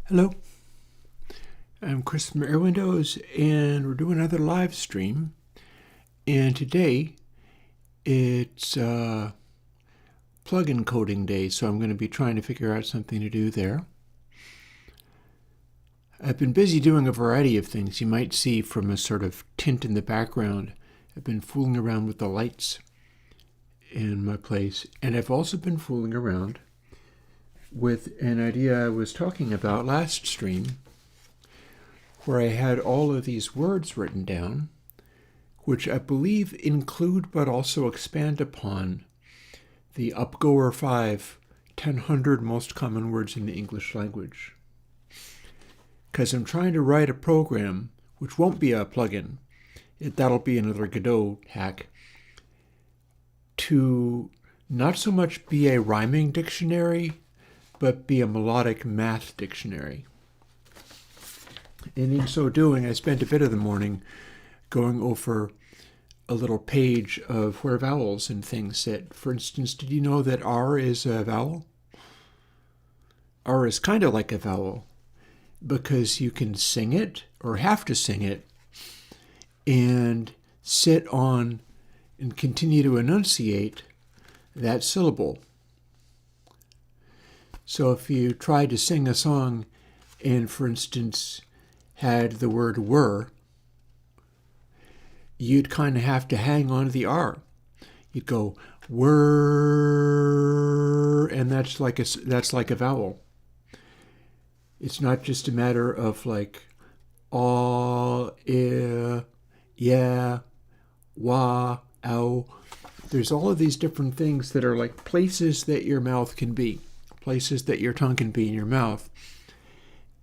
Hello, I'm Chris from Airwindows, and we're doing another live stream. And today it's plugin coding day, so I'm going to be trying to figure out something to do there. I've been busy doing a variety of things. You might see from a sort of tint in the background. I've been fooling around with the lights in my place, and I've also been fooling around with an idea I was talking about last stream, where I had all of these words written down, which I believe include but also expand upon the Upgoer 5 1000 most common words in the English language. Because I'm trying to write a program, which won't be a plugin, that'll be another Godot hack, to not so much be a rhyming dictionary, but be a melodic math dictionary. And in so doing, I spent a bit of the morning going over a little page of where vowels and things sit. For instance, did you know that R is a vowel? R is kind of like a vowel because you can sing it or have to sing it and sit on and continue to enunciate that syllable. So if you tried to sing a song and, for instance, had the word were, you'd kind of have to hang on to the R. You'd go were, and that's like a vowel. It's not just a matter of like yeah, wah, ow. There's all of these different things that are like places that your mouth can be, places that your tongue can be in your mouth.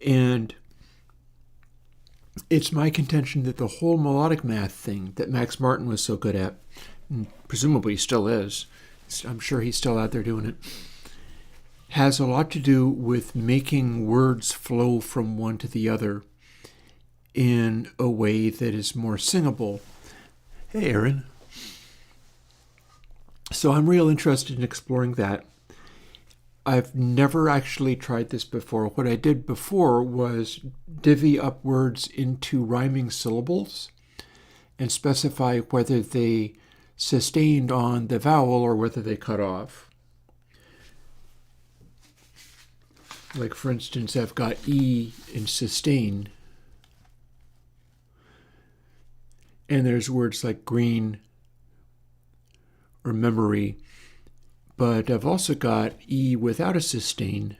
And it's my contention that the whole melodic math thing that Max Martin was so good at, and presumably still is, I'm sure he's still out there doing it, has a lot to do with making words flow from one to the other in a way that is more singable. Hey, Aaron. So I'm real interested in exploring that. I've never actually tried this before. What I did before was divvy up words into rhyming syllables and specify whether they sustained on the vowel or whether they cut off. Like, for instance, I've got E in sustain, and there's words like green or memory. But I've also got E without a sustain.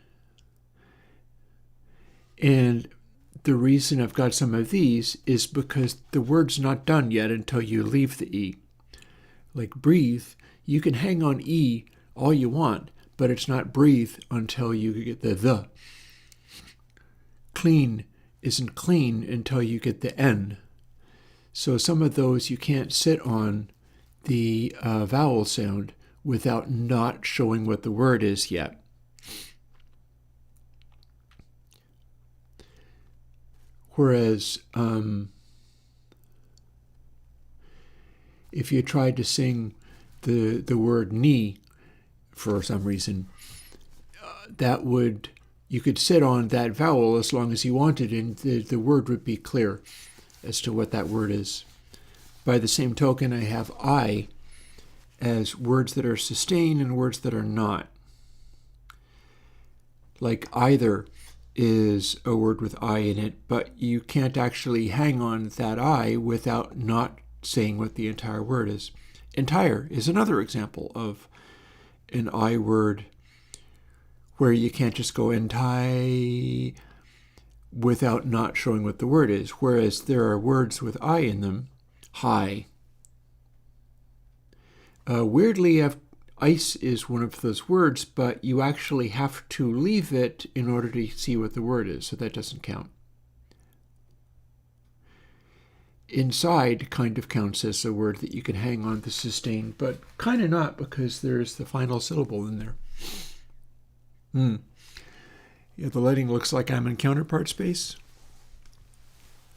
And the reason I've got some of these is because the word's not done yet until you leave the E. Like breathe, you can hang on E all you want, but it's not breathe until you get the. Clean isn't clean until you get the N. So some of those you can't sit on the vowel sound without not showing what the word is yet. Whereas if you tried to sing the word knee for some reason, you could sit on that vowel as long as you wanted, and the word would be clear as to what that word is. By the same token, I have I as words that are sustained and words that are not. Like either is a word with I in it, but you can't actually hang on that I without not saying what the entire word is. Entire is another example of an I word where you can't just go entire without not showing what the word is, whereas there are words with I in them, high. Weirdly, ice is one of those words, but you actually have to leave it in order to see what the word is, so that doesn't count. Inside kind of counts as a word that you can hang on to sustain, but kind of not because there's the final syllable in there. Yeah, the lighting looks like I'm in counterpart space.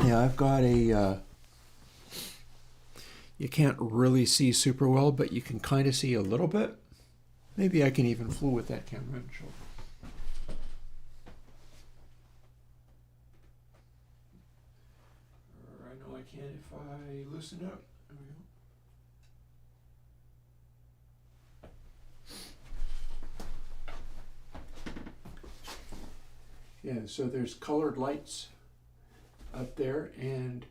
Yeah, I've got a... You can't really see super well, but you can kind of see a little bit. Maybe I can even fool with that camera and show. I loosen up? There we go. Yeah, so there's colored lights up there, and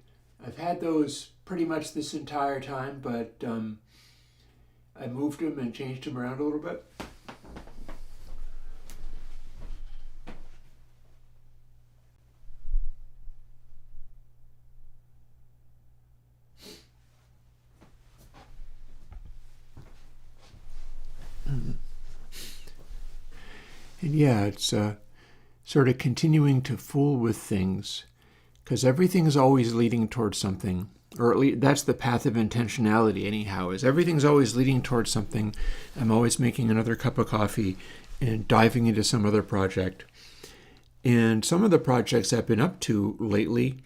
I've had those pretty much this entire time, but I moved them and changed them around a little bit. And yeah, it's sort of continuing to fool with things, because everything's always leading towards something, or at least that's the path of intentionality anyhow, is everything's always leading towards something. I'm always making another cup of coffee and diving into some other project. And some of the projects I've been up to lately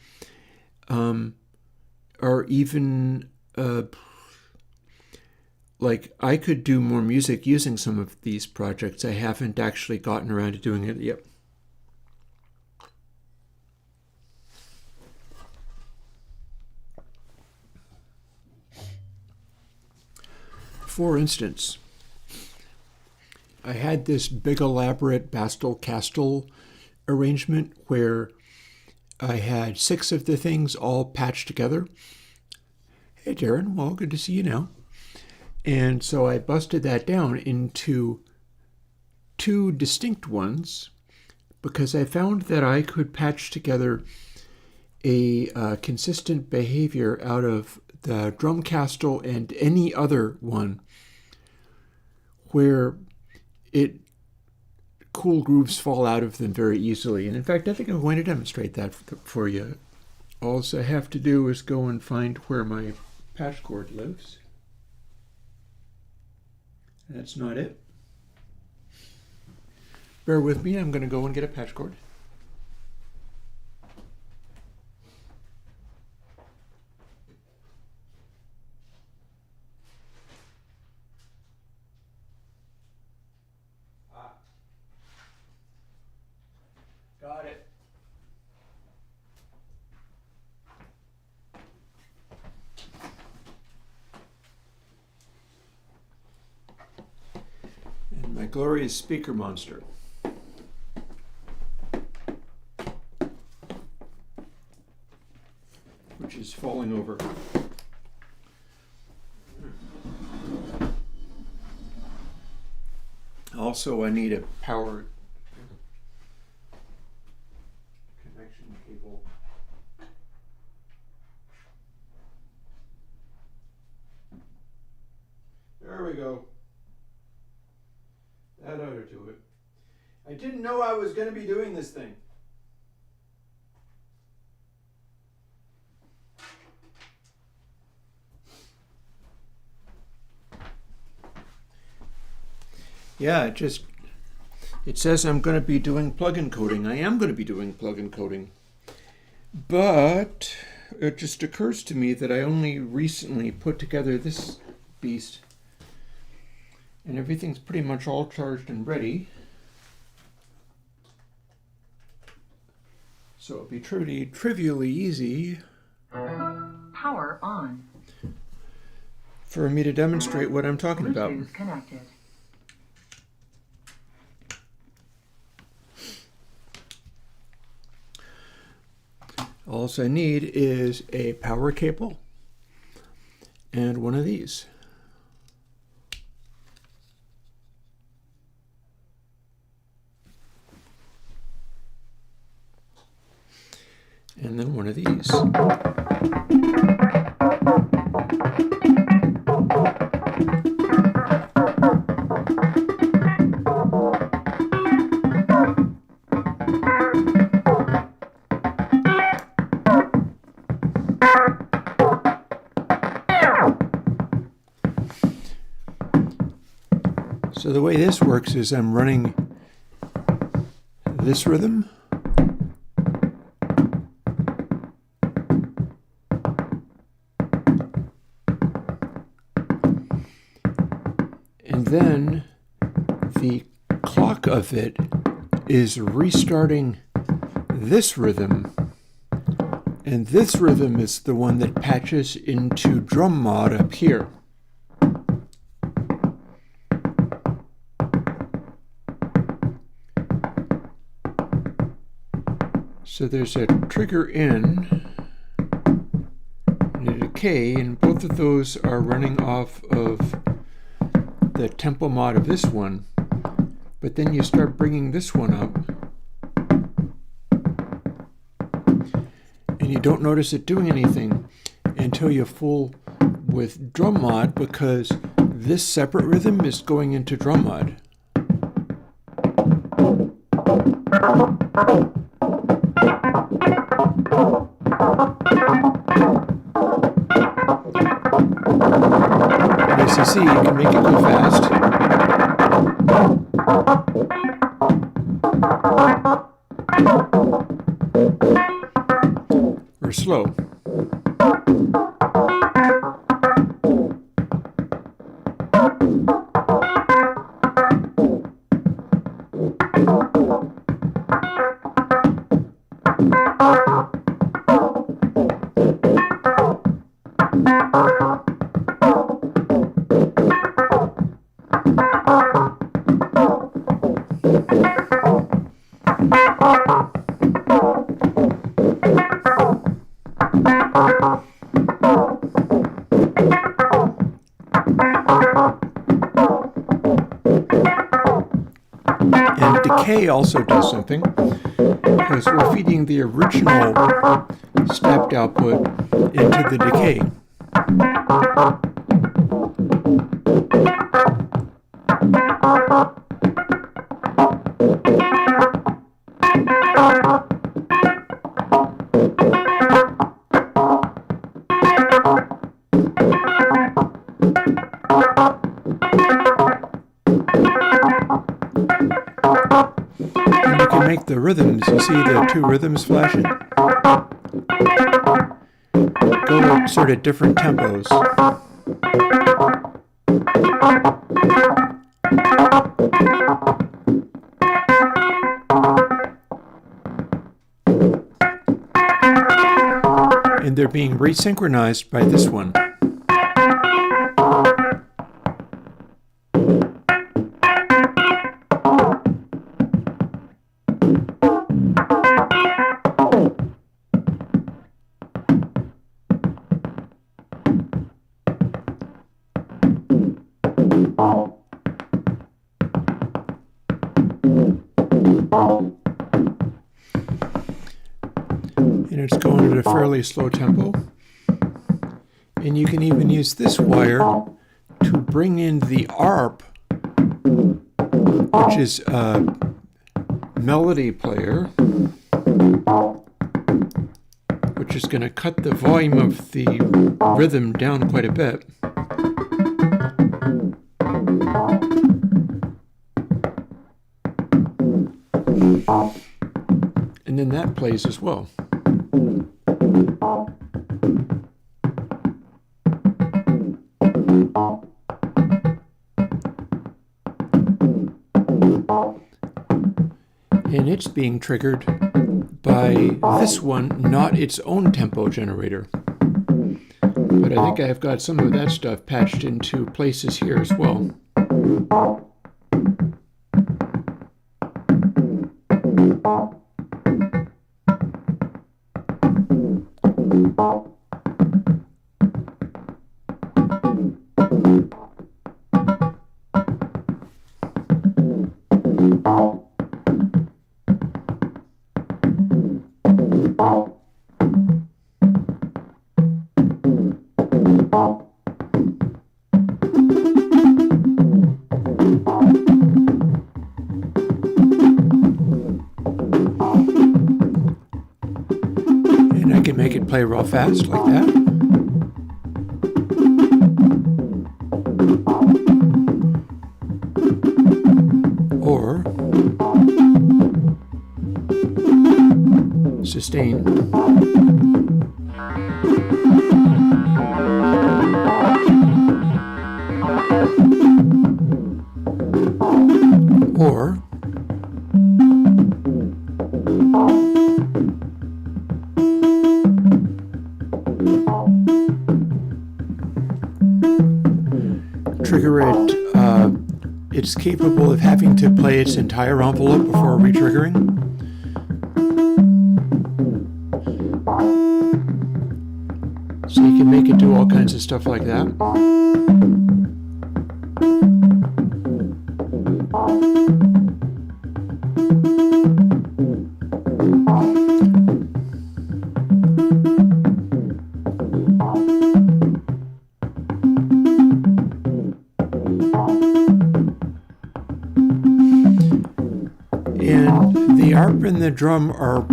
are even like I could do more music using some of these projects. I haven't actually gotten around to doing it yet. For instance, I had this big elaborate Bastel-Castel arrangement where I had 6 of the things all patched together. Hey Darren, well, good to see you now. And so I busted that down into 2 distinct ones because I found that I could patch together a consistent behavior out of the drum castle and any other one where cool grooves fall out of them very easily. And in fact, I think I'm going to demonstrate that for you. All I have to do is go and find where my patch cord lives. That's not it. Bear with me, I'm going to go and get a patch cord. Got it. And my glorious speaker monster. Which is falling over. Also, I need a power connection cable. There we go. That ought to do it. I didn't know I was going to be doing this thing. Yeah, it says I'm going to be doing plugin coding. I am going to be doing plugin coding. But it just occurs to me that I only recently put together this beast. And everything's pretty much all charged and ready. So it'll be trivially easy. Power on. For me to demonstrate what I'm talking about. Bluetooth connected. All I need is a power cable and one of these. And then one of these. So the way this works is I'm running this rhythm. And then the clock of it is restarting this rhythm And this rhythm is the one that patches into drum mod up here. So there's a trigger in and a decay, and both of those are running off of the tempo mod of this one. But then you start bringing this one up, and you don't notice it doing anything until you fool with drum mod, because this separate rhythm is going into drum mod. And as you see, you can make it go fast. Or slow. And decay also does something, because we're feeding the original stepped output into the decay. And you can make the rhythms, you see the two rhythms flashing? Go at sort of different tempos. And they're being resynchronized by this one. And it's going at a fairly slow tempo. And you can even use this wire to bring in the ARP, which is a melody player, which is going to cut the volume of the rhythm down quite a bit. And then that plays as well. And it's being triggered by this one, not its own tempo generator. But I think I've got some of that stuff patched into places here as well. And I can make it play real fast like that. Or sustain. Or it's capable of having to play its entire envelope before retriggering. So you can make it do all kinds of stuff like that. And the ARP and the drum are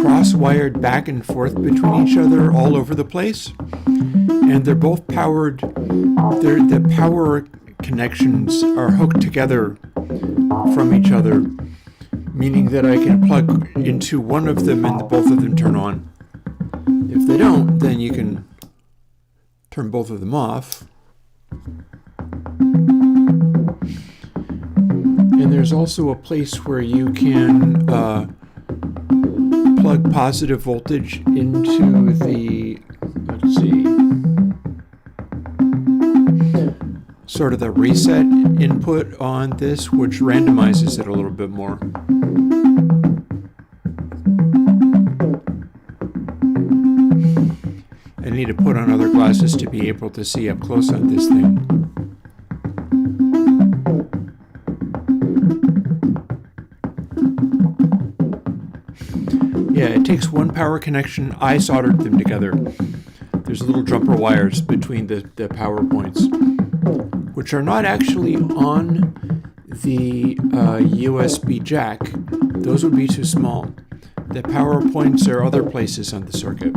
cross-wired back and forth between each other all over the place. And they're both powered, the power connections are hooked together from each other, meaning that I can plug into one of them and both of them turn on. If they don't, then you can turn both of them off. And there's also a place where you can plug positive voltage into the, let's see, sort of the reset input on this, which randomizes it a little bit more. I need to put on other glasses to be able to see up close on this thing. Yeah, it takes one power connection. I soldered them together. There's little jumper wires between the power points, which are not actually on the USB jack. Those would be too small. The power points are other places on the circuit.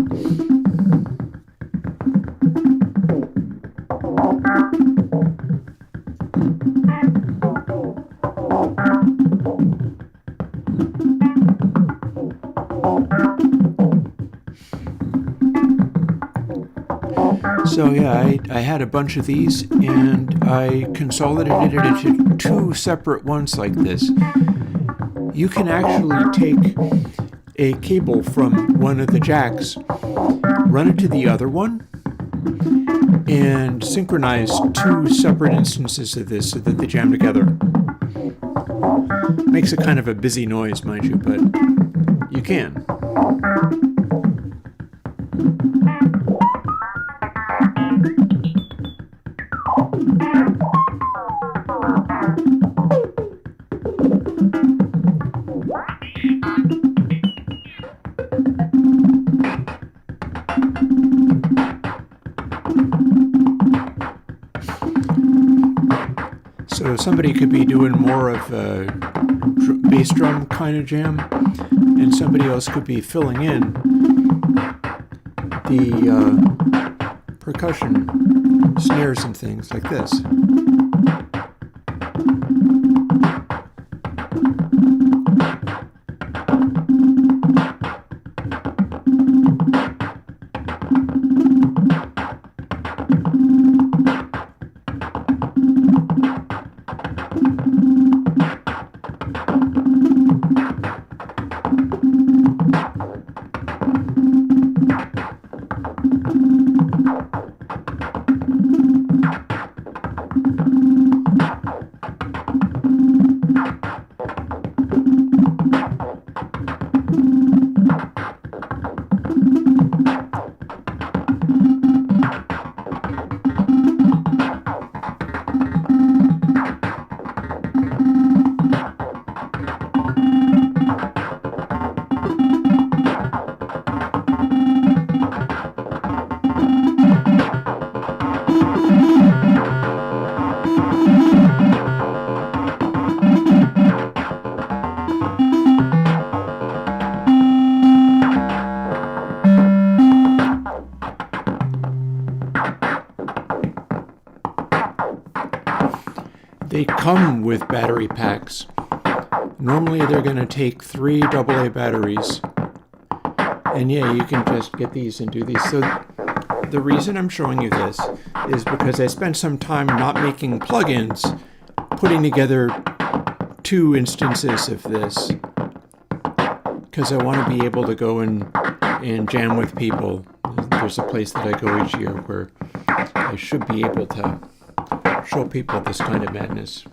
So yeah, I had a bunch of these and I consolidated it into two separate ones like this. You can actually take a cable from one of the jacks, run it to the other one, and synchronize two separate instances of this so that they jam together. Makes a kind of a busy noise, mind you, but you can. So somebody could be doing more of a bass drum kind of jam, and somebody else could be filling in the percussion snares and things like this. They come with battery packs. Normally they're going to take 3 AA batteries. And yeah, you can just get these and do these. So the reason I'm showing you this is because I spent some time not making plugins, putting together 2 instances of this. Because I want to be able to go and jam with people. There's a place that I go each year where I should be able to show people this kind of madness.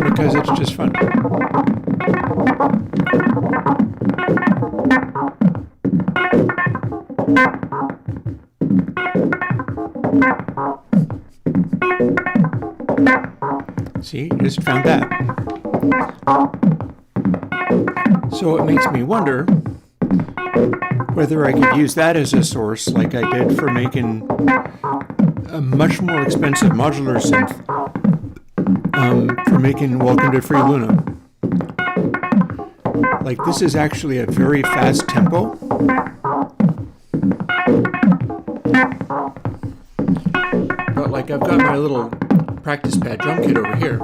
Because it's just fun. See, just found that. So it makes me wonder whether I could use that as a source like I did for making a much more expensive modular synth for making Welcome to Free Luna. Like, this is actually a very fast tempo. But like, I've got my little practice pad drum kit over here.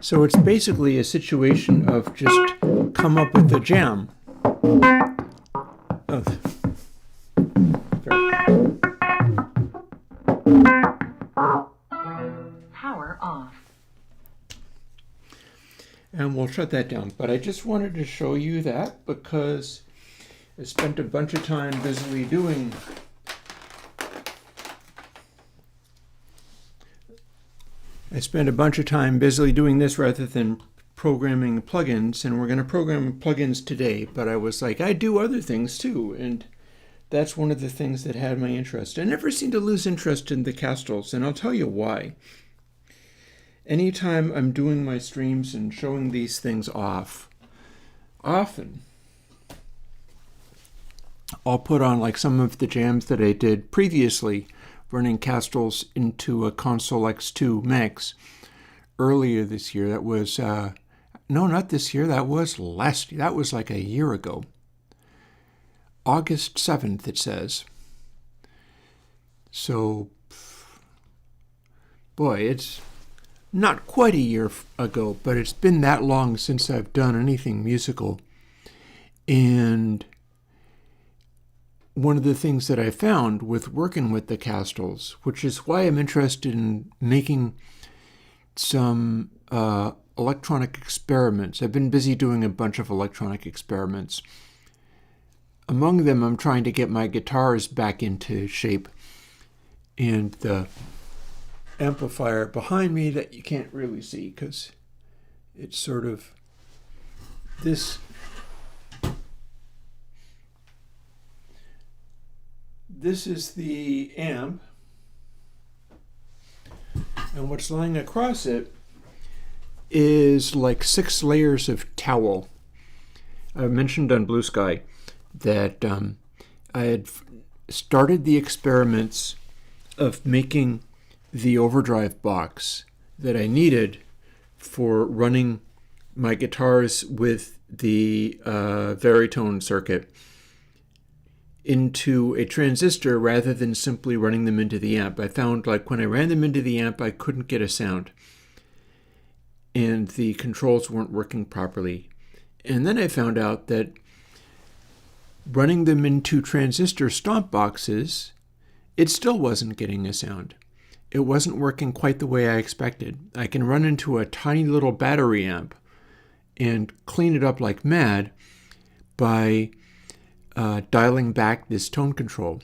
So it's basically a situation of just come up with a jam. Oh. Power off. And we'll shut that down. But I just wanted to show you that because I spent a bunch of time busily doing this rather than programming plugins, and we're going to program plugins today, but I was like, I do other things too, and that's one of the things that had my interest. I never seem to lose interest in the Castells, and I'll tell you why. Anytime I'm doing my streams and showing these things off, often I'll put on like some of the jams that I did previously running Castells into a Console X2 Max earlier this year. That was, no, not this year. That was last year. That was like a year ago. August 7th, it says. So, boy, it's not quite a year ago, but it's been that long since I've done anything musical. And one of the things that I found with working with the Castells, which is why I'm interested in making some electronic experiments. I've been busy doing a bunch of electronic experiments. Among them, I'm trying to get my guitars back into shape. And the amplifier behind me that you can't really see because it's sort of this. This is the amp, and what's lying across it is like 6 layers of towel. I mentioned on Blue Sky that I had started the experiments of making the overdrive box that I needed for running my guitars with the Veritone circuit into a transistor rather than simply running them into the amp. I found like when I ran them into the amp, I couldn't get a sound and the controls weren't working properly. And then I found out that running them into transistor stomp boxes, it still wasn't getting a sound. It wasn't working quite the way I expected. I can run into a tiny little battery amp and clean it up like mad by dialing back this tone control,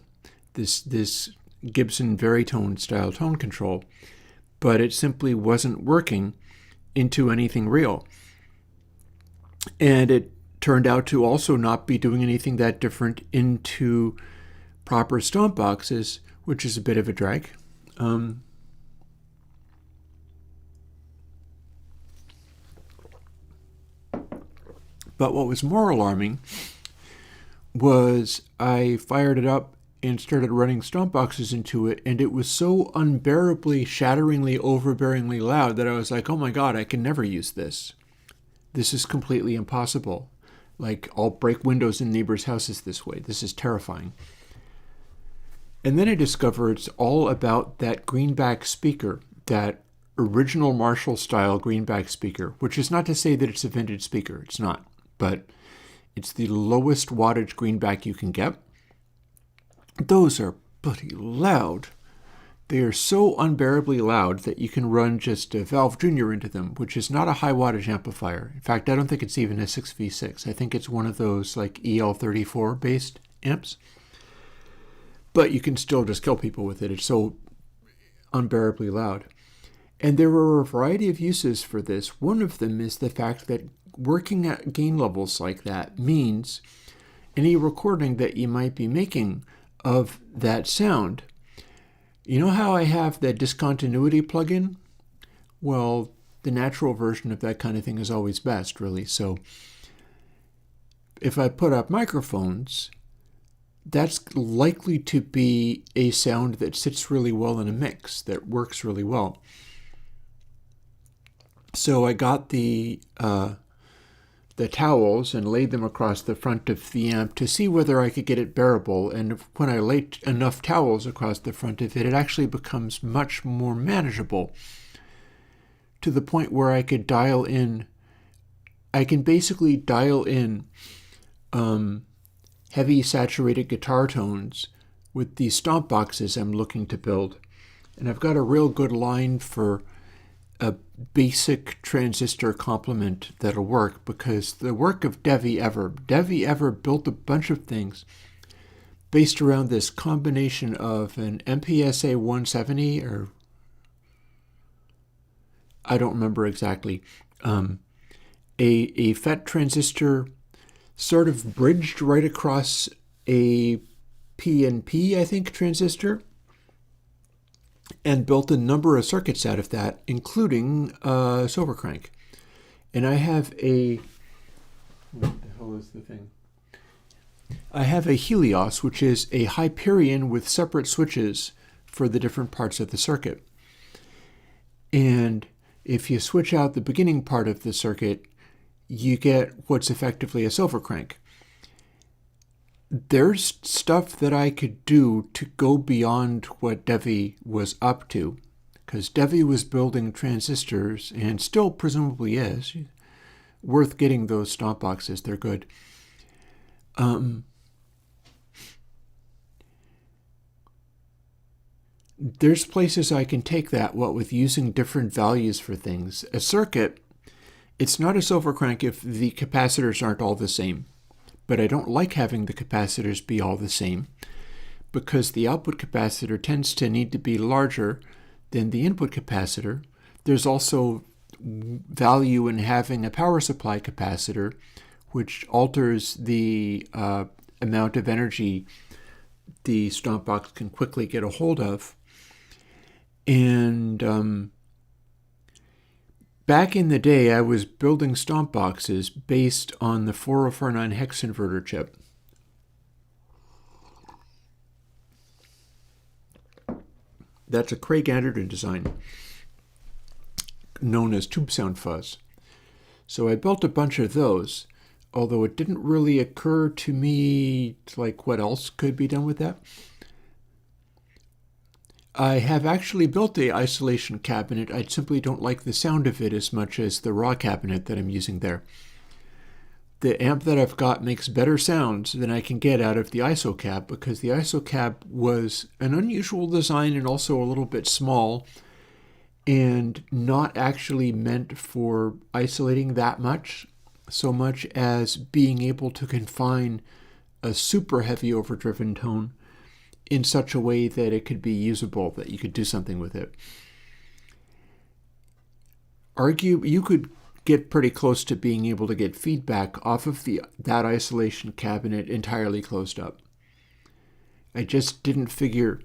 this Gibson Veritone style tone control, but it simply wasn't working into anything real. And it turned out to also not be doing anything that different into proper stomp boxes, which is a bit of a drag. But what was more alarming was I fired it up and started running stomp boxes into it, and it was so unbearably, shatteringly, overbearingly loud that I was like, oh my god, I can never use this. This is completely impossible. Like, I'll break windows in neighbors' houses this way. This is terrifying. And then I discovered it's all about that greenback speaker, that original Marshall-style greenback speaker, which is not to say that it's a vintage speaker. It's not. But it's the lowest wattage greenback you can get. Those are bloody loud. They are so unbearably loud that you can run just a Valve Junior into them, which is not a high wattage amplifier. In fact, I don't think it's even a 6V6. I think it's one of those like EL34 based amps. But you can still just kill people with it. It's so unbearably loud. And there are a variety of uses for this. One of them is the fact that working at gain levels like that means any recording that you might be making of that sound. You know how I have that discontinuity plugin? Well, the natural version of that kind of thing is always best, really. So if I put up microphones, that's likely to be a sound that sits really well in a mix, that works really well. So I got the towels and laid them across the front of the amp to see whether I could get it bearable. And when I laid enough towels across the front of it, it actually becomes much more manageable to the point where I can basically dial in heavy saturated guitar tones with these stomp boxes I'm looking to build. And I've got a real good line for a basic transistor complement that'll work, because the work of Devi Ever built a bunch of things based around this combination of an MPSA 170, or I don't remember exactly, a FET transistor sort of bridged right across a PNP, I think, transistor, and built a number of circuits out of that, including Silver Crank. And I have what the hell is the thing? I have a Helios, which is a Hyperion with separate switches for the different parts of the circuit. And if you switch out the beginning part of the circuit, you get what's effectively a Silver Crank. There's stuff that I could do to go beyond what Devi was up to, because Devi was building transistors, and still presumably is, worth getting those stomp boxes. They're good. There's places I can take that, what with using different values for things. A circuit, it's not a Silver Crank if the capacitors aren't all the same. But I don't like having the capacitors be all the same, because the output capacitor tends to need to be larger than the input capacitor. There's also value in having a power supply capacitor, which alters the amount of energy the stomp box can quickly get a hold of. And back in the day, I was building stomp boxes based on the 4049 hex inverter chip. That's a Craig Anderton design, known as tube sound fuzz. So I built a bunch of those, although it didn't really occur to me like what else could be done with that. I have actually built the isolation cabinet. I simply don't like the sound of it as much as the raw cabinet that I'm using there. The amp that I've got makes better sounds than I can get out of the ISO cab, because the ISO cab was an unusual design and also a little bit small and not actually meant for isolating that much, so much as being able to confine a super heavy overdriven tone in such a way that it could be usable, that you could do something with it. You could get pretty close to being able to get feedback off of that isolation cabinet entirely closed up. I just didn't figure,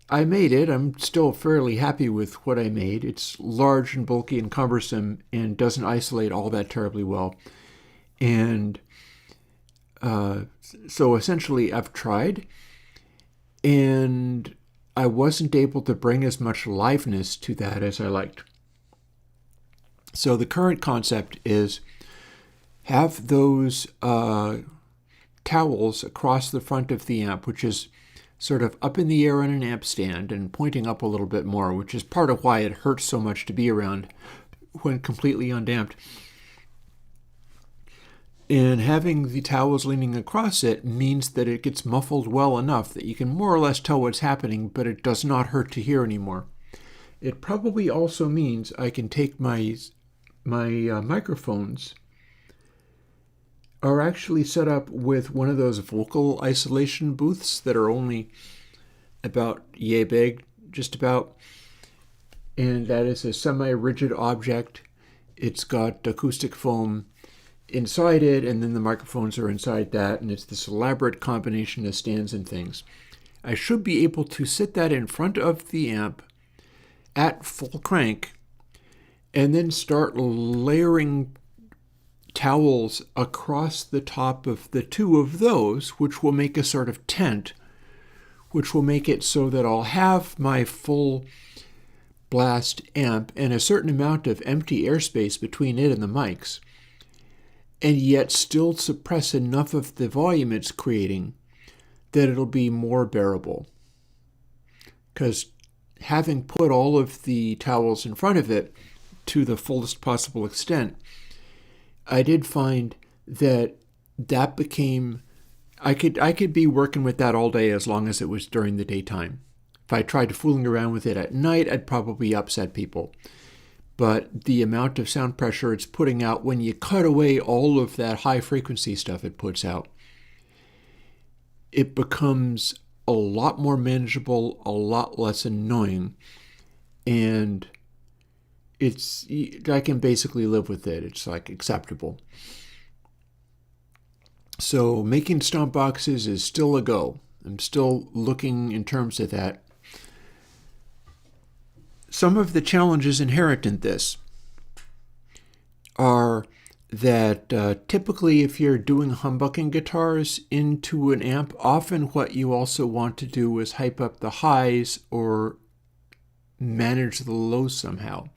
I made it. I'm still fairly happy with what I made. It's large and bulky and cumbersome and doesn't isolate all that terribly well. And So essentially, I've tried, and I wasn't able to bring as much liveness to that as I liked. So the current concept is have those towels across the front of the amp, which is sort of up in the air on an amp stand and pointing up a little bit more, which is part of why it hurts so much to be around when completely undamped. And having the towels leaning across it means that it gets muffled well enough that you can more or less tell what's happening, but it does not hurt to hear anymore. It probably also means I can take my microphones are actually set up with one of those vocal isolation booths that are only about yay big, just about. And that is a semi-rigid object. It's got acoustic foam inside it, and then the microphones are inside that, and it's this elaborate combination of stands and things. I should be able to sit that in front of the amp at full crank and then start layering towels across the top of the two of those, which will make a sort of tent, which will make it so that I'll have my full blast amp and a certain amount of empty airspace between it and the mics, and yet still suppress enough of the volume it's creating that it'll be more bearable. Because having put all of the towels in front of it to the fullest possible extent, I did find that became, I could be working with that all day as long as it was during the daytime. If I tried fooling around with it at night, I'd probably upset people. But the amount of sound pressure it's putting out when you cut away all of that high frequency stuff it puts out, it becomes a lot more manageable, a lot less annoying, and I can basically live with it. It's like acceptable. So making stomp boxes is still a go. I'm still looking in terms of that. Some of the challenges inherent in this are that typically if you're doing humbucking guitars into an amp, often what you also want to do is hype up the highs or manage the lows somehow.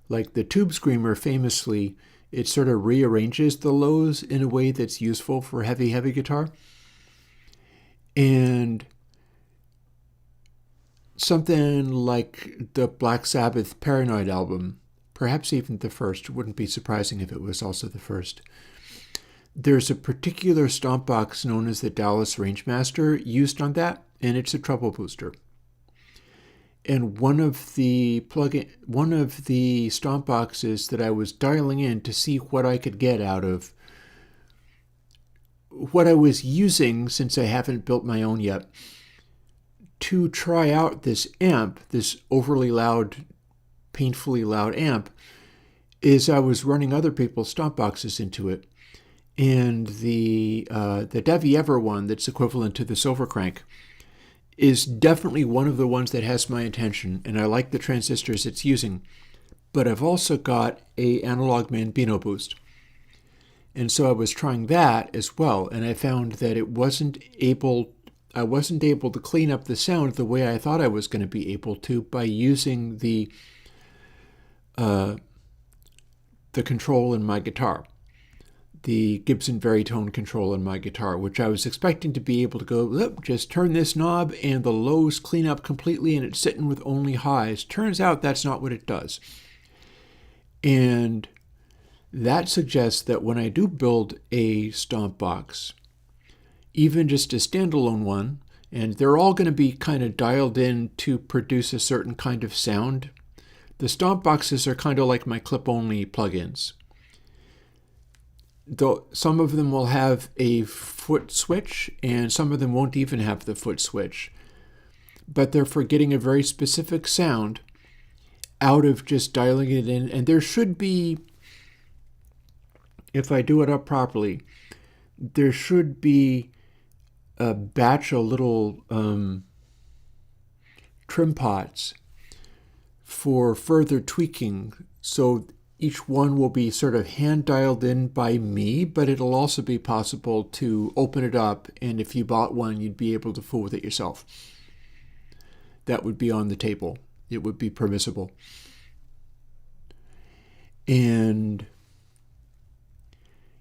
Like the Tube Screamer famously, it sort of rearranges the lows in a way that's useful for heavy guitar. And something like the Black Sabbath Paranoid album, perhaps even the first, it wouldn't be surprising if it was also the first. There's a particular stomp box known as the Dallas Rangemaster used on that, and it's a treble booster. And one of the stomp boxes that I was dialing in to see what I could get out of what I was using, since I haven't built my own yet, to try out this amp, this overly loud, painfully loud amp, is I was running other people's stomp boxes into it. And the Devi Ever one that's equivalent to the Silver Crank is definitely one of the ones that has my attention, and I like the transistors it's using. But I've also got a analog Mambino boost. And so I was trying that as well, and I found that I wasn't able to clean up the sound the way I thought I was going to be able to by using the control in my guitar, the Gibson Veritone control in my guitar, which I was expecting to be able to go, just turn this knob and the lows clean up completely and it's sitting with only highs. Turns out that's not what it does. And that suggests that when I do build a stomp box, even just a standalone one, and they're all going to be kind of dialed in to produce a certain kind of sound, the stomp boxes are kind of like my clip-only plugins. Though some of them will have a foot switch, and some of them won't even have the foot switch. But they're for getting a very specific sound out of just dialing it in. And there should be, if I do it up properly, there should be a batch of little trim pots for further tweaking. So each one will be sort of hand dialed in by me, but it'll also be possible to open it up, and if you bought one, you'd be able to fool with it yourself. That would be on the table. It would be permissible. And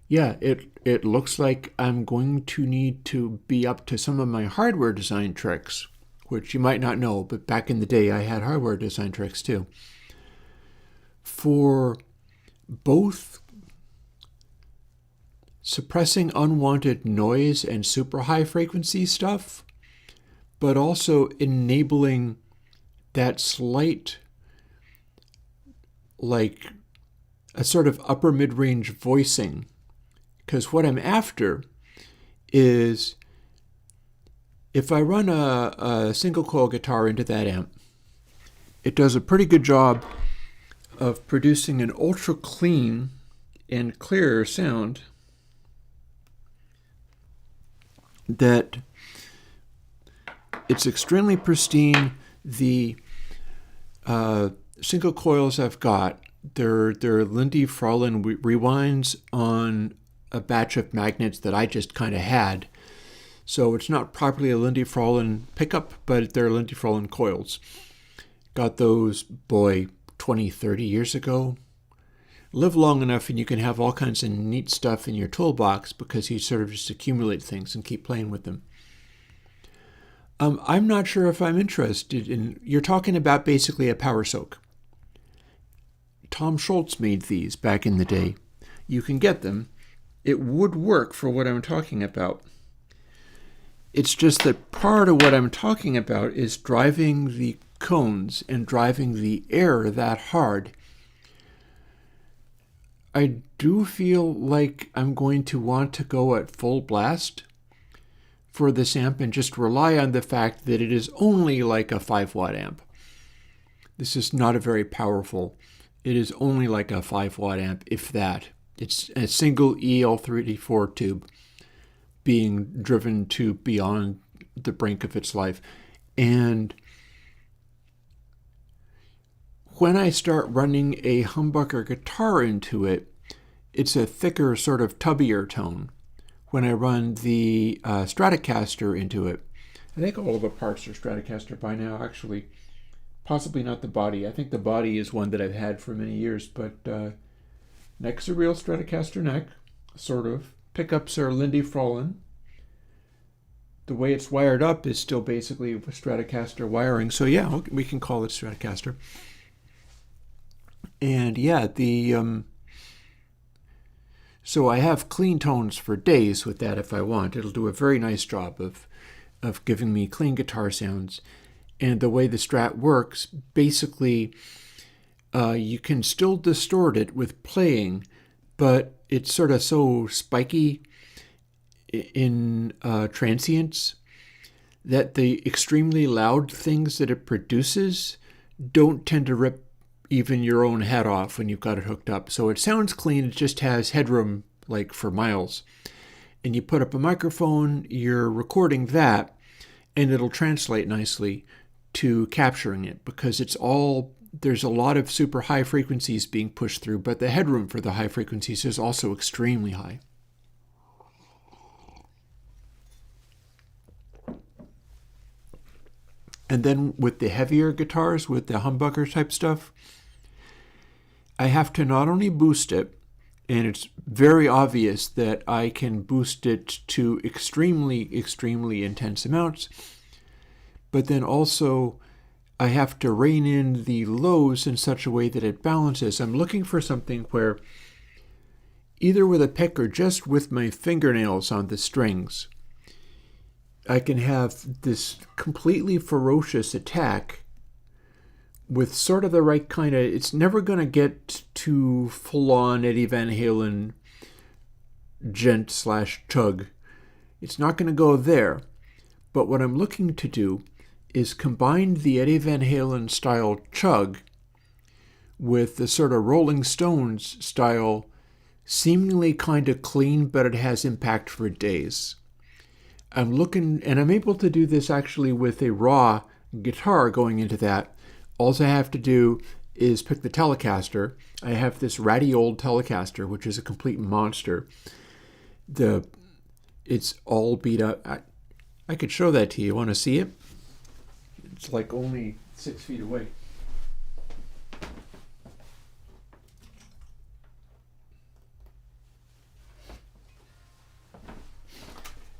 yeah, it looks like I'm going to need to be up to some of my hardware design tricks, which you might not know, but back in the day I had hardware design tricks too. For both suppressing unwanted noise and super high frequency stuff, but also enabling that slight, like a sort of upper mid-range voicing. Because what I'm after is, if I run a single coil guitar into that amp, it does a pretty good job of producing an ultra clean and clear sound that it's extremely pristine. The single coils I've got, they're Lindy Fraulein rewinds on a batch of magnets that I just kind of had. So it's not properly a Lindy Fraulein pickup, but they're Lindy Fraulein coils. Got those, 20, 30 years ago. Live long enough and you can have all kinds of neat stuff in your toolbox because you sort of just accumulate things and keep playing with them. I'm not sure if I'm interested in... You're talking about basically a power soak. Tom Schultz made these back in the day. You can get them. It would work for what I'm talking about. It's just that part of what I'm talking about is driving the cones and driving the air that hard. I do feel like I'm going to want to go at full blast for this amp and just rely on the fact that it is only like a 5-watt amp. This is not a very powerful. It is only like a 5-watt amp, if that. It's a single EL34 tube being driven to beyond the brink of its life. And when I start running a humbucker guitar into it, it's a thicker, sort of tubbier tone. When I run the Stratocaster into it, I think all of the parts are Stratocaster by now, actually. Possibly not the body. I think the body is one that I've had for many years, but neck's a real Stratocaster neck, sort of. Pickups are Lindy Fraulein. The way it's wired up is still basically Stratocaster wiring, so yeah, we can call it Stratocaster. And yeah, so I have clean tones for days with that if I want. It'll do a very nice job of giving me clean guitar sounds. And the way the Strat works, basically, you can still distort it with playing, but it's sort of so spiky in transients that the extremely loud things that it produces don't tend to rip even your own head off when you've got it hooked up. So it sounds clean, it just has headroom like for miles. And you put up a microphone, you're recording that, and it'll translate nicely to capturing it because there's a lot of super high frequencies being pushed through, but the headroom for the high frequencies is also extremely high. And then with the heavier guitars, with the humbucker type stuff, I have to not only boost it, and it's very obvious that I can boost it to extremely, extremely intense amounts, but then also I have to rein in the lows in such a way that it balances. I'm looking for something where either with a pick or just with my fingernails on the strings, I can have this completely ferocious attack with sort of the right kind of... It's never going to get to full-on Eddie Van Halen gent/chug. It's not going to go there. But what I'm looking to do is combine the Eddie Van Halen style chug with the sort of Rolling Stones style, seemingly kind of clean, but it has impact for days. I'm looking, and I'm able to do this actually with a raw guitar going into that. All I have to do is pick the Telecaster. I have this ratty old Telecaster, which is a complete monster. It's all beat up. I could show that to you. Want to see it? It's like only 6 feet away.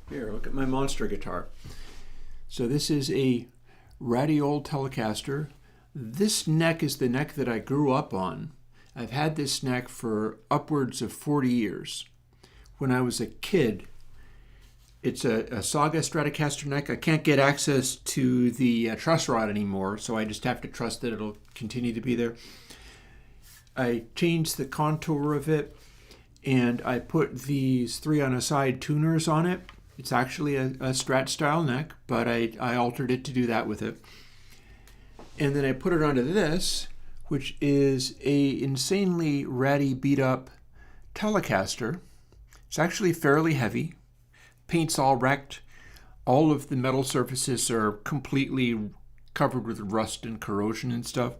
Here, look at my monster guitar. So this is a ratty old Telecaster. This neck is the neck that I grew up on. I've had this neck for upwards of 40 years. When I was a kid, it's a Saga Stratocaster neck. I can't get access to the truss rod anymore, so I just have to trust that it'll continue to be there. I changed the contour of it, and I put these 3-on-a-side tuners on it. It's actually a Strat style neck, but I altered it to do that with it. And then I put it onto this, which is a insanely ratty, beat up Telecaster. It's actually fairly heavy. Paint's all wrecked. All of the metal surfaces are completely covered with rust and corrosion and stuff.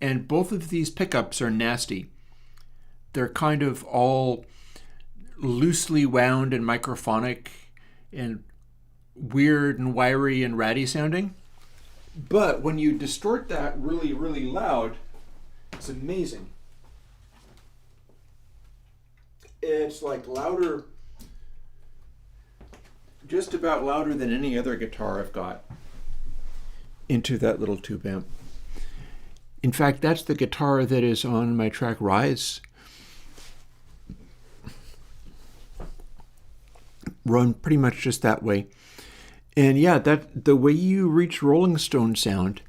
And both of these pickups are nasty. They're kind of all loosely wound and microphonic and weird and wiry and ratty sounding. But when you distort that really, really loud, it's amazing. It's like louder, just about louder than any other guitar I've got into that little tube amp. In fact, that's the guitar that is on my track Rise. Run pretty much just that way. And yeah, that the way you reach Rolling Stone sound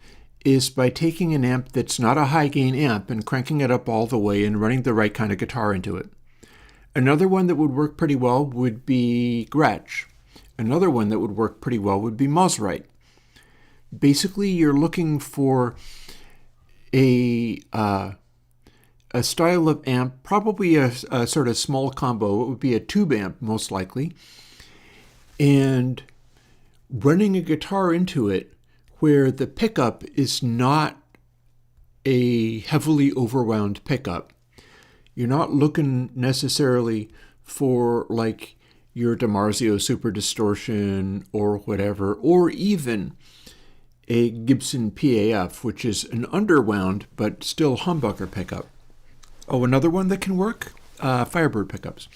is by taking an amp that's not a high gain amp and cranking it up all the way and running the right kind of guitar into it. Another one that would work pretty well would be Gretsch. Another one that would work pretty well would be Mosrite. Basically, you're looking for a style of amp, probably a sort of small combo. It would be a tube amp, most likely. And running a guitar into it where the pickup is not a heavily overwound pickup. You're not looking necessarily for like your DiMarzio Super Distortion or whatever, or even a Gibson PAF, which is an underwound but still humbucker pickup. Oh, another one that can work? Firebird pickups.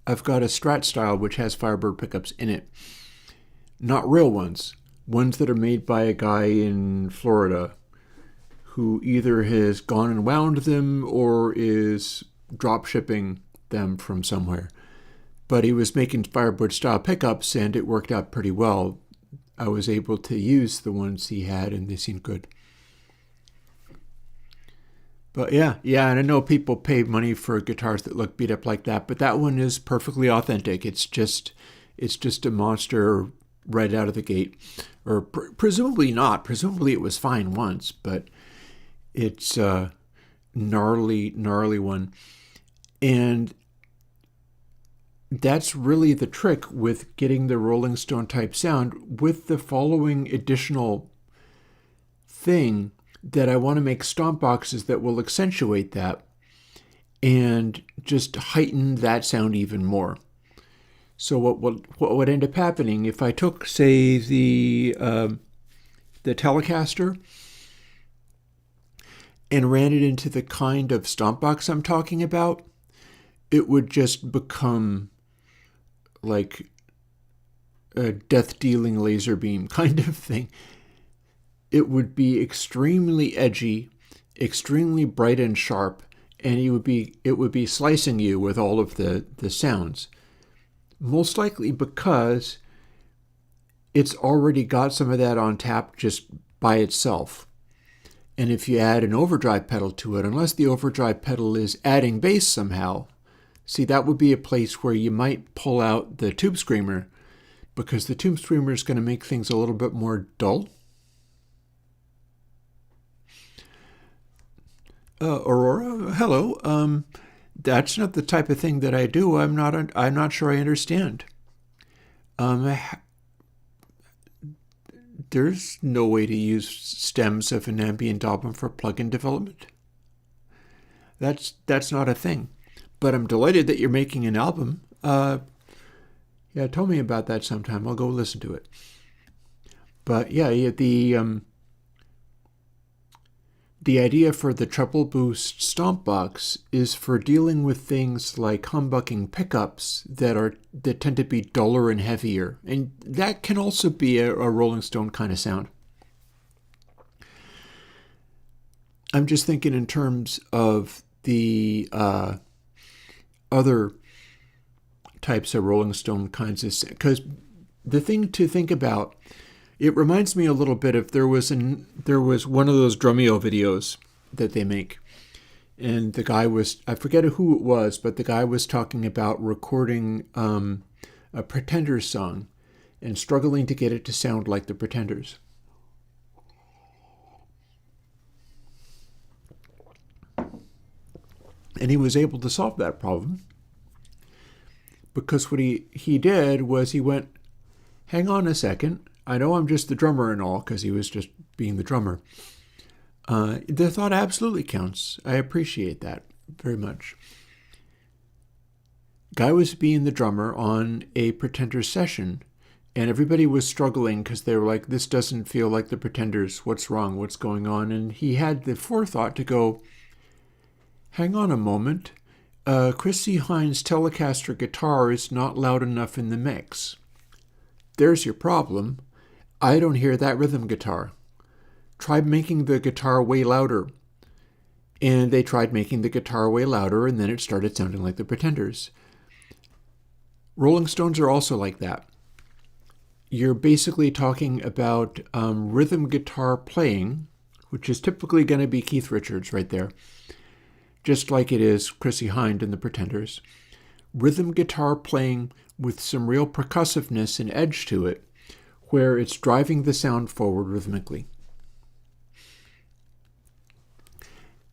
I've got a Strat style which has Firebird pickups in it. Not real ones. Ones that are made by a guy in Florida who either has gone and wound them or is drop shipping them from somewhere. But he was making Firebird style pickups and it worked out pretty well. I was able to use the ones he had and they seemed good. But yeah, and I know people pay money for guitars that look beat up like that, but that one is perfectly authentic. It's just a monster right out of the gate. Or presumably not. Presumably it was fine once, but it's a gnarly one. And that's really the trick with getting the Rolling Stone type sound, with the following additional thing that I want to make stomp boxes that will accentuate that and just heighten that sound even more. So what would end up happening if I took, say, the Telecaster and ran it into the kind of stomp box I'm talking about, it would just become like a death-dealing laser beam kind of thing. It would be extremely edgy, extremely bright and sharp, and it would be slicing you with all of the sounds. Most likely because it's already got some of that on tap just by itself. And if you add an overdrive pedal to it, unless the overdrive pedal is adding bass somehow, see, that would be a place where you might pull out the Tube Screamer, because the Tube Screamer is going to make things a little bit more dull. Aurora, hello. That's not the type of thing that I do. I'm not sure I understand. there's no way to use stems of an ambient album for plugin development. That's not a thing. But I'm delighted that you're making an album. Yeah, tell me about that sometime. I'll go listen to it. But yeah, the idea for the treble boost stomp box is for dealing with things like humbucking pickups that tend to be duller and heavier, and that can also be a Rolling Stone kind of sound. I'm just thinking in terms of the other types of Rolling Stone kinds of, because the thing to think about, it reminds me a little bit of there was one of those Drumeo videos that they make, and the guy was, I forget who it was, but the guy was talking about recording a Pretenders song and struggling to get it to sound like the Pretenders. And he was able to solve that problem because what he did was he went, hang on a second, I know I'm just the drummer and all, because he was just being the drummer. The thought absolutely counts. I appreciate that very much. Guy was being the drummer on a Pretenders session, and everybody was struggling because they were like, this doesn't feel like the Pretenders. What's wrong? What's going on? And he had the forethought to go, hang on a moment. Chrissie Hynde's Telecaster guitar is not loud enough in the mix. There's your problem. I don't hear that rhythm guitar. Try making the guitar way louder. And they tried making the guitar way louder, and then it started sounding like the Pretenders. Rolling Stones are also like that. You're basically talking about rhythm guitar playing, which is typically going to be Keith Richards right there, just like it is Chrissie Hynde and the Pretenders. Rhythm guitar playing with some real percussiveness and edge to it, where it's driving the sound forward rhythmically.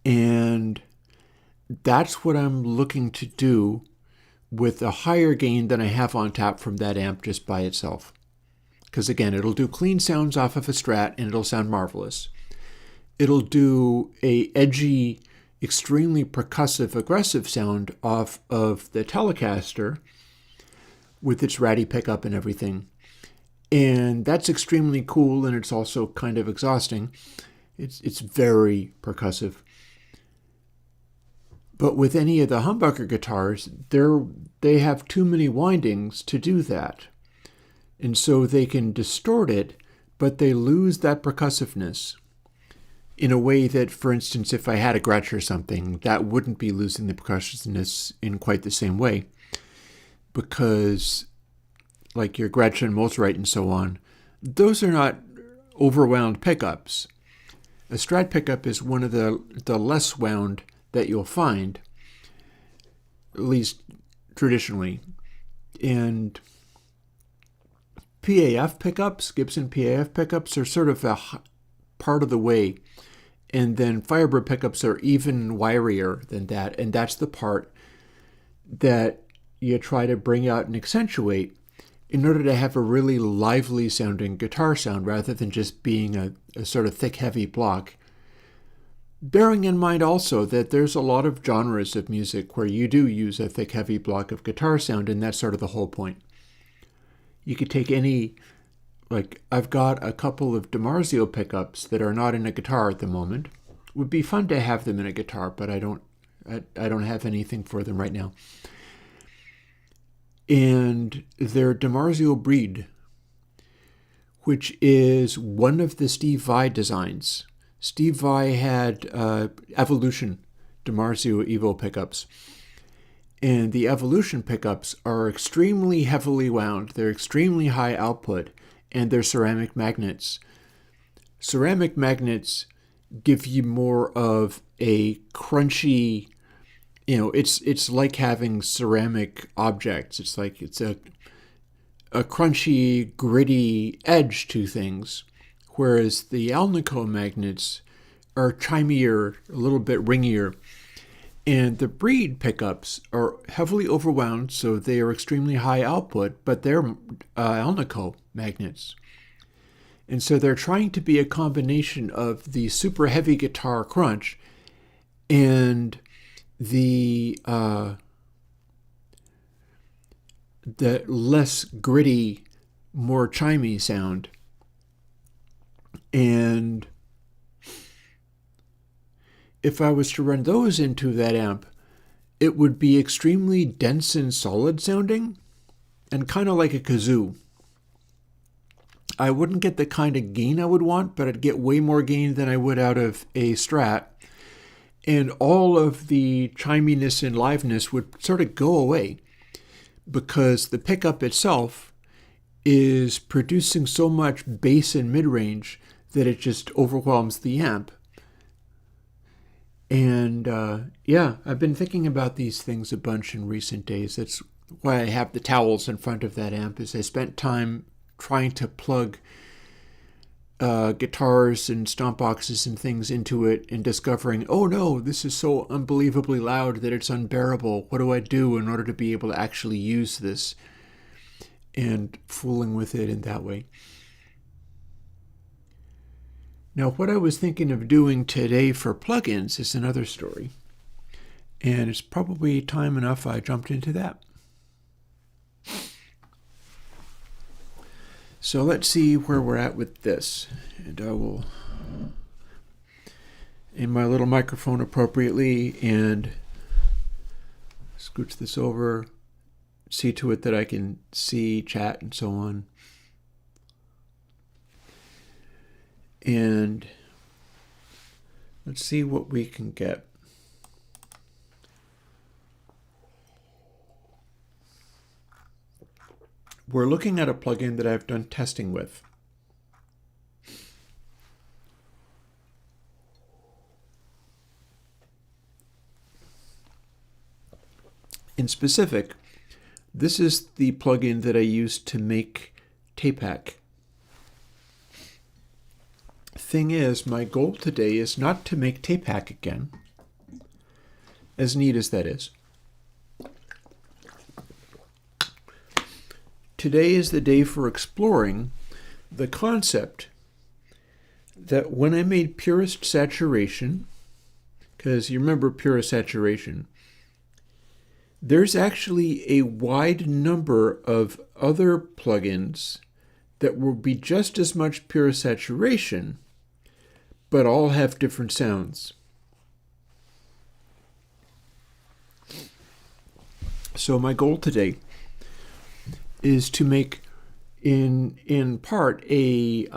And that's what I'm looking to do with a higher gain than I have on tap from that amp just by itself. Because again, it'll do clean sounds off of a Strat and it'll sound marvelous. It'll do a edgy, extremely percussive, aggressive sound off of the Telecaster with its ratty pickup and everything. And that's extremely cool, and it's also kind of exhausting. It's very percussive. But with any of the humbucker guitars, they have too many windings to do that. And so they can distort it, but they lose that percussiveness in a way that, for instance, if I had a Gretsch or something, that wouldn't be losing the percussiveness in quite the same way. Because like your Gretsch and Mosrite and so on, those are not overwound pickups. A Strat pickup is one of the less wound that you'll find, at least traditionally. And PAF pickups, Gibson PAF pickups, are sort of a part of the way. And then Firebird pickups are even wirier than that. And that's the part that you try to bring out and accentuate in order to have a really lively sounding guitar sound rather than just being a sort of thick, heavy block. Bearing in mind also that there's a lot of genres of music where you do use a thick, heavy block of guitar sound, and that's sort of the whole point. You could take any, like I've got a couple of DiMarzio pickups that are not in a guitar at the moment. It would be fun to have them in a guitar, but I don't have anything for them right now. And they're DiMarzio Breed, which is one of the Steve Vai designs. Steve Vai had Evolution DiMarzio Evo pickups. And the Evolution pickups are extremely heavily wound. They're extremely high output, and they're ceramic magnets. Ceramic magnets give you more of a crunchy, it's like having ceramic objects. It's like it's a crunchy, gritty edge to things, whereas the Alnico magnets are chimier, a little bit ringier. And the Breed pickups are heavily overwound, so they are extremely high output, but they're Alnico magnets. And so they're trying to be a combination of the super heavy guitar crunch and the less gritty, more chimey sound. And if I was to run those into that amp, it would be extremely dense and solid sounding and kind of like a kazoo. I wouldn't get the kind of gain I would want, but I'd get way more gain than I would out of a Strat. And all of the chiminess and liveness would sort of go away because the pickup itself is producing so much bass and mid-range that it just overwhelms the amp. And I've been thinking about these things a bunch in recent days. That's why I have the towels in front of that amp, is I spent time trying to plug guitars and stomp boxes and things into it and discovering, oh no, this is so unbelievably loud that it's unbearable. What do I do in order to be able to actually use this? And fooling with it in that way. Now, what I was thinking of doing today for plugins is another story. And it's probably time enough I jumped into that. So let's see where we're at with this. And I will aim my little microphone appropriately and scooch this over, see to it that I can see, chat, and so on. And let's see what we can get. We're looking at a plugin that I've done testing with. In specific, this is the plugin that I used to make tape hack. Thing is, my goal today is not to make tape hack again, as neat as that is. Today is the day for exploring the concept that when I made purest saturation, because you remember purest saturation, there's actually a wide number of other plugins that will be just as much purest saturation, but all have different sounds. So my goal today is to make, in part, a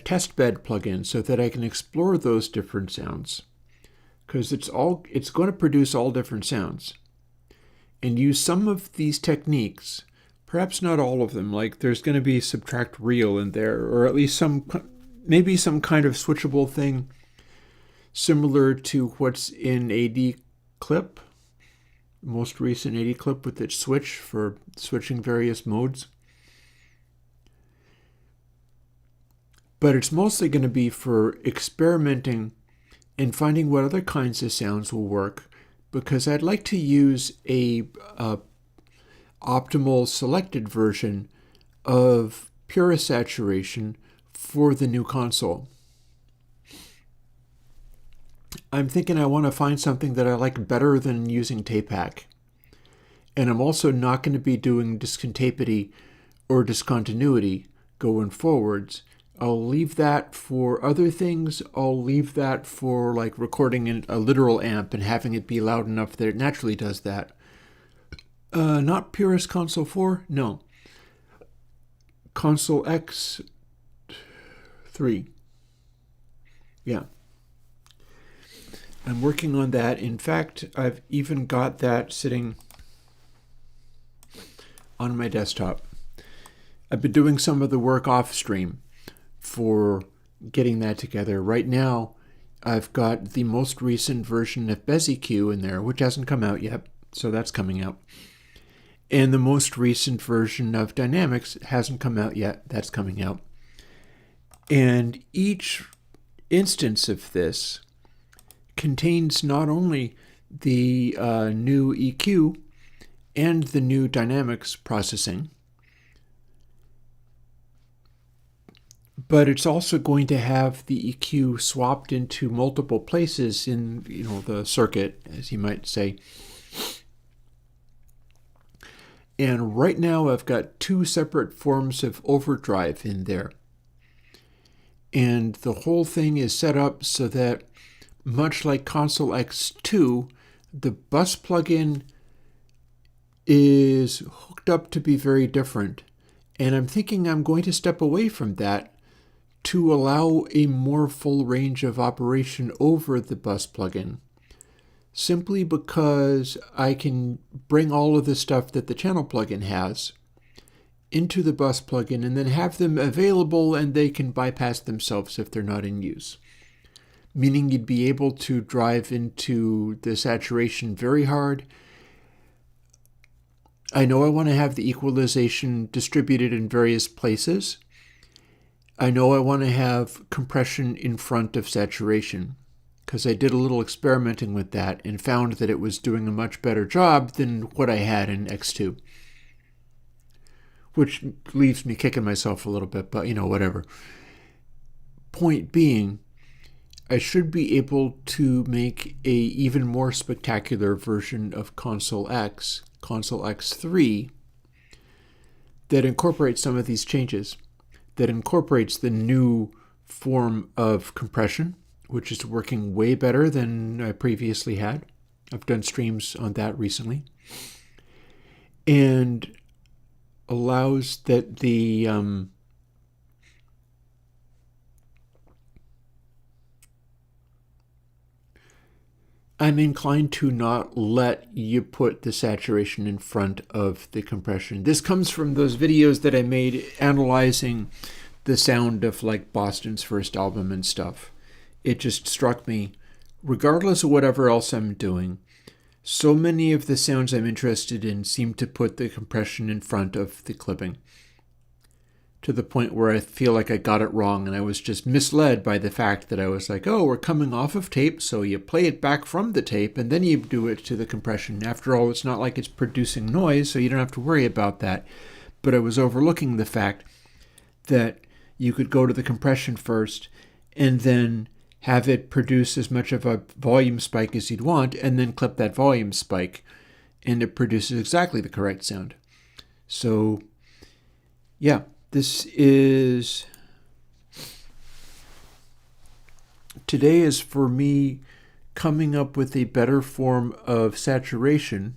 test bed plugin so that I can explore those different sounds, because it's going to produce all different sounds, and use some of these techniques, perhaps not all of them. Like there's going to be subtract real in there, or at least maybe some kind of switchable thing similar to what's in AD Clip. Most recent AD Clip with its switch for switching various modes. But it's mostly going to be for experimenting and finding what other kinds of sounds will work, because I'd like to use a optimal selected version of purest saturation for the new console. I'm thinking I want to find something that I like better than using tape hack. And I'm also not going to be doing discontinuity or discontinuity going forwards. I'll leave that for other things. I'll leave that for like recording in a literal amp and having it be loud enough that it naturally does that. Not Purist Console 4? No. Console X3. Yeah. I'm working on that. In fact, I've even got that sitting on my desktop. I've been doing some of the work off stream for getting that together. Right now, I've got the most recent version of BeziQ in there, which hasn't come out yet, so that's coming out. And the most recent version of Dynamics hasn't come out yet, that's coming out. And each instance of this contains not only the new EQ and the new dynamics processing, but it's also going to have the EQ swapped into multiple places in, the circuit, as you might say. And right now I've got two separate forms of overdrive in there. And the whole thing is set up so that, much like Console X2, the bus plugin is hooked up to be very different. And I'm thinking I'm going to step away from that to allow a more full range of operation over the bus plugin, simply because I can bring all of the stuff that the channel plugin has into the bus plugin and then have them available, and they can bypass themselves if they're not in use. Meaning you'd be able to drive into the saturation very hard. I know I want to have the equalization distributed in various places. I know I want to have compression in front of saturation, because I did a little experimenting with that and found that it was doing a much better job than what I had in X2. Which leaves me kicking myself a little bit, but whatever. Point being, I should be able to make a even more spectacular version of Console X, Console X3, that incorporates some of these changes, that incorporates the new form of compression, which is working way better than I previously had. I've done streams on that recently. And allows that the I'm inclined to not let you put the saturation in front of the compression. This comes from those videos that I made analyzing the sound of like Boston's first album and stuff. It just struck me, regardless of whatever else I'm doing, so many of the sounds I'm interested in seem to put the compression in front of the clipping, to the point where I feel like I got it wrong, and I was just misled by the fact that I was like, oh, we're coming off of tape, so you play it back from the tape, and then you do it to the compression. After all, it's not like it's producing noise, so you don't have to worry about that. But I was overlooking the fact that you could go to the compression first, and then have it produce as much of a volume spike as you'd want, and then clip that volume spike, and it produces exactly the correct sound. So, yeah, today is for me coming up with a better form of saturation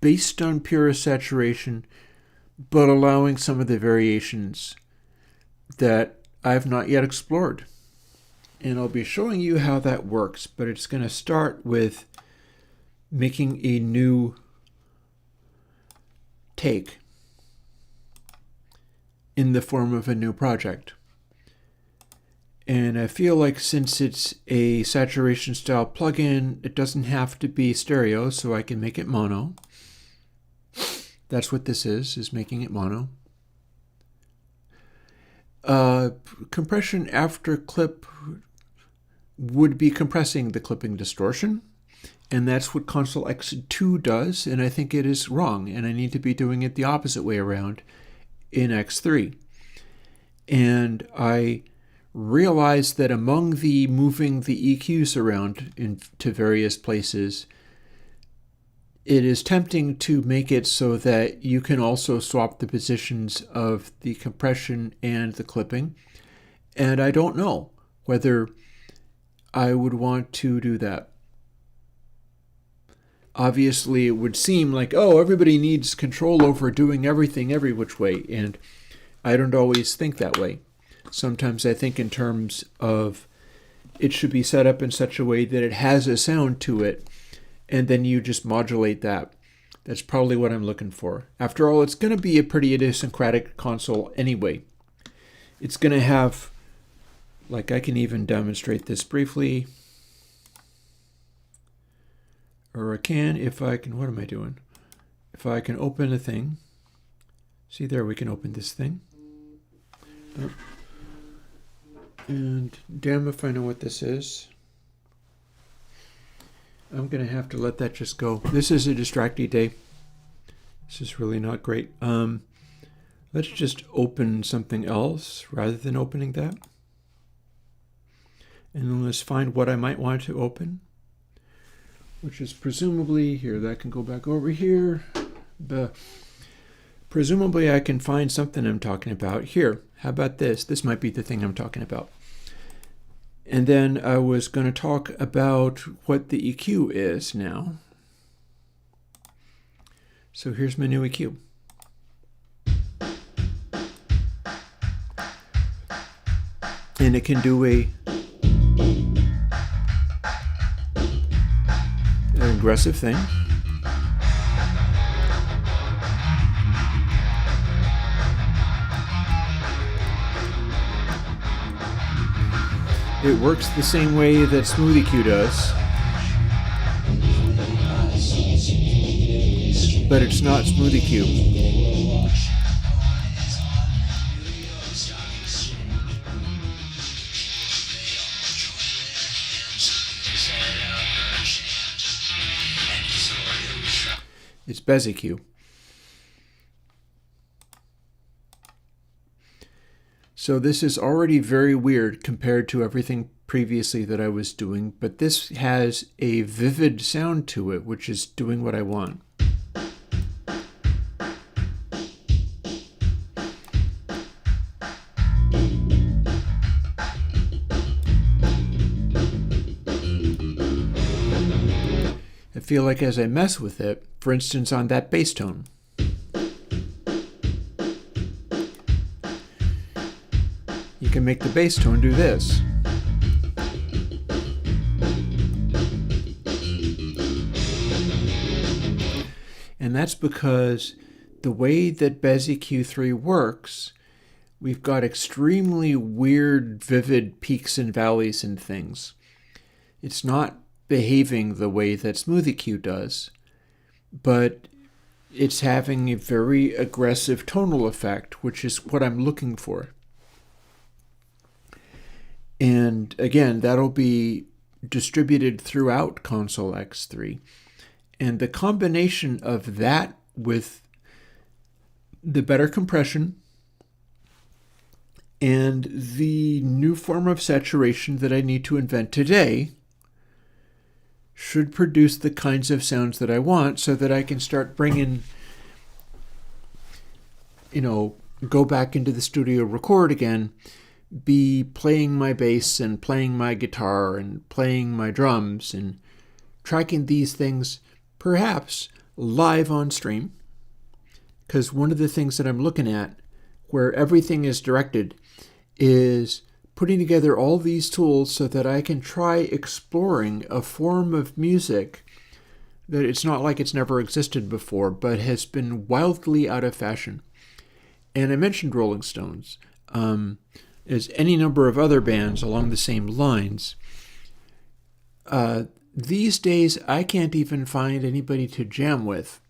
based on pure saturation, but allowing some of the variations that I've not yet explored. And I'll be showing you how that works, but it's going to start with making a new take in the form of a new project. And I feel like since it's a saturation style plugin, it doesn't have to be stereo, so I can make it mono. That's what this is making it mono. Compression after clip would be compressing the clipping distortion, and that's what Console X2 does, and I think it is wrong, and I need to be doing it the opposite way around in X3. And I realized that among the moving the EQs around into various places, it is tempting to make it so that you can also swap the positions of the compression and the clipping, and I don't know whether I would want to do that. Obviously, it would seem like, oh, everybody needs control over doing everything every which way, and I don't always think that way. Sometimes I think in terms of it should be set up in such a way that it has a sound to it, and then you just modulate that. That's probably what I'm looking for. After all, it's going to be a pretty idiosyncratic console anyway. It's going to have, like, I can even demonstrate this briefly. Or I can, if I can, what am I doing? If I can open a thing. See there, we can open this thing. Oh. And damn if I know what this is. I'm going to have to let that just go. This is a distracty day. This is really not great. Let's just open something else rather than opening that. And then let's find what I might want to open, which is presumably here. That can go back over here. Presumably I can find something I'm talking about here. How about this? This might be the thing I'm talking about. And then I was going to talk about what the EQ is now. So here's my new EQ. And it can do an aggressive thing. It works the same way that Smooth EQ does, but it's not Smooth EQ. It's Bez EQ. So this is already very weird compared to everything previously that I was doing, but this has a vivid sound to it, which is doing what I want. I feel like as I mess with it, for instance on that bass tone, you can make the bass tone do this. And that's because the way that Bez EQ3 works, we've got extremely weird, vivid peaks and valleys and things. It's not behaving the way that Smooth EQ does, but it's having a very aggressive tonal effect, which is what I'm looking for. And again, that'll be distributed throughout Console X3. And the combination of that with the better compression and the new form of saturation that I need to invent today should produce the kinds of sounds that I want so that I can start bringing, go back into the studio, record again, be playing my bass and playing my guitar and playing my drums and tracking these things perhaps live on stream. Because one of the things that I'm looking at where everything is directed is putting together all these tools so that I can try exploring a form of music that it's not like it's never existed before, but has been wildly out of fashion. And I mentioned Rolling Stones. As any number of other bands along the same lines. These days, I can't even find anybody to jam with,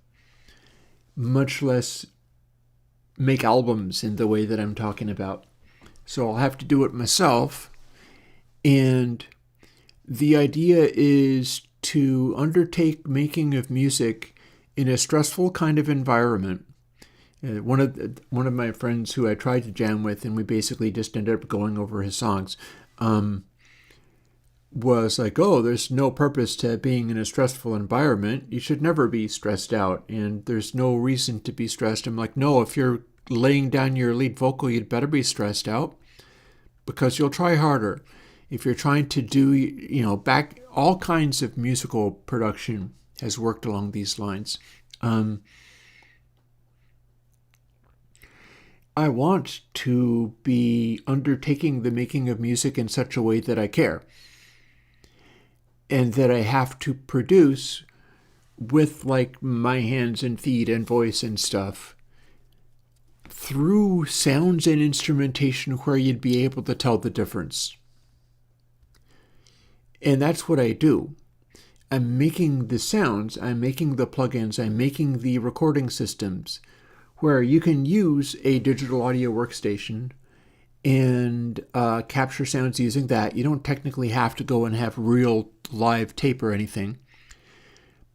much less make albums in the way that I'm talking about. So I'll have to do it myself. And the idea is to undertake making of music in a stressful kind of environment. One of my friends who I tried to jam with, and we basically just ended up going over his songs, was like, oh, there's no purpose to being in a stressful environment. You should never be stressed out, and there's no reason to be stressed. I'm like, no, if you're laying down your lead vocal, you'd better be stressed out because you'll try harder. If you're trying to do, back all kinds of musical production has worked along these lines. I want to be undertaking the making of music in such a way that I care and that I have to produce with like my hands and feet and voice and stuff through sounds and instrumentation where you'd be able to tell the difference. And that's what I do. I'm making the sounds, I'm making the plugins, I'm making the recording systems where you can use a digital audio workstation and capture sounds using that. You don't technically have to go and have real live tape or anything,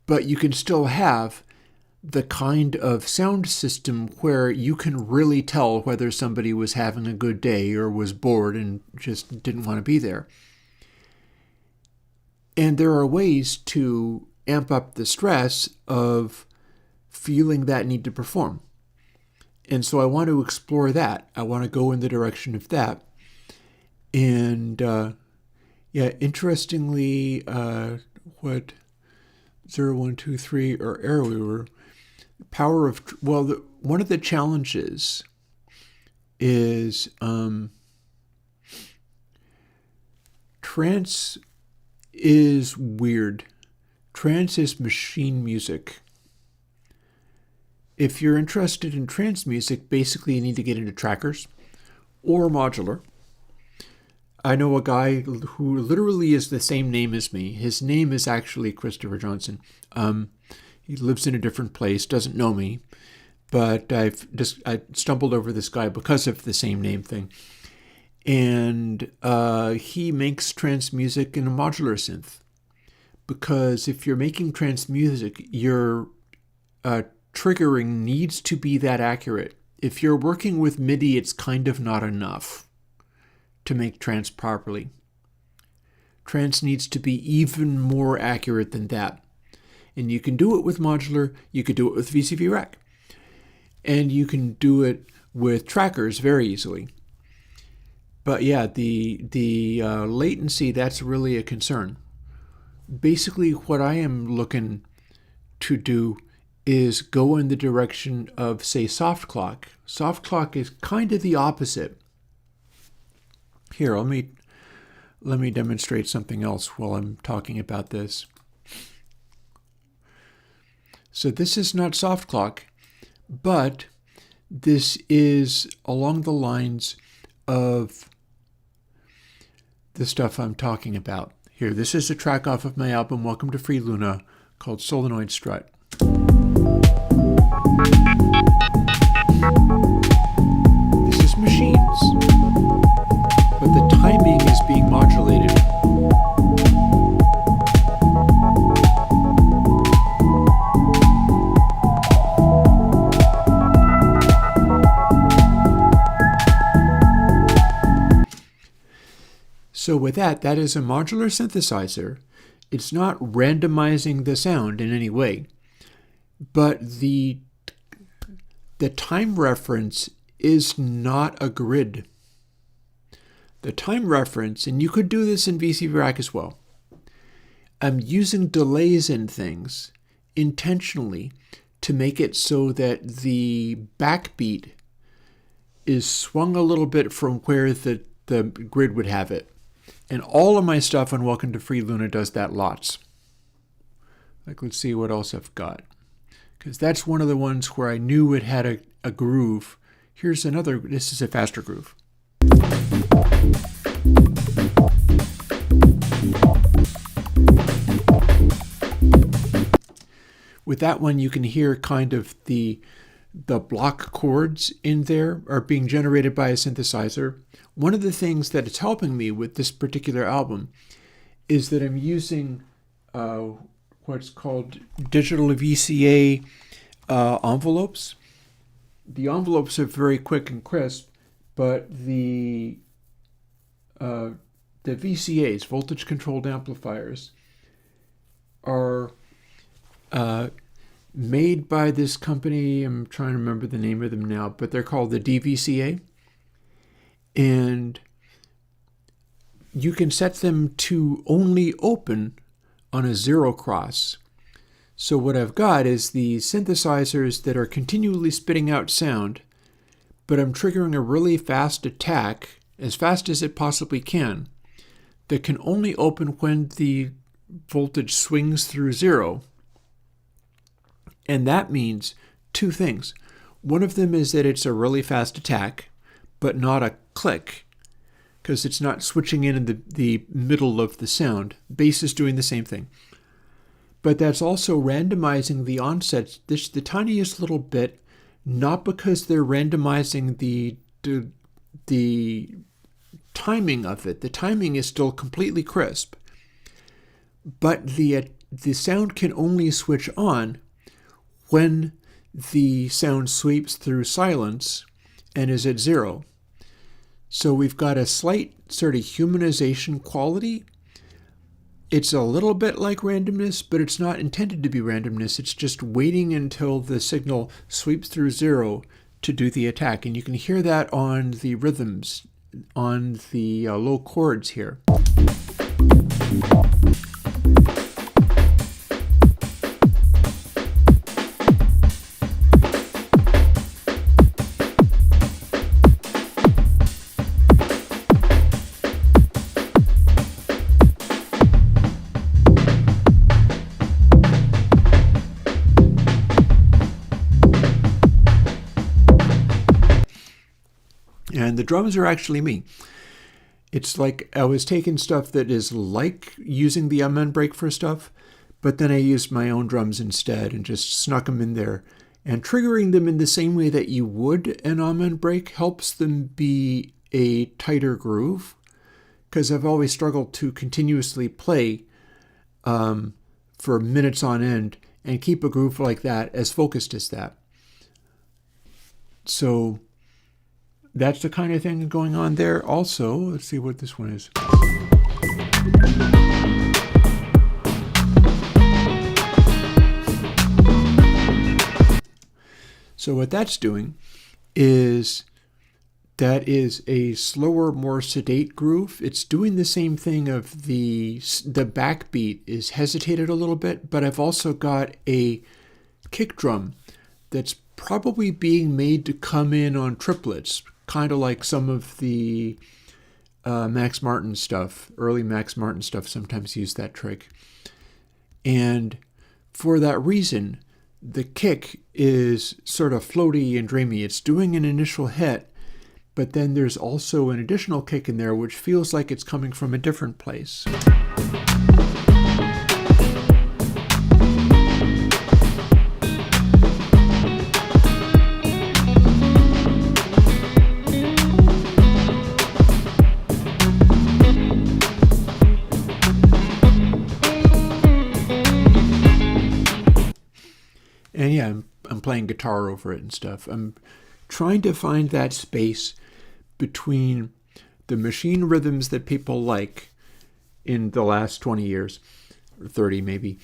but you can still have the kind of sound system where you can really tell whether somebody was having a good day or was bored and just didn't want to be there. And there are ways to amp up the stress of feeling that need to perform. And so I want to explore that. I want to go in the direction of that. And interestingly, what 0123 or Airwindows power of, one of the challenges is trance is weird. Trance is machine music. If you're interested in trance music, basically you need to get into trackers or modular. I know a guy who literally is the same name as me. His name is actually Christopher Johnson. He lives in a different place, doesn't know me, but I stumbled over this guy because of the same name thing. And he makes trance music in a modular synth. Because if you're making trance music, your triggering needs to be that accurate. If you're working with MIDI, it's kind of not enough to make trance properly. Trance needs to be even more accurate than that. And you can do it with modular, you could do it with VCV Rack. And you can do it with trackers very easily. But yeah, the latency, that's really a concern. Basically, what I am looking to do is go in the direction of, say, soft clock. Soft clock is kind of the opposite. Here, let me demonstrate something else while I'm talking about this. So this is not soft clock, but this is along the lines of the stuff I'm talking about. Here, this is a track off of my album Welcome to Free Luna called Solenoid Strut. This is machines, but the timing is being modulated. So with that is a modular synthesizer. It's not randomizing the sound in any way, but the time reference is not a grid. The time reference, and you could do this in VCV Rack as well, I'm using delays in things intentionally to make it so that the backbeat is swung a little bit from where the grid would have it. And all of my stuff on Welcome to Free Luna does that lots. Like, let's see what else I've got. Because that's one of the ones where I knew it had a groove. Here's another, this is a faster groove. With that one, you can hear kind of the block chords in there are being generated by a synthesizer. One of the things that it's helping me with this particular album is that I'm using what's called digital VCA envelopes. The envelopes are very quick and crisp, but the VCAs, voltage controlled amplifiers, are made by this company. I'm trying to remember the name of them now, but they're called the DVCA. And you can set them to only open on a zero cross. So what I've got is the synthesizers that are continually spitting out sound, but I'm triggering a really fast attack, as fast as it possibly can, that can only open when the voltage swings through zero. And that means two things. One of them is that it's a really fast attack, but not a click, because it's not switching in the middle of the sound. Bass is doing the same thing. But that's also randomizing the onsets just the tiniest little bit, not because they're randomizing the timing of it. The timing is still completely crisp, but the sound can only switch on when the sound sweeps through silence and is at 0. So we've got a slight sort of humanization quality. It's a little bit like randomness, but it's not intended to be randomness. It's just waiting until the signal sweeps through 0 to do the attack. And you can hear that on the rhythms, on the low chords here. And the drums are actually me. It's like I was taking stuff that is like using the amen break for stuff, but then I used my own drums instead and just snuck them in there. And triggering them in the same way that you would an amen break helps them be a tighter groove, because I've always struggled to continuously play for minutes on end and keep a groove like that as focused as that. So that's the kind of thing going on there. Also, let's see what this one is. So what that's doing is that is a slower, more sedate groove. It's doing the same thing of the backbeat is hesitated a little bit, but I've also got a kick drum that's probably being made to come in on triplets, kind of like some of the Max Martin stuff. Early Max Martin stuff sometimes use that trick. And for that reason, the kick is sort of floaty and dreamy. It's doing an initial hit, but then there's also an additional kick in there which feels like it's coming from a different place. And yeah, I'm playing guitar over it and stuff. I'm trying to find that space between the machine rhythms that people like in the last 20 years, or 30 maybe,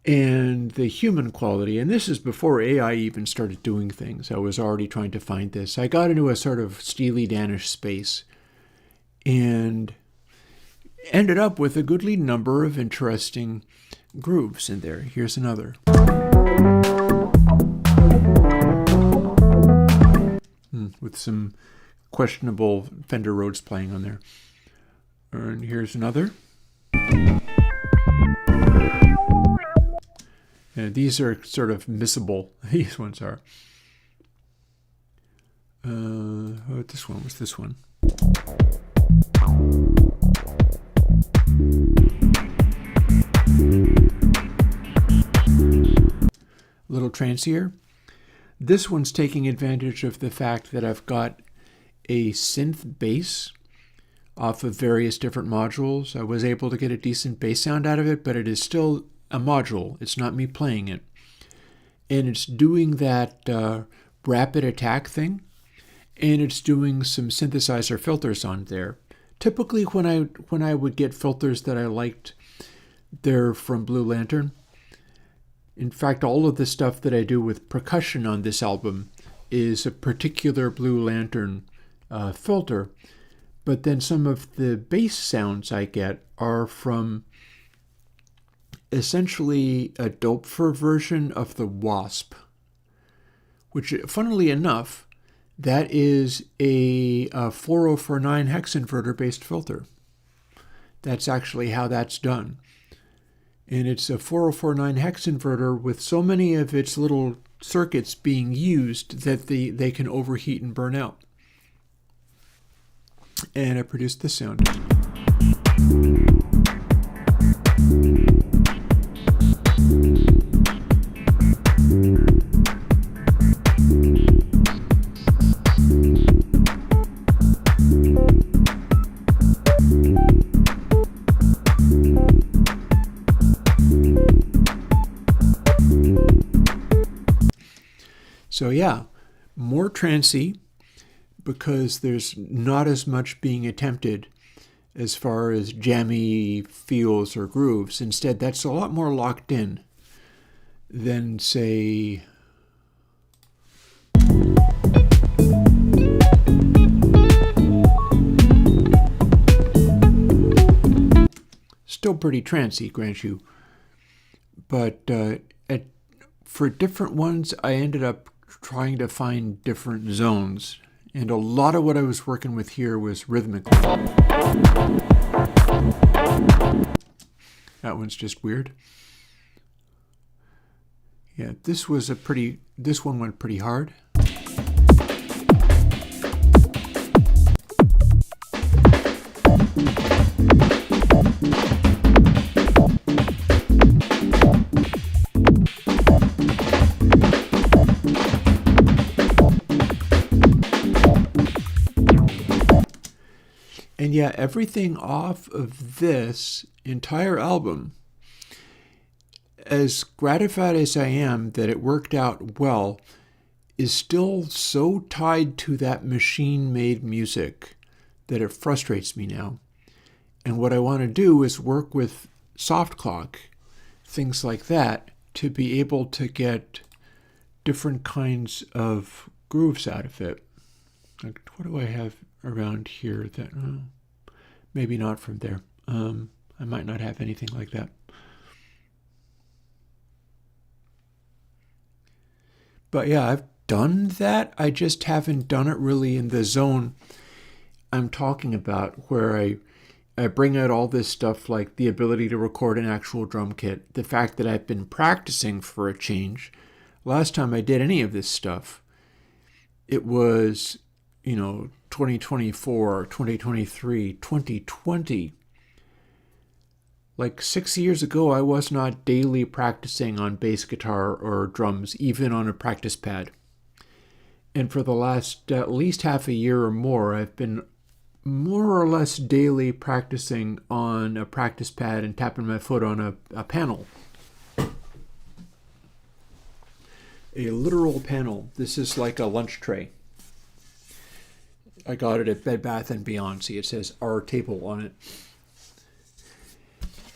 and the human quality. And this is before AI even started doing things. I was already trying to find this. I got into a sort of Steely Danish space and ended up with a goodly number of interesting grooves in there. Here's another. With some questionable Fender Rhodes playing on there. And here's another. And these are sort of missable. These ones are. This one was this one. Little trancier. This one's taking advantage of the fact that I've got a synth bass off of various different modules. I was able to get a decent bass sound out of it, but it is still a module. It's not me playing it. And it's doing that rapid attack thing, and it's doing some synthesizer filters on there. Typically when I would get filters that I liked, they're from Blue Lantern. In fact, all of the stuff that I do with percussion on this album is a particular Blue Lantern filter, but then some of the bass sounds I get are from essentially a Doepfer version of the Wasp, which, funnily enough, that is a 4049 hex inverter based filter. That's actually how that's done. And it's a 4049 hex inverter with so many of its little circuits being used that they can overheat and burn out. And I produced this sound. So yeah, more trancy because there's not as much being attempted as far as jammy feels or grooves. Instead, that's a lot more locked in than, say, still pretty trancy, grant you. But for different ones, I ended up trying to find different zones. And a lot of what I was working with here was rhythmical. That one's just weird. Yeah, this one went pretty hard. And yeah, everything off of this entire album, as gratified as I am that it worked out well, is still so tied to that machine-made music that it frustrates me now. And what I want to do is work with soft clock, things like that, to be able to get different kinds of grooves out of it. Like, what do I have around here that maybe not from there. I might not have anything like that. But yeah, I've done that. I just haven't done it really in the zone I'm talking about, where I bring out all this stuff like the ability to record an actual drum kit, the fact that I've been practicing for a change. Last time I did any of this stuff, it was 2024, 2023, 2020. Like 6 years ago, I was not daily practicing on bass guitar or drums, even on a practice pad. And for the last at least half a year or more, I've been more or less daily practicing on a practice pad and tapping my foot on a panel. A literal panel. This is like a lunch tray. I got it at Bed Bath & Beyond. See, it says Our Table on it.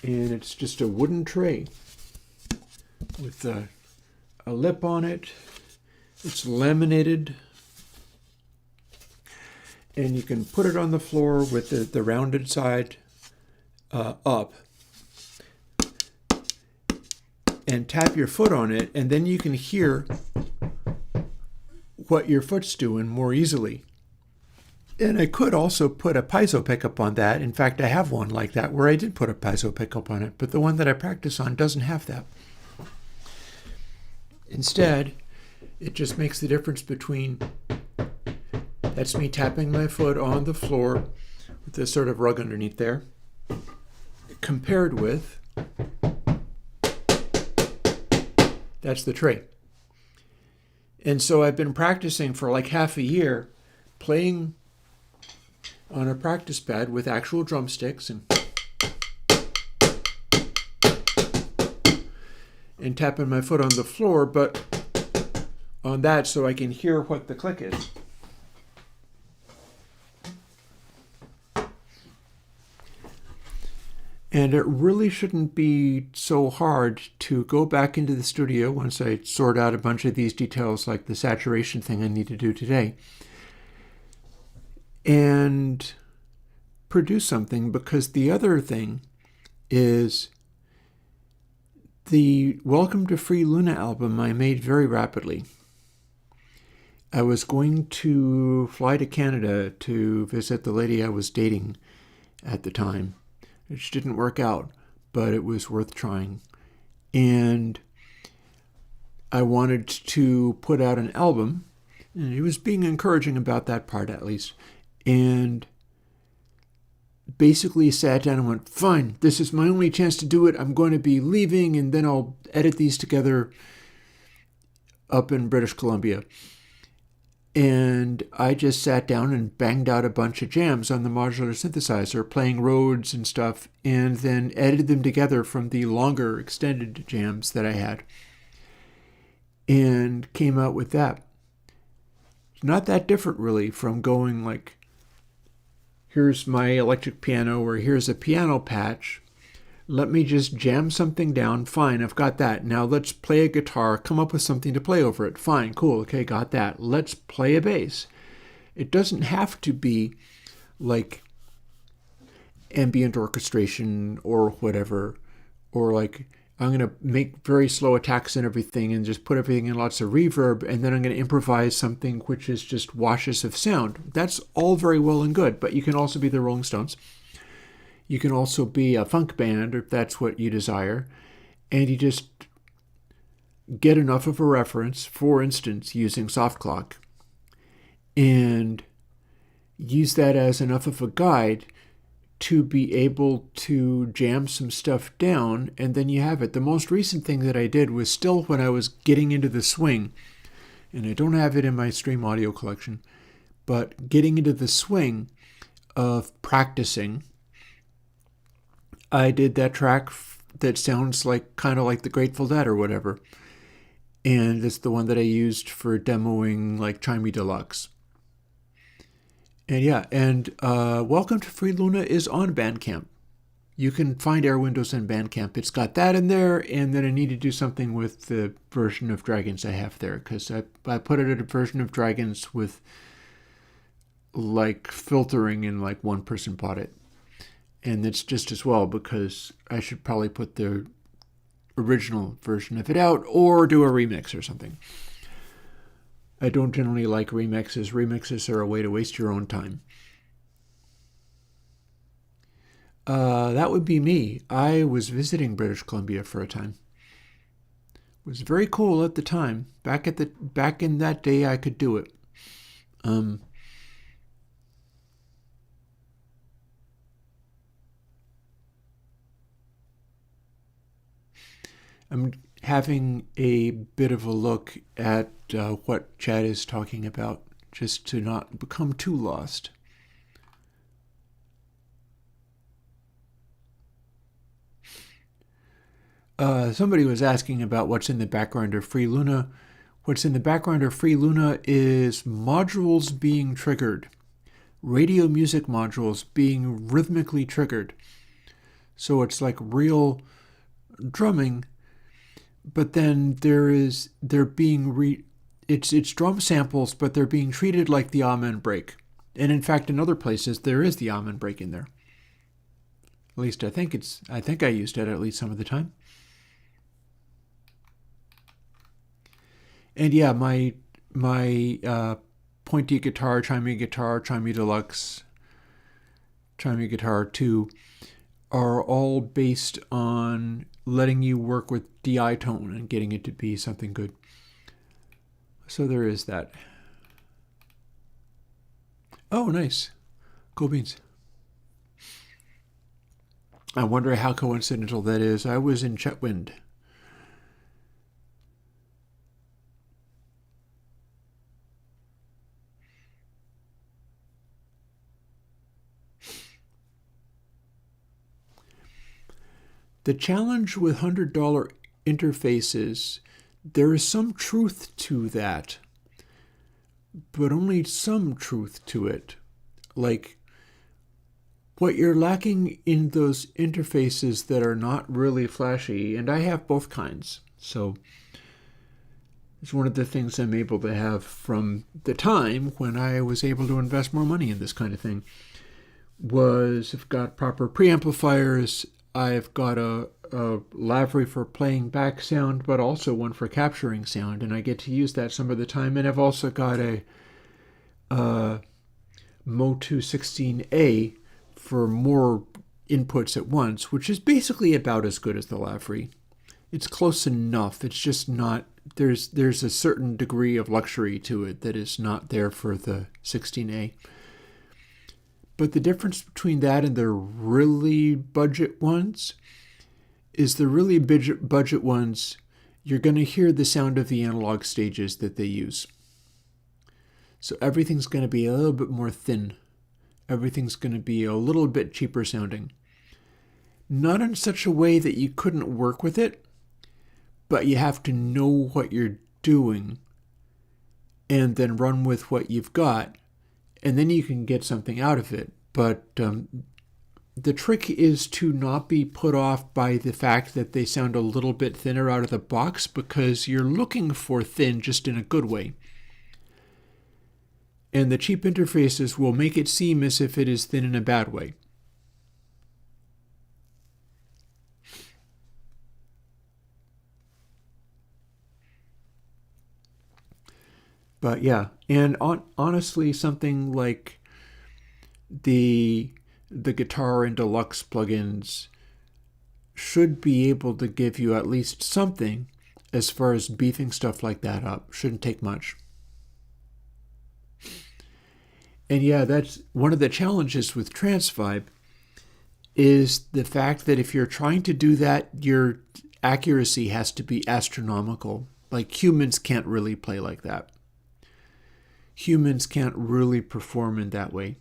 And it's just a wooden tray with a lip on it. It's laminated. And you can put it on the floor with the rounded side up. And tap your foot on it, and then you can hear what your foot's doing more easily. And I could also put a piezo pickup on that. In fact, I have one like that where I did put a piezo pickup on it, but the one that I practice on doesn't have that. Instead, it just makes the difference between, that's me tapping my foot on the floor with this sort of rug underneath there, compared with, that's the tray. And so I've been practicing for like half a year, playing on a practice pad with actual drumsticks and tapping my foot on the floor, but on that so I can hear what the click is. And it really shouldn't be so hard to go back into the studio once I sort out a bunch of these details, like the saturation thing I need to do today, and produce something. Because the other thing is the Welcome to Free Luna album I made very rapidly. I was going to fly to Canada to visit the lady I was dating at the time, which didn't work out, but it was worth trying. And I wanted to put out an album, and he was being encouraging about that part at least. And basically sat down and went, fine, this is my only chance to do it. I'm going to be leaving, and then I'll edit these together up in British Columbia. And I just sat down and banged out a bunch of jams on the modular synthesizer, playing Rhodes and stuff, and then edited them together from the longer extended jams that I had, and came out with that. not that different really from going like, here's my electric piano, or here's a piano patch. Let me just jam something down. Fine, I've got that. Now let's play a guitar, come up with something to play over it. Fine, cool, okay, got that. Let's play a bass. It doesn't have to be like ambient orchestration or whatever, or like I'm going to make very slow attacks and everything and just put everything in lots of reverb, and then I'm going to improvise something which is just washes of sound. That's all very well and good, but you can also be the Rolling Stones. You can also be a funk band if that's what you desire, and you just get enough of a reference, for instance, using soft clock, and use that as enough of a guide to be able to jam some stuff down, and then you have it. The most recent thing that I did was still when I was getting into the swing, and I don't have it in my stream audio collection, but getting into the swing of practicing, I did that track that sounds like kind of like the Grateful Dead or whatever, and it's the one that I used for demoing like Chimey Deluxe. And yeah, and Welcome to Free Luna is on Bandcamp. You can find Airwindows on Bandcamp. It's got that in there, and then I need to do something with the version of Dragons I have there, because I put it at a version of Dragons with like filtering, and like one person bought it. And it's just as well, because I should probably put the original version of it out or do a remix or something. I don't generally like remixes. Remixes are a way to waste your own time. That would be me. I was visiting British Columbia for a time. It was very cool at the time. Back in that day, I could do it. I'm having a bit of a look at what Chad is talking about, just to not become too lost. Somebody was asking about what's in the background of Free Luna. What's in the background of Free Luna is modules being triggered, radio music modules being rhythmically triggered. So it's like real drumming, but then it's drum samples, but they're being treated like the amen break. And in fact, in other places, there is the amen break in there. At least I think I used it at least some of the time. And yeah, my pointy guitar, Chimey Deluxe, Chimey Guitar 2 are all based on letting you work with DI tone and getting it to be something good. So there is that. Oh, nice. Cool beans. I wonder how coincidental that is. I was in Chetwynd. The challenge with $100 interfaces, there is some truth to that, but only some truth to it. Like, what you're lacking in those interfaces that are not really flashy, and I have both kinds, so it's one of the things I'm able to have from the time when I was able to invest more money in this kind of thing, was I've got proper preamplifiers. I've got a lavry for playing back sound, but also one for capturing sound, and I get to use that some of the time. And I've also got a Motu 16A for more inputs at once, which is basically about as good as the lavry. It's close enough. It's just not, there's a certain degree of luxury to it that is not there for the 16A. But the difference between that and the really budget ones is the really budget ones, you're going to hear the sound of the analog stages that they use. So everything's going to be a little bit more thin. Everything's going to be a little bit cheaper sounding. Not in such a way that you couldn't work with it, but you have to know what you're doing and then run with what you've got, and then you can get something out of it. But the trick is to not be put off by the fact that they sound a little bit thinner out of the box, because you're looking for thin just in a good way. And the cheap interfaces will make it seem as if it is thin in a bad way. But yeah, and honestly, something like the guitar and deluxe plugins should be able to give you at least something as far as beefing stuff like that up. Shouldn't take much. And yeah, that's one of the challenges with Transvibe, is the fact that if you're trying to do that, your accuracy has to be astronomical. Like, humans can't really play like that. Humans can't really perform in that way.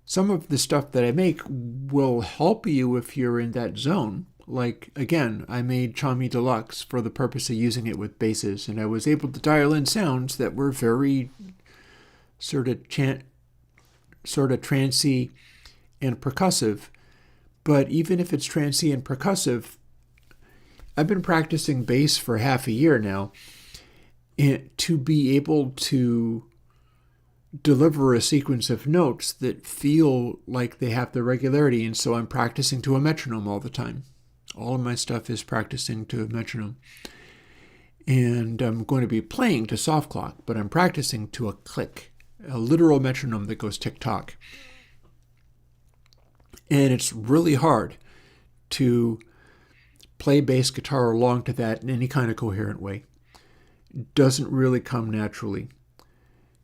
Some of the stuff that I make will help you if you're in that zone. Like, again, I made Chami Deluxe for the purpose of using it with basses, and I was able to dial in sounds that were very sort of trancy and percussive. But even if it's trancy and percussive, I've been practicing bass for half a year now, and to be able to deliver a sequence of notes that feel like they have the regularity. And so I'm practicing to a metronome all the time. All of my stuff is practicing to a metronome. And I'm going to be playing to soft clock, but I'm practicing to a click, a literal metronome that goes tick-tock. And it's really hard to play bass guitar along to that in any kind of coherent way. It doesn't really come naturally.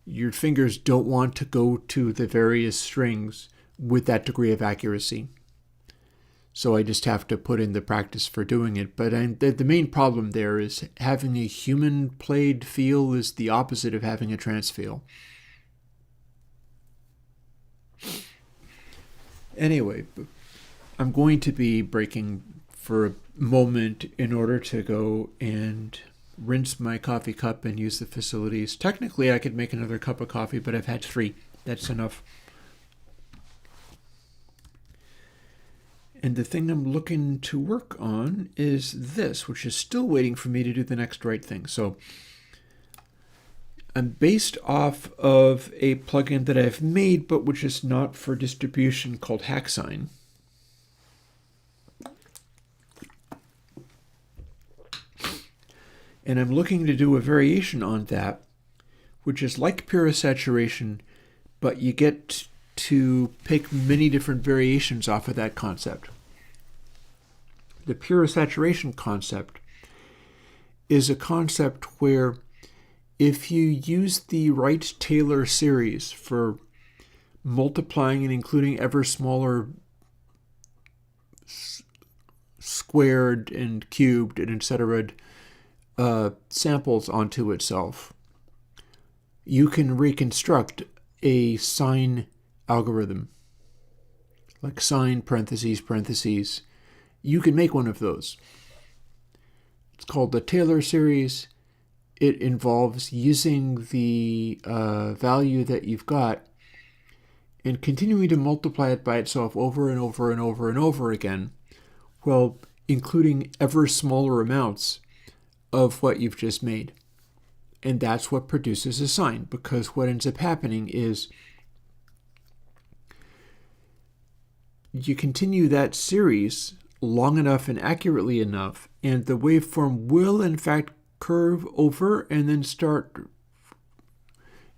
Your fingers don't want to go to the various strings with that degree of accuracy. So I just have to put in the practice for doing it. But the main problem there is having a human played feel is the opposite of having a trance feel. Anyway, I'm going to be breaking for a moment in order to go and rinse my coffee cup and use the facilities. Technically, I could make another cup of coffee, but I've had 3. That's enough. And the thing I'm looking to work on is this, which is still waiting for me to do the next right thing. So I'm based off of a plugin that I've made, but which is not for distribution, called Hacksign. And I'm looking to do a variation on that, which is like pure saturation, but you get to pick many different variations off of that concept. The pure saturation concept is a concept where if you use the right Taylor series for multiplying and including ever smaller squared and cubed and etc. Samples onto itself, you can reconstruct a sine algorithm, like sine parentheses parentheses. You can make one of those. It's called the Taylor series. It involves using the value that you've got and continuing to multiply it by itself over and over and over and over again, while including ever smaller amounts of what you've just made. And that's what produces a sine, because what ends up happening is you continue that series long enough and accurately enough, and the waveform will in fact curve over and then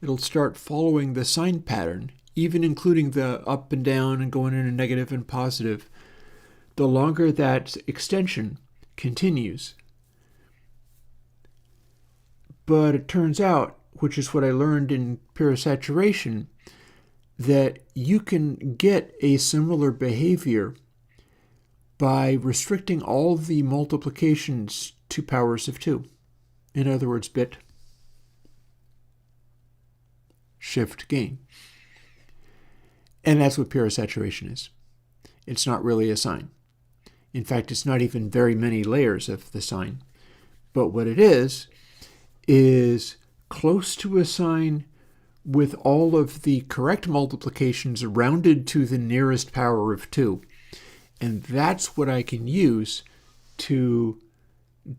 it'll start following the sine pattern, even including the up and down and going into negative and positive. The longer that extension continues. But it turns out, which is what I learned in pure saturation, that you can get a similar behavior by restricting all the multiplications to powers of 2. In other words, bit, shift, gain. And that's what pure saturation is. It's not really a sine. In fact, it's not even very many layers of the sine. But what it is close to a sine with all of the correct multiplications rounded to the nearest power of 2. And that's what I can use to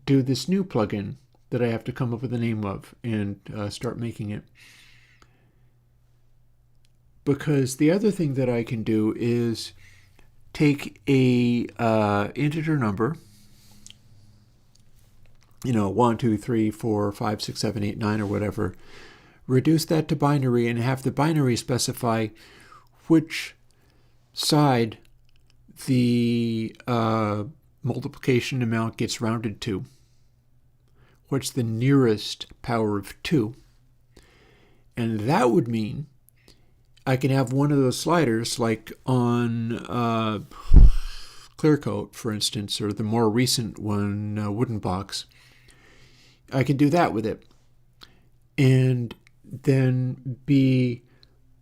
do this new plugin that I have to come up with a name of and start making it. Because the other thing that I can do is take a integer number, 1, 2, 3, 4, 5, 6, 7, 8, 9, or whatever, reduce that to binary and have the binary specify which side the multiplication amount gets rounded to. What's the nearest power of 2? And that would mean I can have one of those sliders like on Clearcoat, for instance, or the more recent one, Wooden Box. I can do that with it. And then be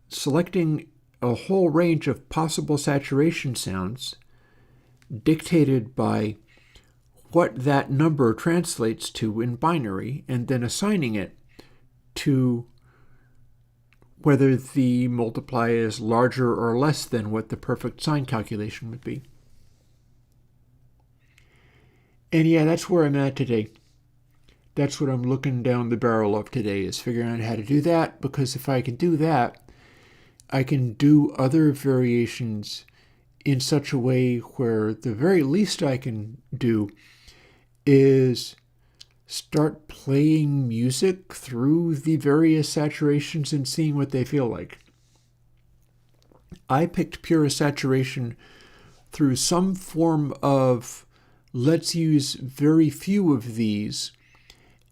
selecting a whole range of possible saturation sounds dictated by what that number translates to in binary, and then assigning it to whether the multiply is larger or less than what the perfect sine calculation would be. And yeah, that's where I'm at today. That's what I'm looking down the barrel of today, is figuring out how to do that, because if I can do that, I can do other variations in such a way where the very least I can do is start playing music through the various saturations and seeing what they feel like. I picked pure saturation through some form of let's use very few of these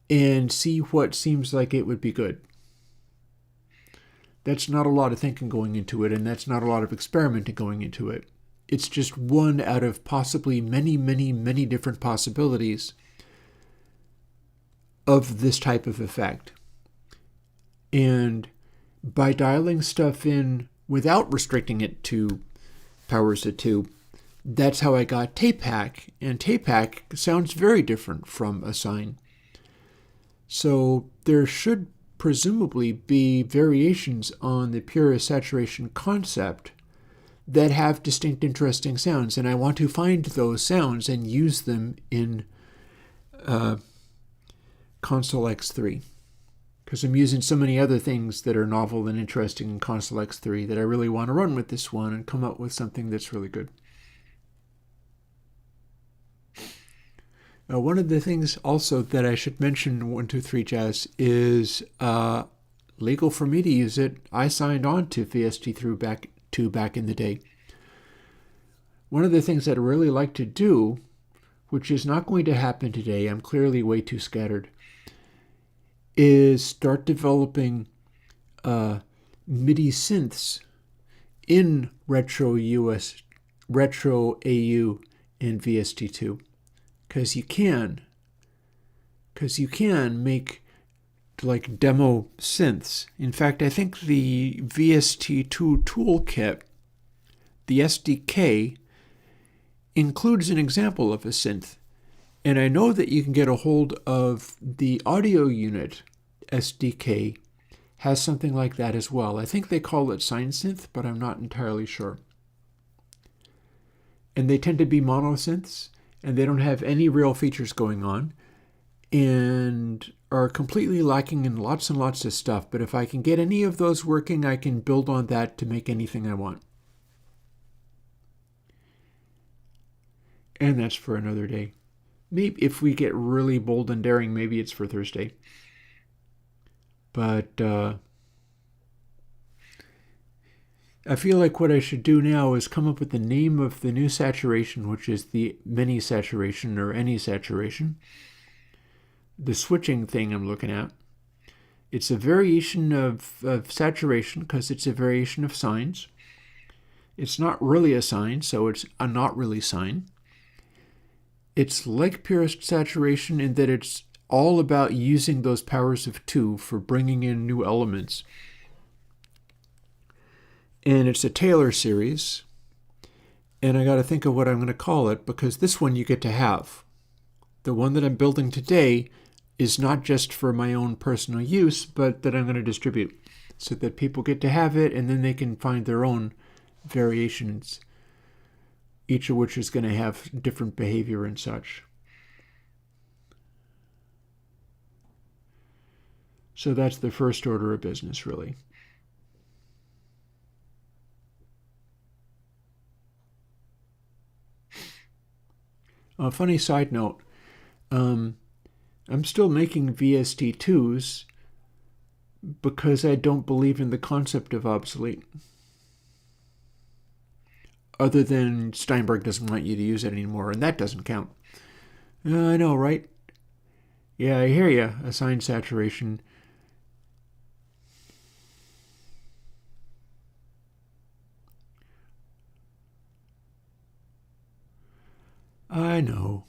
and see what seems like it would be good. That's not a lot of thinking going into it, and that's not a lot of experimenting going into it. It's just one out of possibly many, many, many different possibilities of this type of effect. And by dialing stuff in without restricting it to powers of 2, that's how I got tape hack. And tape hack sounds very different from a sine. So there should presumably be variations on the pure saturation concept that have distinct, interesting sounds. And I want to find those sounds and use them in Console X3. Because I'm using so many other things that are novel and interesting in Console X3 that I really want to run with this one and come up with something that's really good. One of the things also that I should mention, 123 Jazz, is legal for me to use it. I signed on to VST2 back in the day. One of the things that I really like to do, which is not going to happen today, I'm clearly way too scattered, is start developing MIDI synths in Retro AU and VST2. Because you can make like demo synths. In fact, I think the VST2 toolkit, the SDK, includes an example of a synth. And I know that you can get a hold of the audio unit SDK, has something like that as well. I think they call it SineSynth, but I'm not entirely sure. And they tend to be monosynths, and they don't have any real features going on, and are completely lacking in lots and lots of stuff. But if I can get any of those working, I can build on that to make anything I want. And that's for another day. Maybe if we get really bold and daring, maybe it's for Thursday. But I feel like what I should do now is come up with the name of the new saturation, which is the mini saturation or any saturation. The switching thing I'm looking at. It's a variation of saturation because it's a variation of sines. It's not really a sine, so it's a not really sine. It's like purest saturation in that it's all about using those powers of 2 for bringing in new elements. And it's a Taylor series. And I got to think of what I'm going to call it, because this one you get to have. The one that I'm building today is not just for my own personal use, but that I'm going to distribute so that people get to have it and then they can find their own variations, each of which is going to have different behavior and such. So that's the first order of business, really. A funny side note, I'm still making VST2s because I don't believe in the concept of obsolete. Other than Steinberg doesn't want you to use it anymore, and that doesn't count. I know, right? Yeah, I hear you. Assign saturation. I know.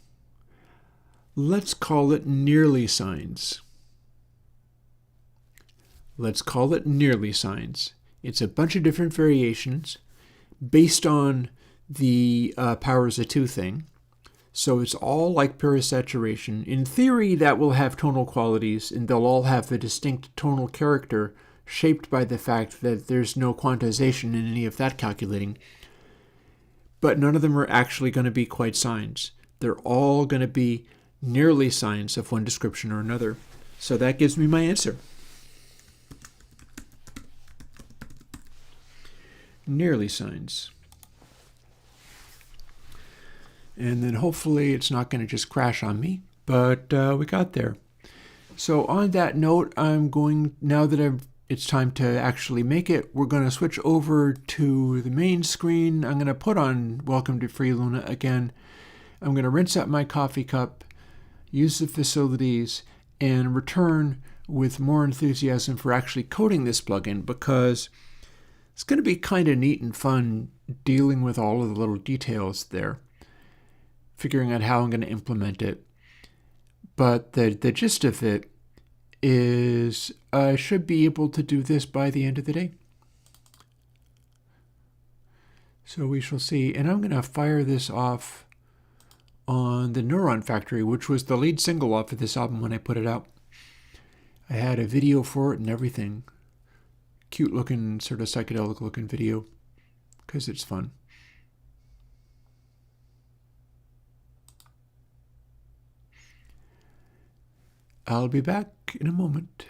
Let's call it nearly signs. Let's call it nearly signs. It's a bunch of different variations based on the powers of 2 thing. So it's all like pure saturation. In theory, that will have tonal qualities, and they'll all have a distinct tonal character shaped by the fact that there's no quantization in any of that calculating. But none of them are actually going to be quite signs. They're all going to be nearly signs of one description or another. So that gives me my answer. Nearly signs. And then hopefully it's not going to just crash on me, but we got there. So on that note, now that it's time to actually make it, we're going to switch over to the main screen. I'm going to put on Welcome to Free Luna again. I'm going to rinse out my coffee cup, use the facilities, and return with more enthusiasm for actually coding this plugin, because it's going to be kind of neat and fun dealing with all of the little details there, figuring out how I'm going to implement it. But the gist of it is I should be able to do this by the end of the day. So we shall see. And I'm going to fire this off on the Neuron Factory, which was the lead single off of this album when I put it out. I had a video for it and everything. Cute looking, sort of psychedelic looking video, because it's fun. I'll be back in a moment.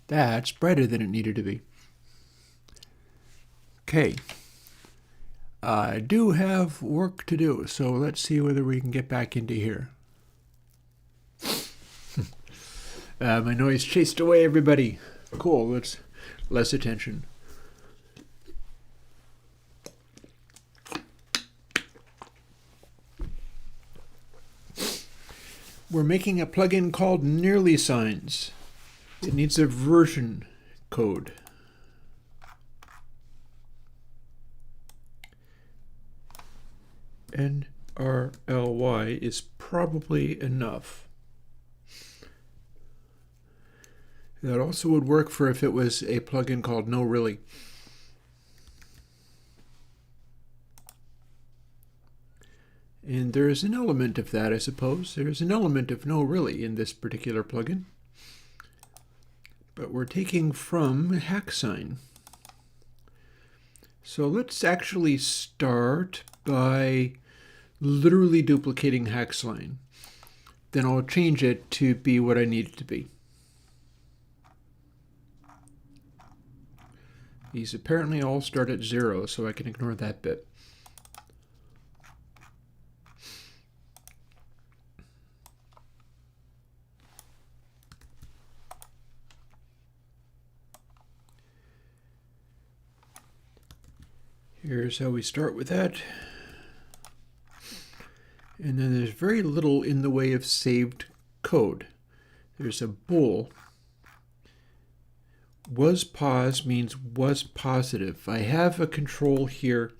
That's brighter than it needed to be. Okay. I do have work to do, so let's see whether we can get back into here. My noise chased away everybody. Cool, that's less attention. We're making a plugin called Nearly Signs. It needs a version code. NRLY is probably enough. That also would work for if it was a plugin called No Really. And there is an element of that, I suppose. There is an element of No Really in this particular plugin. But we're taking from HackSign. So let's actually start by literally duplicating HackSign. Then I'll change it to be what I need it to be. These apparently all start at 0, so I can ignore that bit. Here's how we start with that. And then there's very little in the way of saved code. There's a bool. Was pos means was positive. I have a control here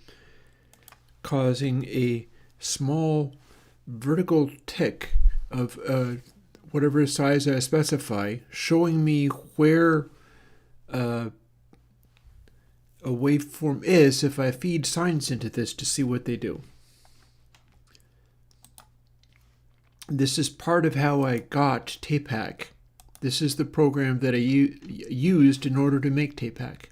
causing a small vertical tick of whatever size I specify, showing me where a waveform is if I feed sines into this to see what they do. This is part of how I got TapeHack. This is the program that I used in order to make TapeHack.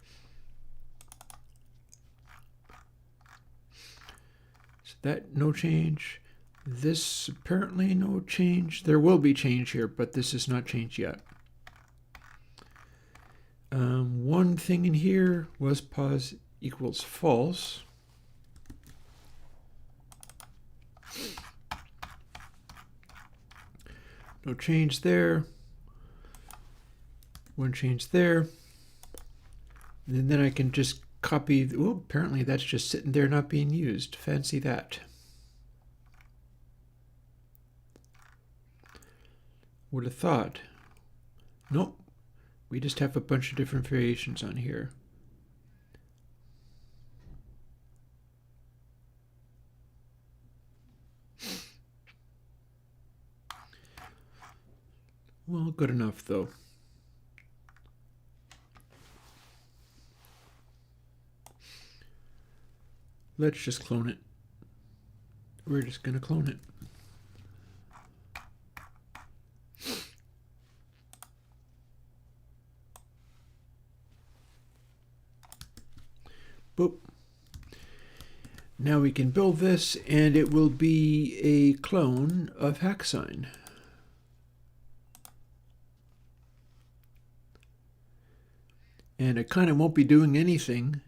So that no change. This apparently no change. There will be change here, but this is not changed yet. One thing in here was pos equals false. No change there. One change there. And then I can just copy. Oh, apparently that's just sitting there not being used. Fancy that. Would have thought. Nope. We just have a bunch of different variations on here. Well, good enough though. Let's just clone it. We're just going to clone it. Boop. Now we can build this, and it will be a clone of HackSign. And it kind of won't be doing anything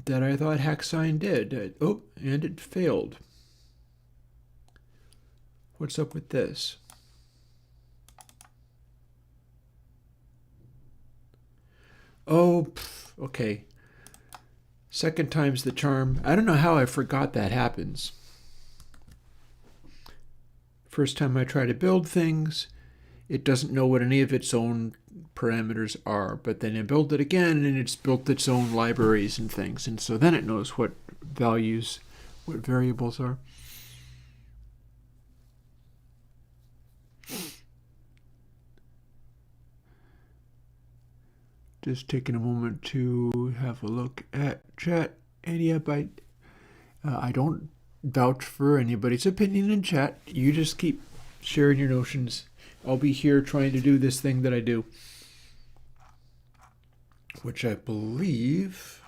that I thought HackSign did. Oh, and it failed. What's up with this? Oh, okay. Second time's the charm. I don't know how I forgot that happens. First time I try to build things, it doesn't know what any of its own parameters are. But then I build it again, and it's built its own libraries and things. And so then it knows what values, what variables are. Just taking a moment to have a look at chat. And yeah, I don't vouch for anybody's opinion in chat. You just keep sharing your notions. I'll be here trying to do this thing that I do, which I believe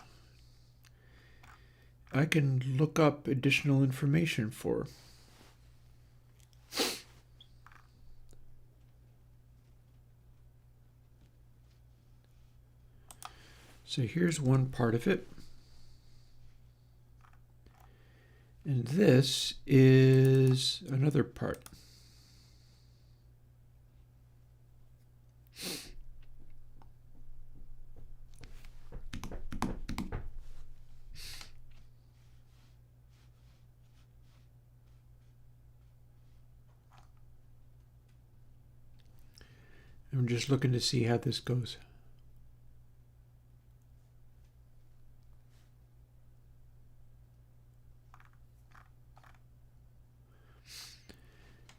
I can look up additional information for. So here's one part of it. And this is another part. I'm just looking to see how this goes.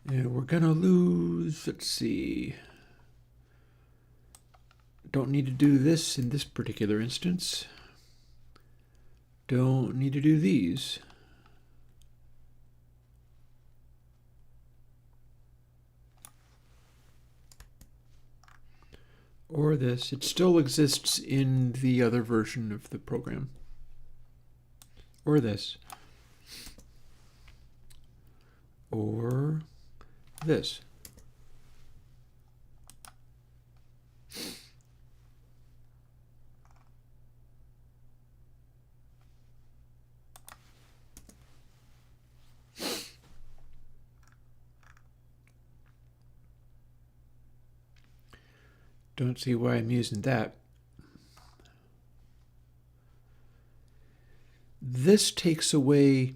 And we're gonna lose, let's see. Don't need to do this in this particular instance. Don't need to do these. Or this. It still exists in the other version of the program. Or this. Or this. Don't see why I'm using that. This takes away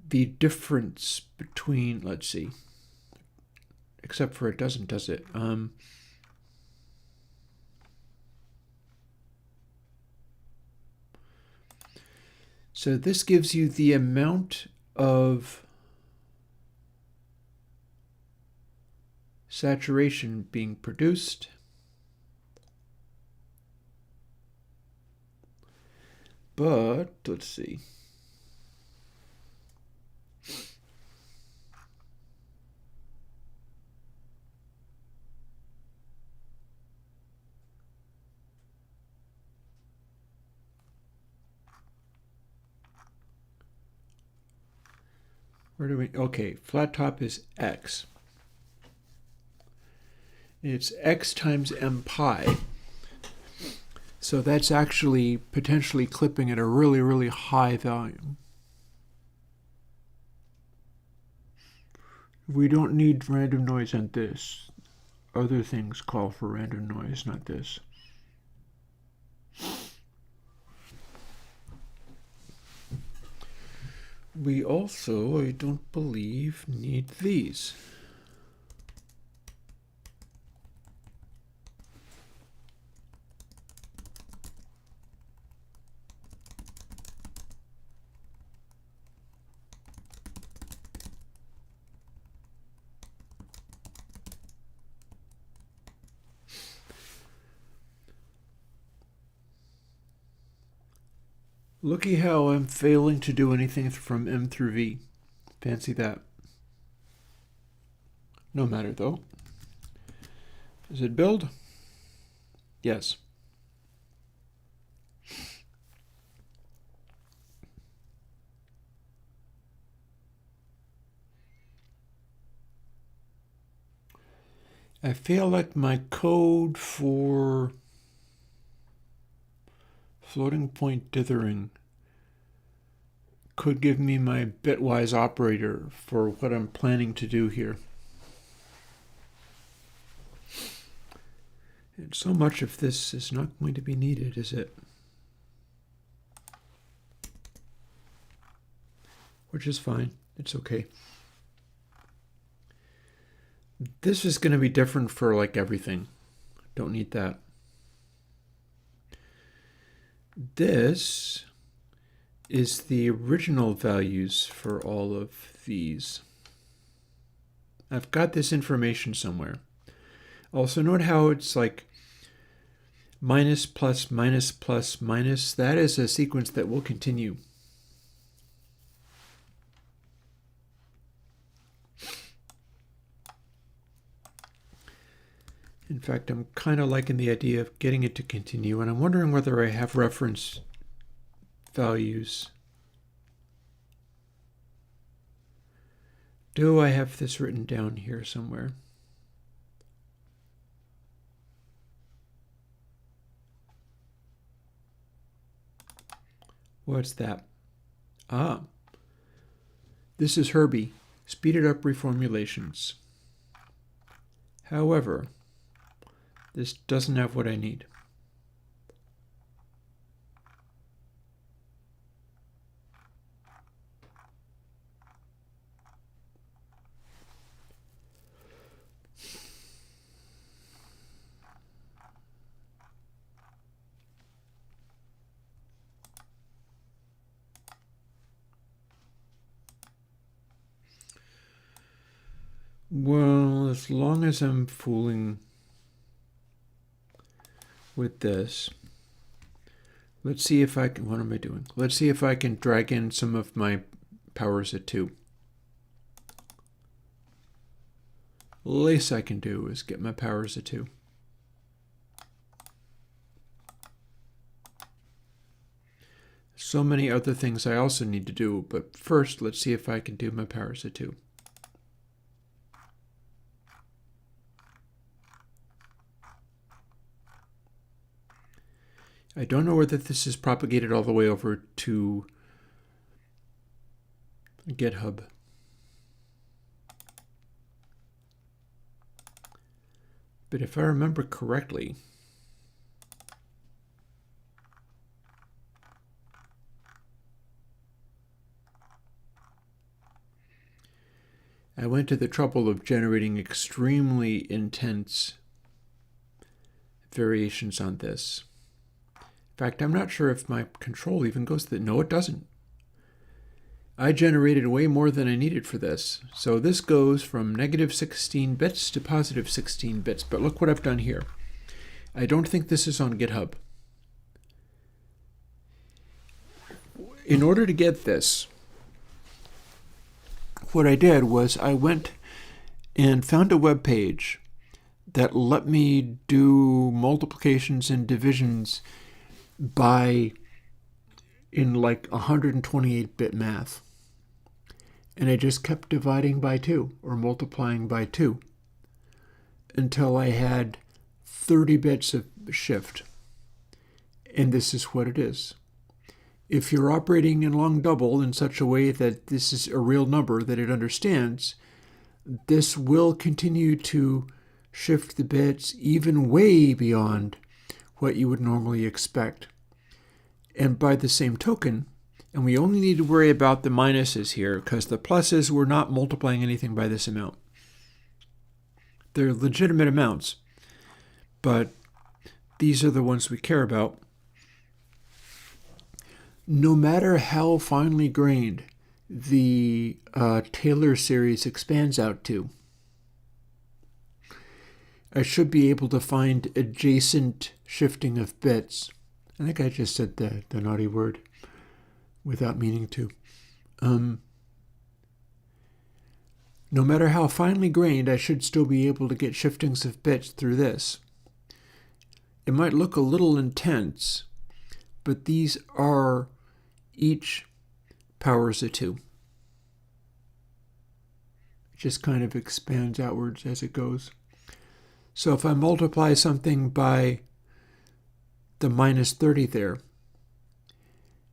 the difference between, let's see, except for it doesn't, does it? So this gives you the amount of saturation being produced. But let's see. Where do we, okay, flat top is X. It's X times M pi. So that's actually potentially clipping at a really, really high value. We don't need random noise on this. Other things call for random noise, not this. We also, I don't believe, need these. Looky how I'm failing to do anything from M through V. Fancy that. No matter though. Does it build? Yes. I feel like my code for floating point dithering could give me my bitwise operator for what I'm planning to do here. And so much of this is not going to be needed, is it? Which is fine. It's okay. This is going to be different for like everything. Don't need that. This is the original values for all of these. I've got this information somewhere. Also, note how it's like minus, plus, minus, plus, minus. That is a sequence that will continue. In fact, I'm kind of liking the idea of getting it to continue, and I'm wondering whether I have reference values. Do I have this written down here somewhere? What's that? Ah, this is Herbie, speeded up reformulations. However, this doesn't have what I need. Well, as long as I'm fooling with this, let's see if I can, what am I doing? Let's see if I can drag in some of my powers at 2. Least I can do is get my powers at 2. So many other things I also need to do, but first let's see if I can do my powers at 2. I don't know whether this is propagated all the way over to GitHub. But if I remember correctly, I went to the trouble of generating extremely intense variations on this. In fact, I'm not sure if my control even goes to no, it doesn't. I generated way more than I needed for this. So this goes from negative 16 bits to positive 16 bits. But look what I've done here. I don't think this is on GitHub. In order to get this, what I did was I went and found a web page that let me do multiplications and divisions in like 128-bit math. And I just kept dividing by 2 or multiplying by 2 until I had 30 bits of shift. And this is what it is. If you're operating in long double in such a way that this is a real number that it understands, this will continue to shift the bits even way beyond what you would normally expect. And by the same token, and we only need to worry about the minuses here because the pluses, we're not multiplying anything by this amount. They're legitimate amounts, but these are the ones we care about. No matter how finely grained the Taylor series expands out to, I should be able to find adjacent shifting of bits. I think I just said the naughty word. without meaning to. No matter how finely grained, I should still be able to get shiftings of bits through this. It might look a little intense, but these are each powers of 2. It just kind of expands outwards as it goes. So if I multiply something by the minus 30 there,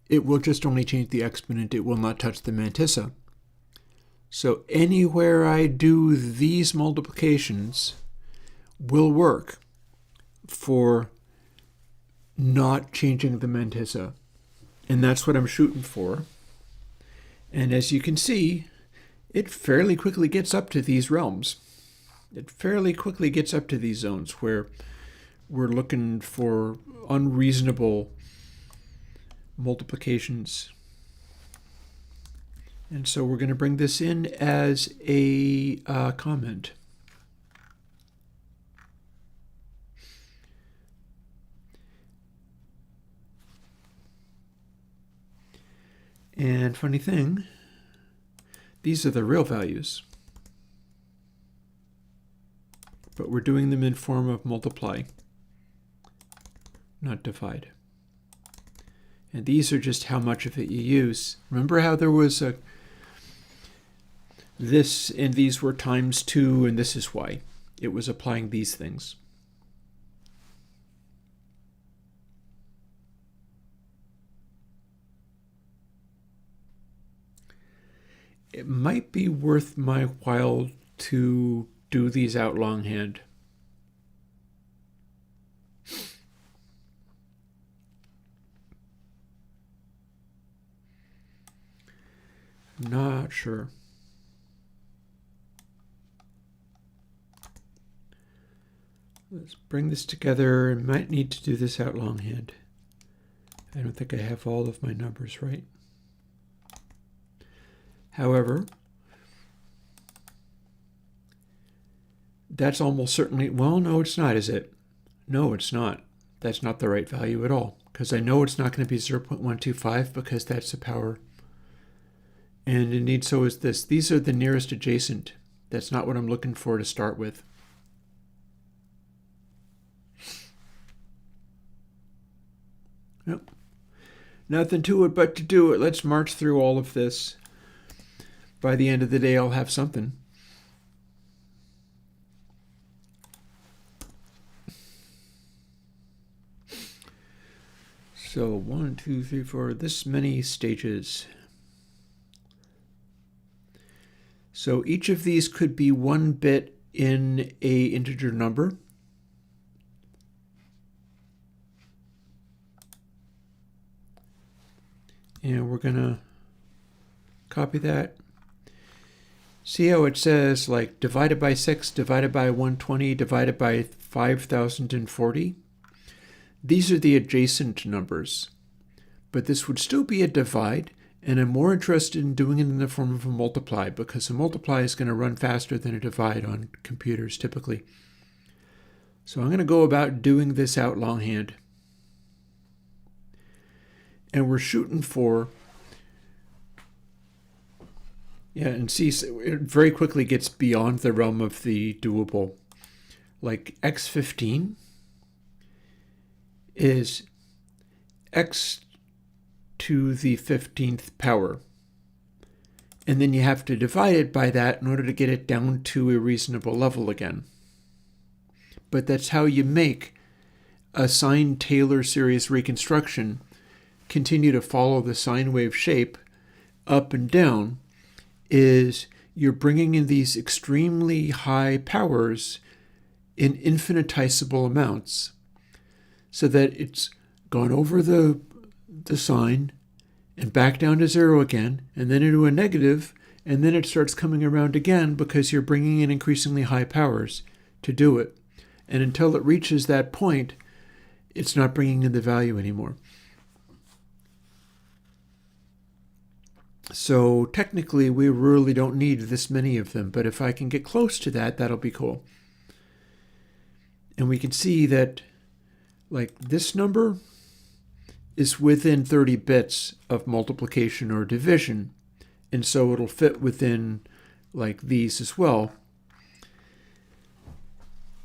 it will just only change the exponent. It will not touch the mantissa. So anywhere I do these multiplications will work for not changing the mantissa. And that's what I'm shooting for. And as you can see, it fairly quickly gets up to these realms. It fairly quickly gets up to these zones where we're looking for unreasonable multiplications. And so we're going to bring this in as a comment. And funny thing, these are the real values. But we're doing them in form of multiply, not divide. And these are just how much of it you use. Remember how there was this and these were times 2, and this is why. It was applying these things. It might be worth my while to do these out longhand. Not sure. Let's bring this together. I might need to do this out longhand. I don't think I have all of my numbers right. However, that's almost certainly, well, no, it's not, is it? No, it's not. That's not the right value at all, because I know it's not going to be 0.125 because that's the power. And indeed, so is this. These are the nearest adjacent. That's not what I'm looking for to start with. Yep. Nothing to it but to do it. Let's march through all of this. By the end of the day, I'll have something. So 1, 2, 3, 4, this many stages. So each of these could be 1 bit in a integer number. And we're going to copy that. See how it says like divided by 6, divided by 120, divided by 5040? These are the adjacent numbers. But this would still be a divide, and I'm more interested in doing it in the form of a multiply, because a multiply is going to run faster than a divide on computers typically. So I'm going to go about doing this out longhand. And we're shooting for, yeah, and see, it very quickly gets beyond the realm of the doable. Like x15 is x to the 15th power. And then you have to divide it by that in order to get it down to a reasonable level again. But that's how you make a sine Taylor series reconstruction continue to follow the sine wave shape up and down, is you're bringing in these extremely high powers in infinitesimal amounts so that it's gone over the sine and back down to 0 again, and then into a negative, and then it starts coming around again because you're bringing in increasingly high powers to do it. And until it reaches that point, it's not bringing in the value anymore. So technically, we really don't need this many of them, but if I can get close to that, that'll be cool. And we can see that, like, this number is within 30 bits of multiplication or division, and so it'll fit within like these as well.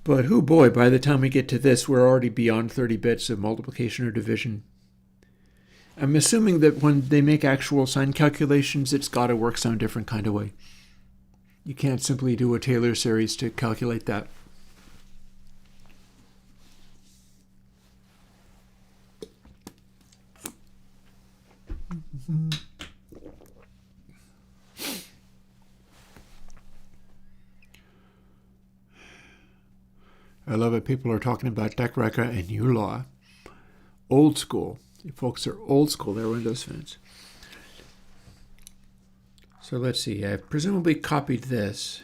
But oh boy, by the time we get to this, we're already beyond 30 bits of multiplication or division. I'm assuming that when they make actual sign calculations, it's got to work some different kind of way. You can't simply do a Taylor series to calculate that. I love it. People are talking about Deckraca and ULaw. Old school. You folks are old school. They're Windows fans. So let's see. I've presumably copied this.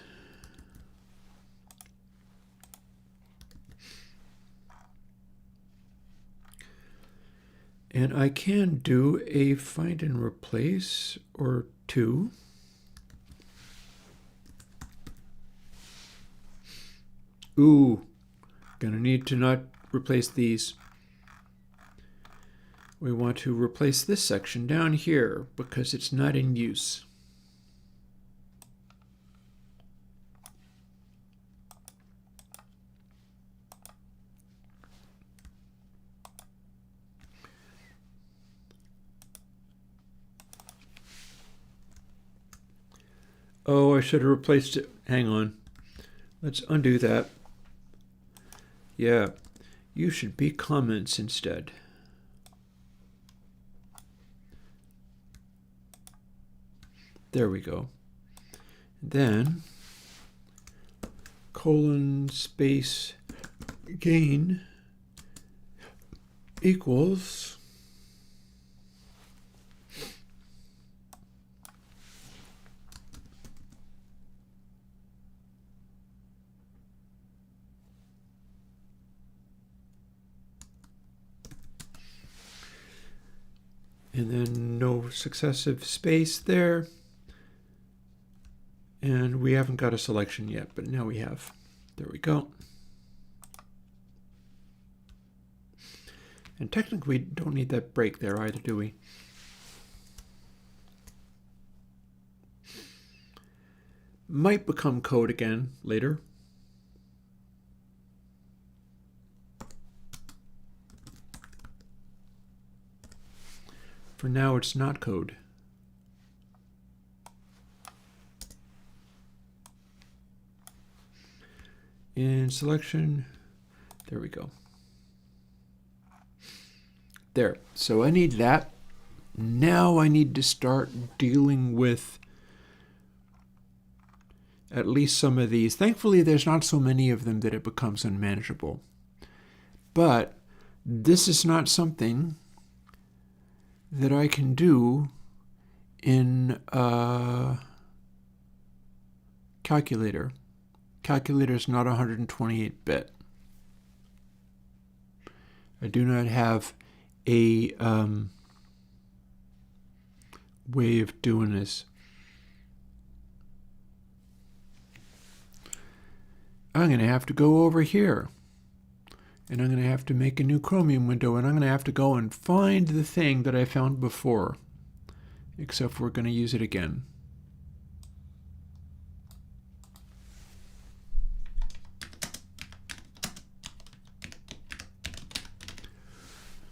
And I can do a find and replace or two. Ooh, gonna need to not replace these. We want to replace this section down here because it's not in use. Oh, I should have replaced it. Hang on. Let's undo that. Yeah, you should be comments instead. There we go. Then, colon space gain equals and then no successive space there. And we haven't got a selection yet, but now we have. There we go. And technically, we don't need that break there either, do we? Might become code again later. For now, it's not code. In selection, there we go. There, so I need that. Now I need to start dealing with at least some of these. Thankfully, there's not so many of them that it becomes unmanageable. But this is not something that I can do in a calculator. Calculator is not 128-bit. I do not have a way of doing this. I'm going to have to go over here. And I'm going to have to make a new Chromium window, and I'm going to have to go and find the thing that I found before. Except we're going to use it again.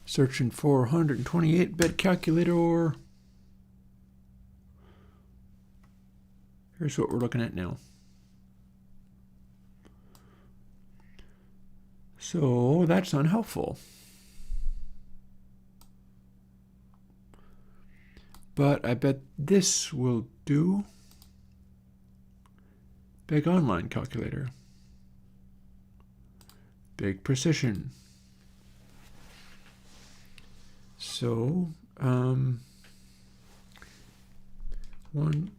Searching for 128-bit calculator. Here's what we're looking at now. So that's unhelpful. But I bet this will do. Big online calculator. Big precision. So, 1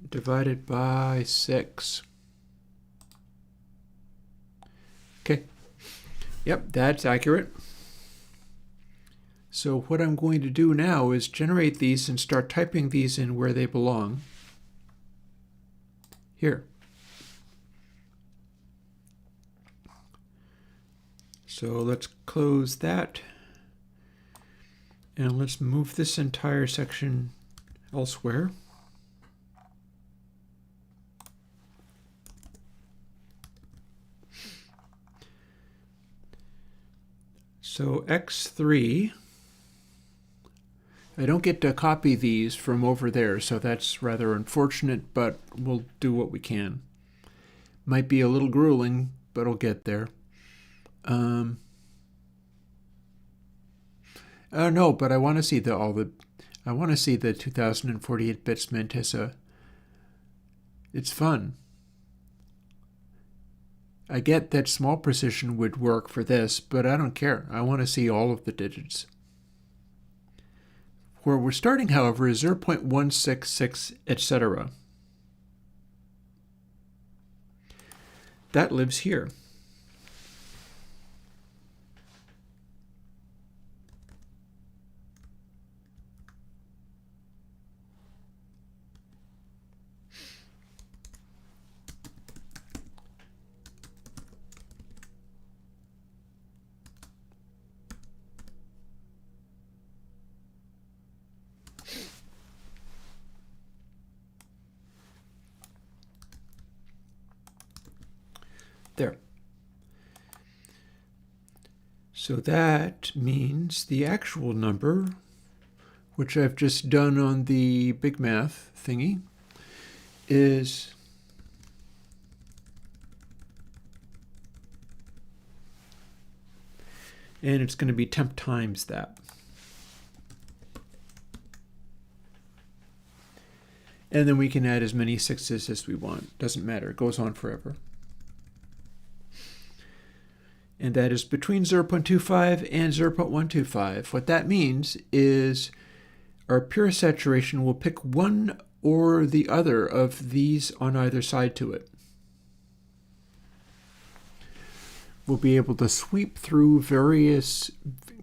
divided by 6. Okay. Yep, that's accurate. So what I'm going to do now is generate these and start typing these in where they belong. Here. So let's close that. And let's move this entire section elsewhere. So X3, I don't get to copy these from over there, so that's rather unfortunate, but we'll do what we can. Might be a little grueling, but I'll get there. No, but I want to see the 2048 bits Mantissa. It's fun. I get that small precision would work for this, but I don't care. I want to see all of the digits. Where we're starting, however, is 0.166, etc. That lives here. There. So that means the actual number, which I've just done on the big math thingy, is and it's going to be temp times that. And then we can add as many 6s as we want. Doesn't matter. It goes on forever. And that is between 0.25 and 0.125. What that means is our pure saturation will pick one or the other of these on either side to it. We'll be able to sweep through various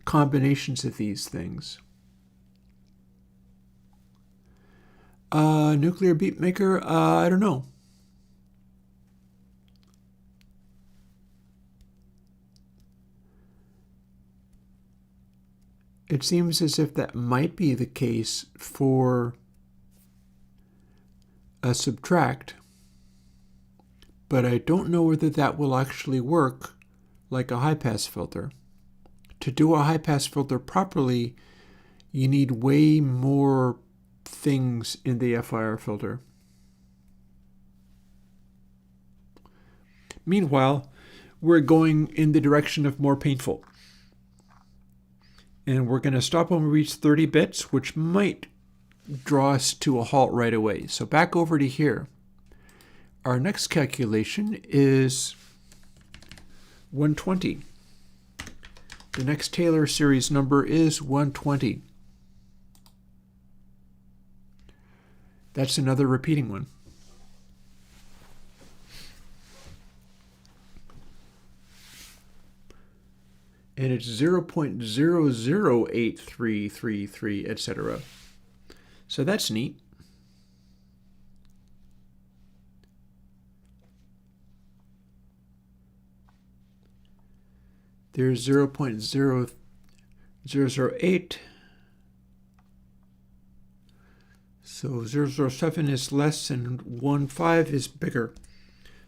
combinations of these things. Nuclear beat maker, I don't know. It seems as if that might be the case for a subtract, but I don't know whether that will actually work like a high-pass filter. To do a high-pass filter properly, you need way more things in the FIR filter. Meanwhile, we're going in the direction of more painful. And we're going to stop when we reach 30 bits, which might draw us to a halt right away. So back over to here. Our next calculation is 120. The next Taylor series number is 120. That's another repeating one. And it's 0.008333, etc. So that's neat. There's 0.0008. So 007 is less and 15 is bigger.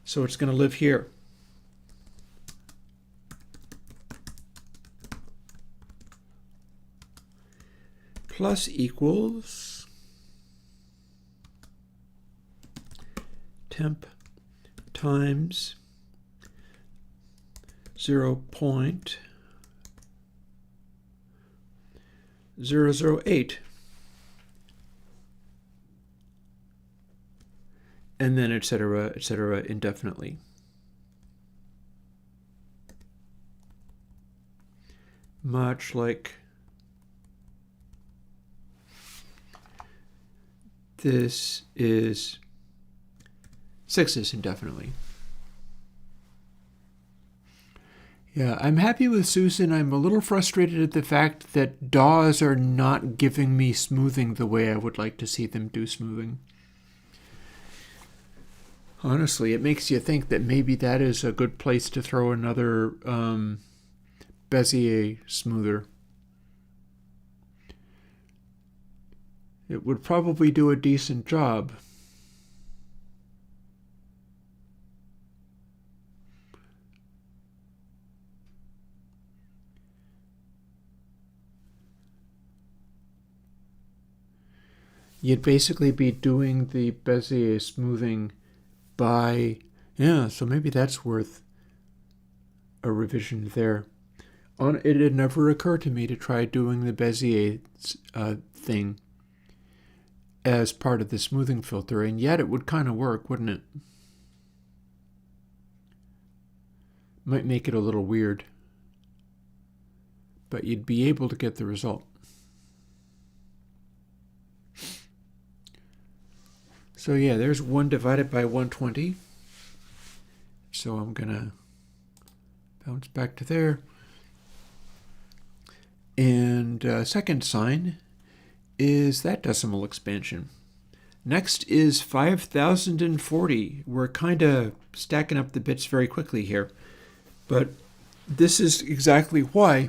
So it's going to live here. Plus equals temp times 0.008. And then etc., indefinitely. Much like this is 6s indefinitely. Yeah, I'm happy with Susan. I'm a little frustrated at the fact that DAWs are not giving me smoothing the way I would like to see them do smoothing. Honestly, it makes you think that maybe that is a good place to throw another Bezier smoother. it would probably do a decent job. You'd basically be doing the Bezier smoothing by, yeah, so maybe that's worth a revision there. It had never occurred to me to try doing the Bezier thing as part of the smoothing filter, and yet it would kind of work, wouldn't it? Might make it a little weird, but you'd be able to get the result. So yeah, there's 1 divided by 120. So I'm going to bounce back to there. And second sign is that decimal expansion. Next is 5040. We're kind of stacking up the bits very quickly here. But this is exactly why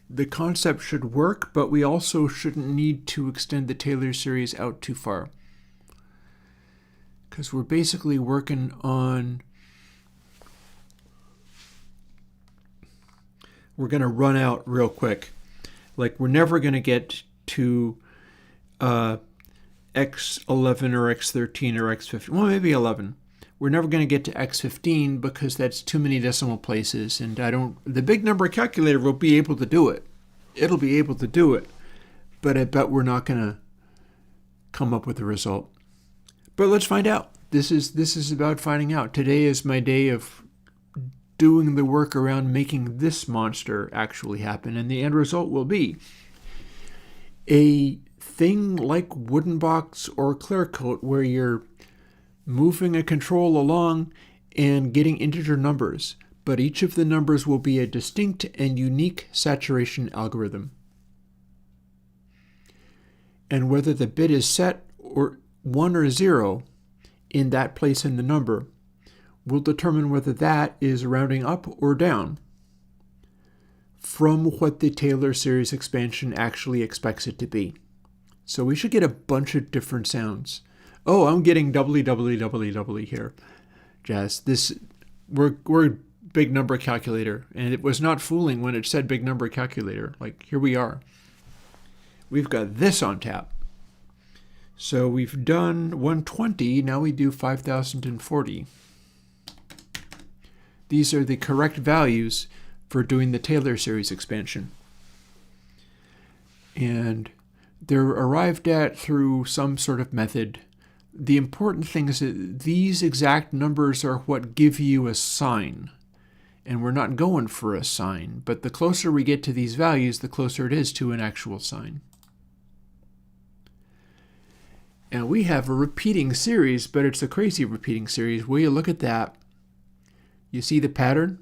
the concept should work, but we also shouldn't need to extend the Taylor series out too far. Because we're basically working on, we're going to run out real quick. Like, we're never going to get to X11 or X13 or X15. Well, maybe 11. We're never going to get to X15 because that's too many decimal places, and the big number calculator will be able to do it. It'll be able to do it, but I bet we're not going to come up with a result. But let's find out. This is about finding out. Today is my day of doing the work around making this monster actually happen, and the end result will be a thing like Wooden Box or Clear Coat where you're moving a control along and getting integer numbers, but each of the numbers will be a distinct and unique saturation algorithm. And whether the bit is set or 1 or 0 in that place in the number will determine whether that is rounding up or down from what the Taylor series expansion actually expects it to be. So we should get a bunch of different sounds. Oh, I'm getting doubly, doubly, doubly, doubly here. Jazz, we're big number calculator, and it was not fooling when it said big number calculator. Like, here we are. We've got this on tap. So we've done 120, now we do 5040. These are the correct values for doing the Taylor series expansion. And they're arrived at through some sort of method. The important thing is that these exact numbers are what give you a sign. And we're not going for a sign, but the closer we get to these values, the closer it is to an actual sign. And we have a repeating series, but it's a crazy repeating series. Will you look at that? You see the pattern?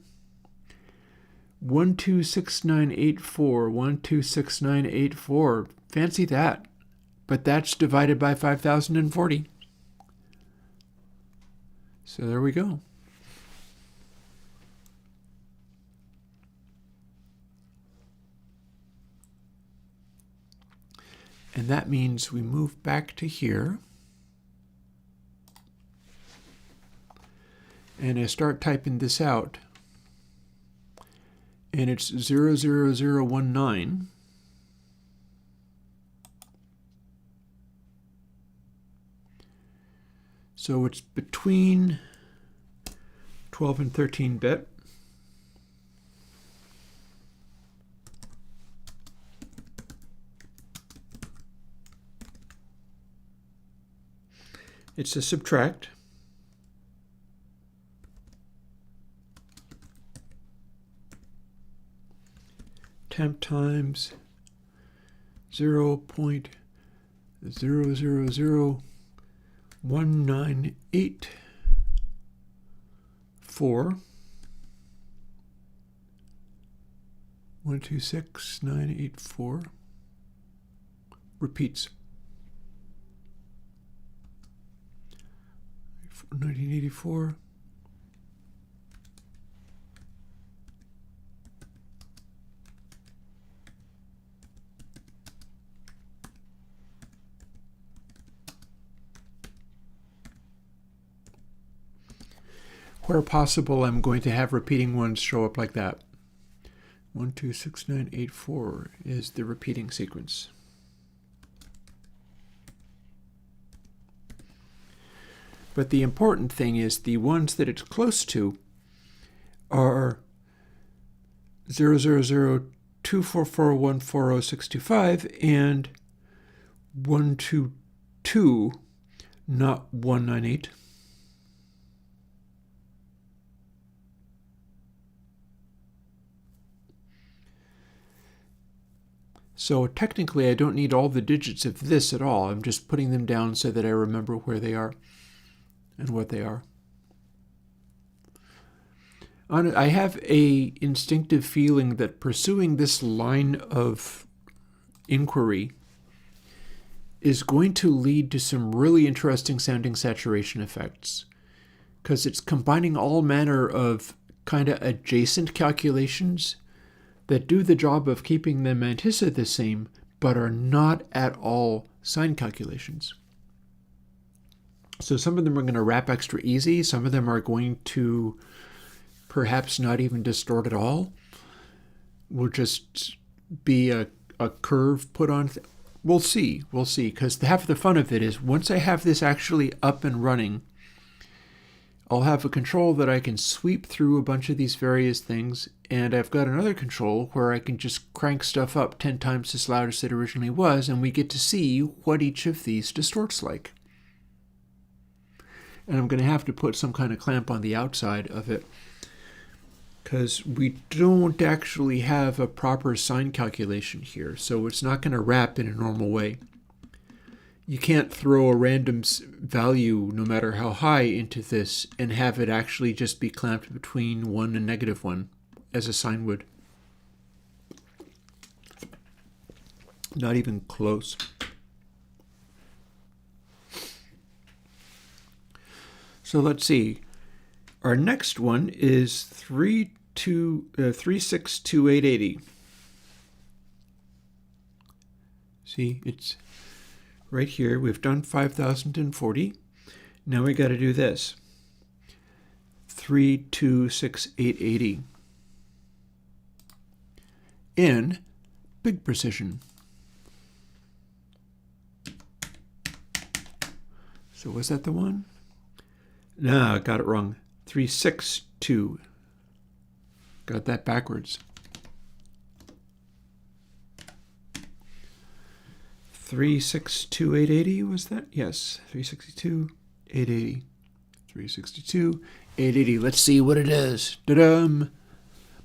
126984, 126984. Fancy that. But that's divided by 5040. So there we go. And that means we move back to here. And I start typing this out. And it's 00019. So it's between 12 and 13 bit. It's a subtract. Temp times 0.000198.4. 126984 repeats. 1984. Where possible, I'm going to have repeating ones show up like that. 1, 2, 6, 9, 8, 4 is the repeating sequence. But the important thing is the ones that it's close to are 0, 0, 0, 2, 4, 4, 1, 4, 0, 6, 2, 5 and 1, 2, 2, not 1, 9, 8. So technically I don't need all the digits of this at all. I'm just putting them down so that I remember where they are and what they are. I have a instinctive feeling that pursuing this line of inquiry is going to lead to some really interesting sounding saturation effects, because it's combining all manner of kind of adjacent calculations that do the job of keeping the mantissa the same, but are not at all sine calculations. So some of them are going to wrap extra easy. Some of them are going to perhaps not even distort at all. Will just be a curve put on. We'll see, because half the fun of it is once I have this actually up and running, I'll have a control that I can sweep through a bunch of these various things, and I've got another control where I can just crank stuff up 10 times as loud as it originally was, and we get to see what each of these distorts like. And I'm going to have to put some kind of clamp on the outside of it, because we don't actually have a proper sine calculation here, so it's not going to wrap in a normal way. You can't throw a random value, no matter how high, into this and have it actually just be clamped between 1 and -1, as a sine would. Not even close. So let's see. Our next one is 362,880. See, it's right here. We've done 5,040. Now we got to do this. 326,880 in big precision. So was that the one? No, I got it wrong. 362. Got that backwards. 362,880 was that? Yes, 362,880. 362,880. Let's see what it is. Ta-dum!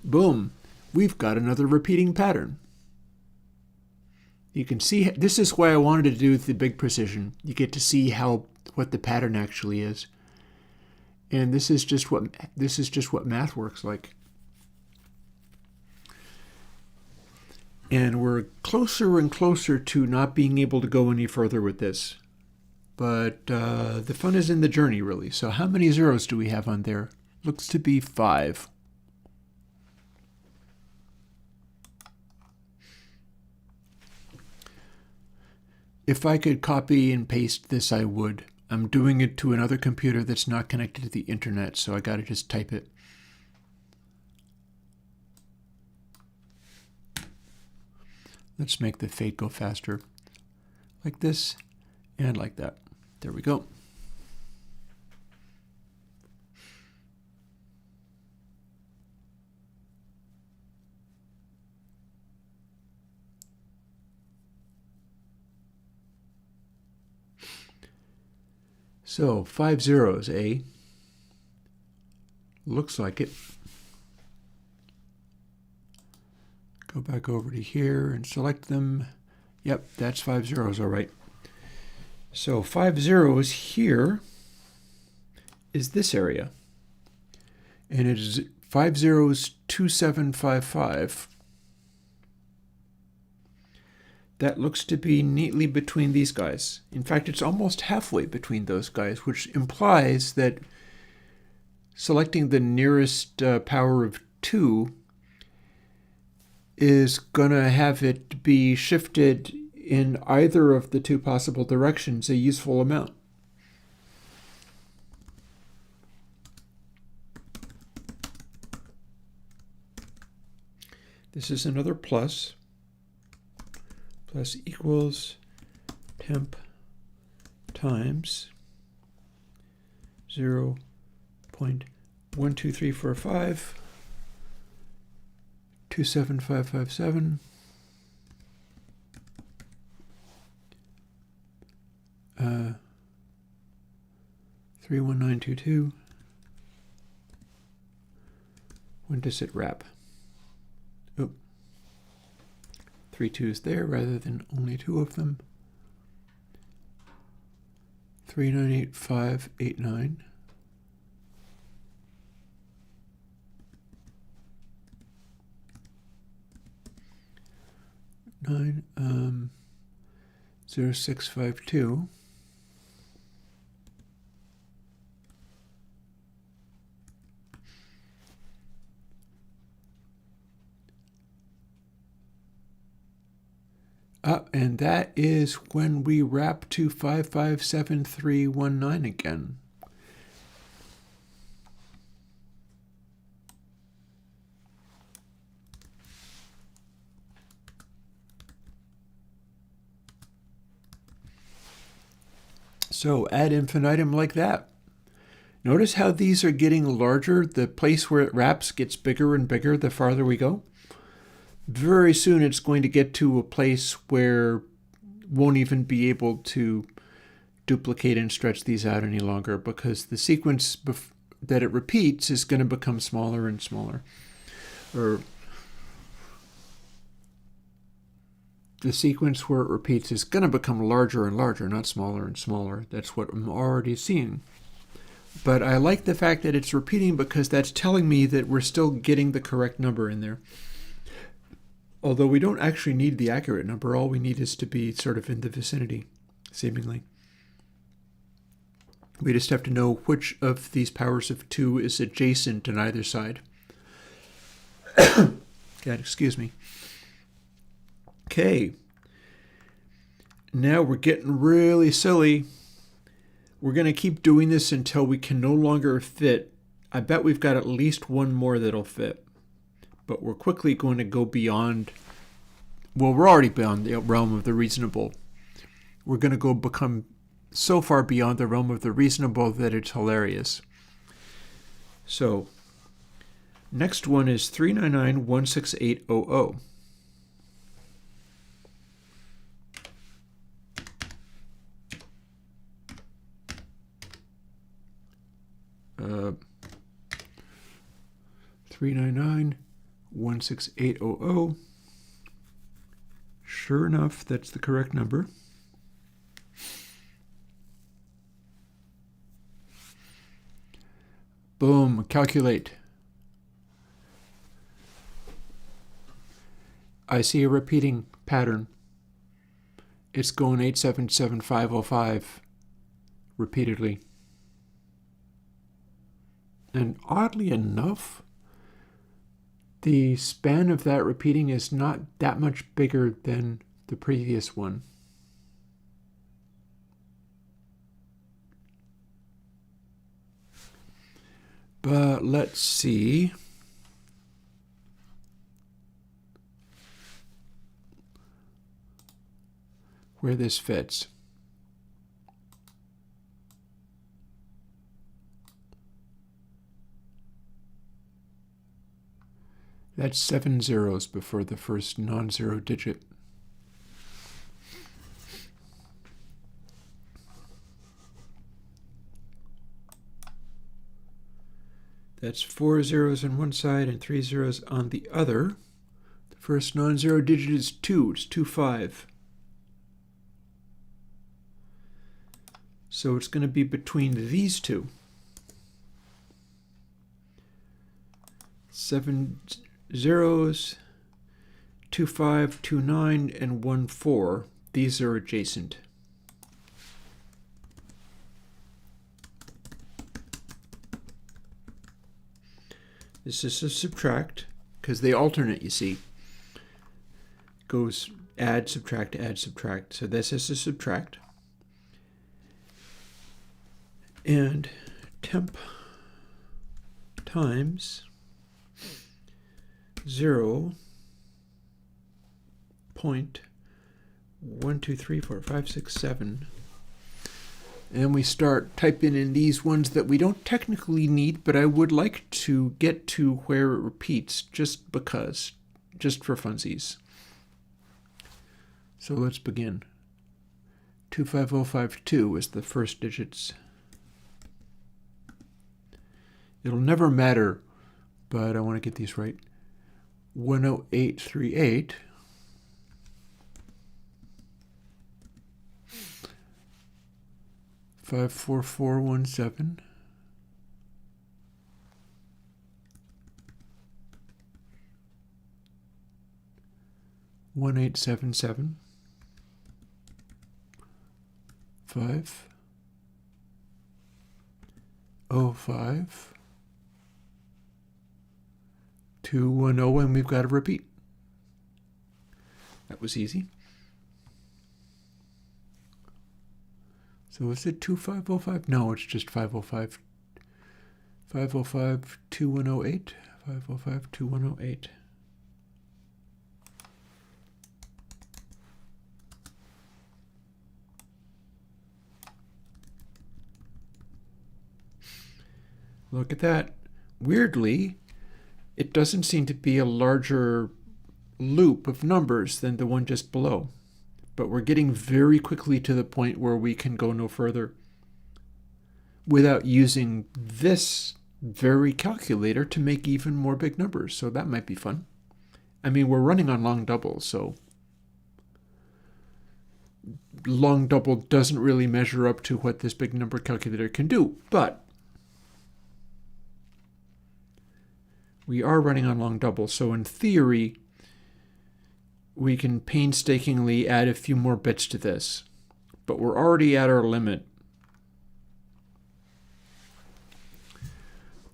Boom. We've got another repeating pattern. You can see, this is why I wanted to do the big precision. You get to see what the pattern actually is. And this is just what math works like. And we're closer and closer to not being able to go any further with this. But the fun is in the journey, really. So how many zeros do we have on there? Looks to be 5. If I could copy and paste this, I would. I'm doing it to another computer that's not connected to the internet, so I got to just type it. Let's make the fade go faster. Like this and like that. There we go. So 5 zeros, eh? Looks like it. Go back over to here and select them. Yep, that's 5 zeros, all right. So 5 zeros here is this area. And it is 5 zeros 2755. That looks to be neatly between these guys. In fact, it's almost halfway between those guys, which implies that selecting the nearest power of 2 is going to have it be shifted in either of the two possible directions a useful amount. This is another plus. Plus equals temp times 0.12345 27557 31922. When does it wrap? Oh, 3 2's there rather than only 2 of them. 398589. 0652. And that is when we wrap to 557319 again. So ad infinitum like that. Notice how these are getting larger. The place where it wraps gets bigger and bigger the farther we go. Very soon it's going to get to a place where won't even be able to duplicate and stretch these out any longer, because the sequence that it repeats is going to become smaller and smaller. Or the sequence where it repeats is going to become larger and larger, not smaller and smaller. That's what I'm already seeing. But I like the fact that it's repeating, because that's telling me that we're still getting the correct number in there. Although we don't actually need the accurate number, all we need is to be sort of in the vicinity, seemingly. We just have to know which of these powers of 2 is adjacent on either side. God, excuse me. Okay. Now we're getting really silly. We're going to keep doing this until we can no longer fit. I bet we've got at least one more that'll fit. But we're quickly going to go beyond, well, we're already beyond the realm of the reasonable. We're going to go become so far beyond the realm of the reasonable that it's hilarious. So, next one is 399-16800. Uh, 399-16800. Sure enough, that's the correct number. Boom, calculate. I see a repeating pattern. It's going 877505 repeatedly. And oddly enough, the span of that repeating is not that much bigger than the previous one. But let's see. Where this fits. That's 7 zeros before the first non-zero digit. That's 4 zeros on one side and 3 zeros on the other. The first non-zero digit is 2. It's 25. So it's going to be between these two. 7 zeros, 25, 29, and 1, 4. These are adjacent. This is a subtract, because they alternate, you see. Goes add, subtract, add, subtract. So this is a subtract. And temp times 0 point 1, 2, 3, 4, 5, 6, 7. And we start typing in these ones that we don't technically need, but I would like to get to where it repeats just because, just for funsies. So let's begin. 25052 is the first digits. It'll never matter, but I want to get these right. 10838. 54417. 1877. 5. 05. 210, and we've got a repeat. That was easy. So is it 2505? No, it's just 505. 505 2108. 505 2108. Look at that. Weirdly, it doesn't seem to be a larger loop of numbers than the one just below. But we're getting very quickly to the point where we can go no further without using this very calculator to make even more big numbers. So that might be fun. I mean, we're running on long double, so long double doesn't really measure up to what this big number calculator can do, but we are running on long double, so in theory, we can painstakingly add a few more bits to this, but we're already at our limit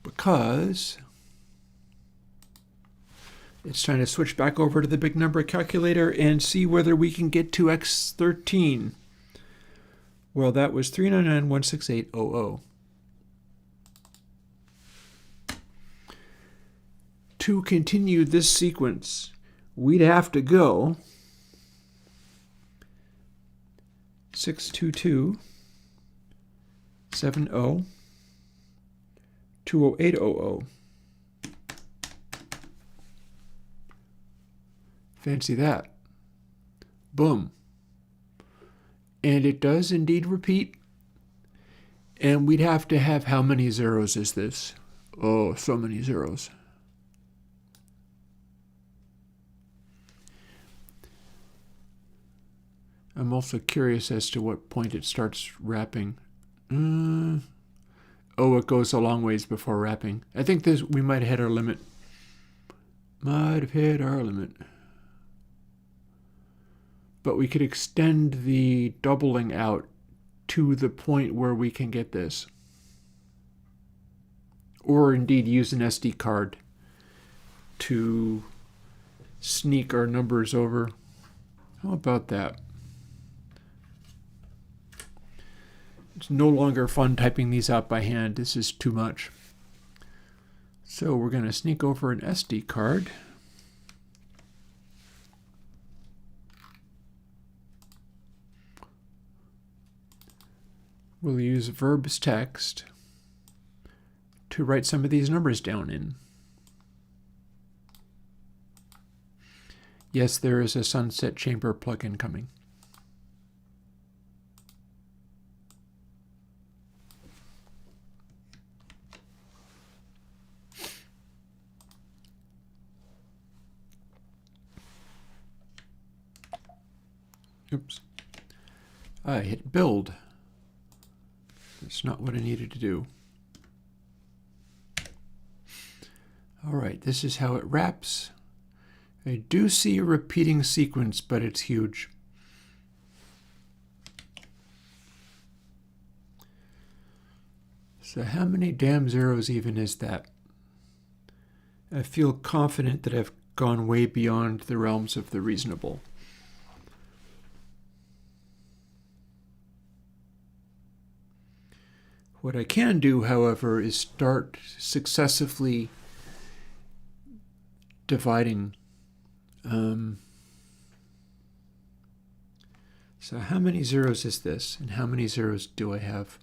because it's time to switch back over to the big number calculator and see whether we can get to x13. Well, that was 399,168,00. To continue this sequence, we'd have to go 622 70 20800. Fancy that. Boom. And it does indeed repeat. And we'd have to have how many zeros is this? Oh, so many zeros. I'm also curious as to what point it starts wrapping. Oh, it goes a long ways before wrapping. I think we might have hit our limit. Might have hit our limit. But we could extend the doubling out to the point where we can get this. Or indeed use an SD card to sneak our numbers over. How about that? It's no longer fun typing these out by hand. This is too much. So we're going to sneak over an SD card. We'll use verbs text to write some of these numbers down in. Yes, there is a Sunset Chamber plugin coming. Oops. I hit build. That's not what I needed to do. All right, this is how it wraps. I do see a repeating sequence, but it's huge. So how many damn zeros even is that? I feel confident that I've gone way beyond the realms of the reasonable. What I can do, however, is start successively dividing So how many zeros is this, and how many zeros do I have?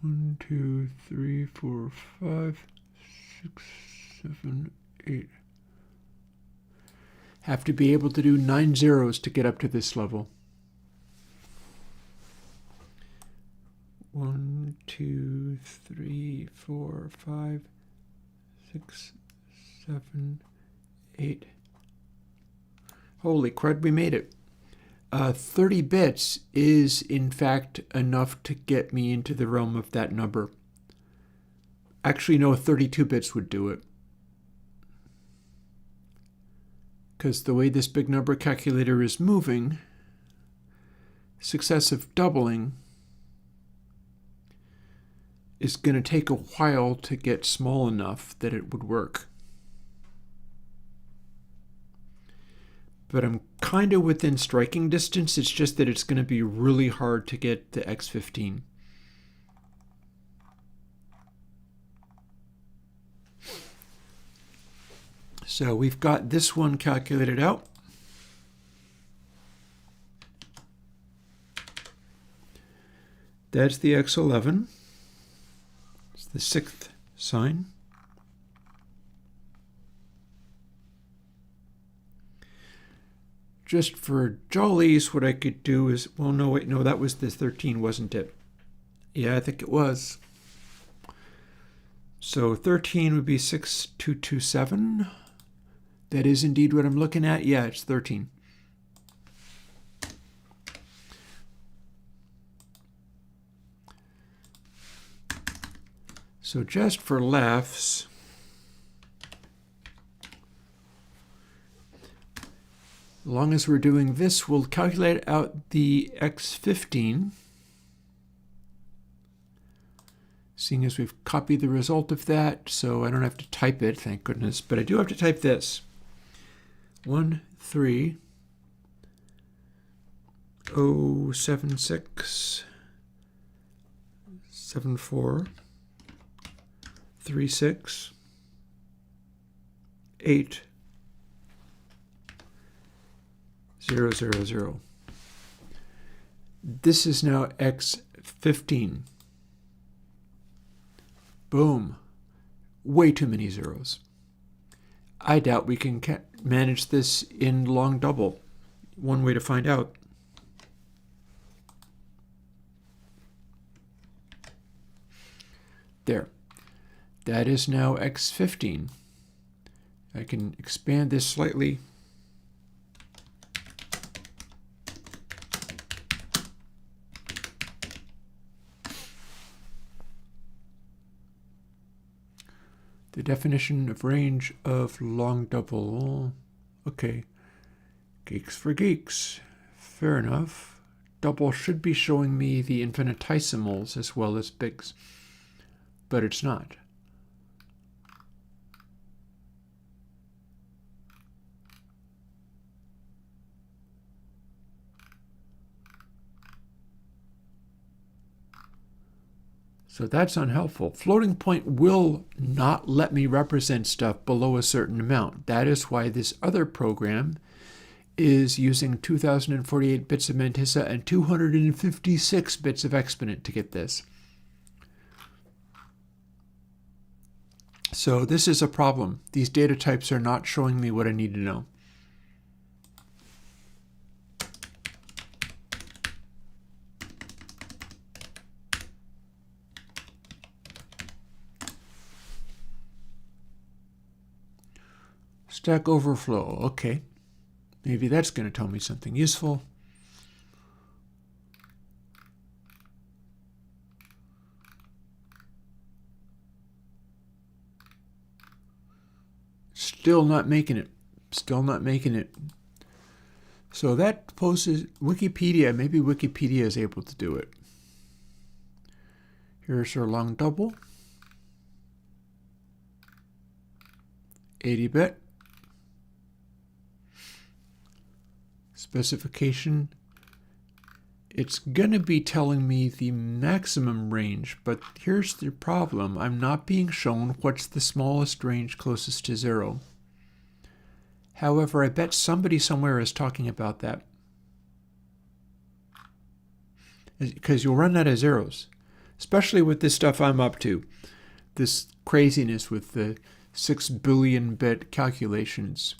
One, two, three, four, 5, 6, 7, 8. Have to be able to do 9 zeros to get up to this level. 1, 2, 3, 4, 5, 6, 7, 8. Holy crud, we made it. 30 bits is, in fact, enough to get me into the realm of that number. Actually, no, 32 bits would do it. Because the way this big number calculator is moving, successive doubling is going to take a while to get small enough that it would work. But I'm kind of within striking distance. It's just that it's going to be really hard to get to X15. So we've got this one calculated out. That's the X11. It's the 6th sign. Just for jollies, what I could do is, well, no, wait, no, that was the 13, wasn't it? Yeah, I think it was. So 13 would be 6227. That is indeed what I'm looking at. Yeah, it's 13. So just for laughs, as long as we're doing this, we'll calculate out the X15, seeing as we've copied the result of that, so I don't have to type it, thank goodness, but I do have to type this. 13076 7436 8 000. This is now X15. Boom. Way too many zeros. I doubt we can manage this in long double. One way to find out. There. That is now X15. I can expand this slightly. The definition of range of long double. Okay. Geeks for geeks. Fair enough. Double should be showing me the infinitesimals as well as bigs. But it's not. So that's unhelpful. Floating point will not let me represent stuff below a certain amount. That is why this other program is using 2048 bits of mantissa and 256 bits of exponent to get this. So this is a problem. These data types are not showing me what I need to know. Stack Overflow, okay. Maybe that's going to tell me something useful. Still not making it. Still not making it. So that poses Wikipedia. Maybe Wikipedia is able to do it. Here's our long double. 80-bit. Specification it's going to be telling me the maximum range, but here's the problem. I'm not being shown what's the smallest range closest to 0. However, I bet somebody somewhere is talking about that, because you'll run out of zeros, especially with this stuff I'm up to, this craziness with the 6 billion bit calculations.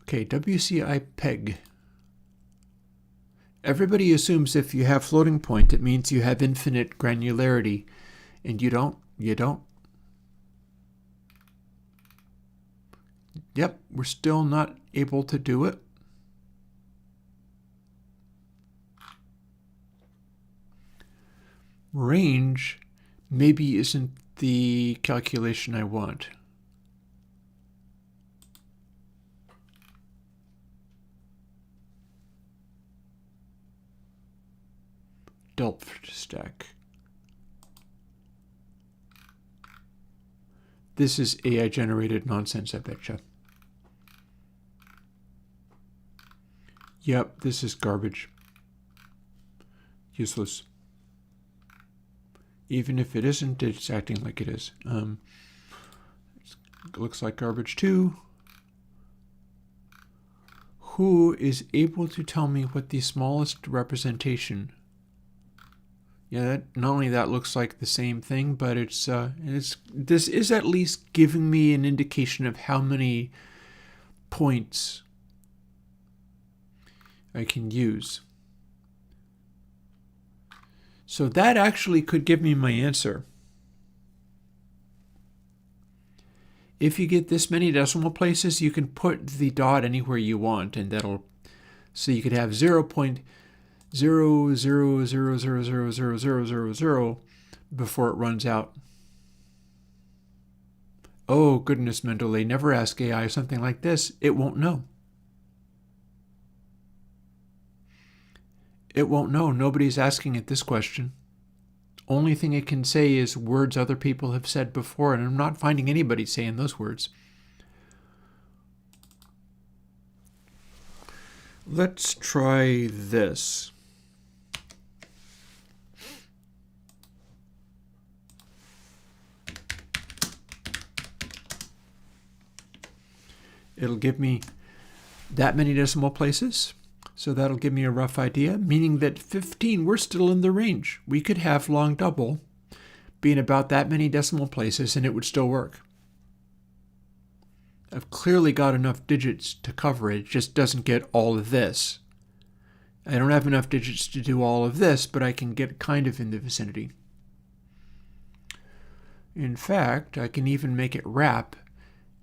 Okay, WCI peg. Everybody assumes if you have floating point, it means you have infinite granularity, and you don't. Yep, we're still not able to do it. Range maybe isn't the calculation I want. Delft stack. This is AI generated nonsense, I betcha. Yep, this is garbage. Useless. Even if it isn't, it's acting like it is. It looks like garbage too. Who is able to tell me what the smallest representation? Yeah, not only that looks like the same thing, but this is at least giving me an indication of how many points I can use. So that actually could give me my answer. If you get this many decimal places, you can put the dot anywhere you want, and so you could have 0.00000000 before it runs out. Oh, goodness, Mendeley, never ask AI something like this. It won't know. It won't know. Nobody's asking it this question. Only thing it can say is words other people have said before, and I'm not finding anybody saying those words. Let's try this. It'll give me that many decimal places. So that'll give me a rough idea, meaning that 15, we're still in the range. We could have long double being about that many decimal places and it would still work. I've clearly got enough digits to cover it. It just doesn't get all of this. I don't have enough digits to do all of this, but I can get kind of in the vicinity. In fact, I can even make it wrap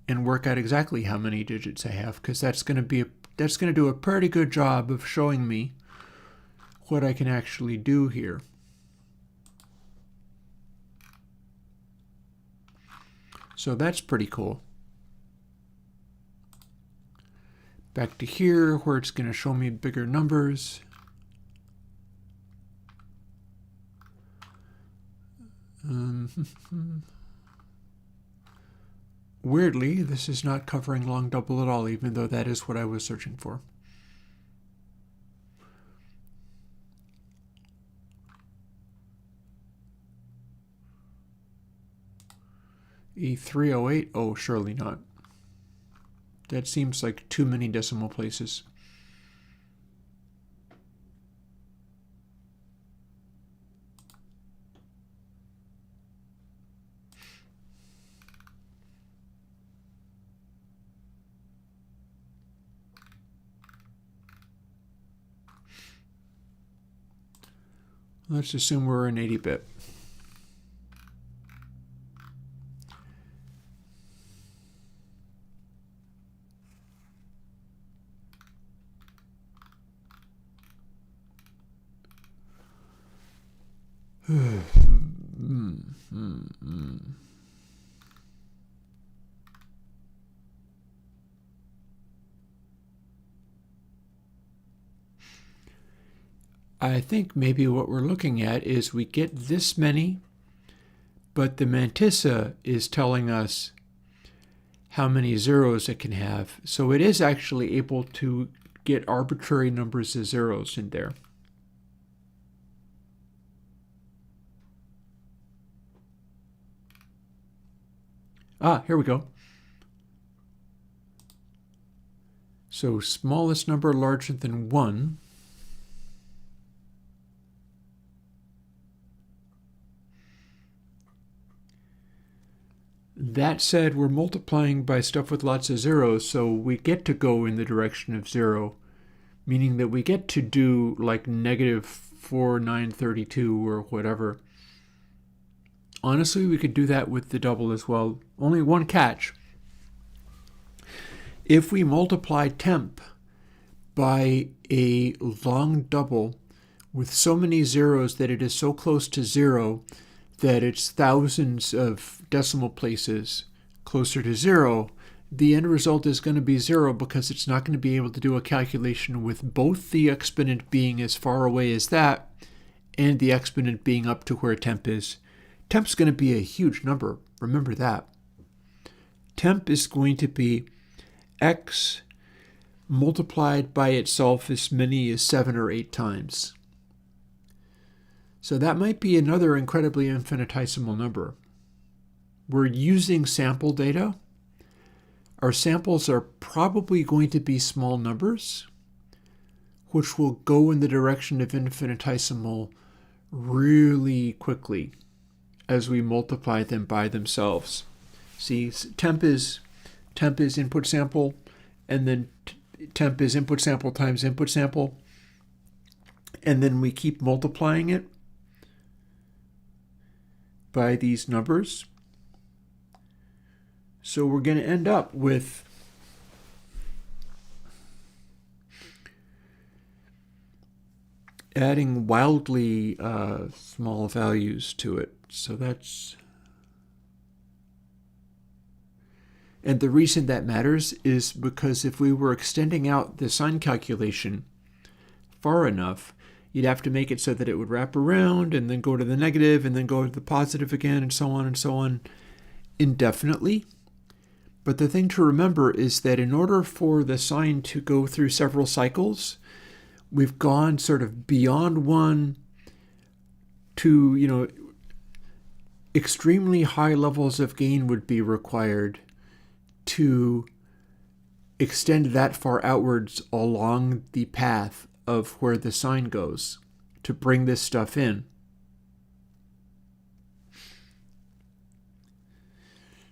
and work out exactly how many digits I have, because that's going to do a pretty good job of showing me what I can actually do here. So that's pretty cool. Back to here where it's going to show me bigger numbers. Weirdly, this is not covering long double at all, even though that is what I was searching for. E308? Oh, surely not. That seems like too many decimal places. Let's assume we're in 80-bit. I think maybe what we're looking at is we get this many, but the mantissa is telling us how many zeros it can have. So it is actually able to get arbitrary numbers of zeros in there. Here we go. So smallest number larger than 1. That said, we're multiplying by stuff with lots of zeros, so we get to go in the direction of 0, meaning that we get to do like -4932 or whatever. Honestly, we could do that with the double as well. Only one catch. If we multiply temp by a long double with so many zeros that it is so close to 0 that it's thousands of decimal places closer to 0, the end result is going to be 0 because it's not going to be able to do a calculation with both the exponent being as far away as that and the exponent being up to where temp is. Temp's going to be a huge number. Remember that. Temp is going to be x multiplied by itself as many as 7 or 8 times. So that might be another incredibly infinitesimal number. We're using sample data. Our samples are probably going to be small numbers, which will go in the direction of infinitesimal really quickly as we multiply them by themselves. See, temp is input sample, and then temp is input sample times input sample, and then we keep multiplying it by these numbers. So we're going to end up with adding wildly small values to it. So that's... And the reason that matters is because if we were extending out the sign calculation far enough, you'd have to make it so that it would wrap around and then go to the negative and then go to the positive again and so on indefinitely. But the thing to remember is that in order for the sign to go through several cycles, we've gone sort of beyond 1 to, extremely high levels of gain would be required to extend that far outwards along the path of where the sign goes to bring this stuff in.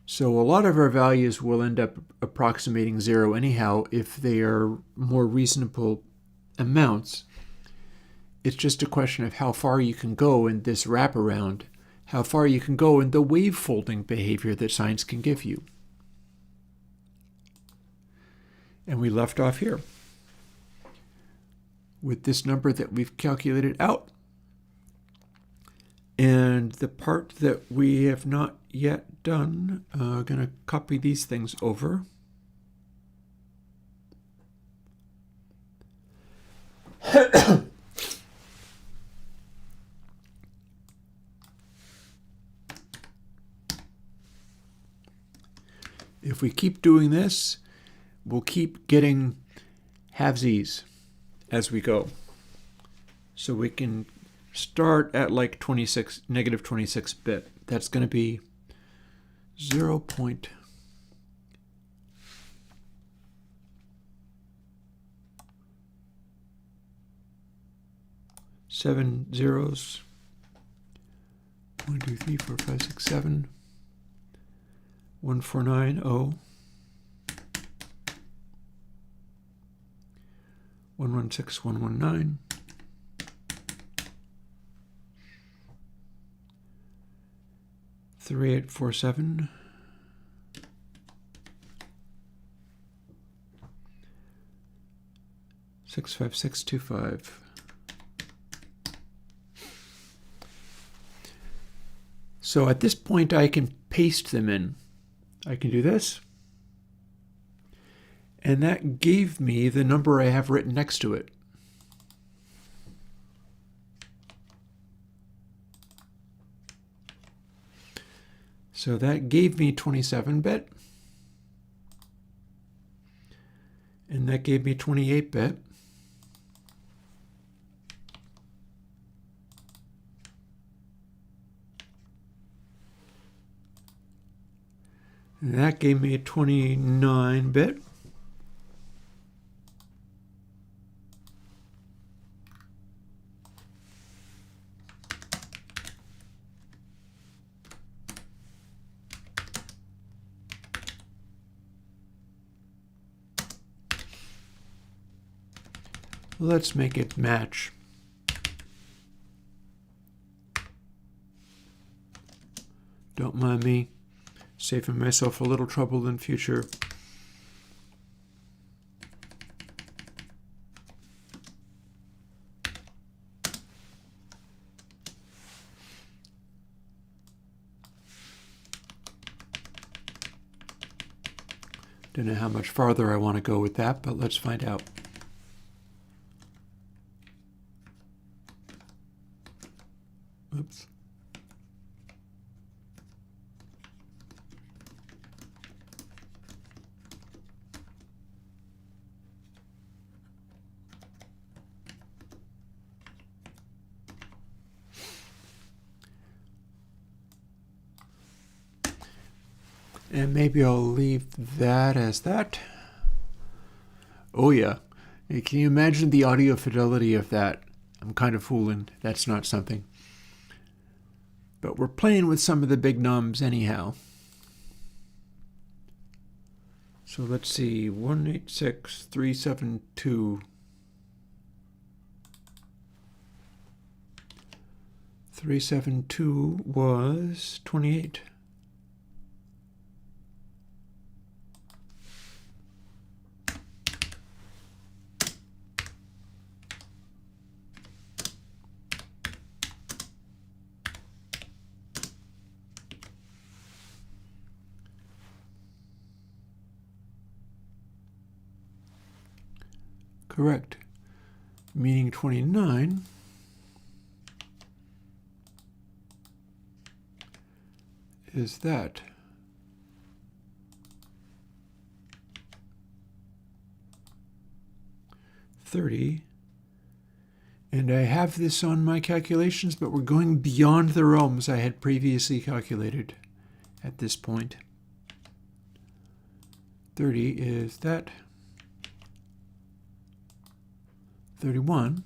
So a lot of our values will end up approximating 0 anyhow if they are more reasonable amounts. It's just a question of how far you can go in this wraparound, how far you can go in the wave folding behavior that signs can give you. And we left off here with this number that we've calculated out. And the part that we have not yet done, I'm going to copy these things over. If we keep doing this, we'll keep getting halvesies as we go. So we can start at like negative 26 bit. That's going to be 0.7 zeros. 1, 2, 3, 4, 5, 6, 7. 1490. 116, 119. 3847. 65625. So at this point I can paste them in. I can do this. And that gave me the number I have written next to it. So that gave me 27-bit. And that gave me 28-bit. And that gave me a 29-bit. Let's make it match. Don't mind me, saving myself a little trouble in future. Don't know how much farther I want to go with that, but let's find out. Oops. And maybe I'll leave that as that. Oh yeah. Hey, can you imagine the audio fidelity of that? I'm kind of fooling. That's not something. But we're playing with some of the big nums anyhow. So let's see, 186,372. 372 was 28. Correct. Meaning 29 is that. $30. And I have this on my calculations, but we're going beyond the realms I had previously calculated at this point. 30 is that. 31.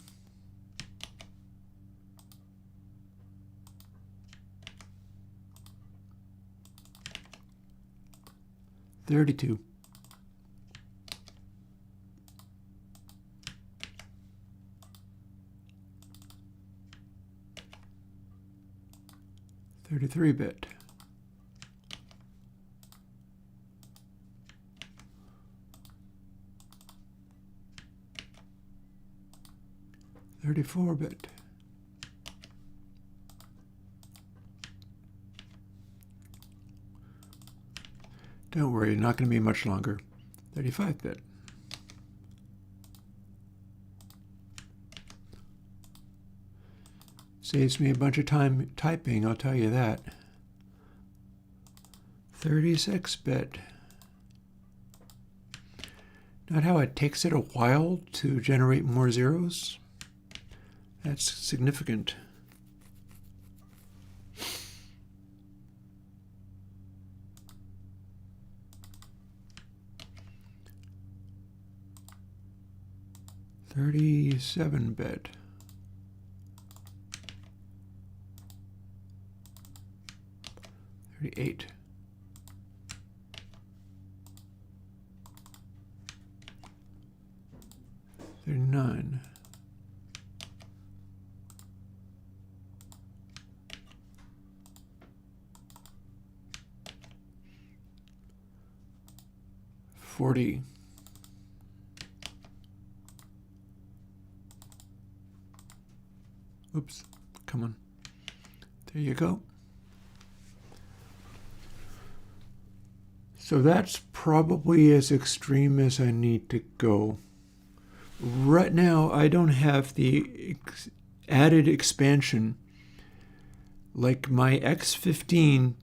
32. 33-bit. 34-bit. Don't worry, not going to be much longer. 35-bit. Saves me a bunch of time typing, I'll tell you that. 36-bit. Not how it takes it a while to generate more zeros? That's significant. $37-bit. 38. 39. 40. 'Oops, come on. There you go. So that's probably as extreme as I need to go. Right now, I don't have the added expansion. Like my X15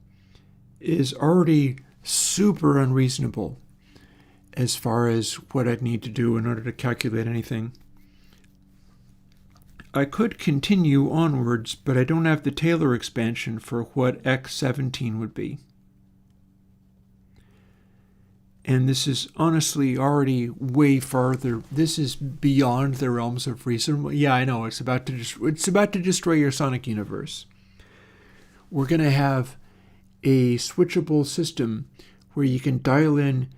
is already super unreasonable. as far as what I'd need to do in order to calculate anything. I could continue onwards, but I don't have the Taylor expansion for what x17 would be. And this is honestly already way farther. This is beyond the realms of reason. Yeah, I know, it's about to destroy your Sonic universe. We're going to have a switchable system where you can dial in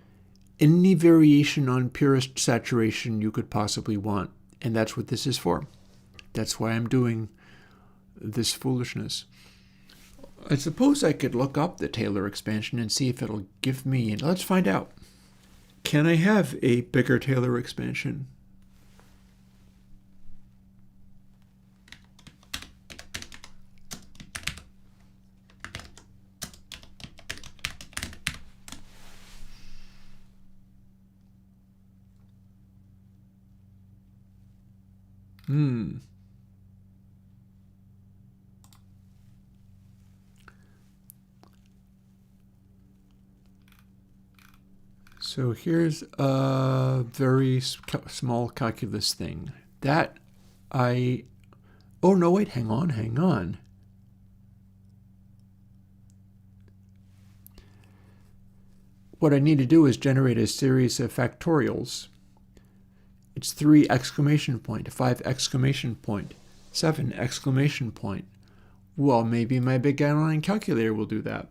any variation on purest saturation you could possibly want. And that's what this is for. That's why I'm doing this foolishness. I suppose I could look up the Taylor expansion and see if it'll give me... Let's find out. Can I have a bigger Taylor expansion? So here's a very small calculus thing. Oh no, wait, hang on. What I need to do is generate a series of factorials. It's 3 exclamation point, 5 exclamation point, 7 exclamation point. Well, maybe my big online calculator will do that.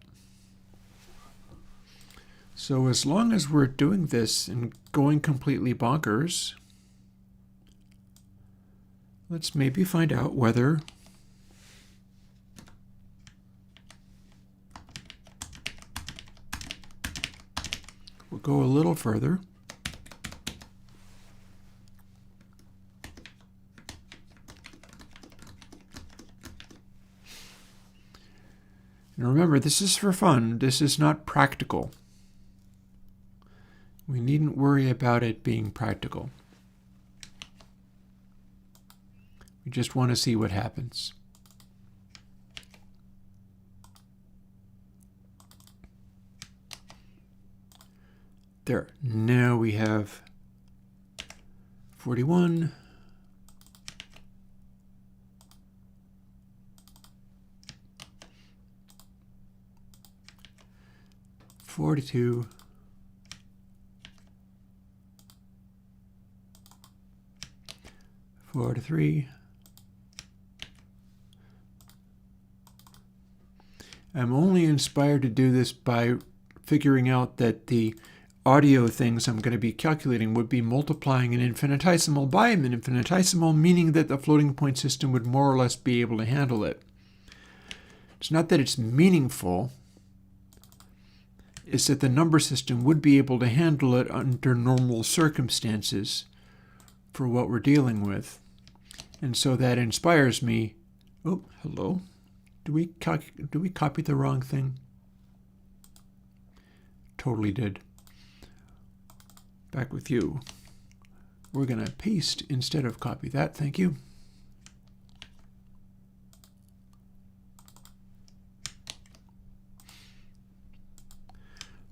So as long as we're doing this and going completely bonkers, let's maybe find out whether we'll go a little further. And remember, this is for fun. This is not practical. We needn't worry about it being practical. We just want to see what happens. There. Now we have 41. 42. 43. I'm only inspired to do this by figuring out that the audio things I'm going to be calculating would be multiplying an infinitesimal by an infinitesimal, meaning that the floating point system would more or less be able to handle it. It's not that it's meaningful, it's that the number system would be able to handle it under normal circumstances for what we're dealing with. And so that inspires me. Oh, hello. Do we copy the wrong thing? Totally did. Back with you. We're going to paste instead of copy that. Thank you.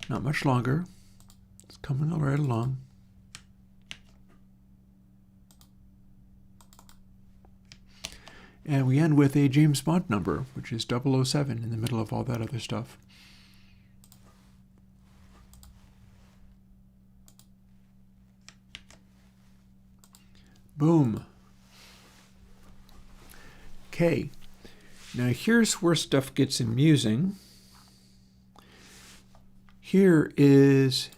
Not much longer. It's coming right along. And we end with a James Bond number, which is 007 in the middle of all that other stuff. Boom. Okay. Now here's where stuff gets amusing. Here is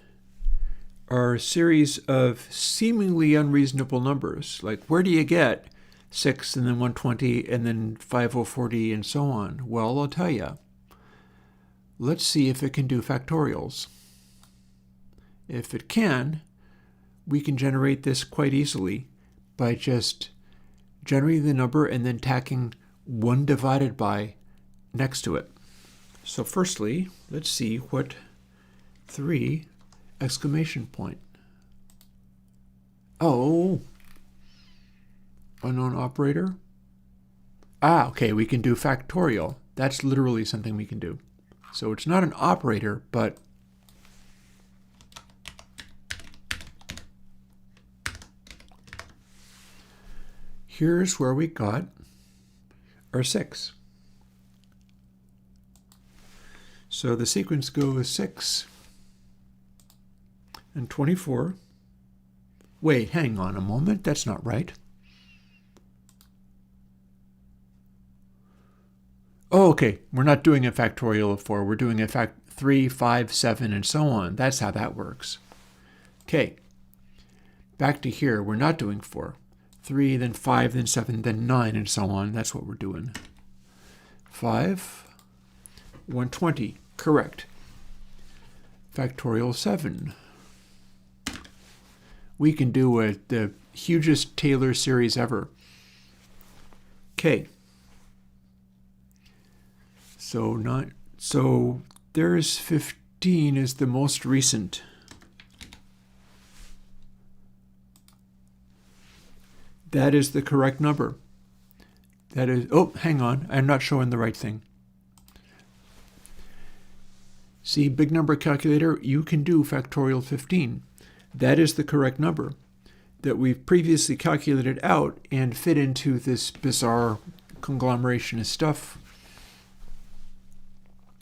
our series of seemingly unreasonable numbers. Like, where do you get 6 and then 120 and then 5040 and so on? Well, I'll tell you. Let's see if it can do factorials. If it can, we can generate this quite easily by just generating the number and then tacking 1 divided by next to it. So firstly, let's see what 3 exclamation point. Oh, unknown operator. Okay, we can do factorial. That's literally something we can do. So it's not an operator, but here's where we got our 6. So the sequence goes 6 and 24. Wait, hang on a moment. That's not right. Oh, okay. We're not doing a factorial of 4. We're doing a 3, 5, 7, and so on. That's how that works. Okay. Back to here. We're not doing 4. 3, then 5, then 7, then 9, and so on. That's what we're doing. 5, 120. Correct. Factorial 7. We can do the hugest Taylor series ever. Okay. So there's 15 is the most recent. That is the correct number. That is, oh, hang on. I'm not showing the right thing. See, big number calculator, you can do factorial 15. That is the correct number that we've previously calculated out and fit into this bizarre conglomeration of stuff.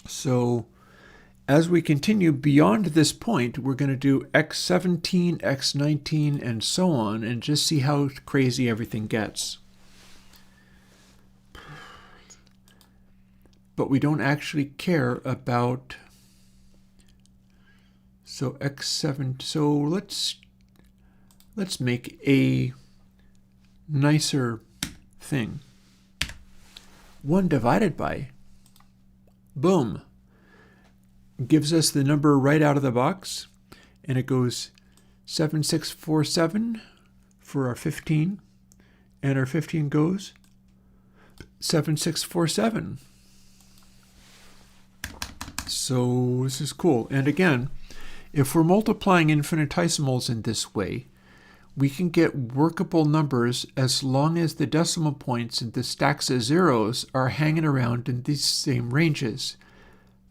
So as we continue beyond this point, we're going to do x17, x19, and so on, and just see how crazy everything gets. But we don't actually care about... So x7, so let's make a nicer thing. 1 divided by, boom, gives us the number right out of the box, and it goes 7647 for our 15, and our 15 goes 7647. So this is cool. And again, if we're multiplying infinitesimals in this way, we can get workable numbers as long as the decimal points and the stacks of zeros are hanging around in these same ranges.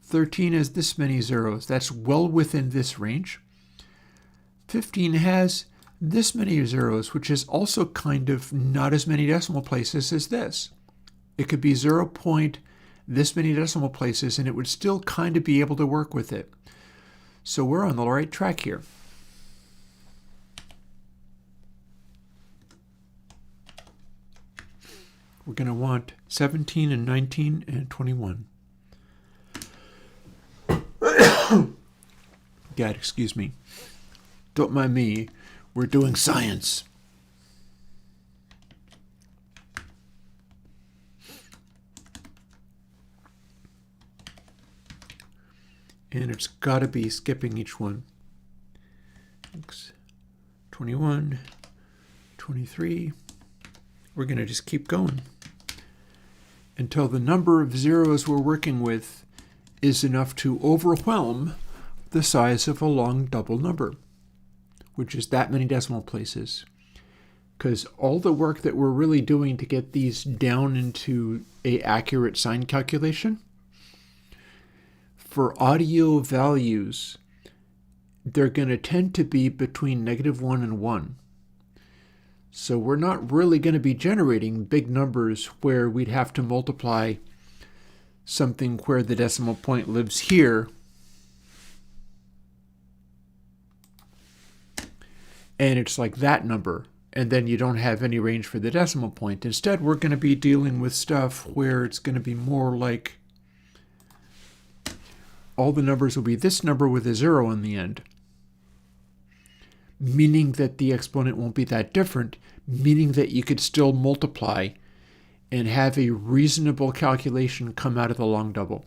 13 has this many zeros. That's well within this range. 15 has this many zeros, which is also kind of not as many decimal places as this. It could be 0 point this many decimal places, and it would still kind of be able to work with it. So we're on the right track here. We're going to want 17 and 19 and 21. God, excuse me. Don't mind me. We're doing science. And it's got to be skipping each one. 21, 23. We're going to just keep going until the number of zeros we're working with is enough to overwhelm the size of a long double number, which is that many decimal places. Because all the work that we're really doing to get these down into an accurate sign calculation, for audio values, they're going to tend to be between -1 and 1. So we're not really going to be generating big numbers where we'd have to multiply something where the decimal point lives here and it's like that number, and then you don't have any range for the decimal point. Instead, we're going to be dealing with stuff where it's going to be more like all the numbers will be this number with a 0 in the end, meaning that the exponent won't be that different, meaning that you could still multiply and have a reasonable calculation come out of the long double.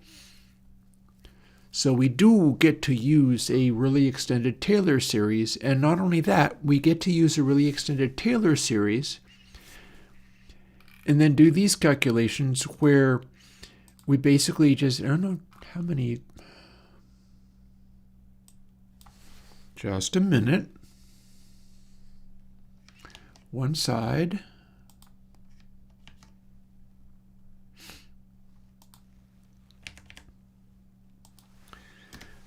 So we do get to use a really extended Taylor series, and not only that, we get to use a really extended Taylor series and then do these calculations where we basically just, I don't know how many, just a minute. One side.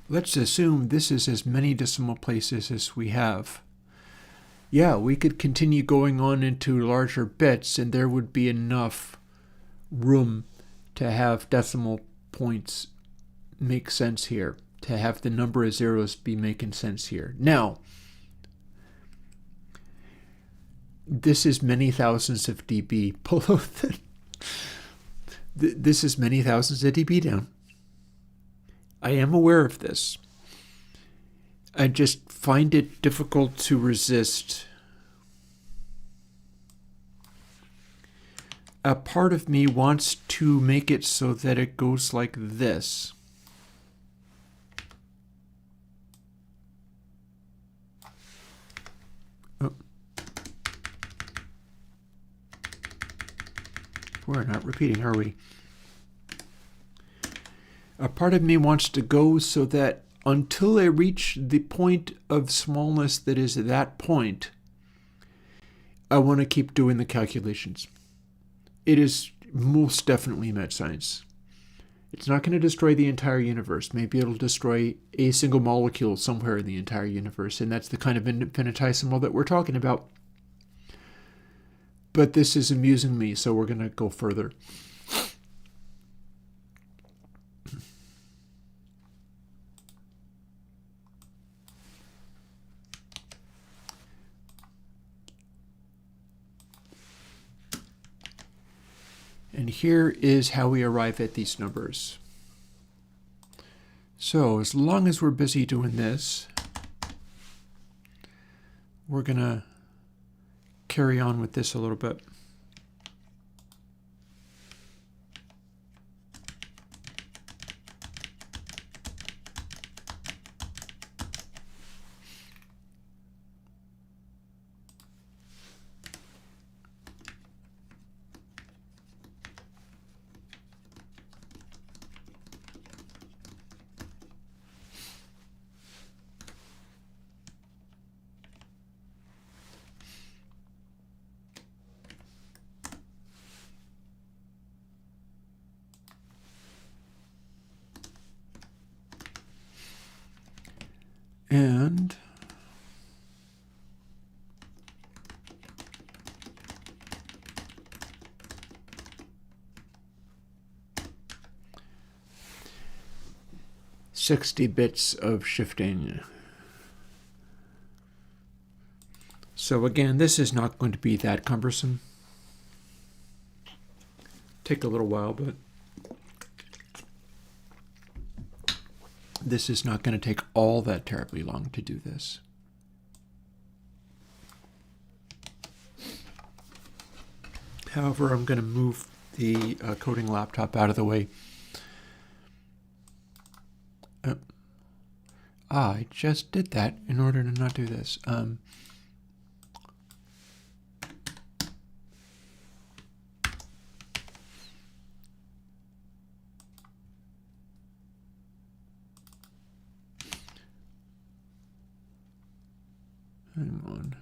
Let's assume this is as many decimal places as we have. Yeah, we could continue going on into larger bits, and there would be enough room to have decimal points make sense here, to have the number of zeros be making sense here. Now, this is many thousands of dB below this is many thousands of dB down. I am aware of this. I just find it difficult to resist. A part of me wants to make it so that it goes like this. Oh. We're not repeating, are we? A part of me wants to go so that until I reach the point of smallness that is that point, I want to keep doing the calculations. It is most definitely mad science. It's not going to destroy the entire universe. Maybe it'll destroy a single molecule somewhere in the entire universe, and that's the kind of infinitesimal that we're talking about. But this is amusing me, so we're going to go further. And here is how we arrive at these numbers. So as long as we're busy doing this, we're going to carry on with this a little bit. And "60 bits of shifting." So again, this is not going to be that cumbersome. Take a little while, but this is not going to take all that terribly long to do this. However, I'm going to move the coding laptop out of the way. I just did that in order to not do this. Hang on.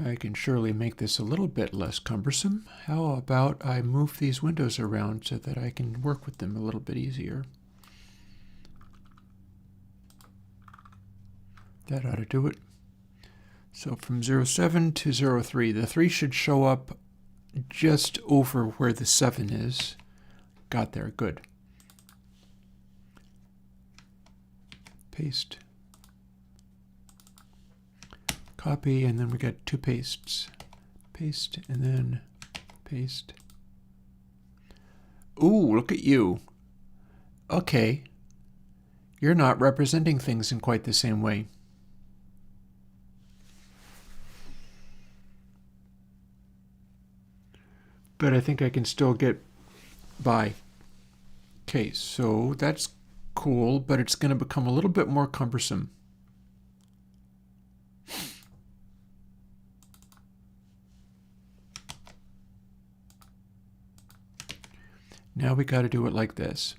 I can surely make this a little bit less cumbersome. How about I move these windows around so that I can work with them a little bit easier? That ought to do it. So from 07 to 03, the 3 should show up just over where the 7 is. Got there, good. Paste. Copy, and then we got 2 pastes. Paste, and then paste. Ooh, look at you. Okay. You're not representing things in quite the same way. But I think I can still get by. Okay, so that's cool, but it's going to become a little bit more cumbersome. Now we got to do it like this.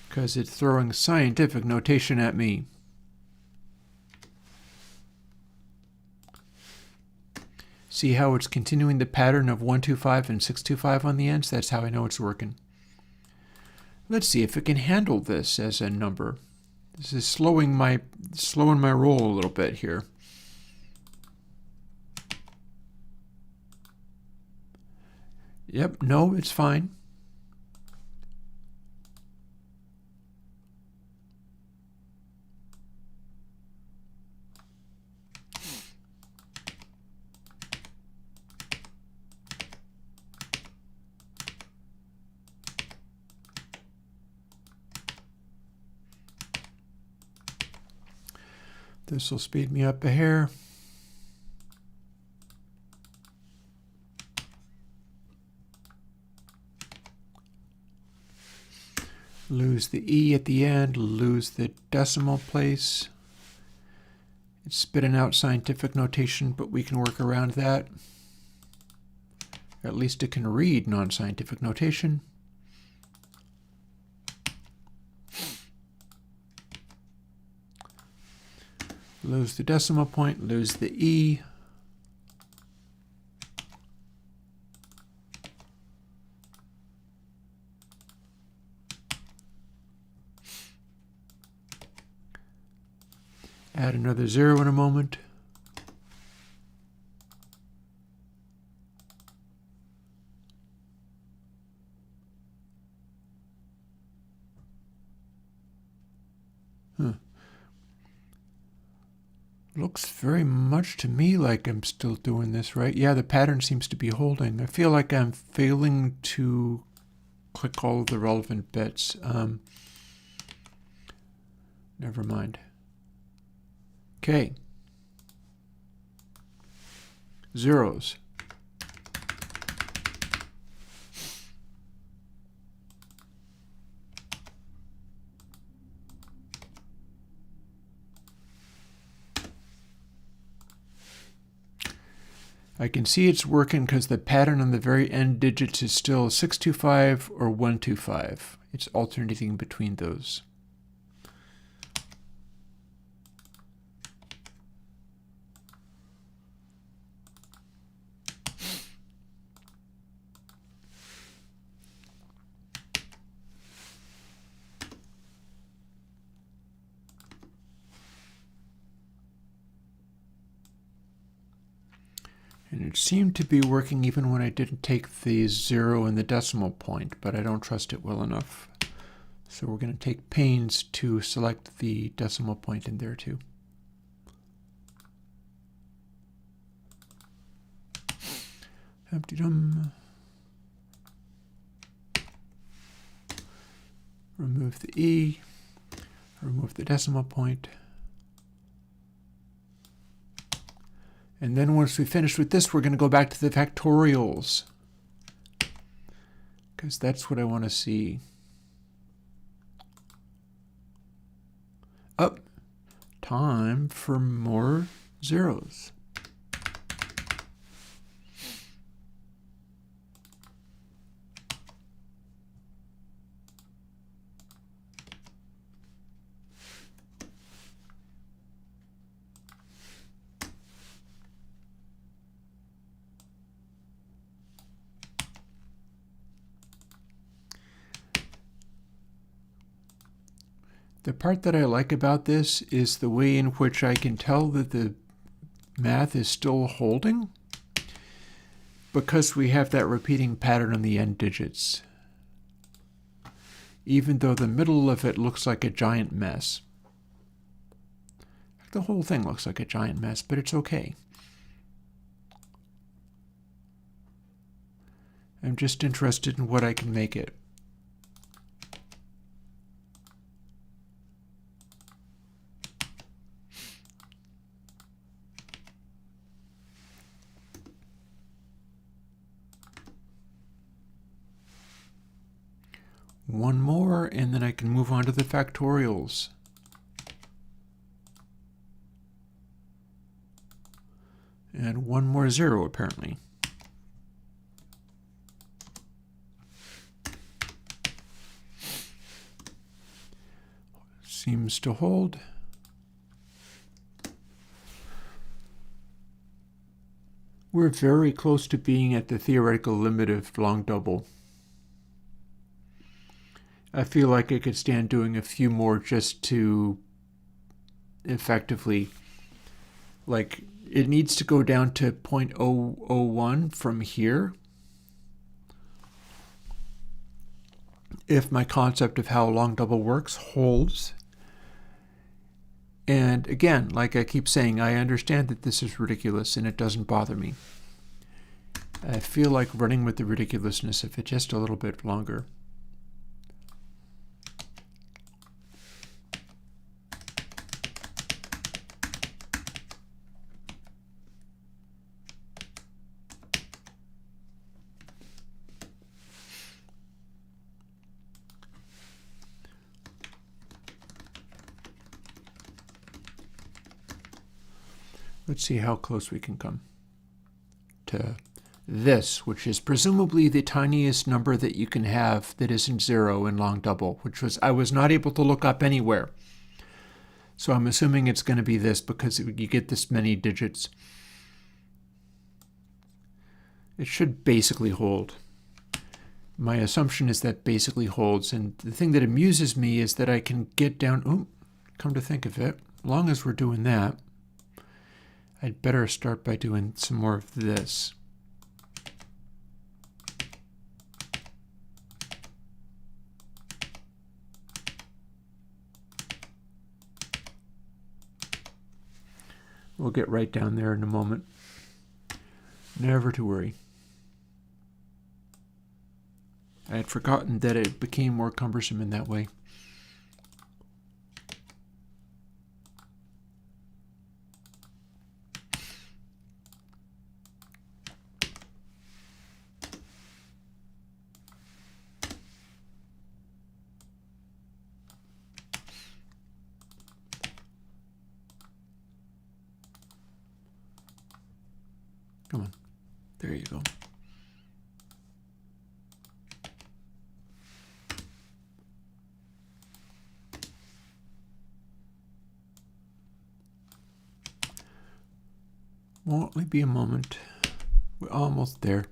Because it's throwing scientific notation at me. See how it's continuing the pattern of 125 and 625 on the ends? That's how I know it's working. Let's see if it can handle this as a number. This is slowing my roll a little bit here. Yep, no, it's fine. This will speed me up a hair. Lose the E at the end, lose the decimal place. It's spitting out scientific notation, but we can work around that. At least it can read non-scientific notation. Lose the decimal point, lose the E. Add another 0 in a moment. Looks very much to me like I'm still doing this right. Yeah, the pattern seems to be holding. I feel like I'm failing to click all of the relevant bits. Never mind. Okay. Zeros. I can see it's working because the pattern on the very end digits is still 625 or 125. It's alternating between those. And it seemed to be working even when I didn't take the 0 and the decimal point, but I don't trust it well enough. So we're going to take pains to select the decimal point in there too. Humpty-dum. Remove the E, remove the decimal point. And then once we finish with this, we're going to go back to the factorials, because that's what I want to see. Up. Time for more zeros. The part that I like about this is the way in which I can tell that the math is still holding because we have that repeating pattern on the end digits, even though the middle of it looks like a giant mess. The whole thing looks like a giant mess, but it's okay. I'm just interested in what I can make it. One more, and then I can move on to the factorials. And one more 0, apparently. Seems to hold. We're very close to being at the theoretical limit of long double. I feel like I could stand doing a few more just to effectively, like, it needs to go down to 0.001 from here if my concept of how long double works holds. And again, like I keep saying, I understand that this is ridiculous and it doesn't bother me. I feel like running with the ridiculousness of it just a little bit longer. Let's see how close we can come to this, which is presumably the tiniest number that you can have that isn't 0 in long double, which was I was not able to look up anywhere. So I'm assuming it's going to be this because you get this many digits. It should basically hold. My assumption is that basically holds, and the thing that amuses me is that I can get down, come to think of it, as long as we're doing that, I'd better start by doing some more of this. We'll get right down there in a moment. Never to worry. I had forgotten that it became more cumbersome in that way. Come on. There you go. Won't only be a moment. We're almost there.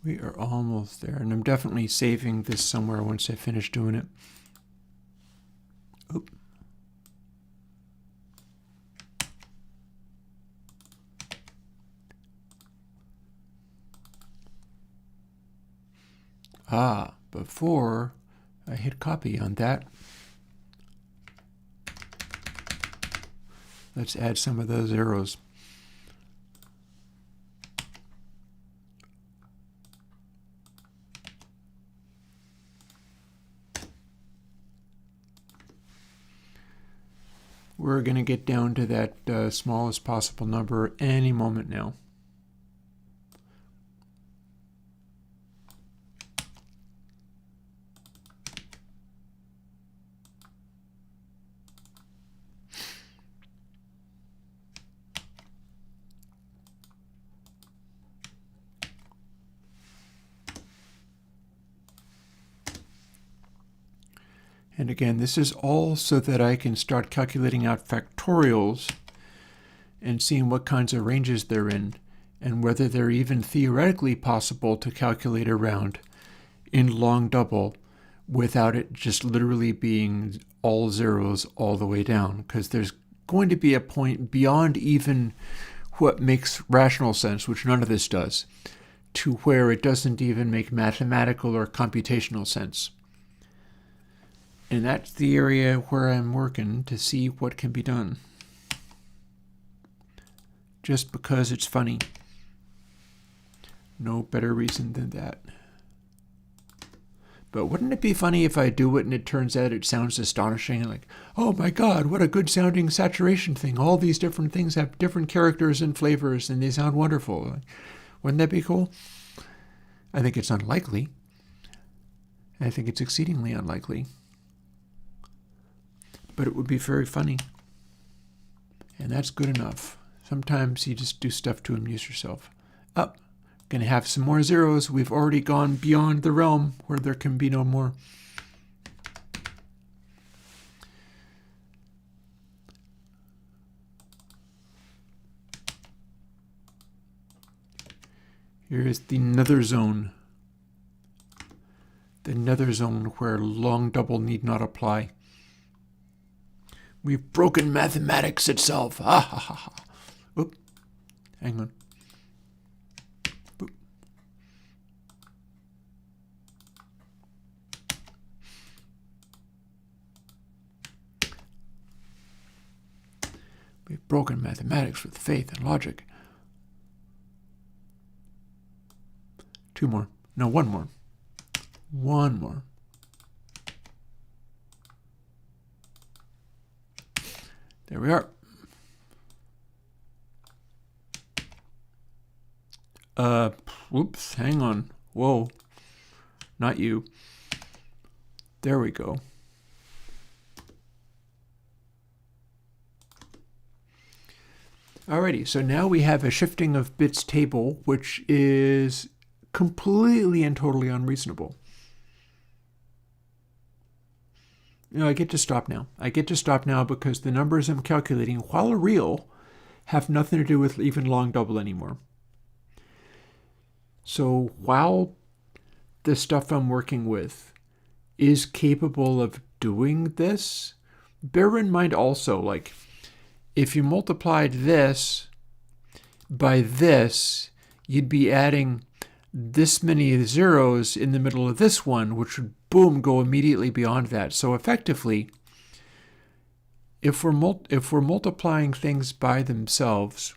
We are almost there, and I'm definitely saving this somewhere once I finish doing it. Oop. Before I hit copy on that, let's add some of those arrows. We're going to get down to that smallest possible number any moment now. And again, this is all so that I can start calculating out factorials and seeing what kinds of ranges they're in and whether they're even theoretically possible to calculate around in long double without it just literally being all zeros all the way down. Because there's going to be a point beyond even what makes rational sense, which none of this does, to where it doesn't even make mathematical or computational sense. And that's the area where I'm working to see what can be done. Just because it's funny. No better reason than that. But wouldn't it be funny if I do it and it turns out it sounds astonishing? Like, oh my God, what a good sounding saturation thing. All these different things have different characters and flavors and they sound wonderful. Wouldn't that be cool? I think it's unlikely. I think it's exceedingly unlikely. But it would be very funny. And that's good enough. Sometimes you just do stuff to amuse yourself. Going to have some more zeros. We've already gone beyond the realm where there can be no more. Here is the nether zone. The nether zone where long double need not apply. We've broken mathematics itself. Ha ha ha ha. Oop. Hang on. Boop. We've broken mathematics with faith and logic. Two more. No, one more. One more. There we are. Whoops, hang on. Whoa. Not you. There we go. Alrighty, so now we have a shifting of bits table, which is completely and totally unreasonable. I get to stop now. I get to stop now because the numbers I'm calculating, while real, have nothing to do with even long double anymore. So while the stuff I'm working with is capable of doing this, bear in mind also, like, if you multiplied this by this, you'd be adding this many zeros in the middle of this one, which would, boom, go immediately beyond that. So effectively, if we're multiplying things by themselves,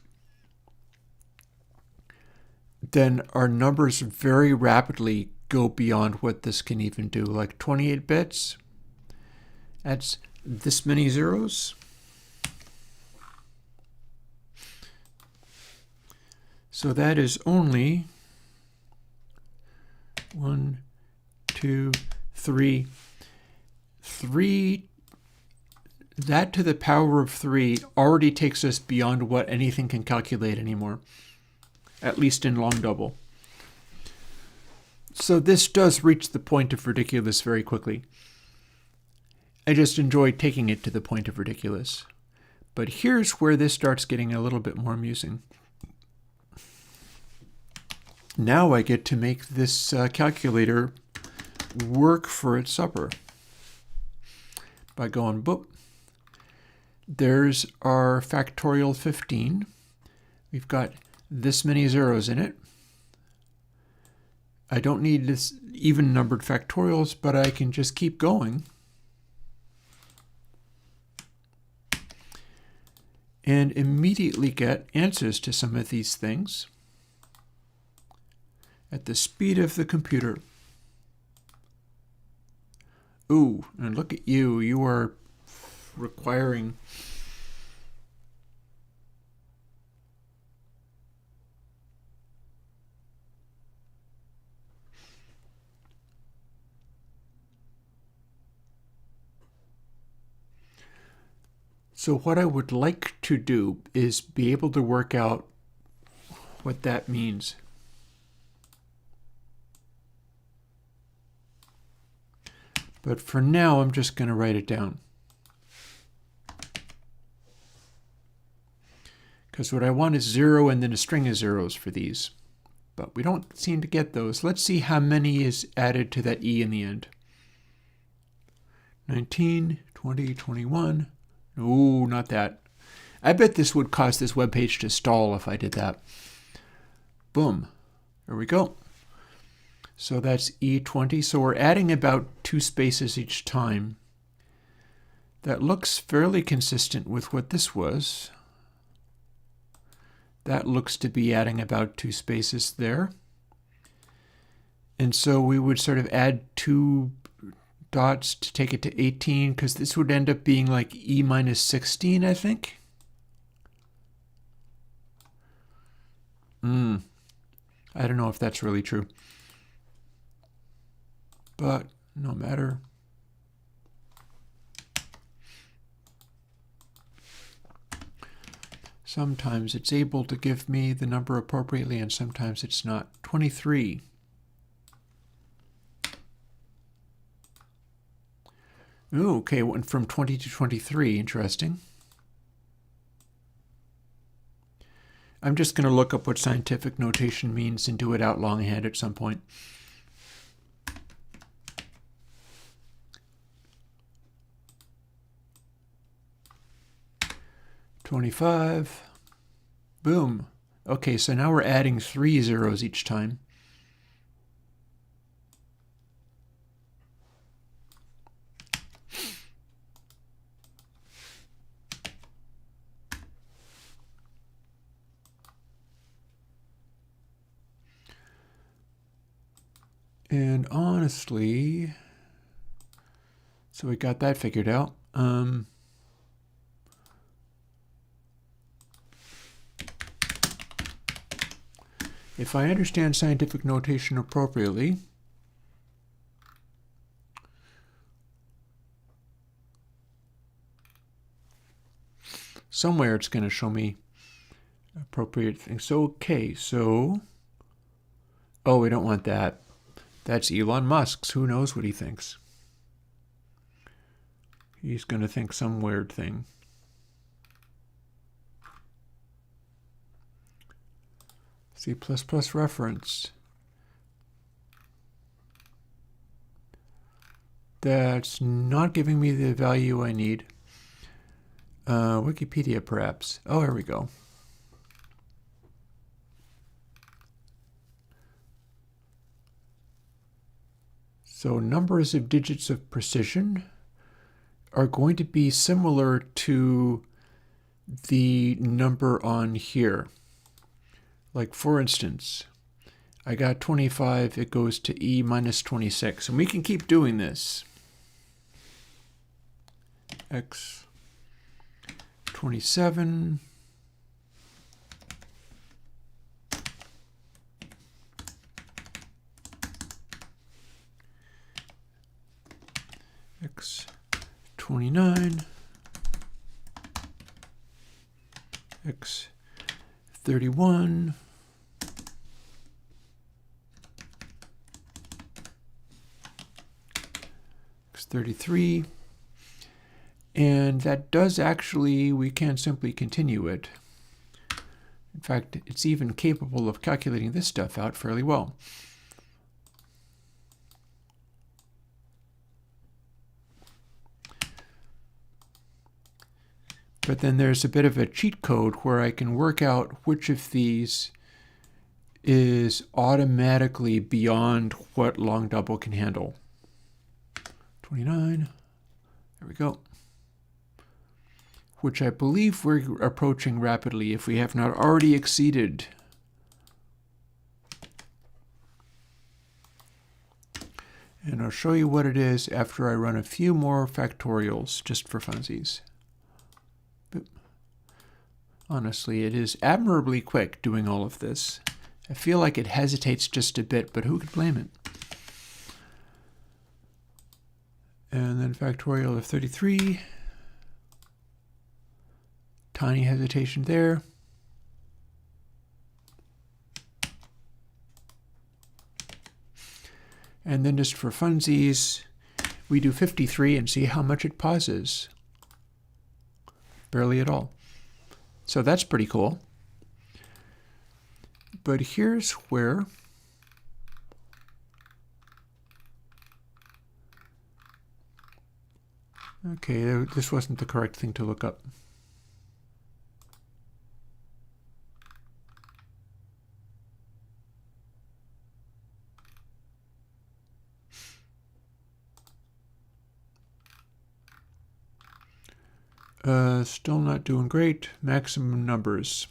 then our numbers very rapidly go beyond what this can even do. Like 28 bits, that's this many zeros. So that is only 1, 2, 3. 3, that to the power of 3 already takes us beyond what anything can calculate anymore, at least in long double. So this does reach the point of ridiculous very quickly. I just enjoy taking it to the point of ridiculous. But here's where this starts getting a little bit more amusing. Now I get to make this calculator work for its supper by going, boop. There's our factorial 15. We've got this many zeros in it. I don't need this even numbered factorials, but I can just keep going. And immediately get answers to some of these things at the speed of the computer. Ooh, and look at you. You are requiring So what I would like to do is be able to work out what that means. But for now, I'm just going to write it down. Because what I want is 0 and then a string of zeros for these. But we don't seem to get those. Let's see how many is added to that E in the end. 19, 20, 21. Ooh, not that. I bet this would cause this web page to stall if I did that. Boom. There we go. So that's E20. So we're adding about 2 spaces each time. That looks fairly consistent with what this was. That looks to be adding about 2 spaces there. And so we would sort of add 2 dots to take it to 18, because this would end up being like E minus 16, I think. I don't know if that's really true. But no matter. Sometimes it's able to give me the number appropriately, and sometimes it's not. 23. Ooh, okay, went from 20 to 23. Interesting. I'm just going to look up what scientific notation means and do it out longhand at some point. $25. Boom. Okay, so now we're adding 3 zeros each time. And honestly, so we got that figured out. If I understand scientific notation appropriately, somewhere it's going to show me appropriate things. So, okay, so, oh, we don't want that. That's Elon Musk's. Who knows what he thinks? He's going to think some weird thing. C++ reference. That's not giving me the value I need. Wikipedia, perhaps. Oh, here we go. So numbers of digits of precision are going to be similar to the number on here. Like, for instance, I got 25, it goes to E minus 26. And we can keep doing this. X 27. X 29. X 31. X 33. And that does actually, we can simply continue it. In fact, it's even capable of calculating this stuff out fairly well. But then there's a bit of a cheat code where I can work out which of these is automatically beyond what long double can handle. 29, there we go. Which I believe we're approaching rapidly if we have not already exceeded. And I'll show you what it is after I run a few more factorials just for funsies. Honestly, it is admirably quick doing all of this. I feel like it hesitates just a bit, but who could blame it? And then factorial of 33. Tiny hesitation there. And then just for funsies, we do 53 and see how much it pauses. Barely at all. So that's pretty cool. But here's where okay, this wasn't the correct thing to look up. Still not doing great. Maximum numbers.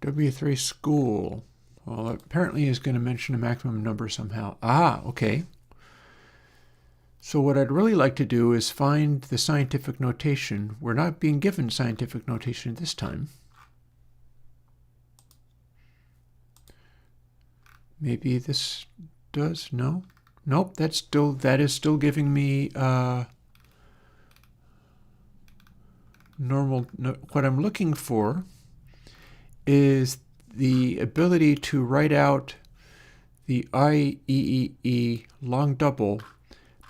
W3 school. Well, apparently is going to mention a maximum number somehow. Ah, okay. So what I'd really like to do is find the scientific notation. We're not being given scientific notation this time. Maybe this does? No? Nope, that is still giving me normal. No, what I'm looking for is the ability to write out the IEEE long double,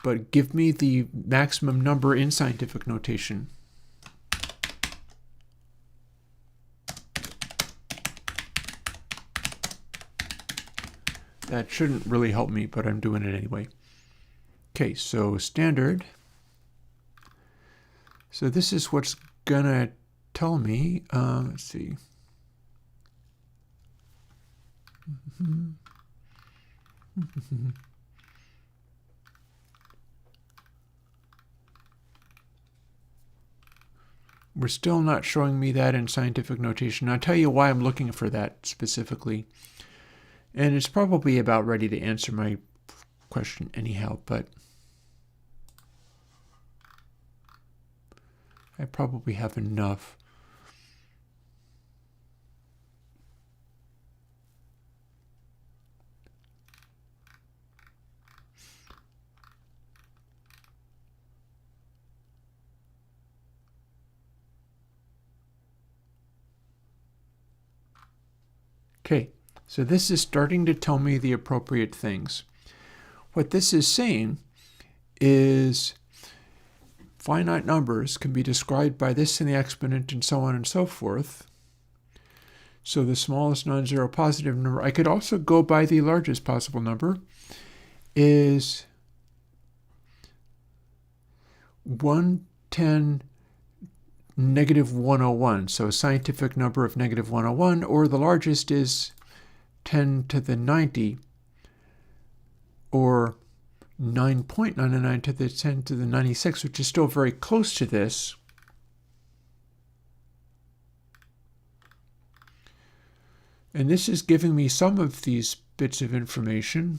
but give me the maximum number in scientific notation. That shouldn't really help me, but I'm doing it anyway. Okay, so standard. So this is what's gonna tell me, let's see. We're still not showing me that in scientific notation. I'll tell you why I'm looking for that specifically. And it's probably about ready to answer my question anyhow, but I probably have enough. Okay, so this is starting to tell me the appropriate things. What this is saying is finite numbers can be described by this in the exponent and so on and so forth. So the smallest non-zero positive number, I could also go by the largest possible number, is 110 negative 101, so a scientific number of negative 101, or the largest is 10 to the 90, or 9.99 to the 10 to the 96, which is still very close to this. And this is giving me some of these bits of information,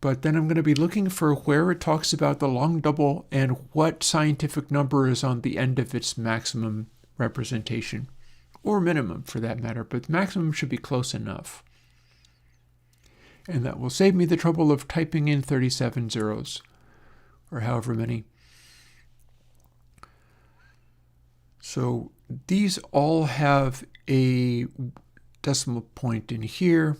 but then I'm going to be looking for where it talks about the long double and what scientific number is on the end of its maximum representation, or minimum for that matter, but maximum should be close enough. And that will save me the trouble of typing in 37 zeros, or however many. So these all have a decimal point in here.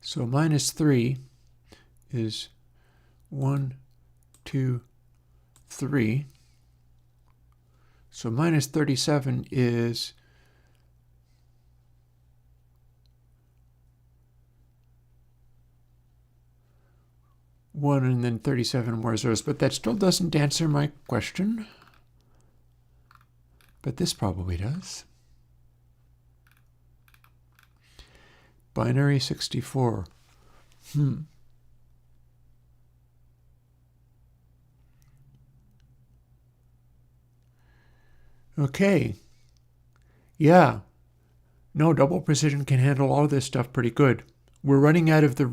So minus 3 is 1, 2, 3. So minus 37 is 1 and then 37 more zeros. But that still doesn't answer my question. But this probably does. Binary 64. Okay. Yeah. No, double precision can handle all this stuff pretty good. We're running out of the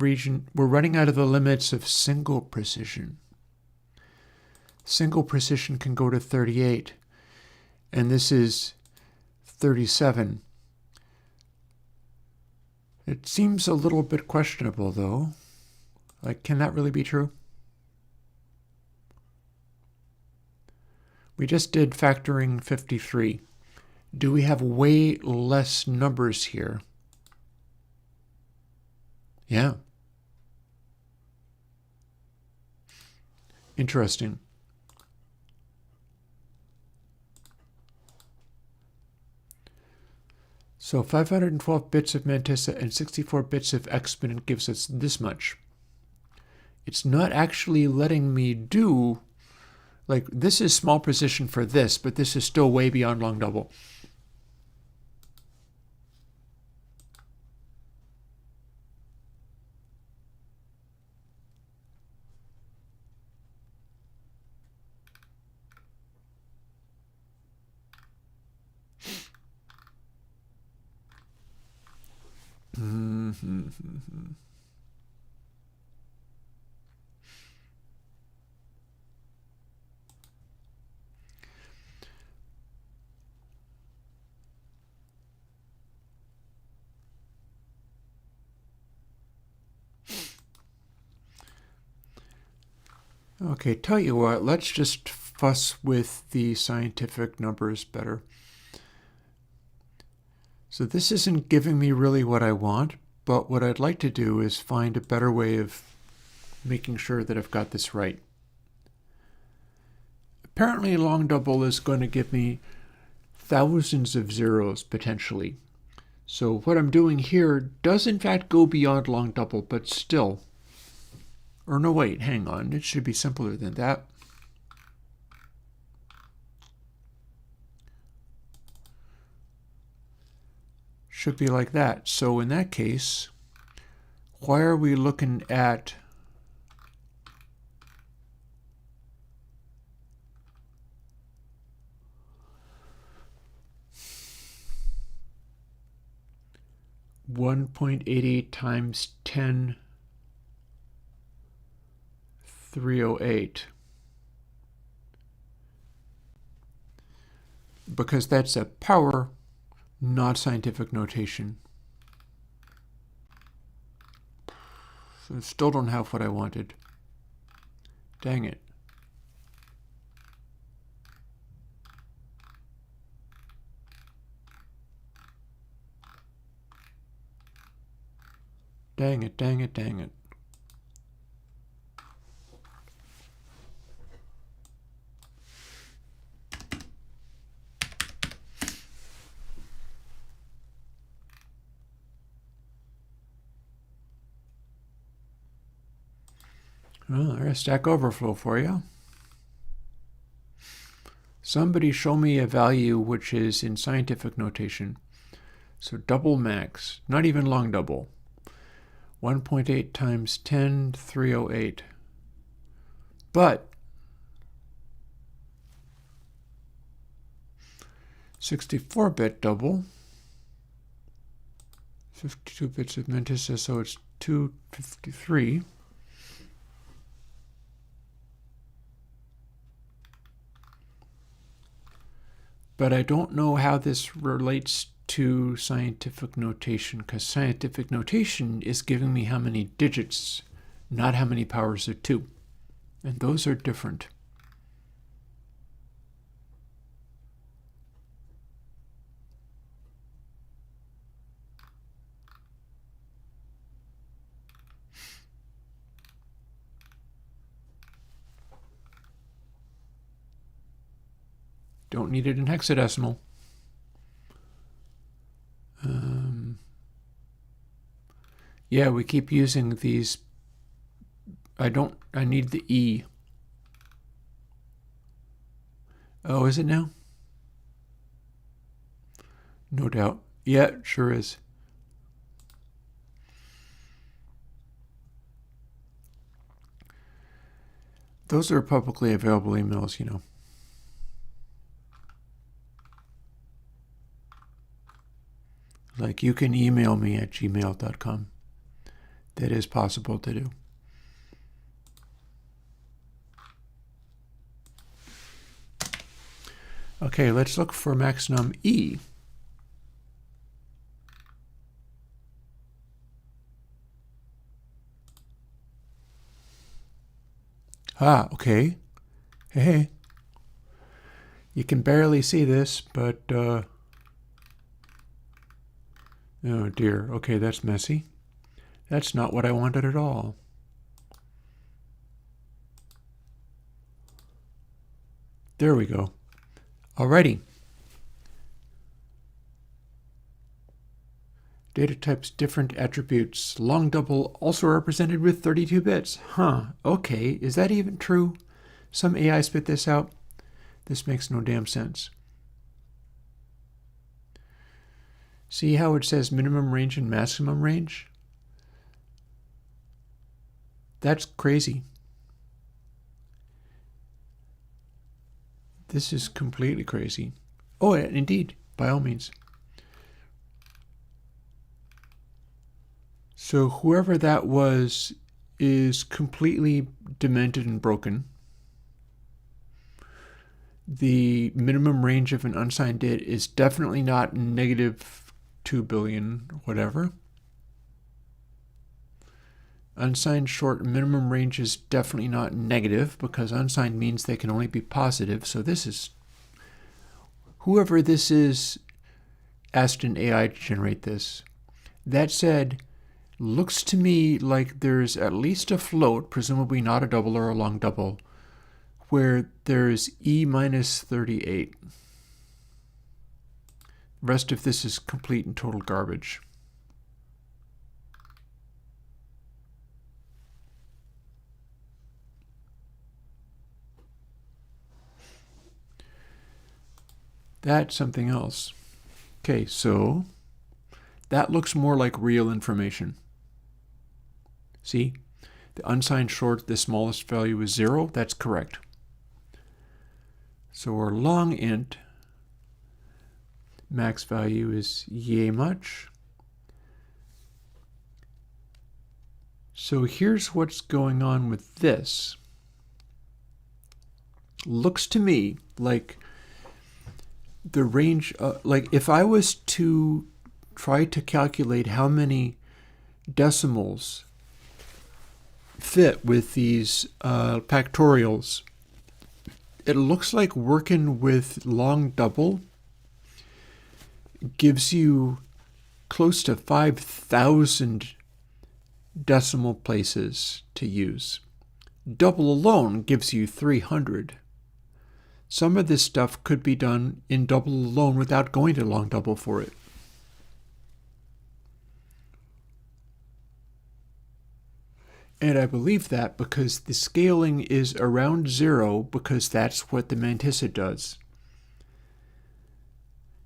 limits of single precision. Single precision can go to 38, and this is 37. It seems a little bit questionable, though. Like, can that really be true? We just did factoring 53. Do we have way less numbers here? Yeah. Interesting. So 512 bits of mantissa and 64 bits of exponent gives us this much. It's not actually letting me do, like, this is small precision for this, but this is still way beyond long double. Okay, tell you what, let's just fuss with the scientific numbers better. So this isn't giving me really what I want, but what I'd like to do is find a better way of making sure that I've got this right. Apparently long double is going to give me thousands of zeros potentially. So what I'm doing here does in fact go beyond long double, but still. Or no, wait, hang on. It should be simpler than that. Should be like that. So in that case, why are we looking at (1.88 times 10 308? Because that's a power, not scientific notation. So I still don't have what I wanted. Dang it. Dang it, dang it, dang it. Well, there's Stack Overflow for you. Somebody show me a value which is in scientific notation. So double max, not even long double. 1.8 times 10 308. But 64-bit double, 52 bits of Mantis, so it's 253. But I don't know how this relates to scientific notation, because scientific notation is giving me how many digits, not how many powers of 2. And those are different. Don't need it in hexadecimal. Yeah, we keep using these. I need the E. Oh, is it now? No doubt. Yeah, it sure is. Those are publicly available emails, you know. Like you can email me at gmail.com. That is possible to do. Okay, let's look for maximum E. Ah, okay. Hey. You can barely see this, but, oh dear. Okay, that's messy. That's not what I wanted at all. There we go. Alrighty. Data types, different attributes. Long double also represented with 32 bits. Huh, okay, is that even true? Some AI spit this out? This makes no damn sense. See how it says minimum range and maximum range? That's crazy. This is completely crazy. Oh, indeed, by all means. So whoever that was is completely demented and broken. The minimum range of an unsigned dit is definitely not negative 2 billion, whatever. Unsigned short minimum range is definitely not negative because unsigned means they can only be positive. So this is, whoever this is asked an AI to generate this. That said, looks to me like there's at least a float, presumably not a double or a long double, where there's E minus 38. The rest of this is complete and total garbage. That's something else. Okay, so that looks more like real information. See? The unsigned short, the smallest value is 0. That's correct. So our long int max value is yay much. So here's what's going on with this. Looks to me like the range, like if I was to try to calculate how many decimals fit with these factorials, it looks like working with long double gives you close to 5,000 decimal places to use. Double alone gives you 300. Some of this stuff could be done in double alone without going to long double for it. And I believe that because the scaling is around 0 because that's what the mantissa does.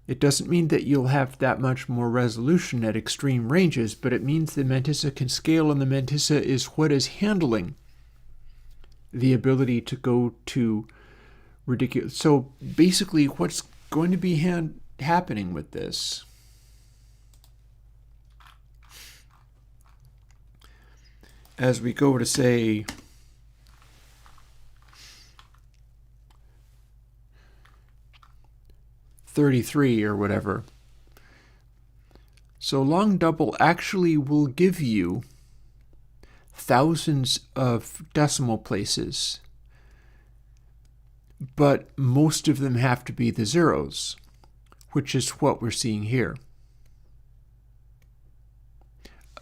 It doesn't mean that you'll have that much more resolution at extreme ranges, but it means the mantissa can scale, and the mantissa is what is handling the ability to go to ridiculous. So basically what's going to be happening with this as we go to say $33 or whatever. So long double actually will give you thousands of decimal places, but most of them have to be the zeros, which is what we're seeing here.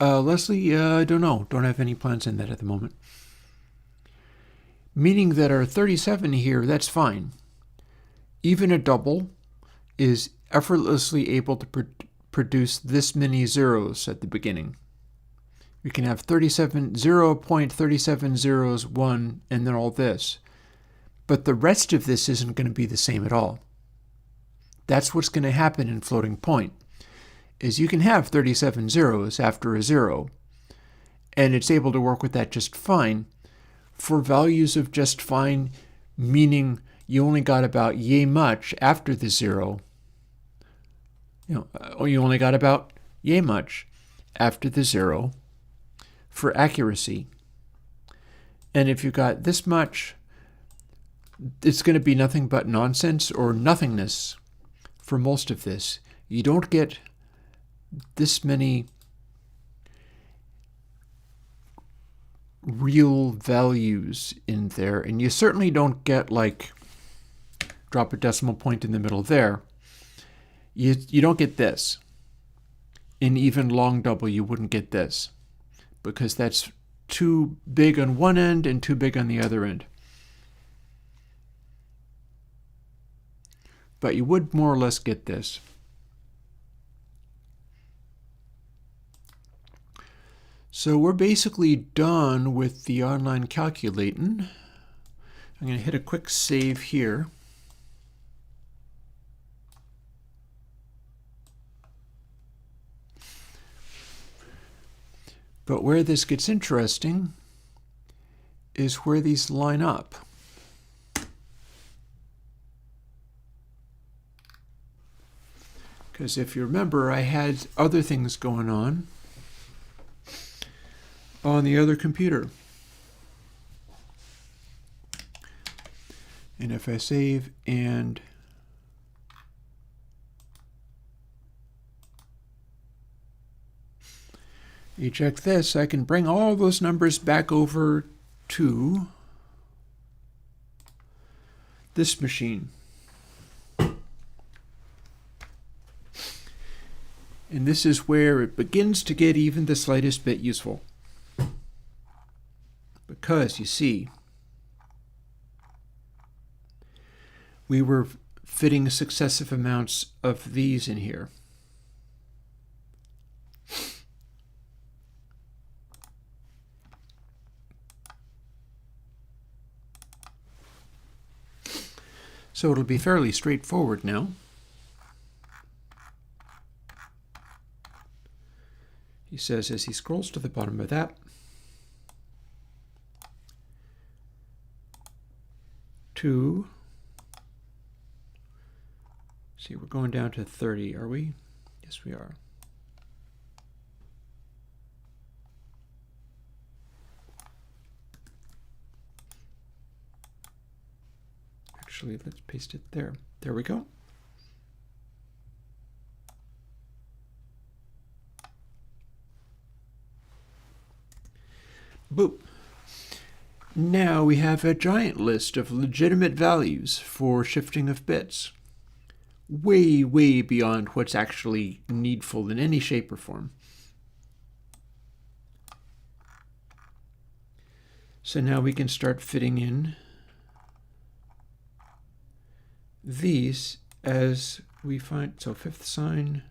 Leslie, I don't know. Don't have any plans in that at the moment. Meaning that our 37 here, that's fine. Even a double is effortlessly able to produce this many zeros at the beginning. We can have 0.3701, and then all this. But the rest of this isn't going to be the same at all. That's what's going to happen in floating point, is you can have 37 zeros after a 0, and it's able to work with that just fine. For values of just fine, meaning you only got about yay much after the 0, or you only got about yay much after the 0 for accuracy. And if you got this much, it's going to be nothing but nonsense or nothingness for most of this. You don't get this many real values in there, and you certainly don't get, like, drop a decimal point in the middle there. You don't get this. In even long double, you wouldn't get this, because that's too big on one end and too big on the other end. But you would more or less get this. So we're basically done with the online calculating. I'm going to hit a quick save here. But where this gets interesting is where these line up. Because if you remember, I had other things going on the other computer. And if I save and Eject this. I can bring all those numbers back over to this machine. And this is where it begins to get even the slightest bit useful. Because, you see, we were fitting successive amounts of these in here. So it'll be fairly straightforward now. He says as he scrolls to the bottom of that, see, we're going down to 30, are we? Yes, we are. Actually, let's paste it there. There we go. Boop. Now we have a giant list of legitimate values for shifting of bits. Way, way beyond what's actually needful in any shape or form. So now we can start fitting in these as we find, so fifth sign,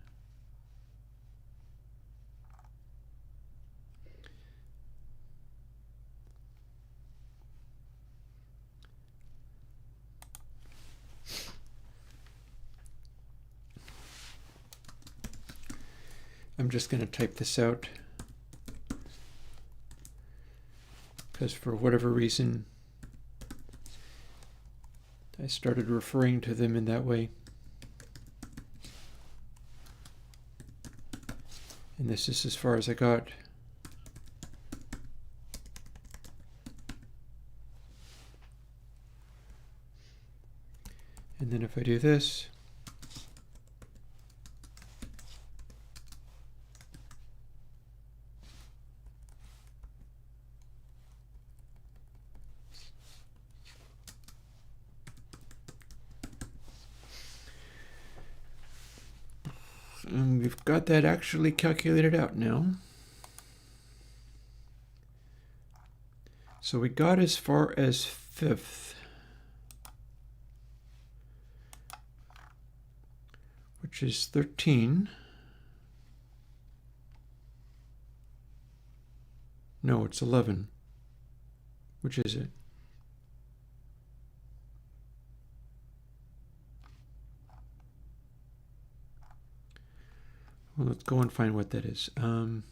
I'm just going to type this out because for whatever reason I started referring to them in that way. And this is as far as I got. And then if I do this, and we've got that actually calculated out now. So we got as far as fifth, which is 13. No, it's 11. Which is it? Well, let's go and find what that is. Did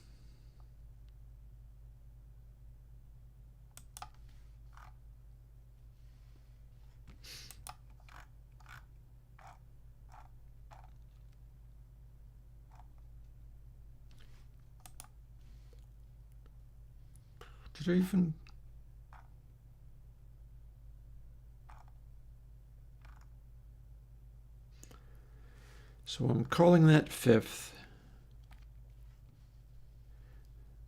I even... So I'm calling that fifth.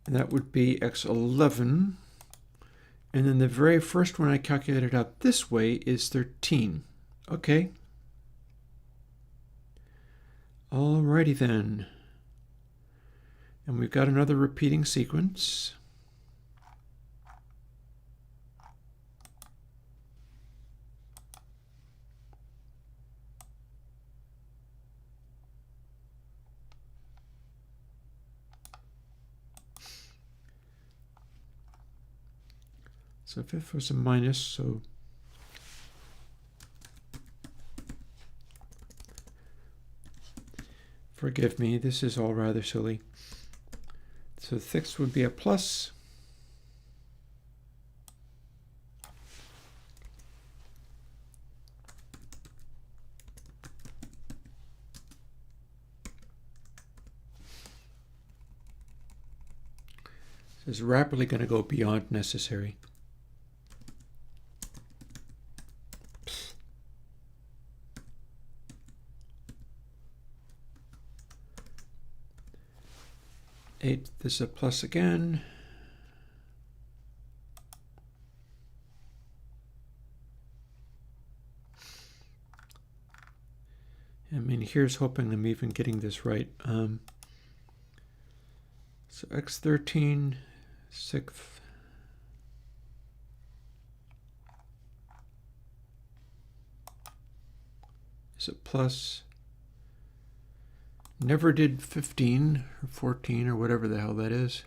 And that would be x11. And then the very first one I calculated out this way is 13. Okay. Alrighty then. And we've got another repeating sequence. So fifth was a minus, so forgive me, this is all rather silly. So sixth would be a plus. This is rapidly going to go beyond necessary. 8th is a plus again. I mean, here's hoping I'm even getting this right. So x13, 6th. Is it plus? Never did 15 or 14 or whatever the hell that is.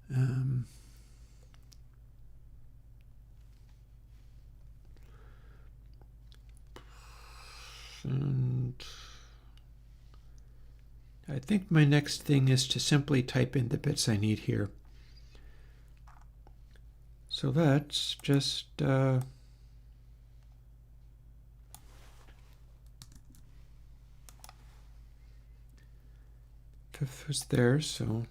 And I think my next thing is to simply type in the bits I need here. So that's just fifth was there, so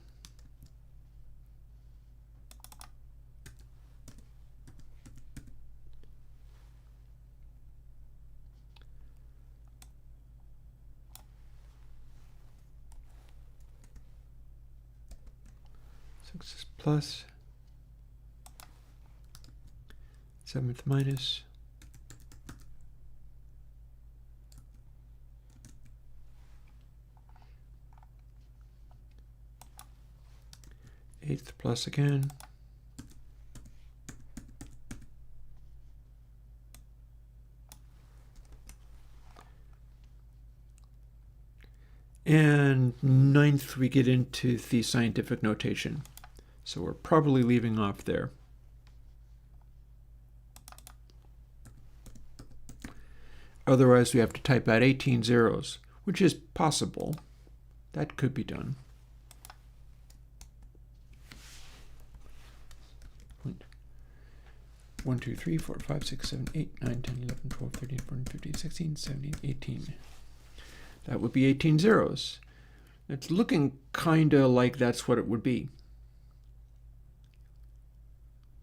six is plus, 7th minus, eighth plus again, and 9th we get into the scientific notation. So we're probably leaving off there. Otherwise we have to type out 18 zeros, which is possible. That could be done. 1, 2, 3, 4, 5, 6, 7, 8, 9, 10, 11, 12, 13, 14, 15, 16, 17, 18. That would be 18 zeros. It's looking kind of like that's what it would be.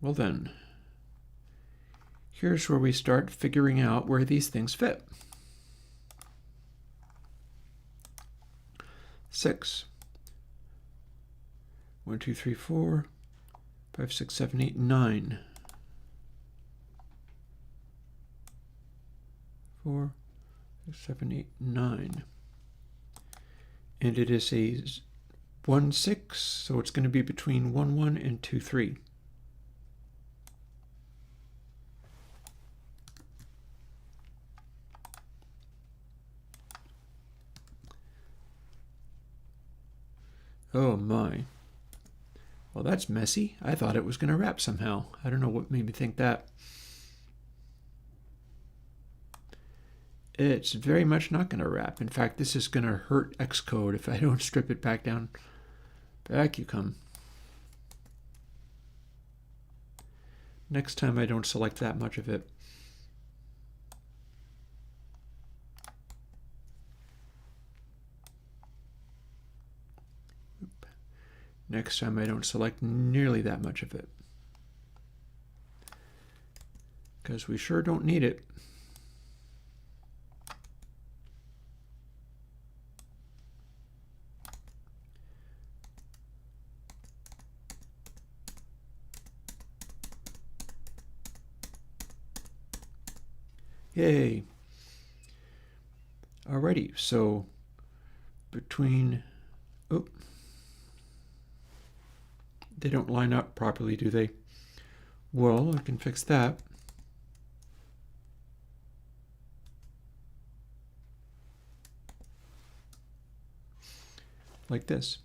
Well then, here's where we start figuring out where these things fit. 6. 1, 2, 3, 4, 5, 6, 7, 8, 9. 4, 6, 7, 8, 9. And it is a 1, 6, so it's going to be between 1, 1 and 2, 3. Oh my. Well, that's messy. I thought it was going to wrap somehow. I don't know what made me think that. It's very much not going to wrap. In fact, this is going to hurt Xcode if I don't strip it back down. Back you come. Next time I don't select that much of it. Next time I don't select nearly that much of it. Because we sure don't need it. Yay. Alrighty, so between, they don't line up properly, do they? Well, I can fix that. Like this.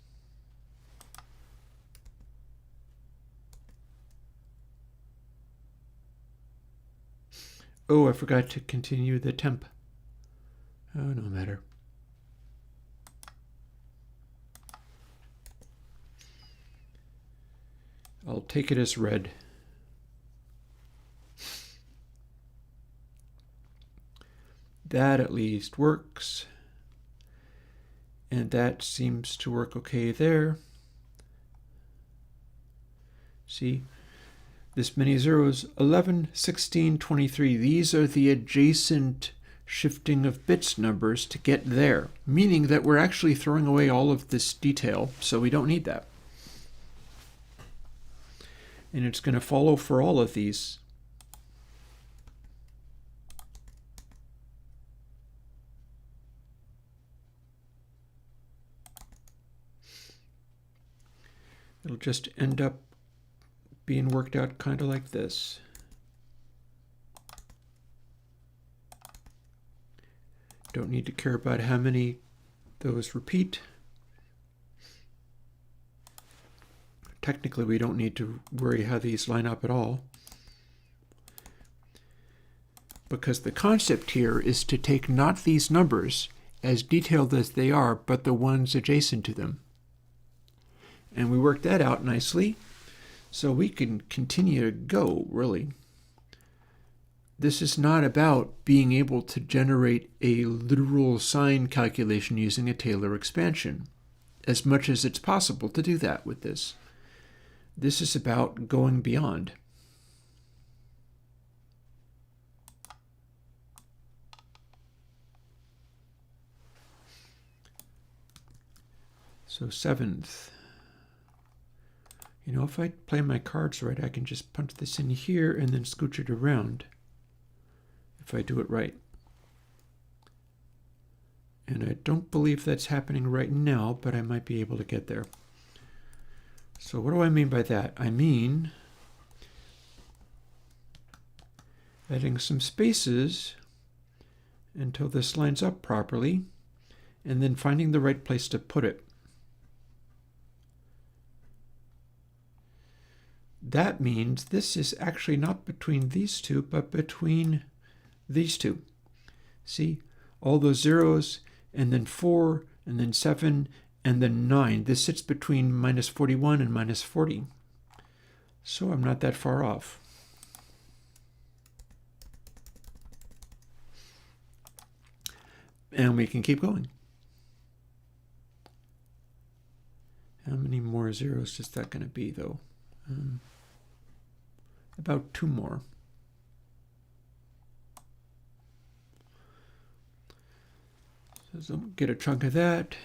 Oh, I forgot to continue the temp. Oh, no matter. I'll take it as read. That at least works. And that seems to work okay there. See? This many zeros, 11, 16, 23. These are the adjacent shifting of bits numbers to get there, meaning that we're actually throwing away all of this detail, so we don't need that. And it's going to follow for all of these. It'll just end up being worked out kind of like this. Don't need to care about how many those repeat. Technically, we don't need to worry how these line up at all, because the concept here is to take not these numbers as detailed as they are, but the ones adjacent to them. And we worked that out nicely, so we can continue to go, really. This is not about being able to generate a literal sign calculation using a Taylor expansion, as much as it's possible to do that with this. This is about going beyond. So 7th. You know, if I play my cards right, I can just punch this in here and then scooch it around if I do it right. And I don't believe that's happening right now, but I might be able to get there. So what do I mean by that? I mean adding some spaces until this lines up properly, and then finding the right place to put it. That means this is actually not between these two, but between these two. See, all those zeros, and then 4, and then 7, and then 9. This sits between minus 41 and minus 40. So I'm not that far off. And we can keep going. How many more zeros is that going to be, though? About 2 more. So get a chunk of that.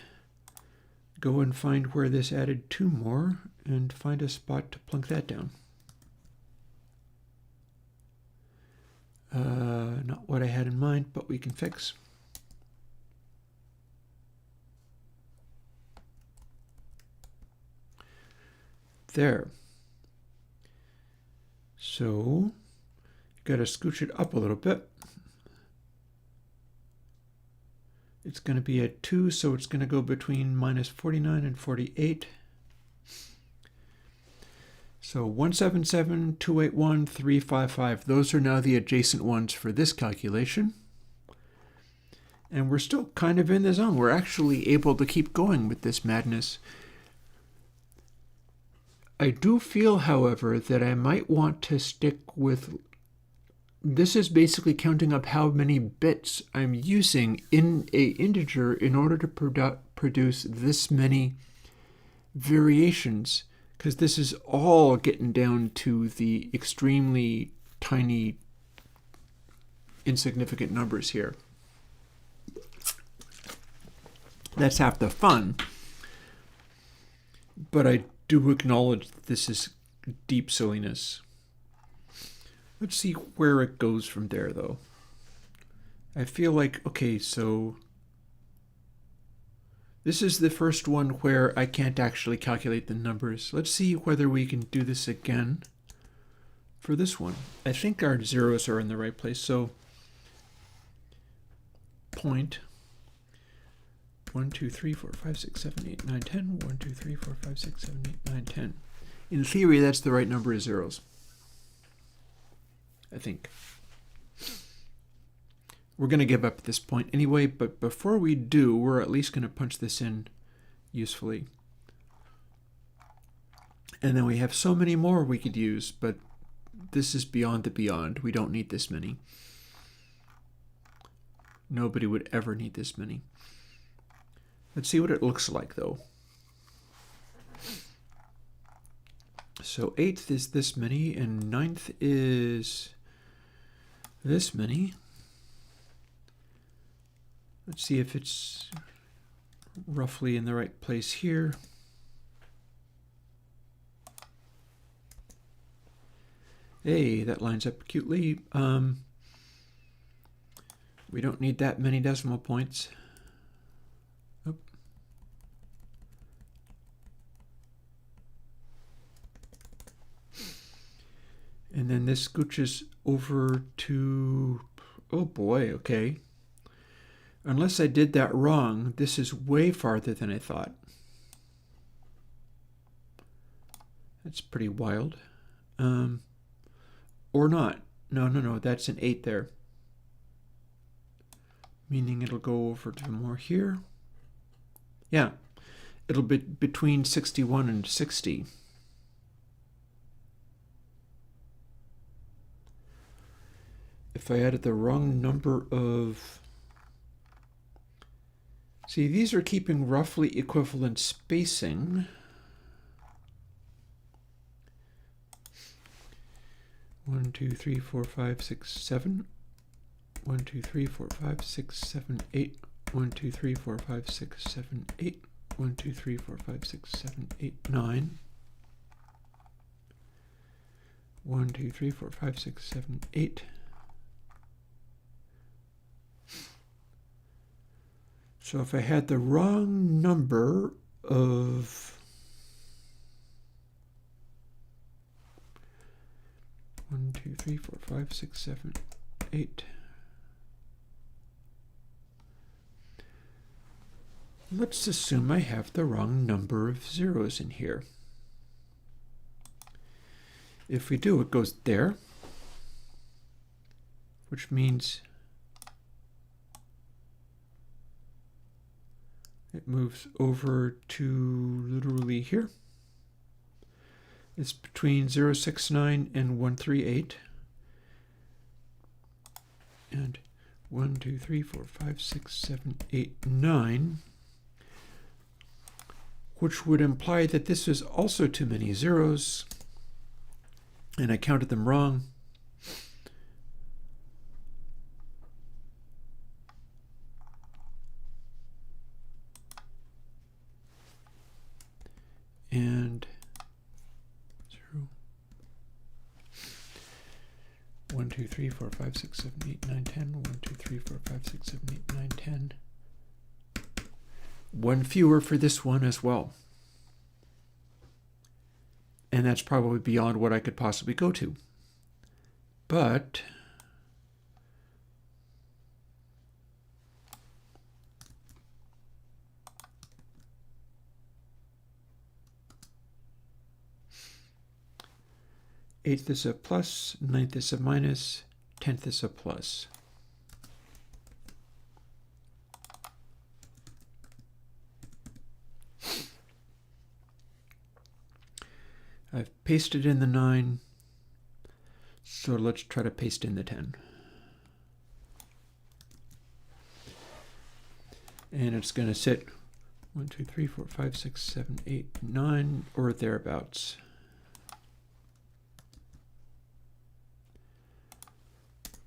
Go and find where this added 2 more and find a spot to plunk that down. Not what I had in mind, but we can fix. There. So, got to scooch it up a little bit. It's going to be at 2, so it's going to go between minus 49 and 48. So 177, 281, 355. Those are now the adjacent ones for this calculation. And we're still kind of in the zone. We're actually able to keep going with this madness. I do feel, however, that I might want to stick with... This is basically counting up how many bits I'm using in an integer in order to produce this many variations, because this is all getting down to the extremely tiny, insignificant numbers here. That's half the fun. But I do acknowledge that this is deep silliness. Let's see where it goes from there, though. I feel like, okay, so this is the first one where I can't actually calculate the numbers. Let's see whether we can do this again for this one. I think our zeros are in the right place, so point 1, 2, 3, 4, 5, 6, 7, 8, 9, 10. 1, 2, 3, 4, 5, 6, 7, 8, 9, 10. In theory, that's the right number of zeros, I think. We're going to give up at this point anyway, but before we do, we're at least going to punch this in usefully. And then we have so many more we could use, but this is beyond the beyond. We don't need this many. Nobody would ever need this many. Let's see what it looks like, though. So 8th is this many, and 9th is this many. Let's see if it's roughly in the right place here. Hey, that lines up cutely. We don't need that many decimal points. Oop. And then this scooches over to, oh boy, okay. Unless I did that wrong, this is way farther than I thought. That's pretty wild. Or not. No, that's an 8 there. Meaning it'll go over to more here. Yeah, it'll be between 61 and 60. If I added the wrong number of... See, these are keeping roughly equivalent spacing. One, two, three, four, five, six, 7. 1, 2, 3, 4, 5, 6, 7, 8. 1, 2, 3, 4, 5, 6, 7, 8. 1, 2, 3, 4, 5, 6, 7, 8, 9. 1, 2, 3, 4, 5, 6, 7, 8. So if I had the wrong number of 1, 2, 3, 4, 5, 6, 7, 8. Let's assume I have the wrong number of zeros in here. If we do, it goes there, which means it moves over to literally here. It's between 069 and 138. And 1, 2, 3, 4, 5, 6, 7, 8, 9. Which would imply that this is also too many zeros, and I counted them wrong. And 0, 1, 2, 3, 4, 5, 6, 7, 8, 9, 10. 1, 2, 3, 4, 5, 6, 7, 8, 9, 10. One fewer for this one as well. And that's probably beyond what I could possibly go to. But eighth is a plus, ninth is a minus, 10th is a plus. I've pasted in the 9, so let's try to paste in the 10. And it's going to sit 1, 2, 3, 4, 5, 6, 7, 8, 9, or thereabouts.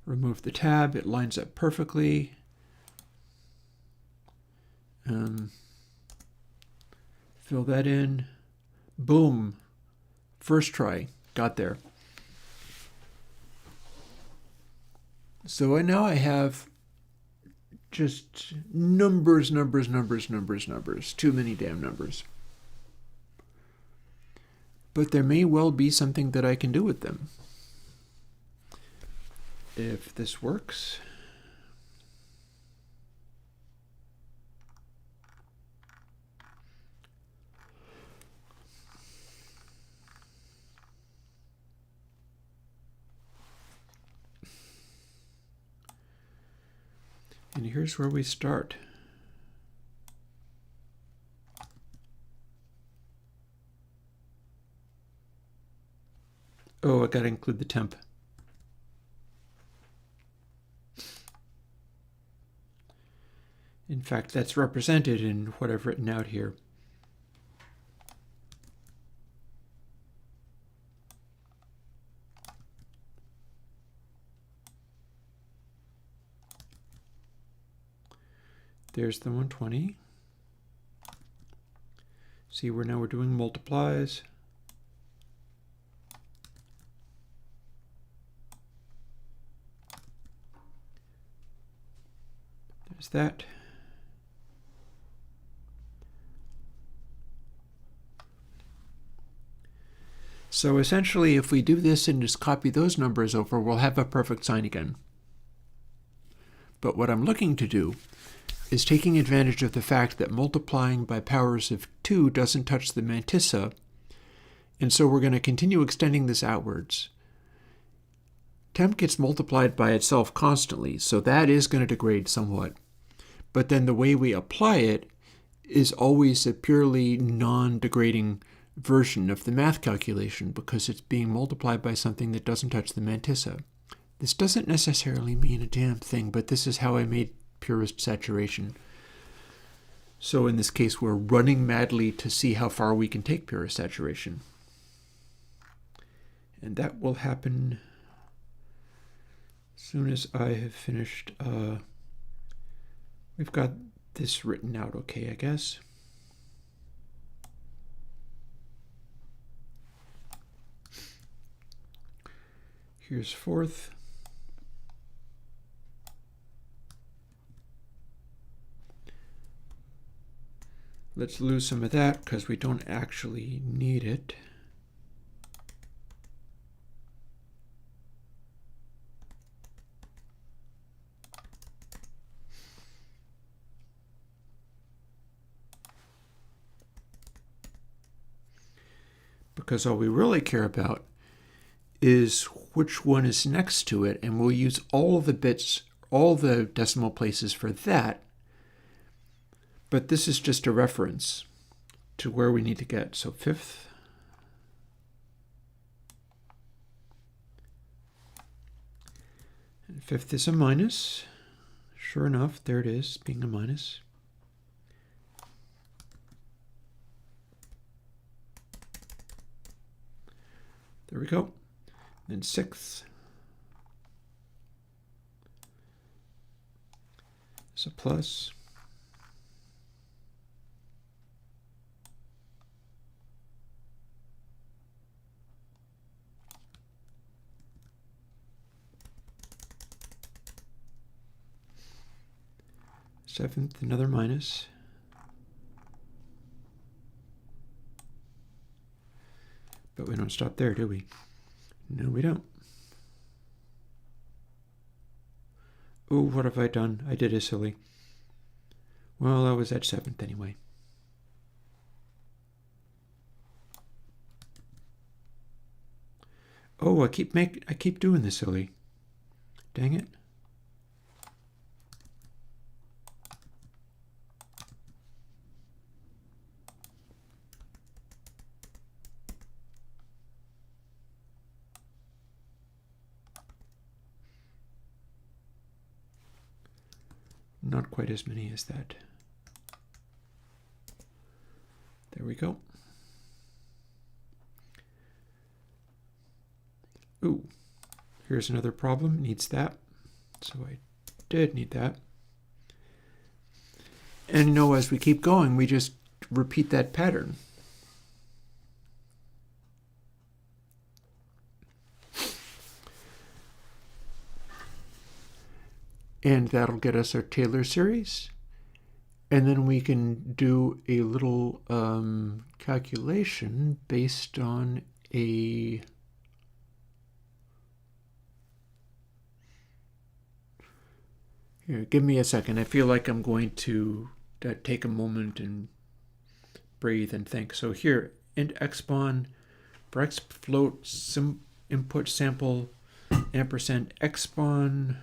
Remove the tab, it lines up perfectly. Fill that in. Boom. First try, got there. So now I have just numbers. Too many damn numbers. But there may well be something that I can do with them. If this works. And here's where we start. Oh, I got to include the temp. In fact, that's represented in what I've written out here. There's the 120. See, now we're doing multiplies. There's that. So essentially, if we do this and just copy those numbers over, we'll have a perfect sign again. But what I'm looking to do is taking advantage of the fact that multiplying by powers of 2 doesn't touch the mantissa, and so we're going to continue extending this outwards. Temp gets multiplied by itself constantly, so that is going to degrade somewhat. But then the way we apply it is always a purely non-degrading version of the math calculation because it's being multiplied by something that doesn't touch the mantissa. This doesn't necessarily mean a damn thing, but this is how I made purist saturation. So in this case, we're running madly to see how far we can take purist saturation. And that will happen as soon as I have finished. We've got this written out okay, I guess. Here's fourth. Let's lose some of that because we don't actually need it. Because all we really care about is which one is next to it, and we'll use all the bits, all the decimal places for that. But this is just a reference to where we need to get. So fifth. And fifth is a minus. Sure enough, there it is, being a minus. There we go. Then sixth is a plus. Seventh, another minus. But we don't stop there, do we? No, we don't. Oh, what have I done? I did a silly. Well, I was at seventh anyway. Oh, I keep doing this silly. Dang it. Not quite as many as that. There we go. Ooh, here's another problem. Needs that. So I did need that. And you know, as we keep going, we just repeat that pattern. And that'll get us our Taylor series. And then we can do a little calculation based on a Here, give me a second. I feel like I'm going to take a moment and breathe and think. So here, int xbon for x float input sample ampersand xbon.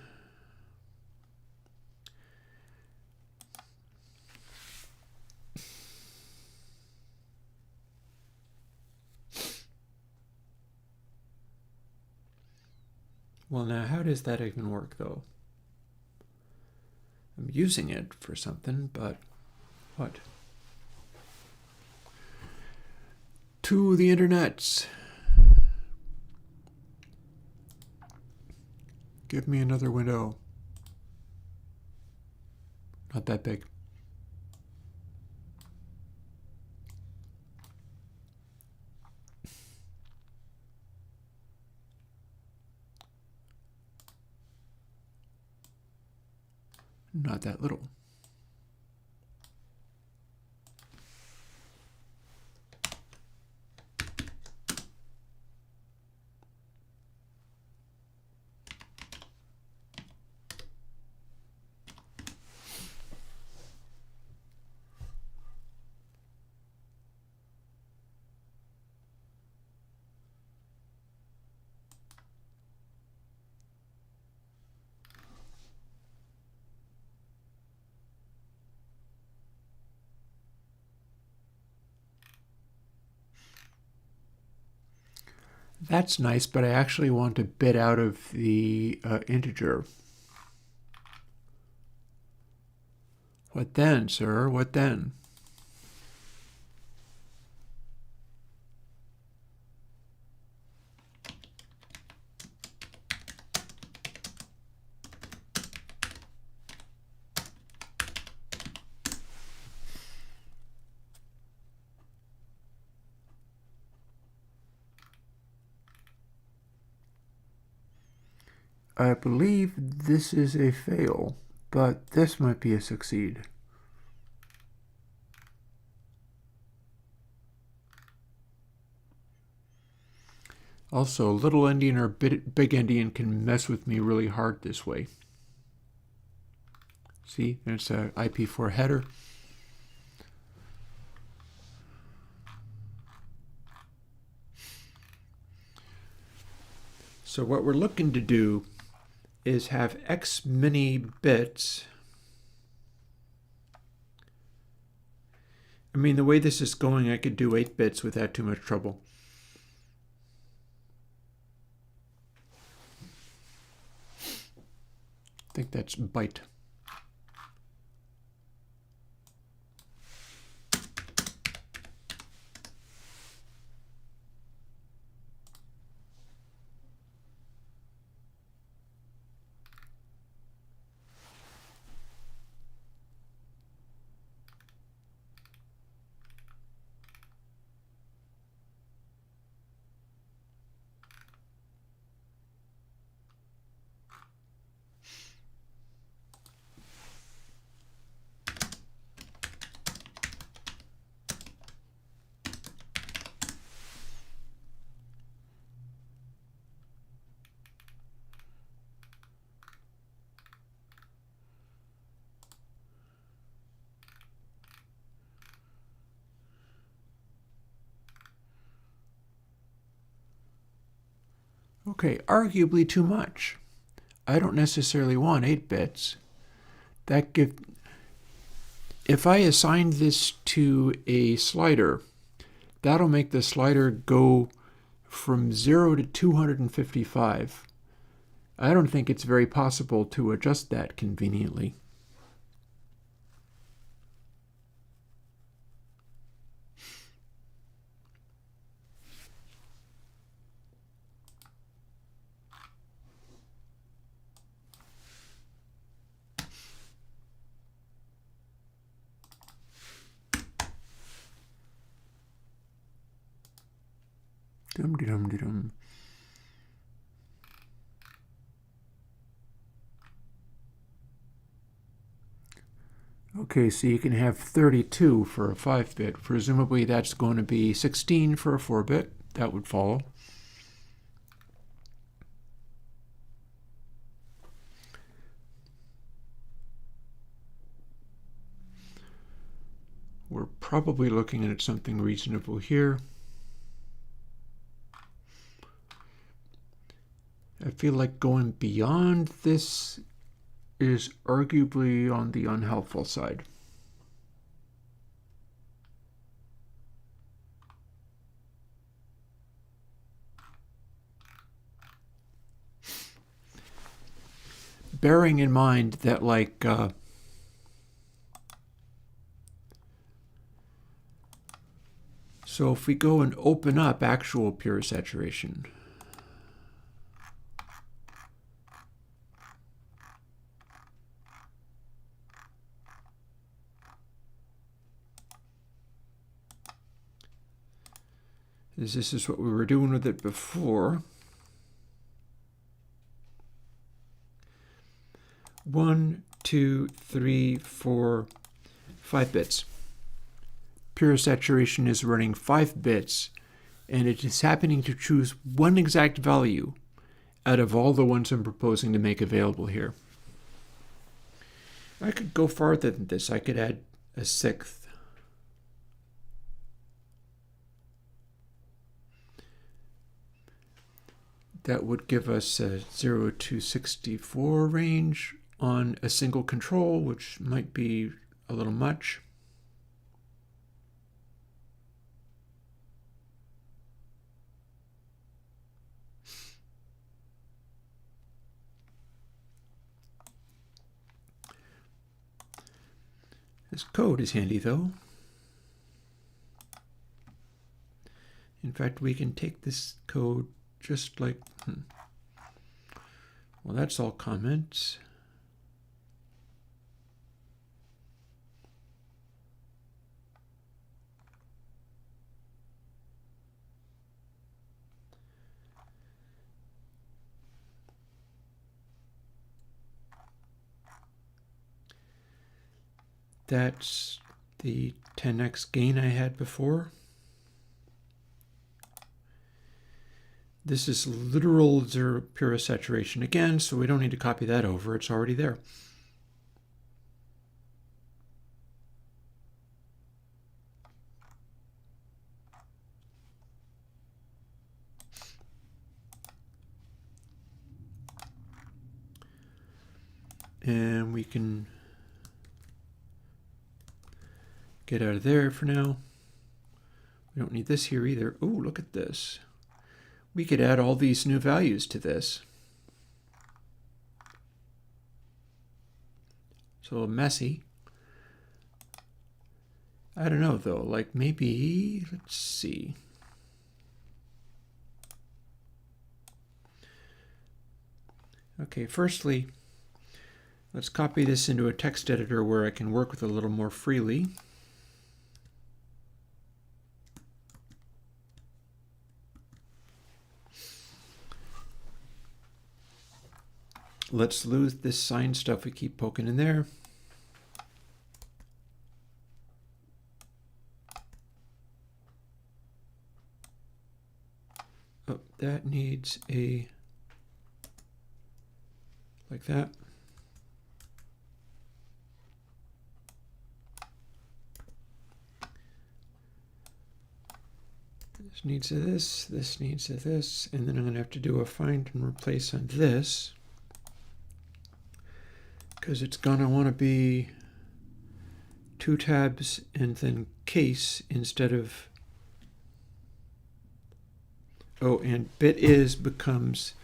Well, now, how does that even work, though? I'm using it for something, but what? To the internets. Give me another window. Not that big. not that little. That's nice, but I actually want a bit out of the integer. What then, sir? What then? I believe this is a fail, but this might be a succeed. Also, little endian or big endian can mess with me really hard this way. See, there's a IP4 header. So what we're looking to do is have X many bits. I mean, the way this is going, I could do 8 bits without too much trouble. I think that's byte. Okay, arguably too much. I don't necessarily want 8 bits. If I assign this to a slider, that'll make the slider go from 0 to 255. I don't think it's very possible to adjust that conveniently. Dum-de-dum-de-dum. Okay, so you can have 32 for a 5-bit. Presumably that's going to be 16 for a 4-bit. That would follow. We're probably looking at something reasonable here. I feel like going beyond this is arguably on the unhelpful side. Bearing in mind that, like, so if we go and open up actual pure saturation, this is what we were doing with it before. 1, 2, 3, 4, 5 bits. Pure saturation is running 5 bits, and it is happening to choose one exact value out of all the ones I'm proposing to make available here. I could go farther than this. I could add a 6th. That would give us a 0 to 64 range on a single control, which might be a little much. This code is handy, though. In fact, we can take this code just like, well, that's all comments. That's the 10x gain I had before. This is literal zero pure saturation again, so we don't need to copy that over. It's already there. And we can get out of there for now. We don't need this here either. Oh, look at this. We could add all these new values to this. So messy. I don't know though, like maybe, let's see. Okay, firstly, let's copy this into a text editor where I can work with it a little more freely. Let's lose this sign stuff we keep poking in there. Oh, that needs a, like that. This needs a this needs a this, and then I'm going to have to do a find and replace on this, because it's going to want to be 2 tabs and then case instead of, oh, and bit is becomes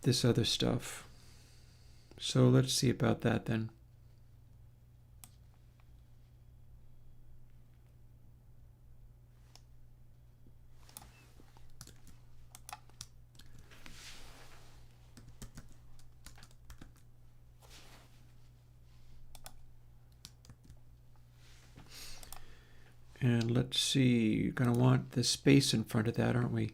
this other stuff. So let's see about that then. And let's see, you're going to want the space in front of that, aren't we?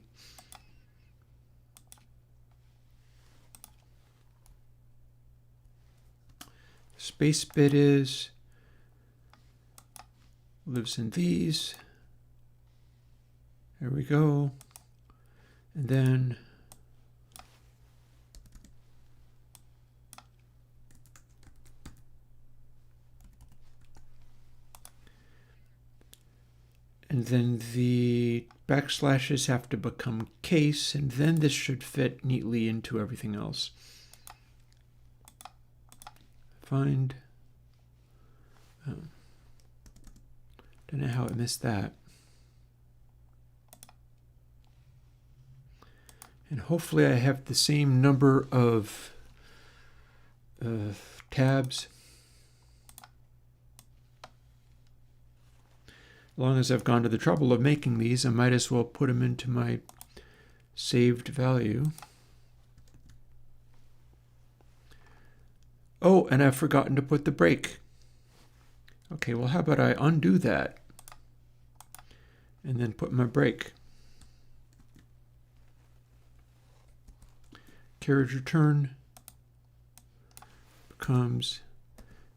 Space bit is, lives in these. There we go. And then the backslashes have to become case, and then this should fit neatly into everything else. Find. Don't know how I missed that. And hopefully I have the same number of tabs. As long as I've gone to the trouble of making these, I might as well put them into my saved value. Oh, and I've forgotten to put the break. Okay, well, how about I undo that and then put my break. Carriage return, becomes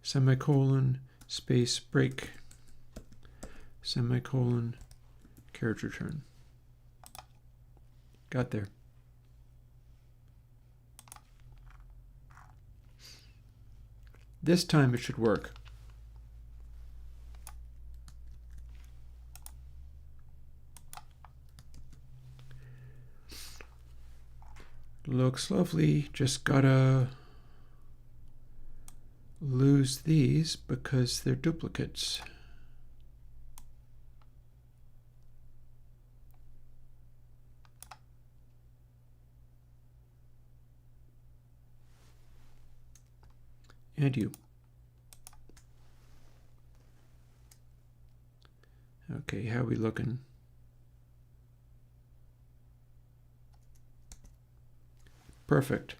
semicolon, space, break, semicolon, carriage return. Got there. This time it should work. Looks lovely. Just gotta lose these because they're duplicates. And you. Okay, how are we looking? Perfect.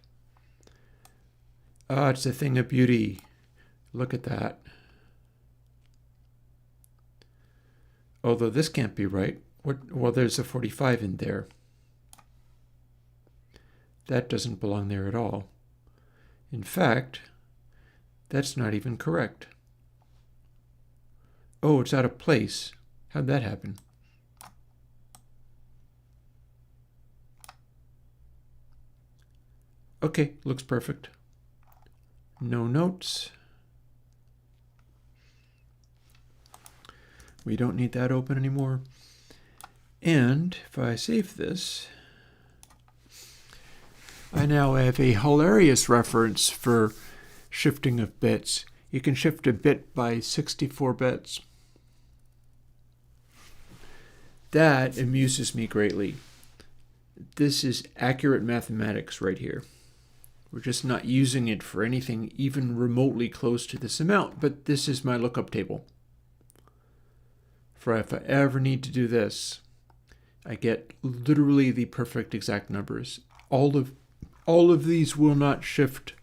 Ah, it's a thing of beauty. Look at that. Although this can't be right. Well, there's a 45 in there. That doesn't belong there at all. In fact, that's not even correct. Oh, it's out of place. How'd that happen? Okay, looks perfect. No notes. We don't need that open anymore. And if I save this, I now have a hilarious reference for shifting of bits. You can shift a bit by 64 bits. That amuses me greatly. This is accurate mathematics right here. We're just not using it for anything even remotely close to this amount, but this is my lookup table. For if I ever need to do this, I get literally the perfect exact numbers. All of these will not shift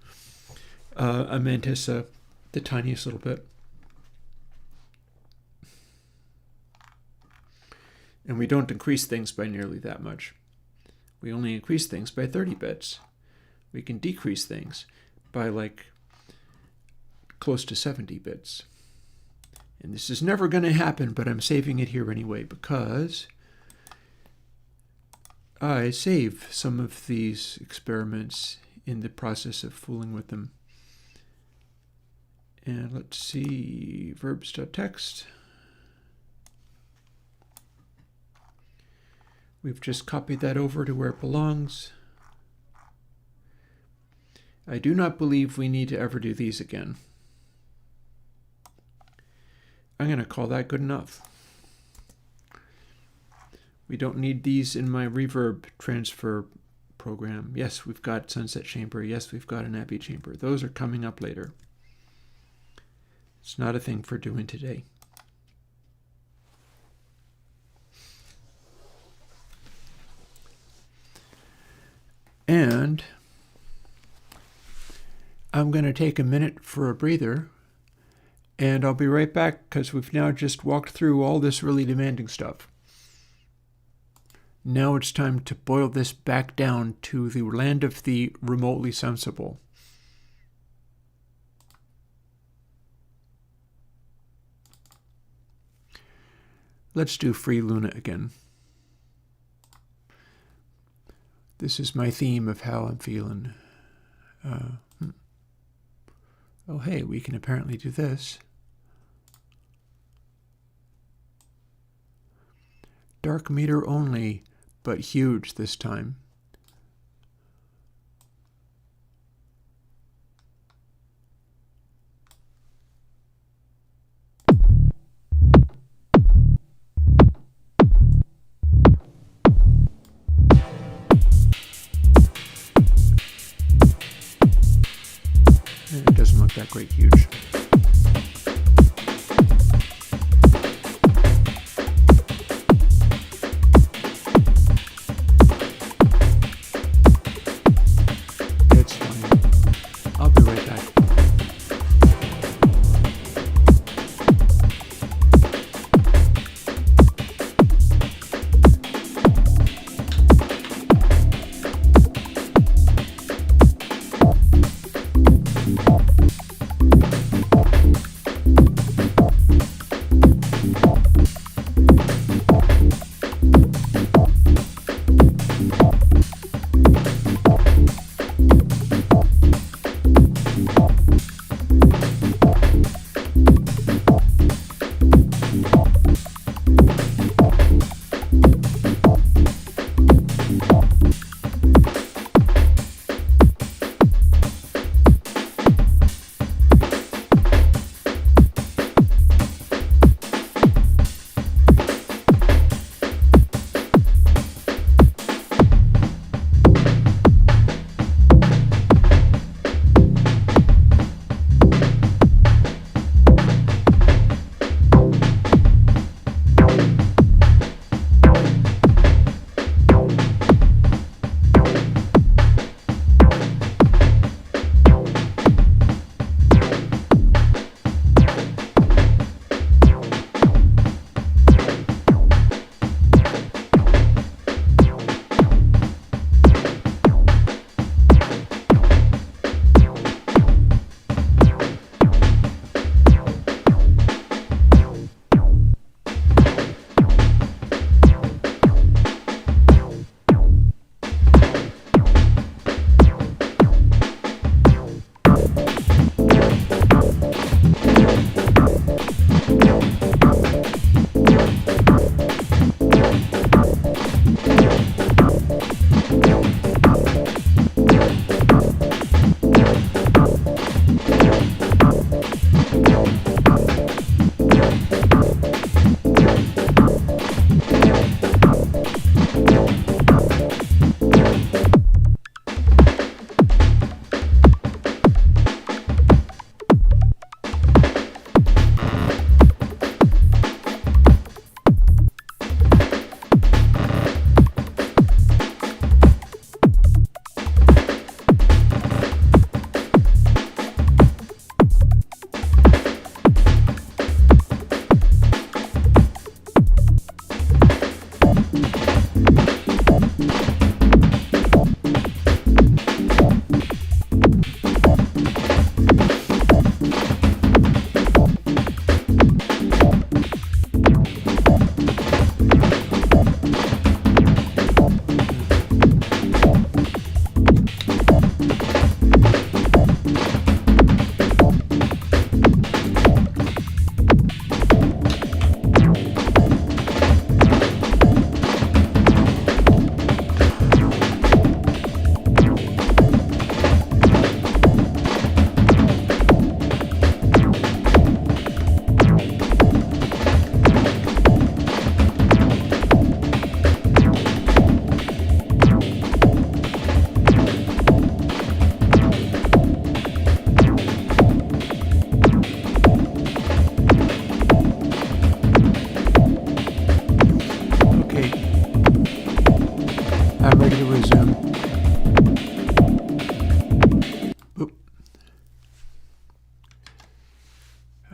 a mantissa the tiniest little bit. And we don't increase things by nearly that much. We only increase things by 30 bits. We can decrease things by like close to 70 bits. And this is never going to happen, but I'm saving it here anyway because I save some of these experiments in the process of fooling with them. And let's see, verbs.txt. We've just copied that over to where it belongs. I do not believe we need to ever do these again. I'm going to call that good enough. We don't need these in my reverb transfer program. Yes, we've got sunset chamber. Yes, we've got an Abbey chamber. Those are coming up later. It's not a thing for doing today. And I'm going to take a minute for a breather, and I'll be right back because we've now just walked through all this really demanding stuff. Now it's time to boil this back down to the land of the remotely sensible. Let's do Free Luna again. This is my theme of how I'm feeling. Oh, hey, we can apparently do this. Dark meter only, but huge this time. It doesn't look that great huge. It's fine. I'll be right back.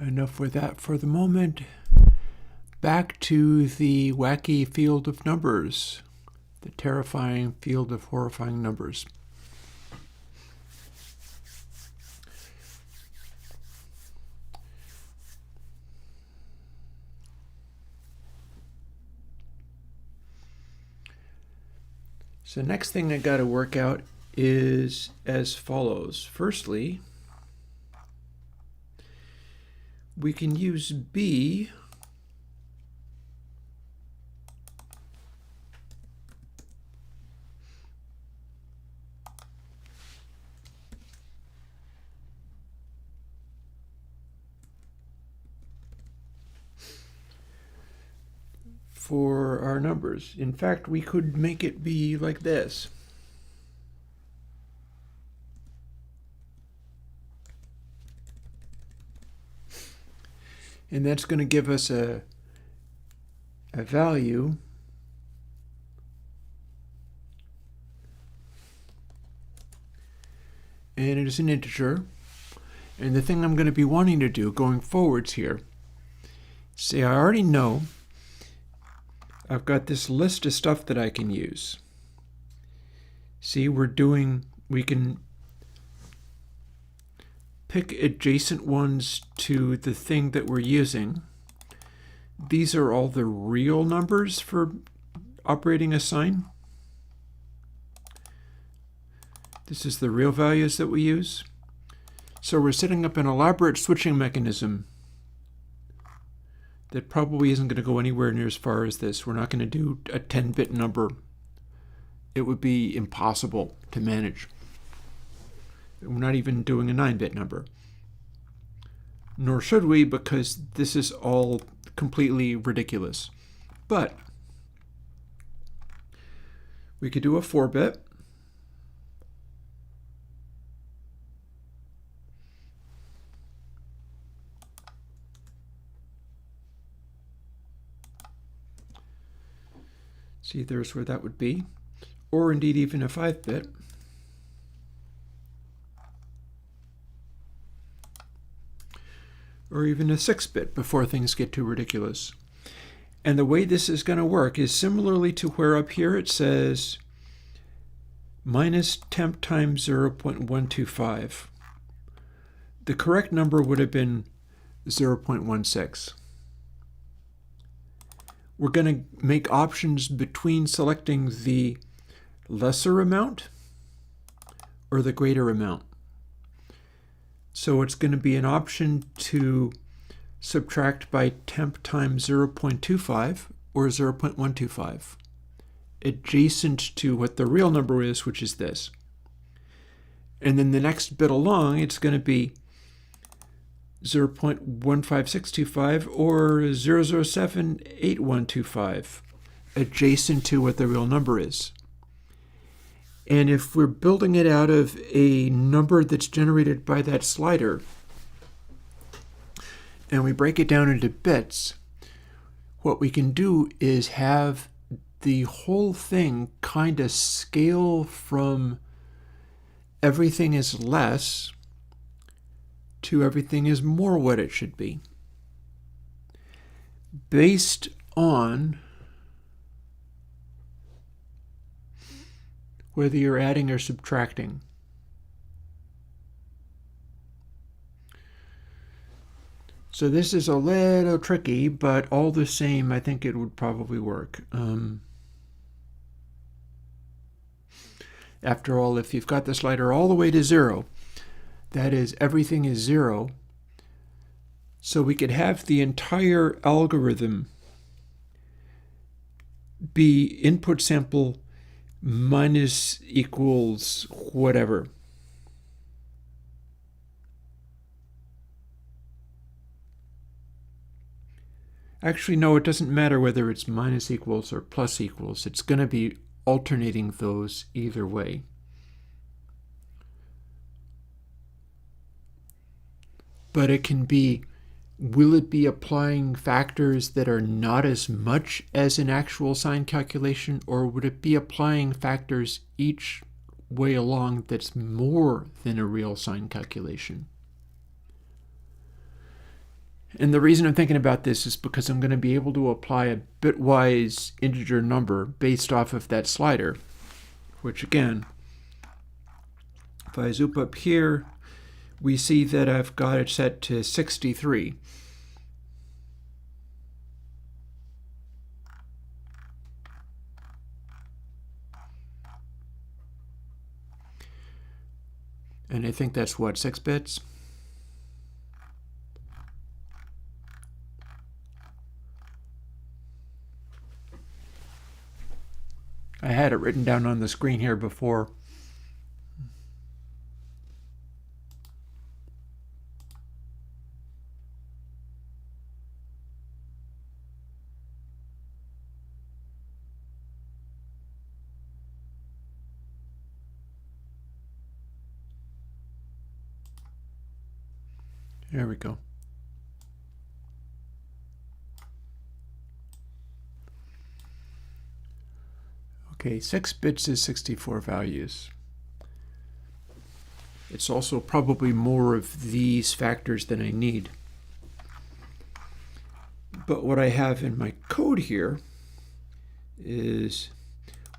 enough with that for the moment. Back to the wacky field of numbers, the terrifying field of horrifying numbers. So next thing I got to work out is as follows. Firstly, we can use B for our numbers. In fact, we could make it be like this. And that's going to give us a value and it is an integer. And the thing I'm going to be wanting to do going forwards here, say I already know I've got this list of stuff that I can use. See, we can pick adjacent ones to the thing that we're using. These are all the real numbers for operating a sine. This is the real values that we use. So we're setting up an elaborate switching mechanism that probably isn't going to go anywhere near as far as this. We're not going to do a 10-bit number. It would be impossible to manage. We're not even doing a 9-bit number. Nor should we, because this is all completely ridiculous. But we could do a 4-bit. See, there's where that would be. Or indeed even a 5-bit. Or even a 6-bit before things get too ridiculous. And the way this is going to work is similarly to where up here it says minus temp times 0.125. The correct number would have been 0.16. We're going to make options between selecting the lesser amount or the greater amount. So it's going to be an option to subtract by temp times 0.25 or 0.125, adjacent to what the real number is, which is this. And then the next bit along, it's going to be 0.15625 or 0078125, adjacent to what the real number is. And if we're building it out of a number that's generated by that slider, and we break it down into bits, what we can do is have the whole thing kind of scale from everything is less to everything is more what it should be, based on whether you're adding or subtracting. So this is a little tricky, but all the same, I think it would probably work. After all, if you've got the slider all the way to 0, that is, everything is 0, so we could have the entire algorithm be input sample minus equals whatever. Actually, no, it doesn't matter whether it's minus equals or plus equals. It's going to be alternating those either way. But it can be, will it be applying factors that are not as much as an actual sign calculation, or would it be applying factors each way along that's more than a real sign calculation? And the reason I'm thinking about this is because I'm going to be able to apply a bitwise integer number based off of that slider, which again, if I zoom up here, we see that I've got it set to 63. And I think that's what, 6 bits? I had it written down on the screen here before. There we go. Okay, 6 bits is 64 values. It's also probably more of these factors than I need. But what I have in my code here is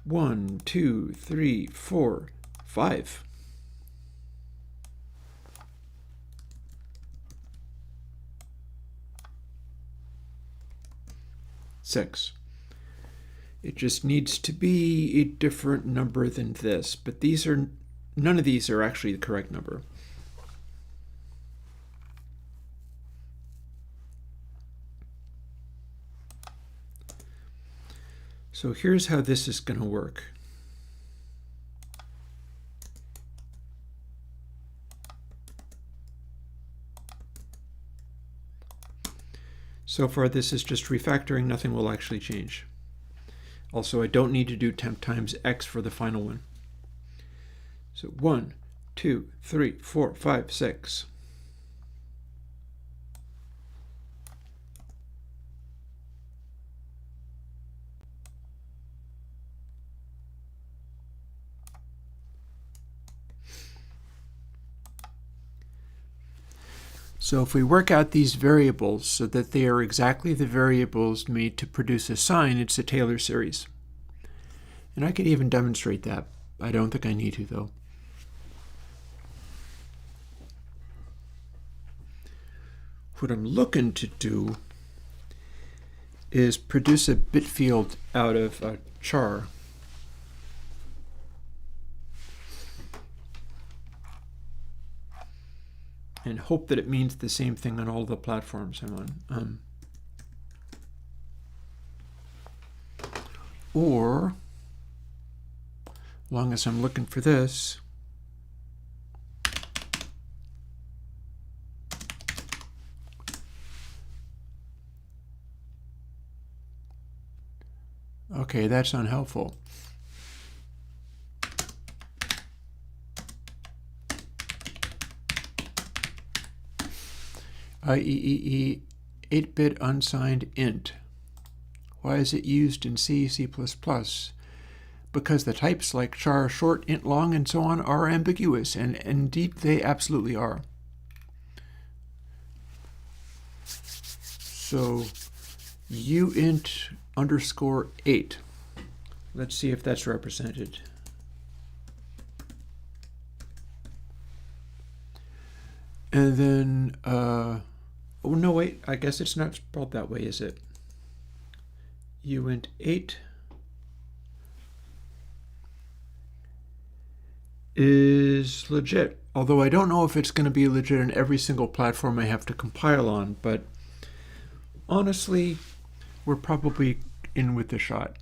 1, 2, 3, 4, 5. Six. It just needs to be a different number than this, but none of these are actually the correct number. So here's how this is going to work. So far this is just refactoring, nothing will actually change. Also, I don't need to do temp times x for the final one. So 1, 2, 3, 4, 5, 6. So if we work out these variables so that they are exactly the variables made to produce a sign, it's a Taylor series. And I could even demonstrate that. I don't think I need to, though. What I'm looking to do is produce a bit field out of a char. And hope that it means the same thing on all the platforms I'm on. Or, as long as I'm looking for this, okay, that's unhelpful. IEEE 8-bit unsigned int. Why is it used in C, C++? Because the types like char, short, int, long, and so on are ambiguous, and indeed they absolutely are. So uint underscore 8. Let's see if that's represented. And then, oh no, wait, I guess it's not spelled that way, is it? Uint 8 is legit, although I don't know if it's going to be legit in every single platform I have to compile on, but honestly, we're probably in with the shot.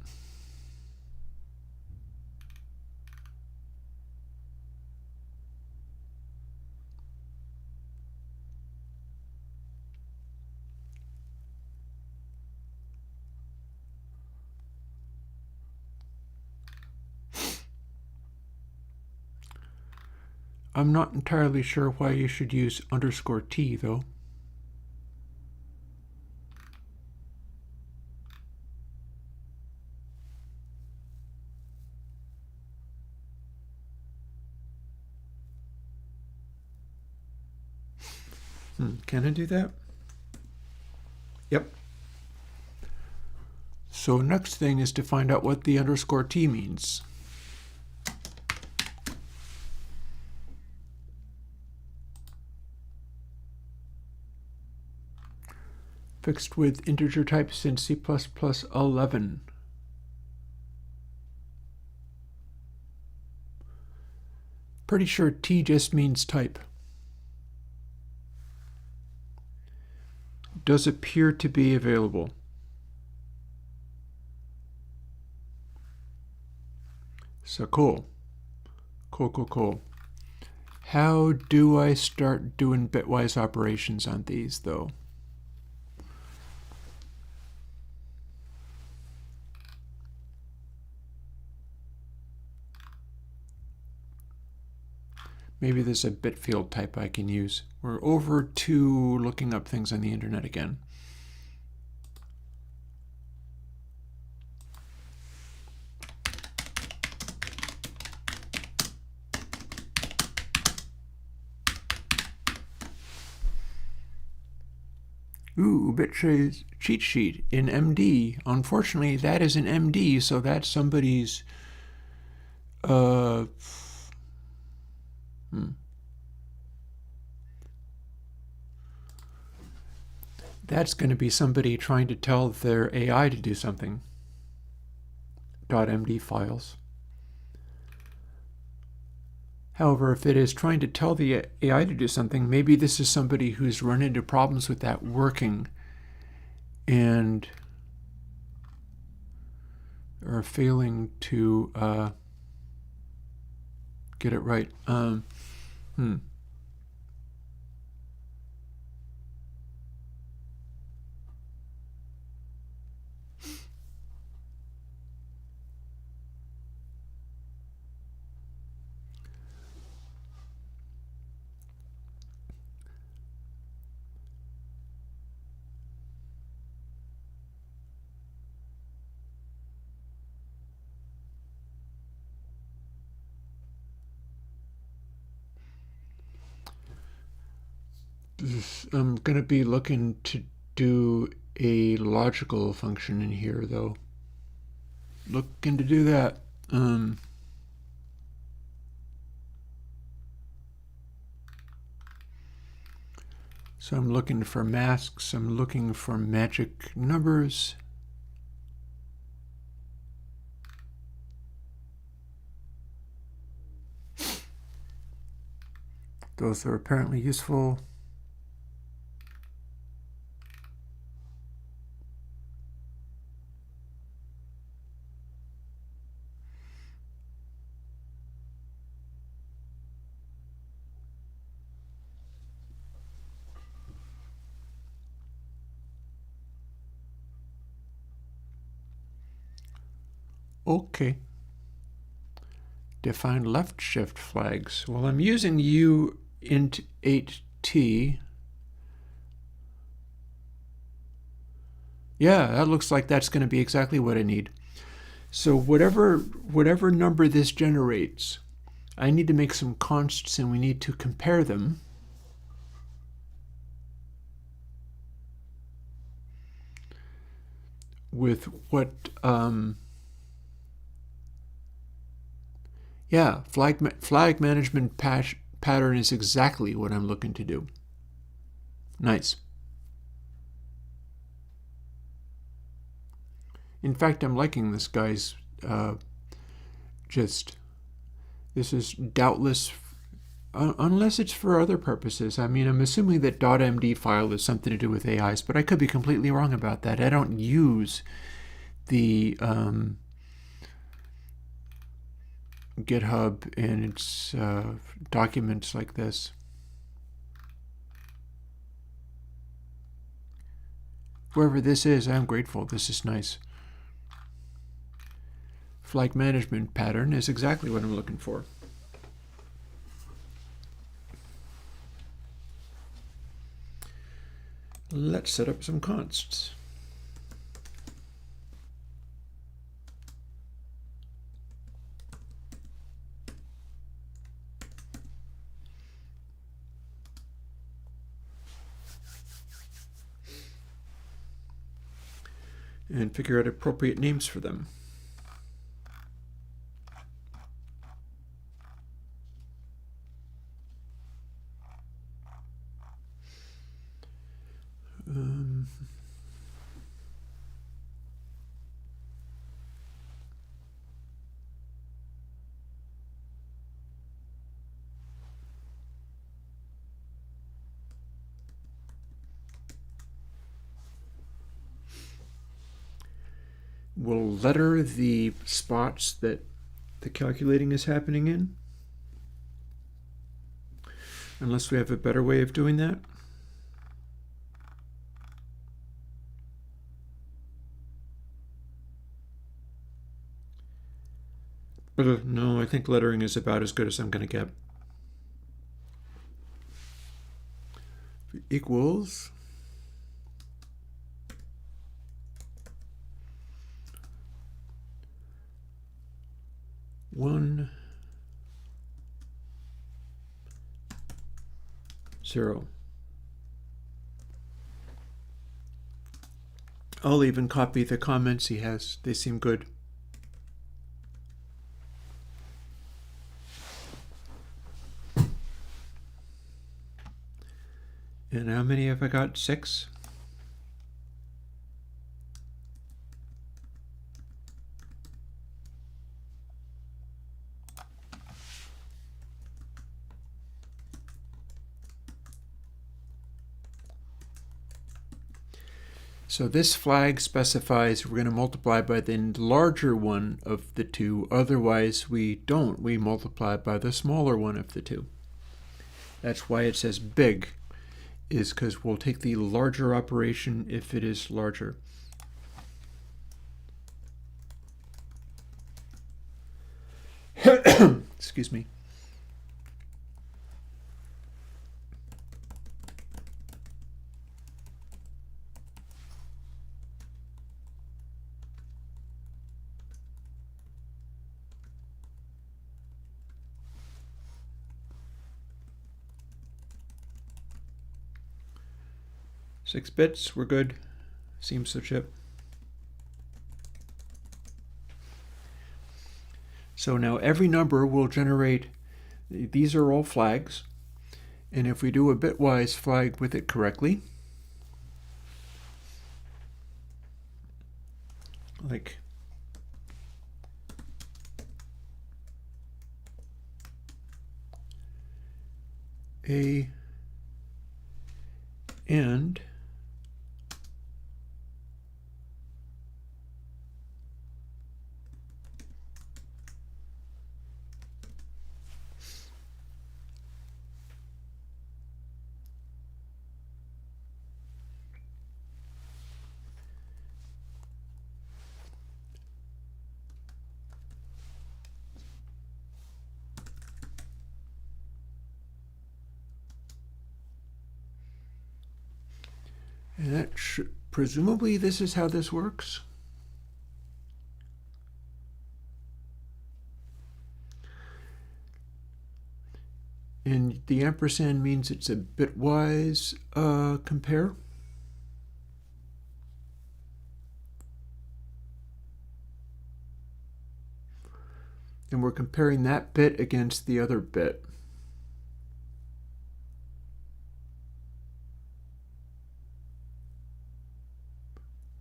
I'm not entirely sure why you should use underscore t, though. Can I do that? Yep. So next thing is to find out what the underscore t means. Fixed with integer types in C++11. Pretty sure t just means type. Does appear to be available. So cool. Cool. How do I start doing bitwise operations on these, though? Maybe there's a bit field type I can use. We're over to looking up things on the internet again. Ooh, bit cheat sheet in MD. Unfortunately, that is an MD, so that's somebody's That's going to be somebody trying to tell their AI to do something. .md files. However, if it is trying to tell the AI to do something, maybe this is somebody who's run into problems with that working and are failing to get it right. I'm going to be looking to do a logical function in here, though. Looking to do that. So I'm looking for masks. I'm looking for magic numbers. Those are apparently useful. Okay. Define left shift flags. Well, I'm using uint 8t. Yeah, that looks like that's going to be exactly what I need. So whatever number this generates, I need to make some consts and we need to compare them. With what, flag management pattern is exactly what I'm looking to do. Nice. In fact, I'm liking this guy's gist. This is doubtless, unless it's for other purposes. I mean, I'm assuming that .md file is something to do with AIs, but I could be completely wrong about that. I don't use the GitHub and its documents like this. Whoever this is, I'm grateful. This is nice. Flag management pattern is exactly what I'm looking for. Let's set up some consts. and figure out appropriate names for them. We'll letter the spots that the calculating is happening in, unless we have a better way of doing that. But no, I think lettering is about as good as I'm going to get. Equals one, 0. I'll even copy the comments he has. They seem good. And how many have I got? 6? So this flag specifies we're going to multiply by the larger one of the two. Otherwise, we don't. We multiply by the smaller one of the two. That's why it says big, is because we'll take the larger operation if it is larger. Excuse me. Six bits, we're good. Seems so chip. So now every number will generate, these are all flags, and if we do a bitwise flag with it correctly, like A and that presumably this is how this works. And the ampersand means it's a bitwise compare. And we're comparing that bit against the other bit.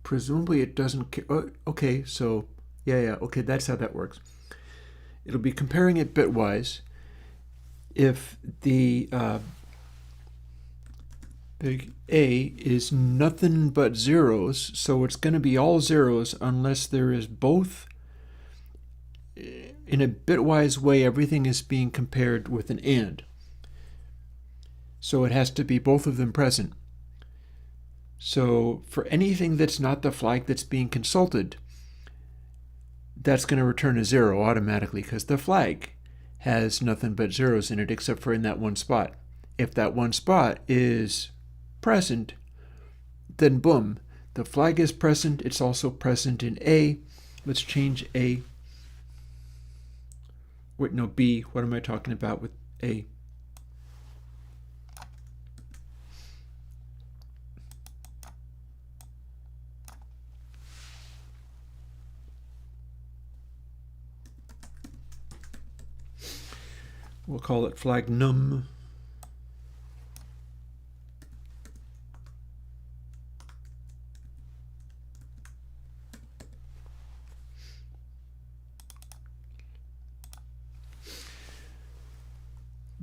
Presumably it doesn't, okay, so yeah, okay, that's how that works. It'll be comparing it bitwise. If the big A is nothing but zeros, so it's going to be all zeros unless there is both. In a bitwise way, everything is being compared with an AND. So it has to be both of them present. So for anything that's not the flag that's being consulted, that's going to return a 0 automatically because the flag has nothing but zeros in it except for in that one spot. If that one spot is present, then boom, the flag is present. It's also present in A. Let's change A. Wait, no, B. What am I talking about with A? We'll call it flag num.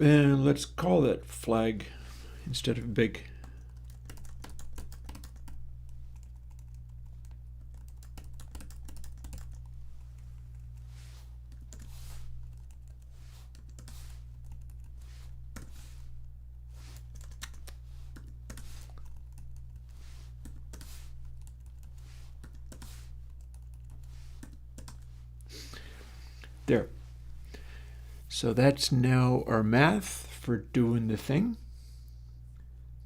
And let's call that flag instead of big. There. So that's now our math for doing the thing.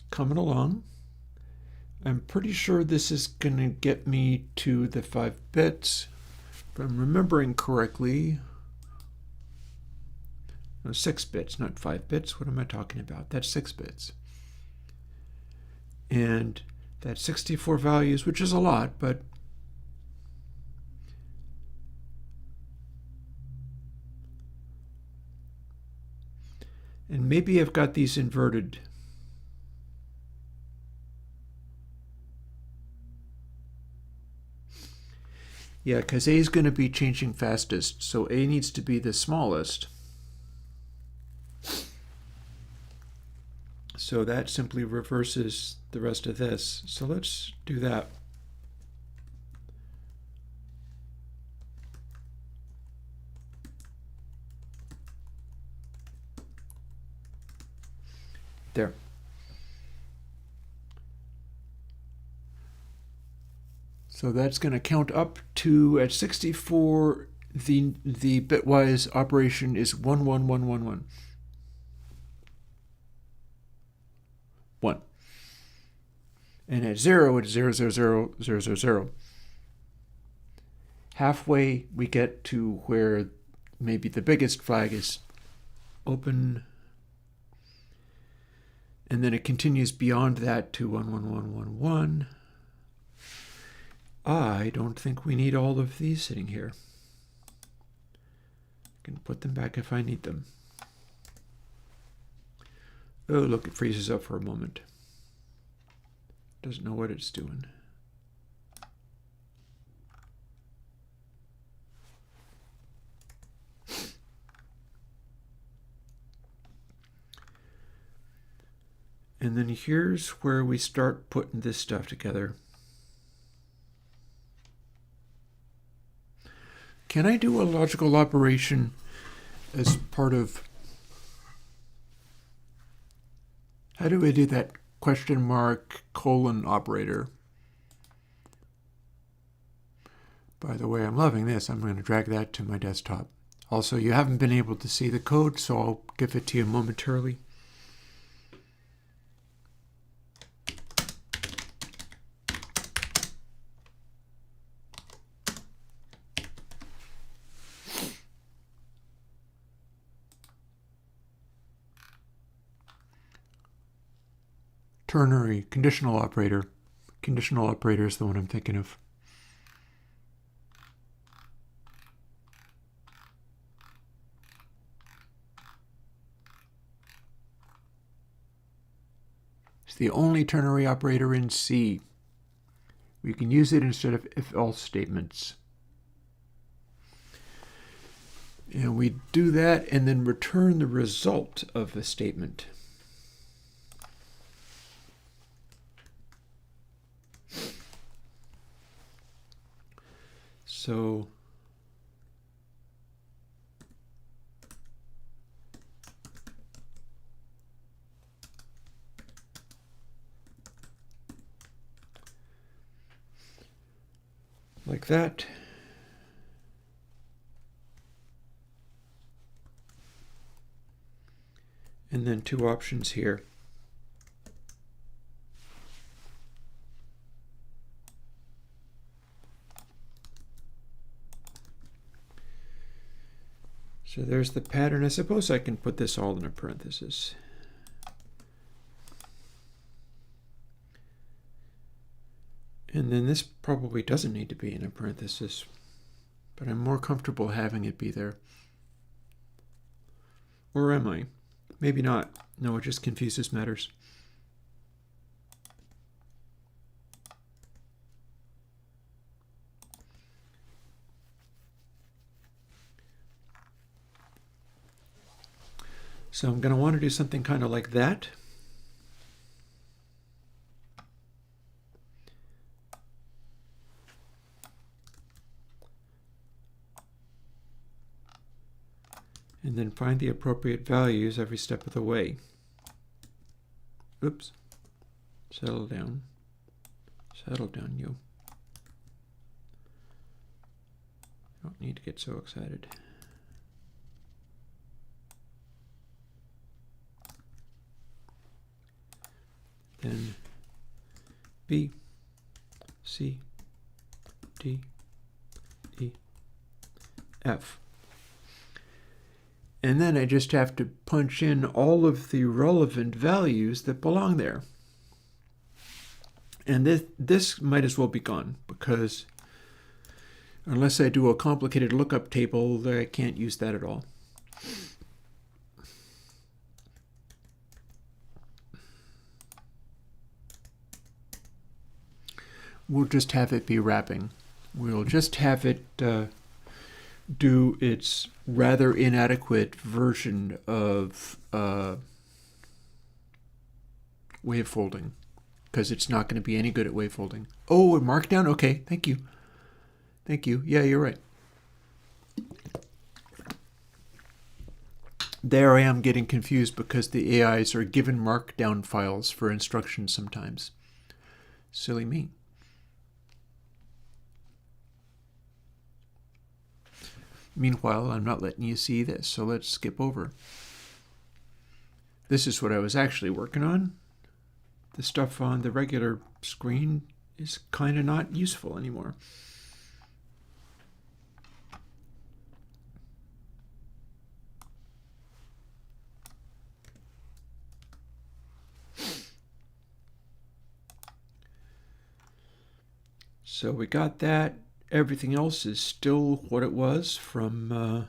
Coming along. I'm pretty sure this is going to get me to the 5 bits. If I'm remembering correctly, no, 6 bits, not 5 bits. What am I talking about? That's 6 bits. And that's 64 values, which is a lot, but and maybe I've got these inverted. Yeah, because A is going to be changing fastest, so A needs to be the smallest. So that simply reverses the rest of this. So let's do that. There. So that's going to count up to, at 64, the bitwise operation is 11111. 1. And at 0, it's 0000000. Halfway, we get to where maybe the biggest flag is open. And then it continues beyond that to 11111. I don't think we need all of these sitting here. I can put them back if I need them. Oh, look, it freezes up for a moment. Doesn't know what it's doing. And then here's where we start putting this stuff together. Can I do a logical operation as part of... How do I do that question mark colon operator? By the way, I'm loving this. I'm going to drag that to my desktop. Also, you haven't been able to see the code, so I'll give it to you momentarily. Ternary conditional operator. Conditional operator is the one I'm thinking of. It's the only ternary operator in C. We can use it instead of if-else statements. And we do that and then return the result of a statement. So like that. And then 2 options here. So there's the pattern. I suppose I can put this all in a parenthesis. And then this probably doesn't need to be in a parenthesis, but I'm more comfortable having it be there. Or am I? Maybe not. No, it just confuses matters. So I'm going to want to do something kind of like that. And then find the appropriate values every step of the way. Oops. Settle down. Settle down, you. Don't need to get so excited. Then B, C, D, E, F. And then I just have to punch in all of the relevant values that belong there. And this might as well be gone, because unless I do a complicated lookup table, I can't use that at all. We'll just have it be wrapping. We'll just have it do its rather inadequate version of wavefolding, because it's not going to be any good at wavefolding. Oh, a markdown? Okay, thank you. Thank you. Yeah, you're right. There I am getting confused because the AIs are given markdown files for instructions sometimes. Silly me. Meanwhile, I'm not letting you see this, so let's skip over. This is what I was actually working on. The stuff on the regular screen is kind of not useful anymore. So we got that. Everything else is still what it was from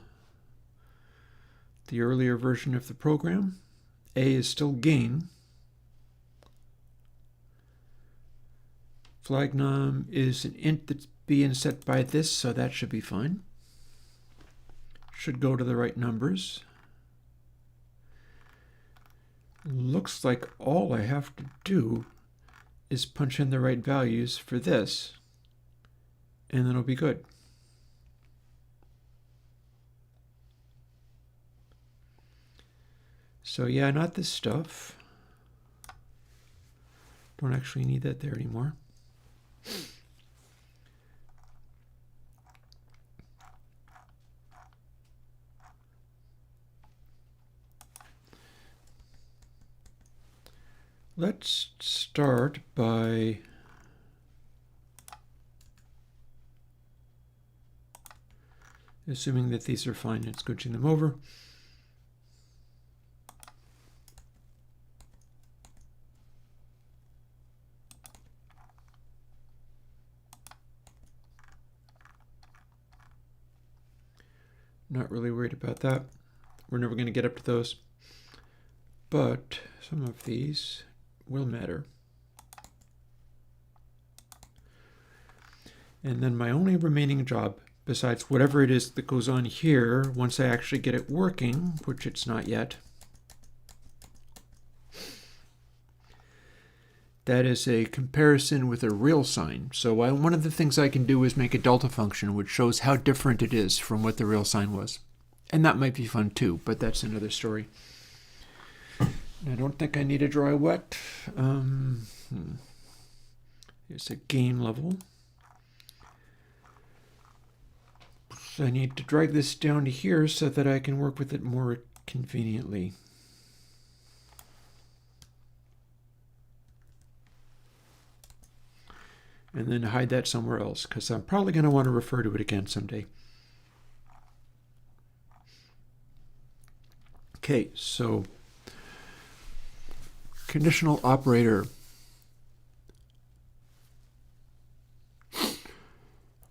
the earlier version of the program. A is still gain. Flag num is an int that's being set by this, so that should be fine. Should go to the right numbers. Looks like all I have to do is punch in the right values for this, and then it'll be good. So yeah, not this stuff. Don't actually need that there anymore. Let's start by assuming that these are fine and scooching them over. Not really worried about that. We're never going to get up to those. But some of these will matter. And then my only remaining job, besides whatever it is that goes on here, once I actually get it working, which it's not yet, that is a comparison with a real sign. So one of the things I can do is make a delta function which shows how different it is from what the real sign was. And that might be fun too, but that's another story. I don't think I need a dry wet. Here's a gain level. So I need to drag this down to here so that I can work with it more conveniently. And then hide that somewhere else, because I'm probably going to want to refer to it again someday. Okay, so conditional operator.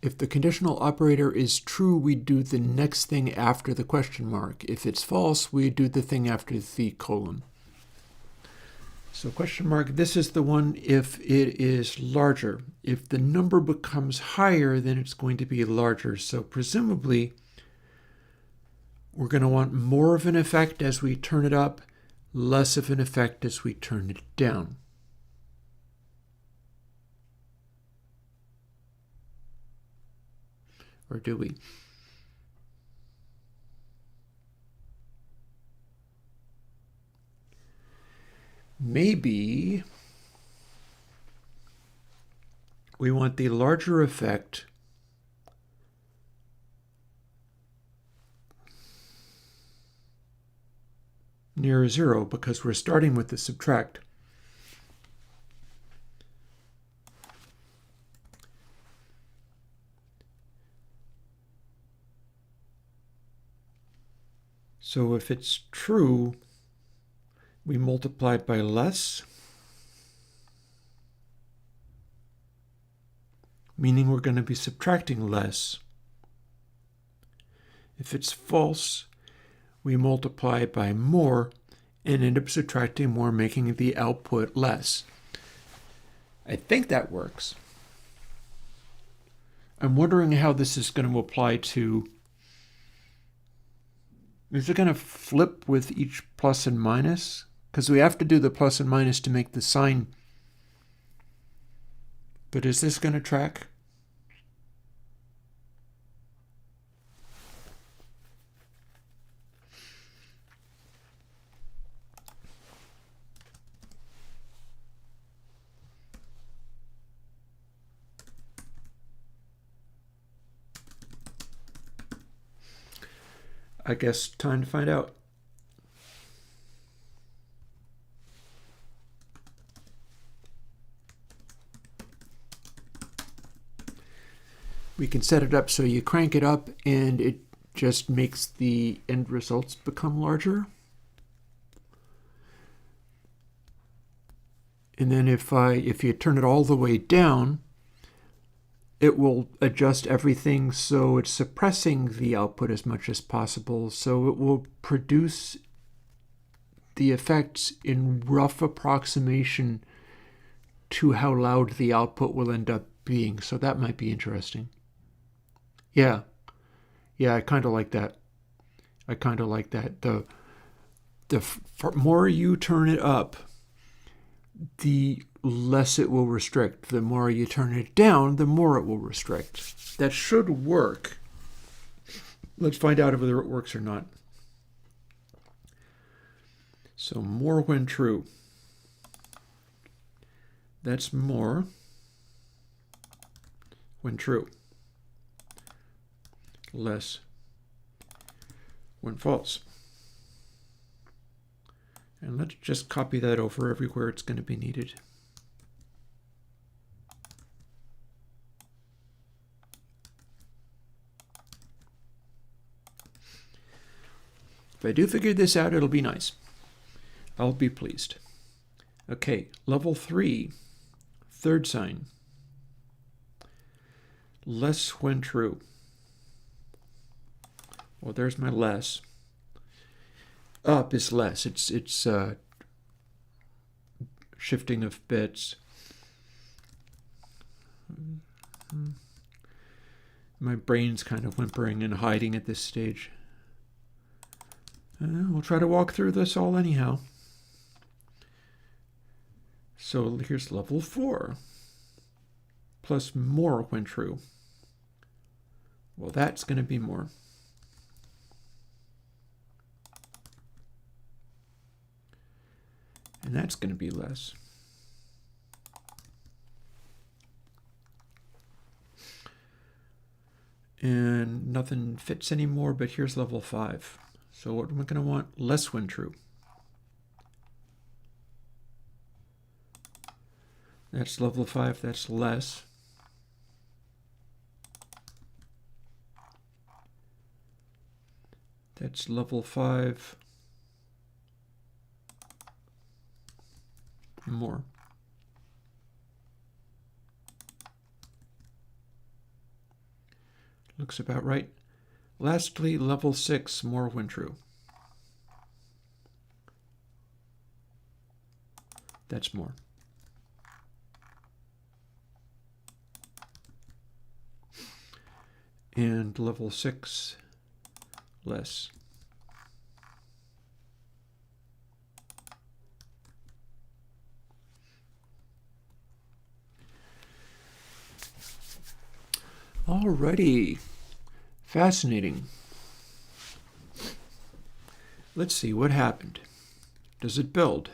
If the conditional operator is true, we do the next thing after the question mark. If it's false, we do the thing after the colon. So question mark, this is the one if it is larger. If the number becomes higher, then it's going to be larger. So presumably, we're going to want more of an effect as we turn it up, less of an effect as we turn it down. Or do we? Maybe we want the larger effect near 0 because we're starting with the subtract. So if it's true, we multiply by less, meaning we're going to be subtracting less. If it's false, we multiply by more and end up subtracting more, making the output less. I think that works. I'm wondering how this is going to apply to... Is it going to flip with each plus and minus? Because we have to do the plus and minus to make the sign. But is this going to track? I guess time to find out. We can set it up so you crank it up and it just makes the end results become larger. And then if you turn it all the way down, it will adjust everything so it's suppressing the output as much as possible. So it will produce the effects in rough approximation to how loud the output will end up being. So that might be interesting. Yeah, I kind of like that. The more you turn it up, the less it will restrict. The more you turn it down, the more it will restrict. That should work. Let's find out whether it works or not. So more when true. That's more when true. Less when false. And let's just copy that over everywhere it's going to be needed. If I do figure this out, it'll be nice. I'll be pleased. Okay, level 3, third sign. Less when true. Well, there's my less. Up is less. It's shifting of bits. My brain's kind of whimpering and hiding at this stage. We'll try to walk through this all anyhow. So here's level 4. Plus more when true. Well, that's going to be more. And that's going to be less. And nothing fits anymore, but here's level 5. So what am I going to want? Less when true. That's level 5, that's less. That's level 5. More. Looks about right. Lastly, level 6, more when true. That's more. And level 6, less. Alrighty. Fascinating. Let's see what happened. Does it build?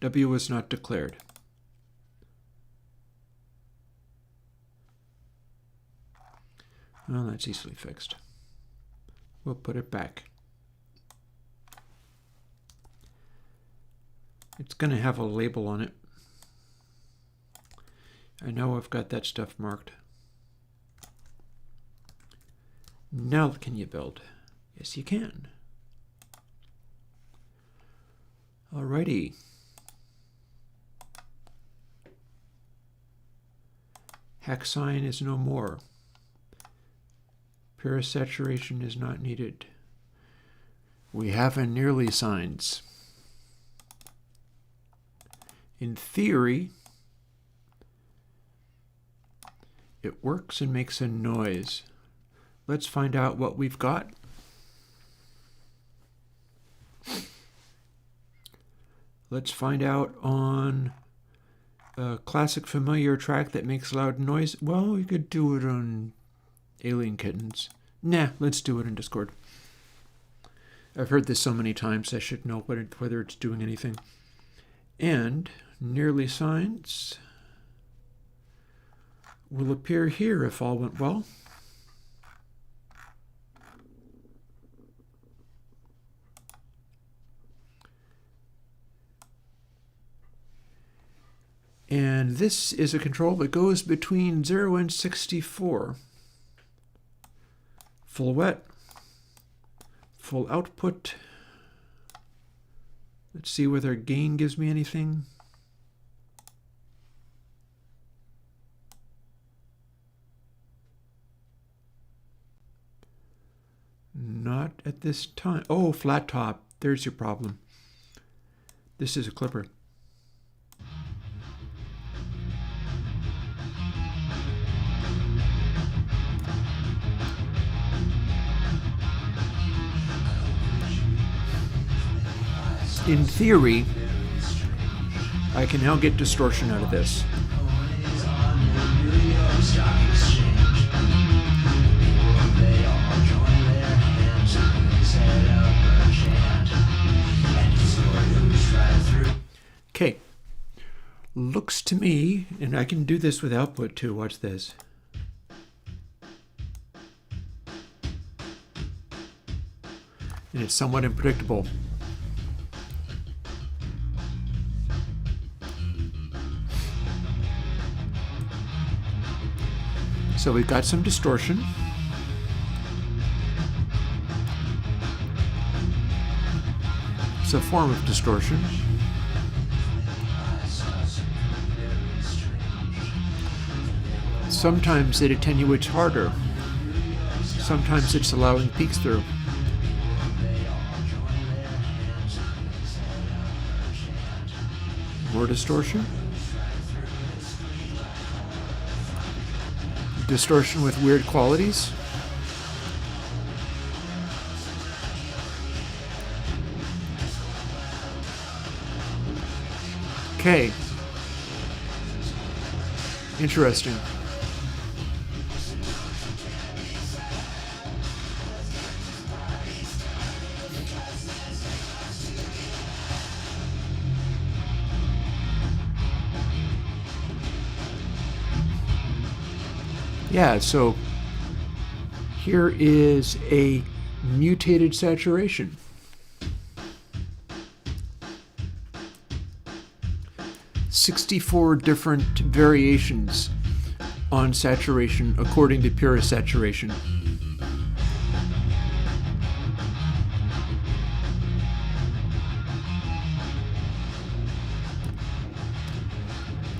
W was not declared. Well, that's easily fixed. We'll put it back. It's going to have a label on it. I know I've got that stuff marked. Now can you build? Yes, you can. Alrighty. Hack sign is no more. Pure saturation is not needed. We have a nearly signs. In theory, it works and makes a noise. Let's find out what we've got. Let's find out on a classic familiar track that makes loud noise. Well, we could do it on Alien Kittens. Nah, let's do it in Discord. I've heard this so many times, I should know whether it's doing anything. And nearly signs will appear here if all went well. And this is a control that goes between 0 and 64. Full wet, full output. Let's see whether gain gives me anything. Not at this time. Oh, flat top. There's your problem. This is a clipper. In theory, I can now get distortion out of this. Okay, looks to me, and I can do this with output too, watch this. And it's somewhat unpredictable. So we've got some distortion. It's a form of distortion. Sometimes it attenuates harder. Sometimes it's allowing peaks through. More distortion. Distortion with weird qualities. Okay. Interesting. Yeah, so here is a mutated saturation. $64 different variations on saturation according to pure saturation.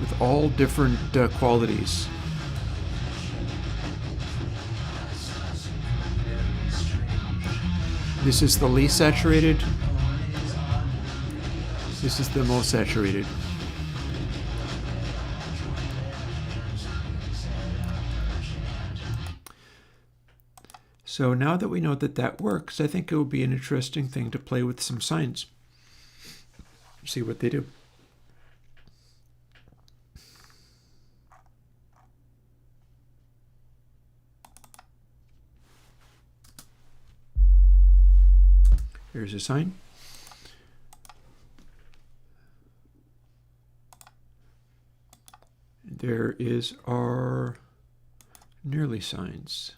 With all different qualities. This is the least saturated. This is the most saturated. So now that we know that that works, I think it will be an interesting thing to play with some signs. See what they do. Here's a sign. There is our nearly signs.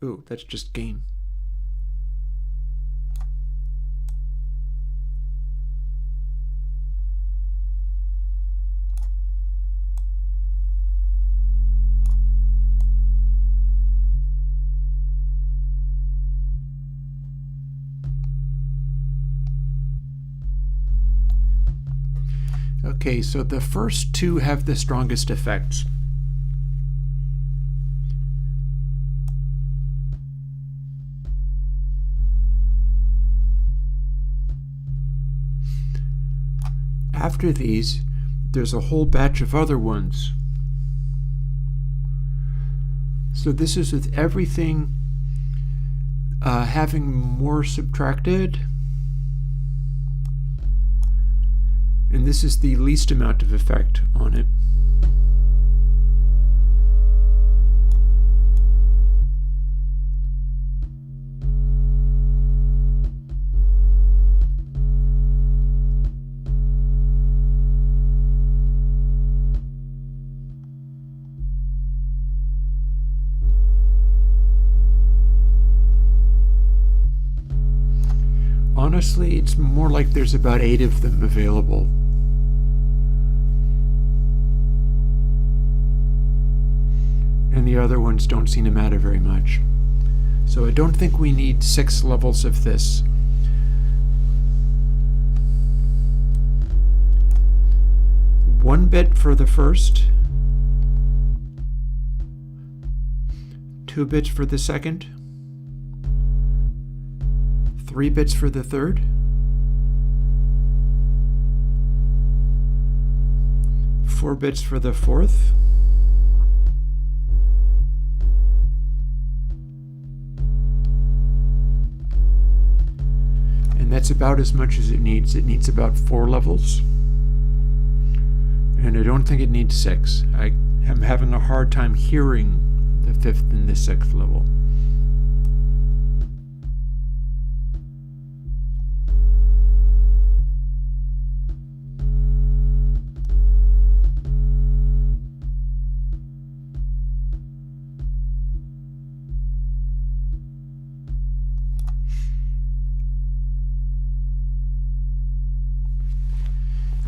Ooh, that's just gain. Okay, so the first two have the strongest effects. After these, there's a whole batch of other ones. So this is with everything having more subtracted. And this is the least amount of effect on it. Honestly, it's more like there's about 8 of them available. And the other ones don't seem to matter very much. So I don't think we need 6 levels of this. One bit for the first, 2 bits for the second, 3 bits for the third, 4 bits for the fourth, and that's about as much as it needs. It needs about 4 levels, and I don't think it needs 6. I am having a hard time hearing the 5th and the 6th level.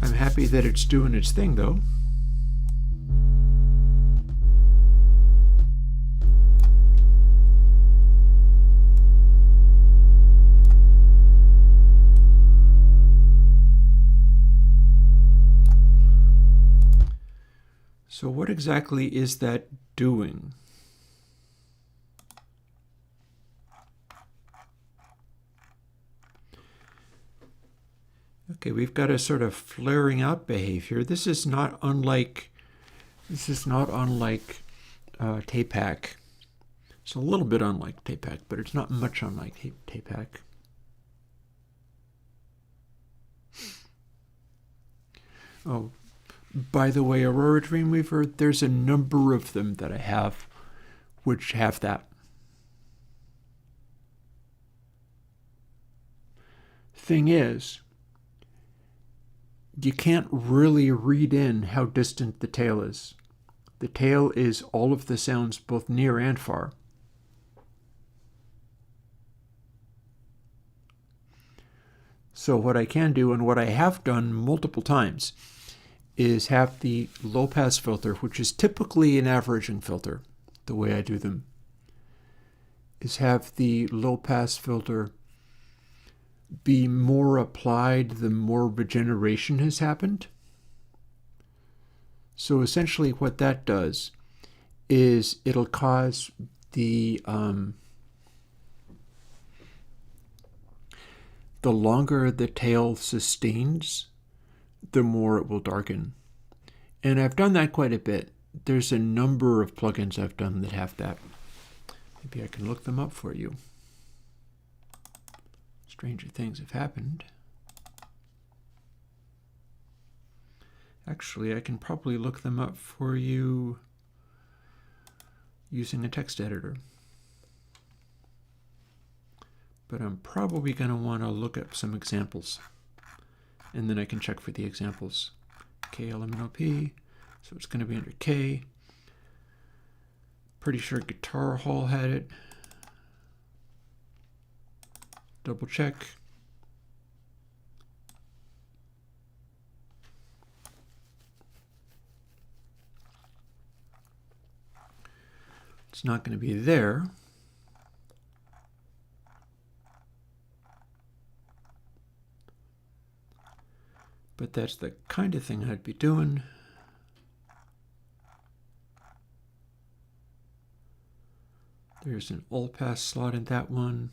I'm happy that it's doing its thing, though. So what exactly is that doing? Okay, we've got a sort of flaring out behavior. This is not unlike TAPAC. It's a little bit unlike TAPAC, but it's not much unlike TAPAC. Oh, by the way, Aurora Dreamweaver, there's a number of them that I have which have that. Thing is, you can't really read in how distant the tail is. The tail is all of the sounds both near and far. So what I can do, and what I have done multiple times, is have the low-pass filter, which is typically an averaging filter, the way I do them, is have the low-pass filter be more applied the more regeneration has happened. So essentially what that does is it'll cause the longer the tail sustains, the more it will darken. And I've done that quite a bit. There's a number of plugins I've done that have that. Maybe I can look them up for you. Stranger things have happened. Actually, I can probably look them up for you using a text editor. But I'm probably going to want to look up some examples. And then I can check for the examples. KLMNOP, so it's going to be under K. Pretty sure Guitar Hall had it. Double check. It's not going to be there. But that's the kind of thing I'd be doing. There's an all-pass slot in that one.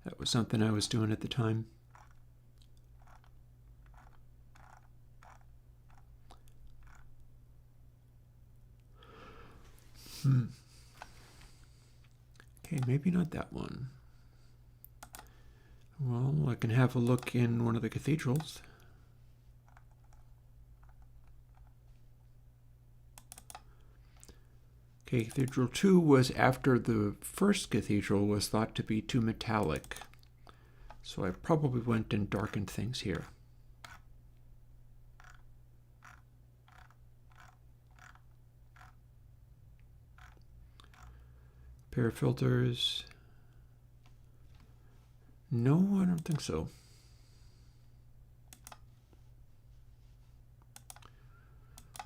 That was something I was doing at the time. Okay, maybe not that one. Well, I can have a look in one of the cathedrals. Okay, Cathedral 2 was after the first cathedral was thought to be too metallic. So I probably went and darkened things here. Pair of filters. No, I don't think so.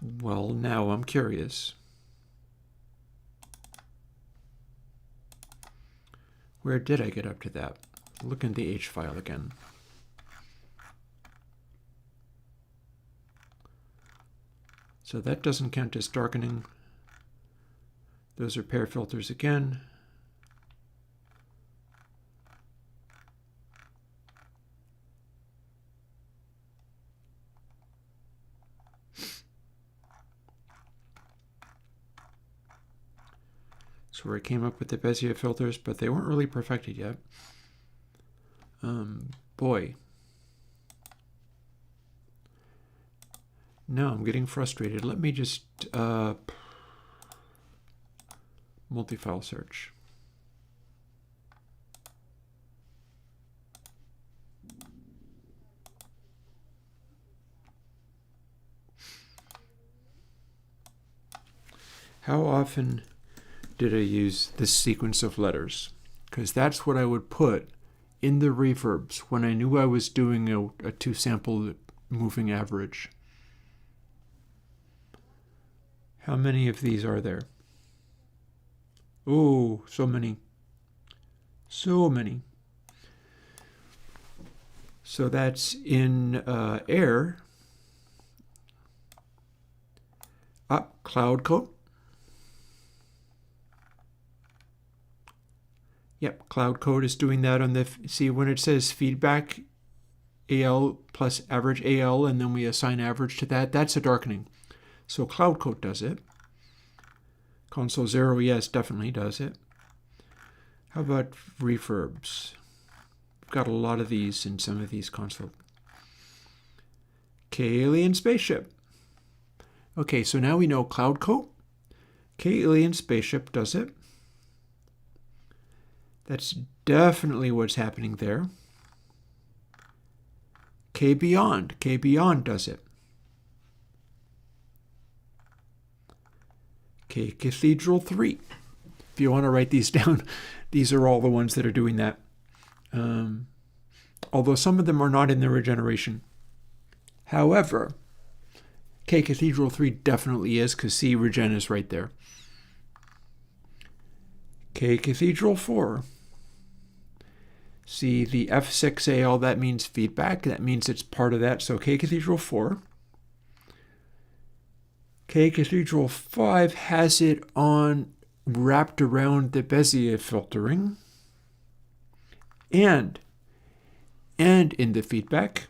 Well, now I'm curious. Where did I get up to that? Look in the H file again. So that doesn't count as darkening. Those are pair filters again. So where I came up with the Bezier filters, but they weren't really perfected yet. Boy. No, I'm getting frustrated. Let me just multi-file search. How often did I use this sequence of letters? Because that's what I would put in the reverbs when I knew I was doing a two-sample moving average. How many of these are there? Oh, so many. So many. So that's in Air. Cloud Coat. Yep, Cloud Code is doing that on the, see when it says feedback AL plus average AL and then we assign average to that, that's a darkening. So Cloud Code does it. Console 0, yes, definitely does it. How about reverbs? We've got a lot of these in some of these console. K-Alien Spaceship. Okay, so now we know Cloud Code. K-Alien Spaceship does it. That's definitely what's happening there. K-Beyond. K-Beyond does it. K-Cathedral 3. If you want to write these down, these are all the ones that are doing that. Although some of them are not in the regeneration. However, K-Cathedral 3 definitely is, because C regen is right there. K-Cathedral 4. See the F6A, all that means feedback. That means it's part of that. So K Cathedral 4. K Cathedral 5 has it on wrapped around the Bezier filtering. And in the feedback,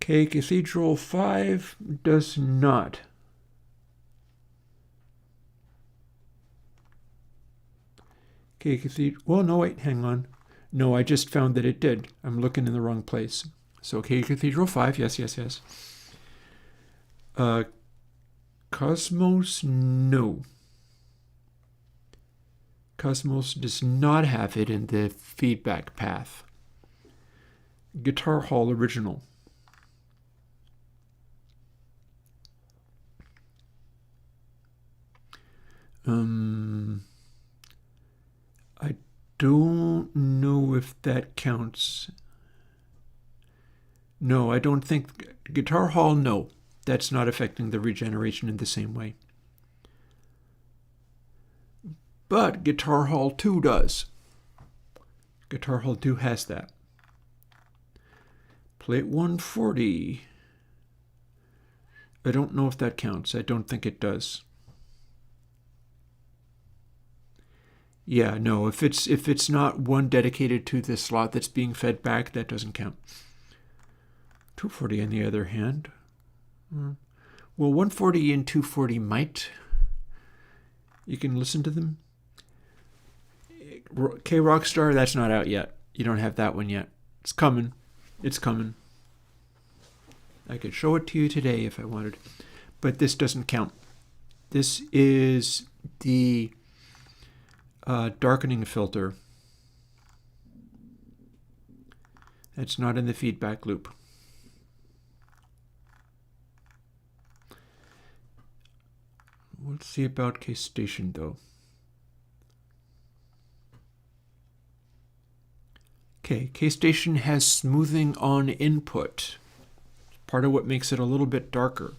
K Cathedral 5 does not. K Cathedral, well, no, wait, hang on. No, I just found that it did. I'm looking in the wrong place. So K Cathedral 5, yes. Cosmos, no. Cosmos does not have it in the feedback path. Guitar Hall original. I don't know if that counts. No, I don't think Guitar Hall, no. That's not affecting the regeneration in the same way. But Guitar Hall 2 does. Guitar Hall 2 has that. Plate 140. I don't know if that counts. I don't think it does. Yeah, no, if it's not one dedicated to the slot that's being fed back, that doesn't count. 240 on the other hand. Well, 140 and 240 might. You can listen to them. K Rockstar, that's not out yet. You don't have that one yet. It's coming. It's coming. I could show it to you today if I wanted. But this doesn't count. This is the darkening filter. That's not in the feedback loop. Let's see about K-Station though. Okay, K-Station has smoothing on input. Part of what makes it a little bit darker.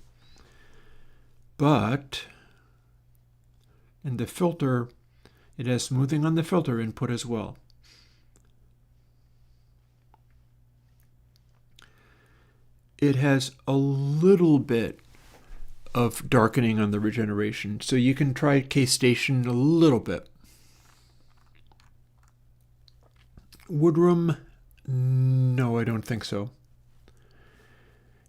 But in the filter, it has smoothing on the filter input as well. It has a little bit of darkening on the regeneration. So you can try K-Station a little bit. Woodroom, no, I don't think so.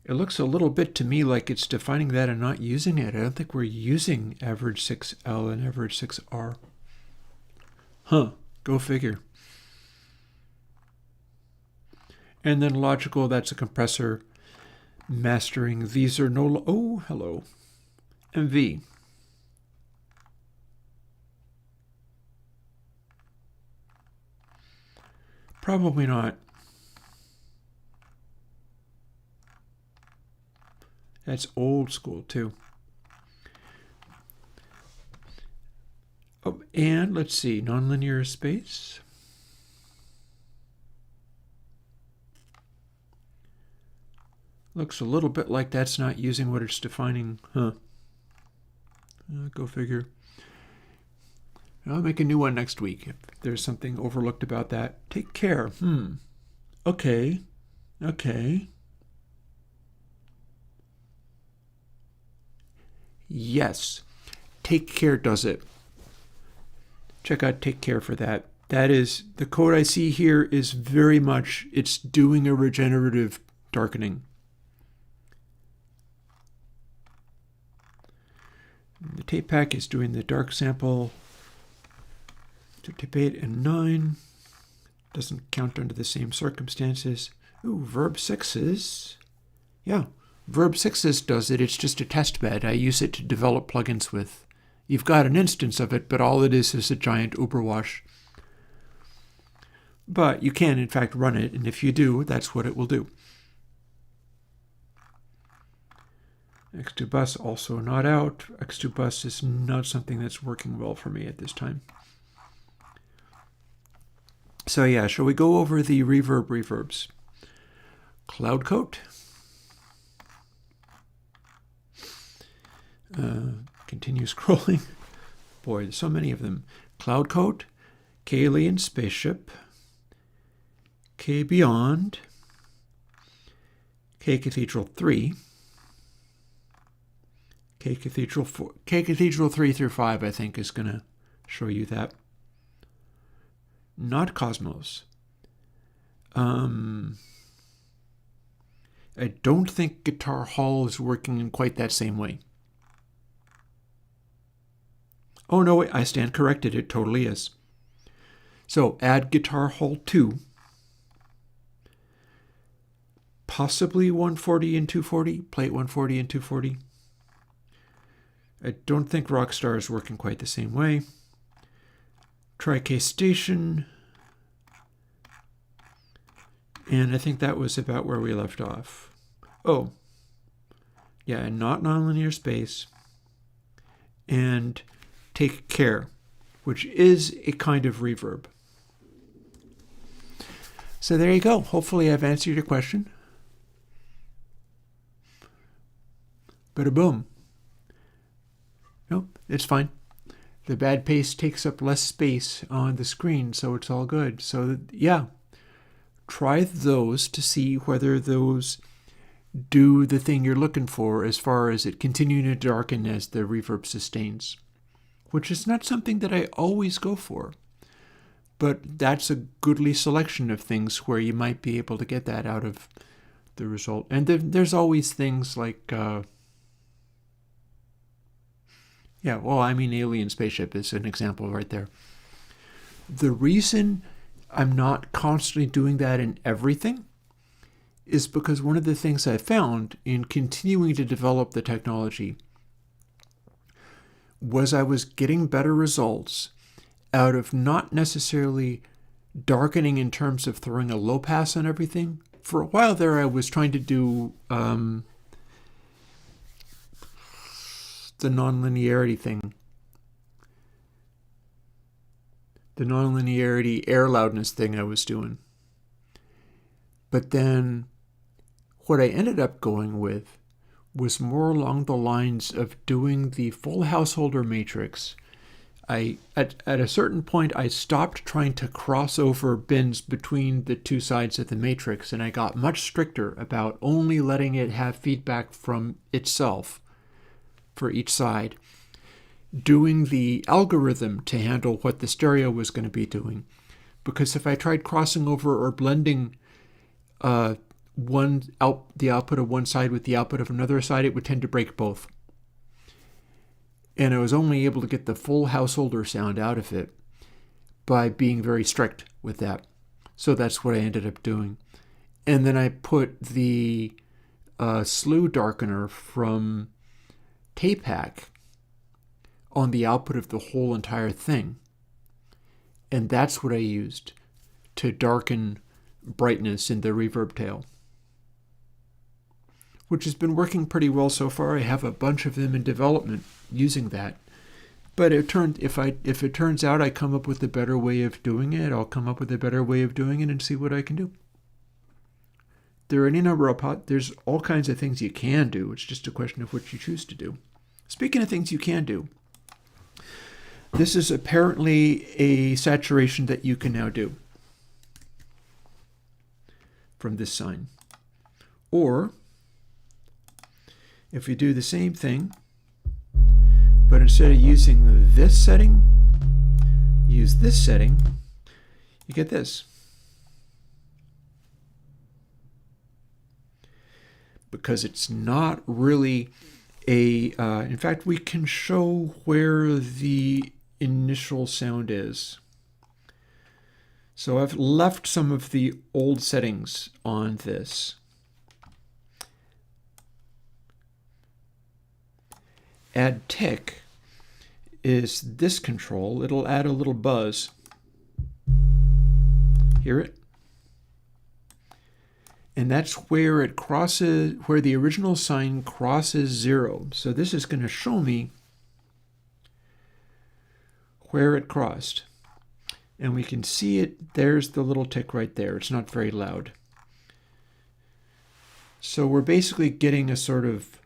It looks a little bit to me like it's defining that and not using it. I don't think we're using average 6L and average 6R. Huh, go figure. And then logical, that's a compressor. Mastering, these are no, oh, hello. MV. Probably not. That's old school too. Oh, and let's see, nonlinear space. Looks a little bit like that's not using what it's defining, huh? Go figure. I'll make a new one next week if there's something overlooked about that. Take care. Okay. Yes. Take Care does it. Check out Take Care for that. That is, the code I see here is very much, it's doing a regenerative darkening. The tape pack is doing the dark sample to tape 8 and 9. Doesn't count under the same circumstances. Ooh, Verb 6s. Yeah, Verb 6s does it. It's just a test bed. I use it to develop plugins with. You've got an instance of it, but all it is a giant Uberwash. But you can, in fact, run it, and if you do, that's what it will do. X2 bus also not out. X2 bus is not something that's working well for me at this time. So yeah, shall we go over the reverbs? Cloud Coat. Continue scrolling. Boy, there's so many of them. Cloud Coat, K alien spaceship, K beyond, K cathedral 3, K cathedral 4, K cathedral 3 through 5 I think is going to show you that. Not Cosmos. I don't think Guitar Hall is working in quite that same way. Oh no, wait, I stand corrected. It totally is. So add Guitar Hall 2. Possibly 140 and 240. Plate 140 and 240. I don't think Rockstar is working quite the same way. Try K-Station. And I think that was about where we left off. Oh, yeah, and not nonlinear space. And Take Care, which is a kind of reverb. So there you go. Hopefully I've answered your question. Bada boom. Nope, it's fine. The bad paste takes up less space on the screen, so it's all good. So yeah, try those to see whether those do the thing you're looking for as far as it continuing to darken as the reverb sustains, which is not something that I always go for. But that's a goodly selection of things where you might be able to get that out of the result. And there's always things like, Alien Spaceship is an example right there. The reason I'm not constantly doing that in everything is because one of the things I found in continuing to develop the technology was I was getting better results out of not necessarily darkening in terms of throwing a low pass on everything. For a while there, I was trying to do the nonlinearity thing. The nonlinearity air loudness thing I was doing. But then what I ended up going with was more along the lines of doing the full householder matrix. At a certain point, I stopped trying to cross over bins between the two sides of the matrix, and I got much stricter about only letting it have feedback from itself for each side, doing the algorithm to handle what the stereo was going to be doing. Because if I tried crossing over or blending the output of one side with the output of another side, it would tend to break both. And I was only able to get the full householder sound out of it by being very strict with that. So that's what I ended up doing. And then I put the slew darkener from Tape Hack on the output of the whole entire thing. And that's what I used to darken brightness in the reverb tail, which has been working pretty well so far. I have a bunch of them in development using that. But if it turns out I come up with a better way of doing it, I'll come up with a better way of doing it and see what I can do. There are any number of there's all kinds of things you can do. It's just a question of what you choose to do. Speaking of things you can do, this is apparently a saturation that you can now do from this sign. Or if we do the same thing, but instead of using this setting, use this setting, you get this. Because it's not really in fact, we can show where the initial sound is. So I've left some of the old settings on this. Add tick is this control. It'll add a little buzz. Hear it? And that's where it crosses, where the original sign crosses 0. So this is going to show me where it crossed. And we can see it. There's the little tick right there. It's not very loud. So we're basically getting a sort of,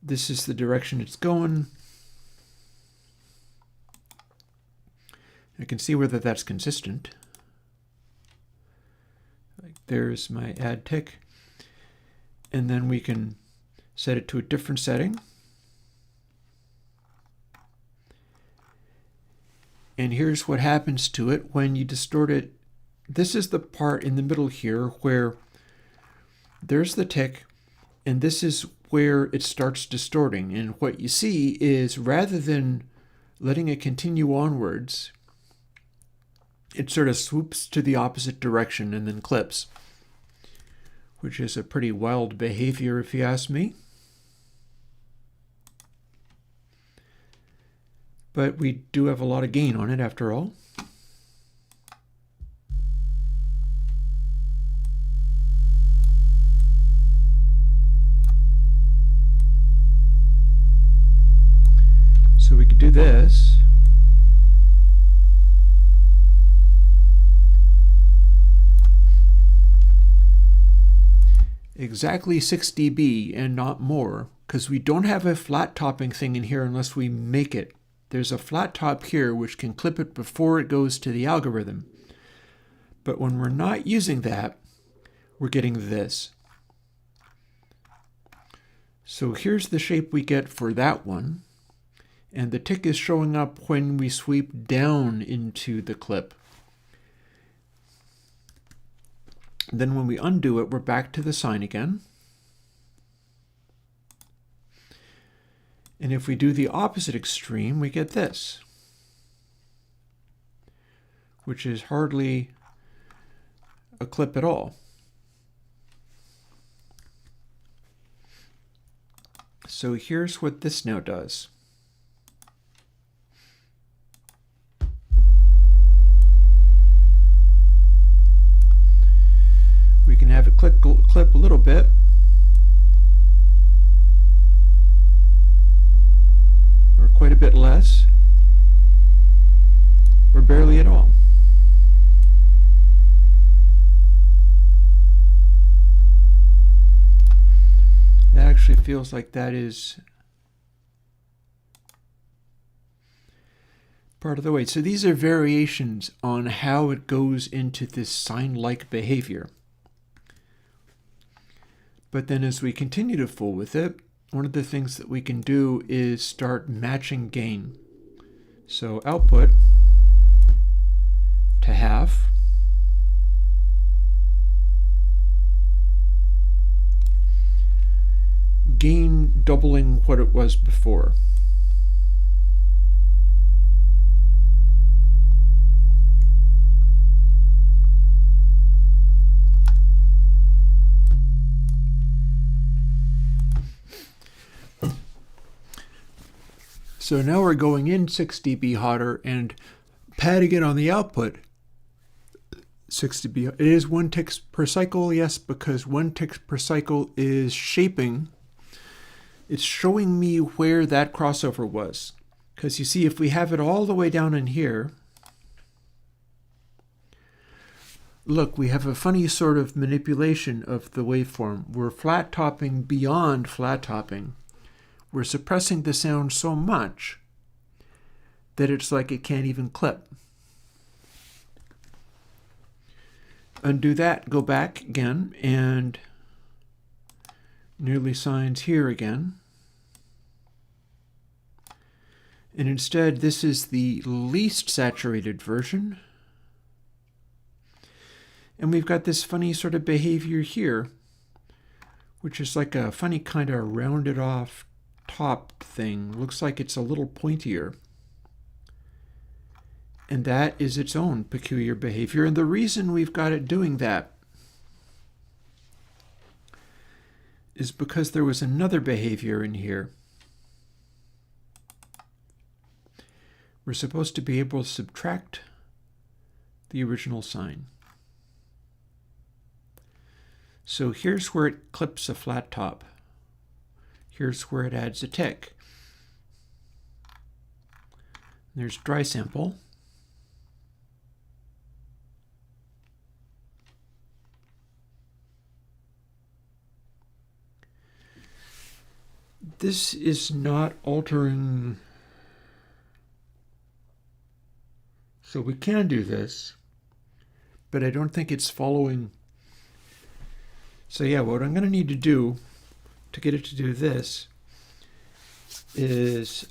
this is the direction it's going. I can see whether that's consistent. Like there's my add tick. And then we can set it to a different setting. And here's what happens to it when you distort it. This is the part in the middle here where there's the tick, and this is where it starts distorting. And what you see is rather than letting it continue onwards, it sort of swoops to the opposite direction and then clips, which is a pretty wild behavior if you ask me. But we do have a lot of gain on it after all. So we could do this. Exactly 6 dB and not more, because we don't have a flat topping thing in here unless we make it. There's a flat top here which can clip it before it goes to the algorithm. But when we're not using that, we're getting this. So here's the shape we get for that one. And the tick is showing up when we sweep down into the clip. Then when we undo it, we're back to the sine again. And if we do the opposite extreme, we get this, which is hardly a clip at all. So here's what this now does. We can have it clip a little bit. Or quite a bit less. Or barely at all. That actually feels like that is part of the way. So these are variations on how it goes into this sine-like behavior. But then as we continue to fool with it, one of the things that we can do is start matching gain. So output to half. Gain doubling what it was before. So now we're going in 6 dB hotter and padding it on the output 6 dB. It is 1 tick per cycle, yes, because 1 tick per cycle is shaping. It's showing me where that crossover was. Because you see, if we have it all the way down in here, look, we have a funny sort of manipulation of the waveform. We're flat topping beyond flat topping. We're suppressing the sound so much that it's like it can't even clip. Undo that, go back again, and nearly sines here again. And instead, this is the least saturated version. And we've got this funny sort of behavior here, which is like a funny kind of rounded off top thing. Looks like it's a little pointier. And that is its own peculiar behavior. And the reason we've got it doing that is because there was another behavior in here. We're supposed to be able to subtract the original sine. So here's where it clips a flat top. Here's where it adds a tick. There's dry sample. This is not altering So we can do this, but I don't think it's following. So yeah, what I'm going to need to do to get it to do this is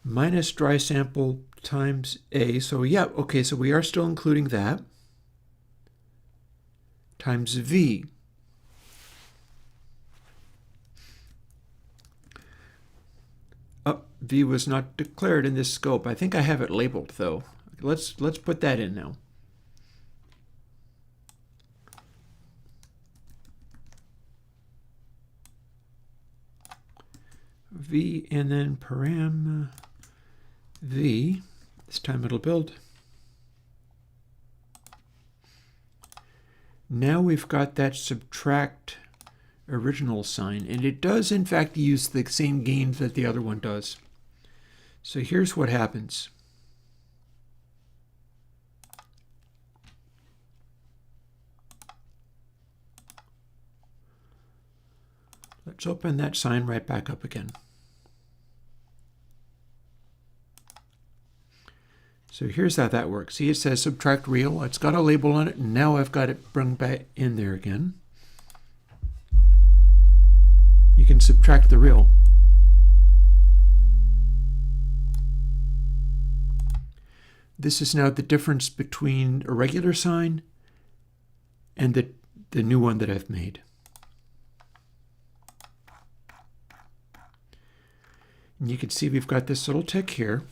minus dry sample times A. So yeah, okay, so we are still including that, times V. Oh, V was not declared in this scope. I think I have it labeled though. Let's put that in now. V and then param V. This time it'll build. Now we've got that subtract original sign, and it does in fact use the same gain that the other one does. So here's what happens. Let's open that sign right back up again. So here's how that works. See, it says subtract real. It's got a label on it, and now I've got it bring back in there again. You can subtract the real. This is now the difference between a regular sign and the new one that I've made. And you can see we've got this little tick here.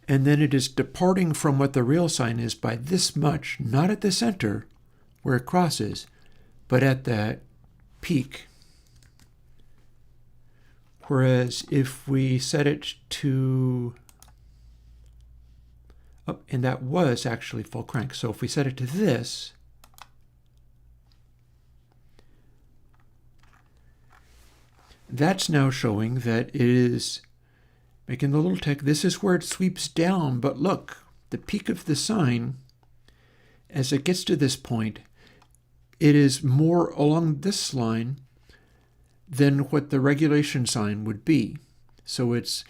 And then it is departing from what the real sign is by this much, not at the center where it crosses, but at that peak. Whereas if we set it to, oh, and that was actually full crank. So if we set it to this, that's now showing that it is making the little tick. This is where it sweeps down, but look, the peak of the sign, as it gets to this point, it is more along this line than what the regulation sign would be. So it's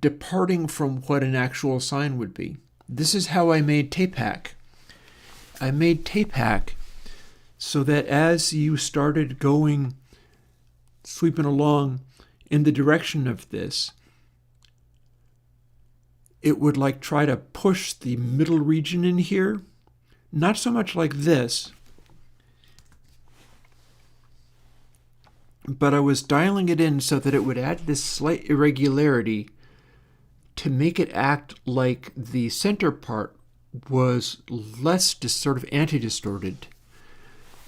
departing from what an actual sign would be. This is how I made tape hack. I made tape hack so that as you started going, sweeping along in the direction of this, it would like try to push the middle region in here. Not so much like this, but I was dialing it in so that it would add this slight irregularity to make it act like the center part was less sort of anti-distorted.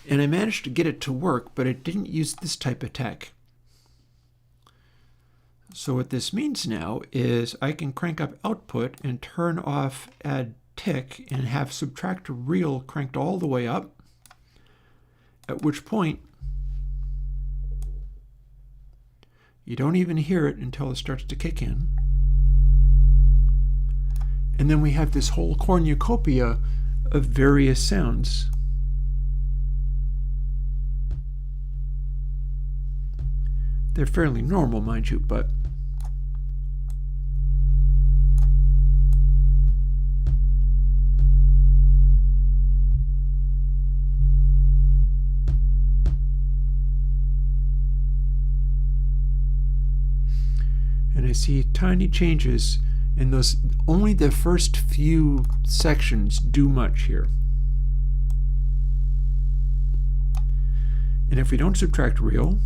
And I managed to get it to work, but it didn't use this type of tech. So what this means now is I can crank up output and turn off add tick and have subtract real cranked all the way up, at which point you don't even hear it until it starts to kick in. And then we have this whole cornucopia of various sounds. They're fairly normal, mind you, but and I see tiny changes in those. Only the first few sections do much here. And if we don't subtract real,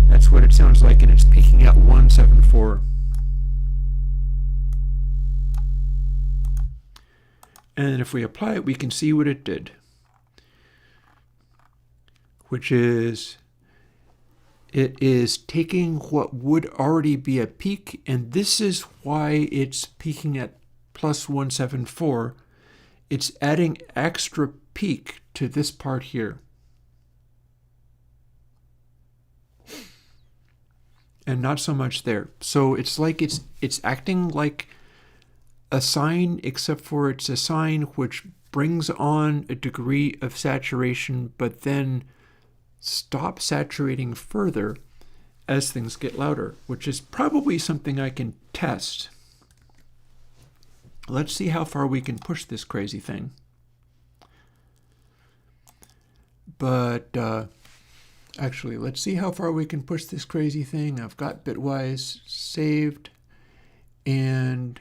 that's what it sounds like, and it's peaking at 174. And if we apply it, we can see what it did, which is it is taking what would already be a peak, and this is why it's peaking at plus 174. It's adding extra peak to this part here. And not so much there. So it's like it's acting like a sine, except for it's a sine which brings on a degree of saturation, but then stops saturating further as things get louder, which is probably something I can test. Let's see how far we can push this crazy thing. But actually, let's see how far we can push this crazy thing. I've got Bitwise saved, and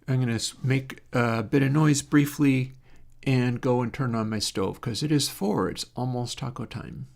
I'm going to make a bit of noise briefly and go and turn on my stove because it is 4. It's almost taco time.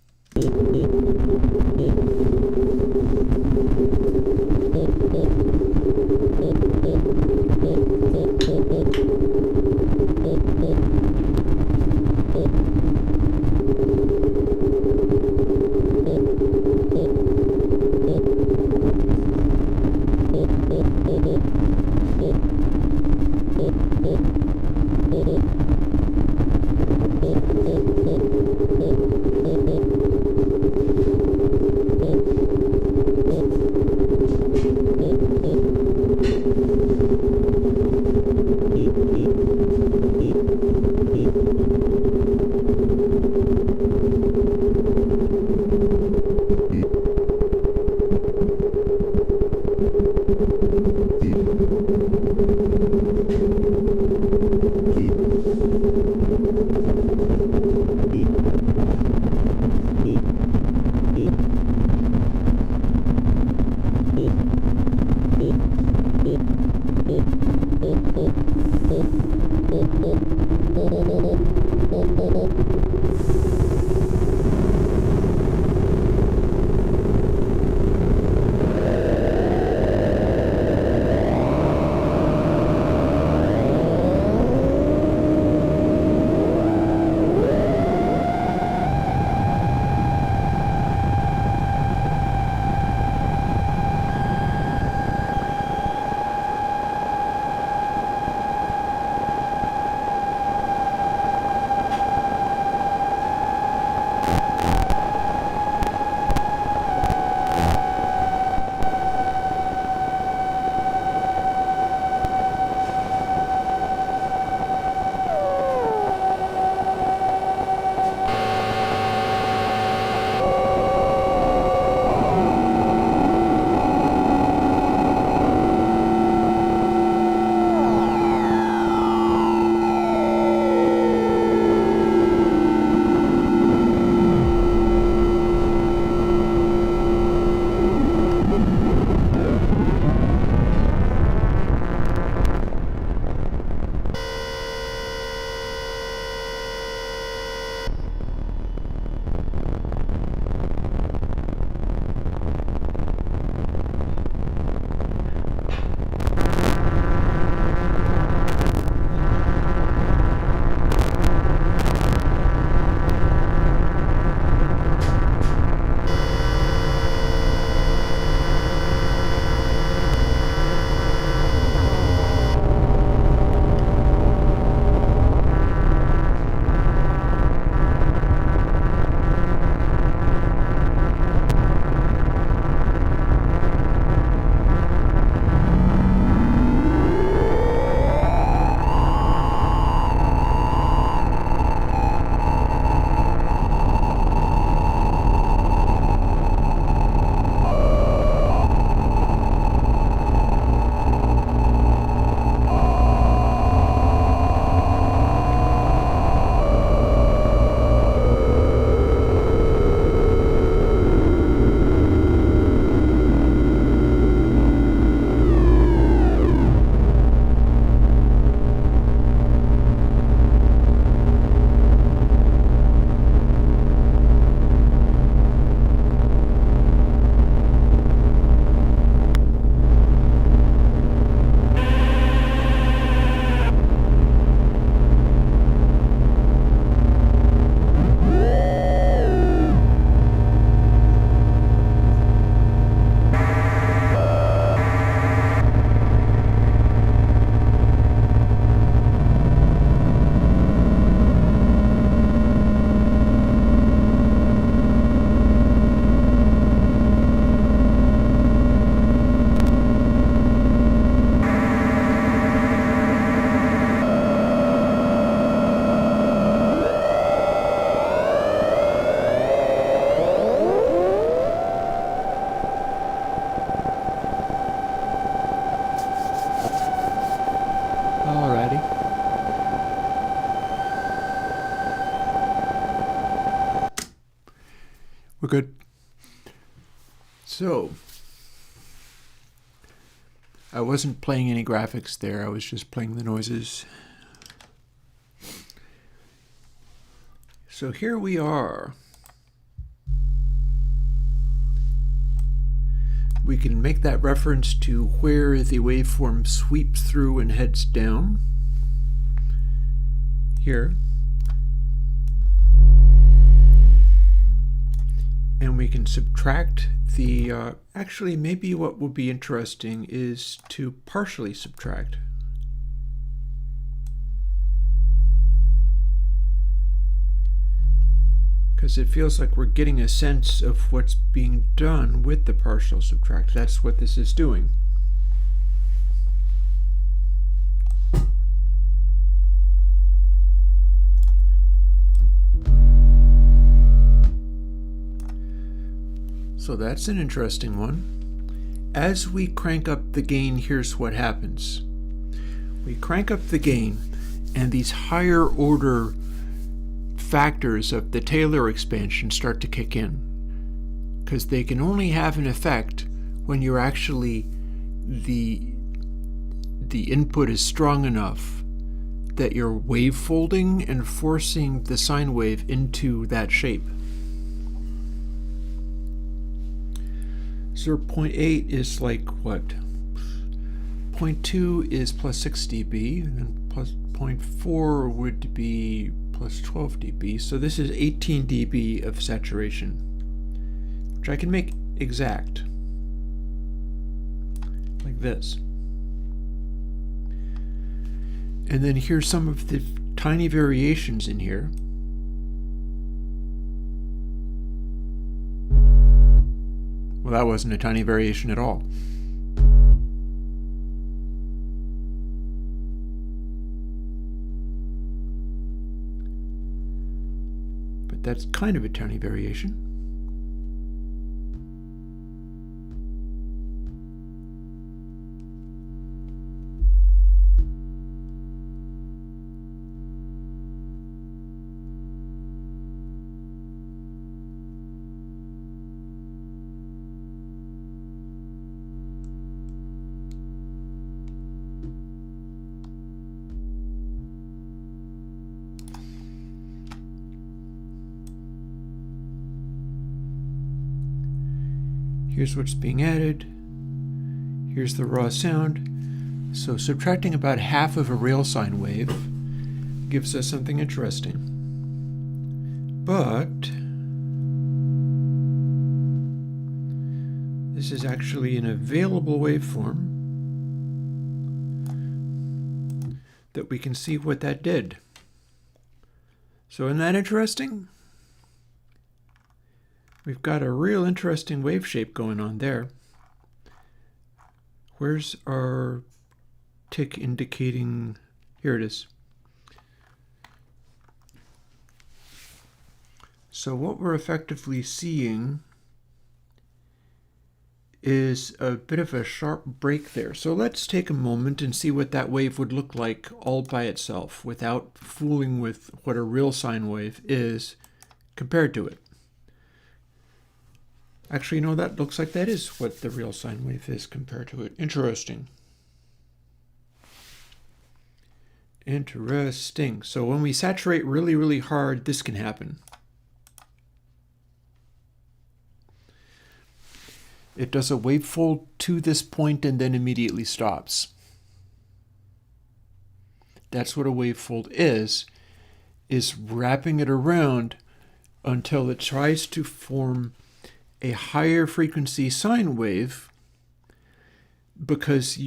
We're good. So, I wasn't playing any graphics there. I was just playing the noises. So here we are. We can make that reference to where the waveform sweeps through and heads down. Here. And we can subtract the, actually maybe what will be interesting is to partially subtract. Because it feels like we're getting a sense of what's being done with the partial subtract. That's what this is doing. So that's an interesting one. As we crank up the gain, here's what happens. We crank up the gain, and these higher order factors of the Taylor expansion start to kick in, because they can only have an effect when you're actually the input is strong enough that you're wave folding and forcing the sine wave into that shape. 0.8 is like what? 0.2 is plus 6 dB, and plus 0.4 would be plus 12 dB. So this is 18 dB of saturation, which I can make exact, like this. And then here's some of the tiny variations in here. Well, that wasn't a tiny variation at all. But that's kind of a tiny variation. Here's what's being added. Here's the raw sound. So subtracting about half of a real sine wave gives us something interesting. But this is actually an available waveform that we can see what that did. So isn't that interesting? We've got a real interesting wave shape going on there. Where's our tick indicating? Here it is. So what we're effectively seeing is a bit of a sharp break there. So let's take a moment and see what that wave would look like all by itself without fooling with what a real sine wave is compared to it. Actually, no, that looks like that is what the real sine wave is compared to it. Interesting. Interesting. So when we saturate really, really hard, this can happen. It does a wavefold to this point and then immediately stops. That's what a wavefold is wrapping it around until it tries to form a higher frequency sine wave, because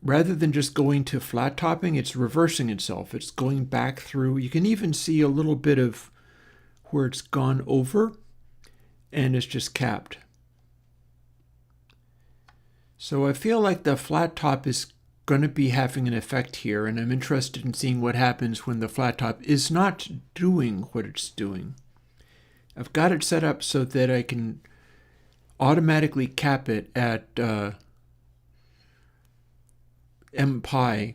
rather than just going to flat topping, it's reversing itself. It's going back through. You can even see a little bit of where it's gone over and it's just capped. So I feel like the flat top is going to be having an effect here, and I'm interested in seeing what happens when the flat top is not doing what it's doing. I've got it set up so that I can automatically cap it at m pi,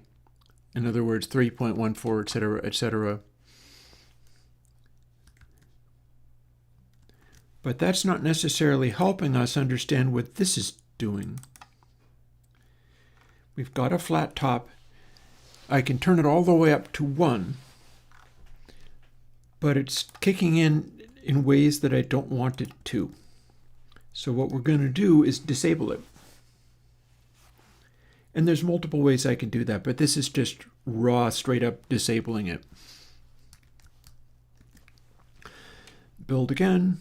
in other words 3.14, etc., etc. But that's not necessarily helping us understand what this is doing. We've got a flat top. I can turn it all the way up to 1, but it's kicking in ways that I don't want it to. So what we're going to do is disable it. And there's multiple ways I can do that, but this is just raw, straight up disabling it. Build again,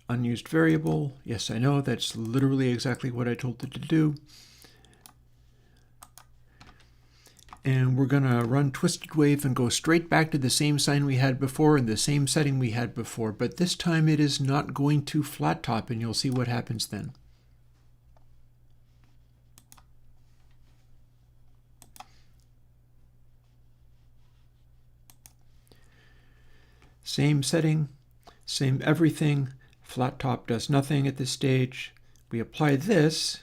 unused variable. Yes, I know, that's literally exactly what I told it to do. And we're going to run twisted wave and go straight back to the same sign we had before and the same setting we had before, but this time it is not going to flat top, and you'll see what happens then. Same setting, same everything. Flat top does nothing at this stage. We apply this.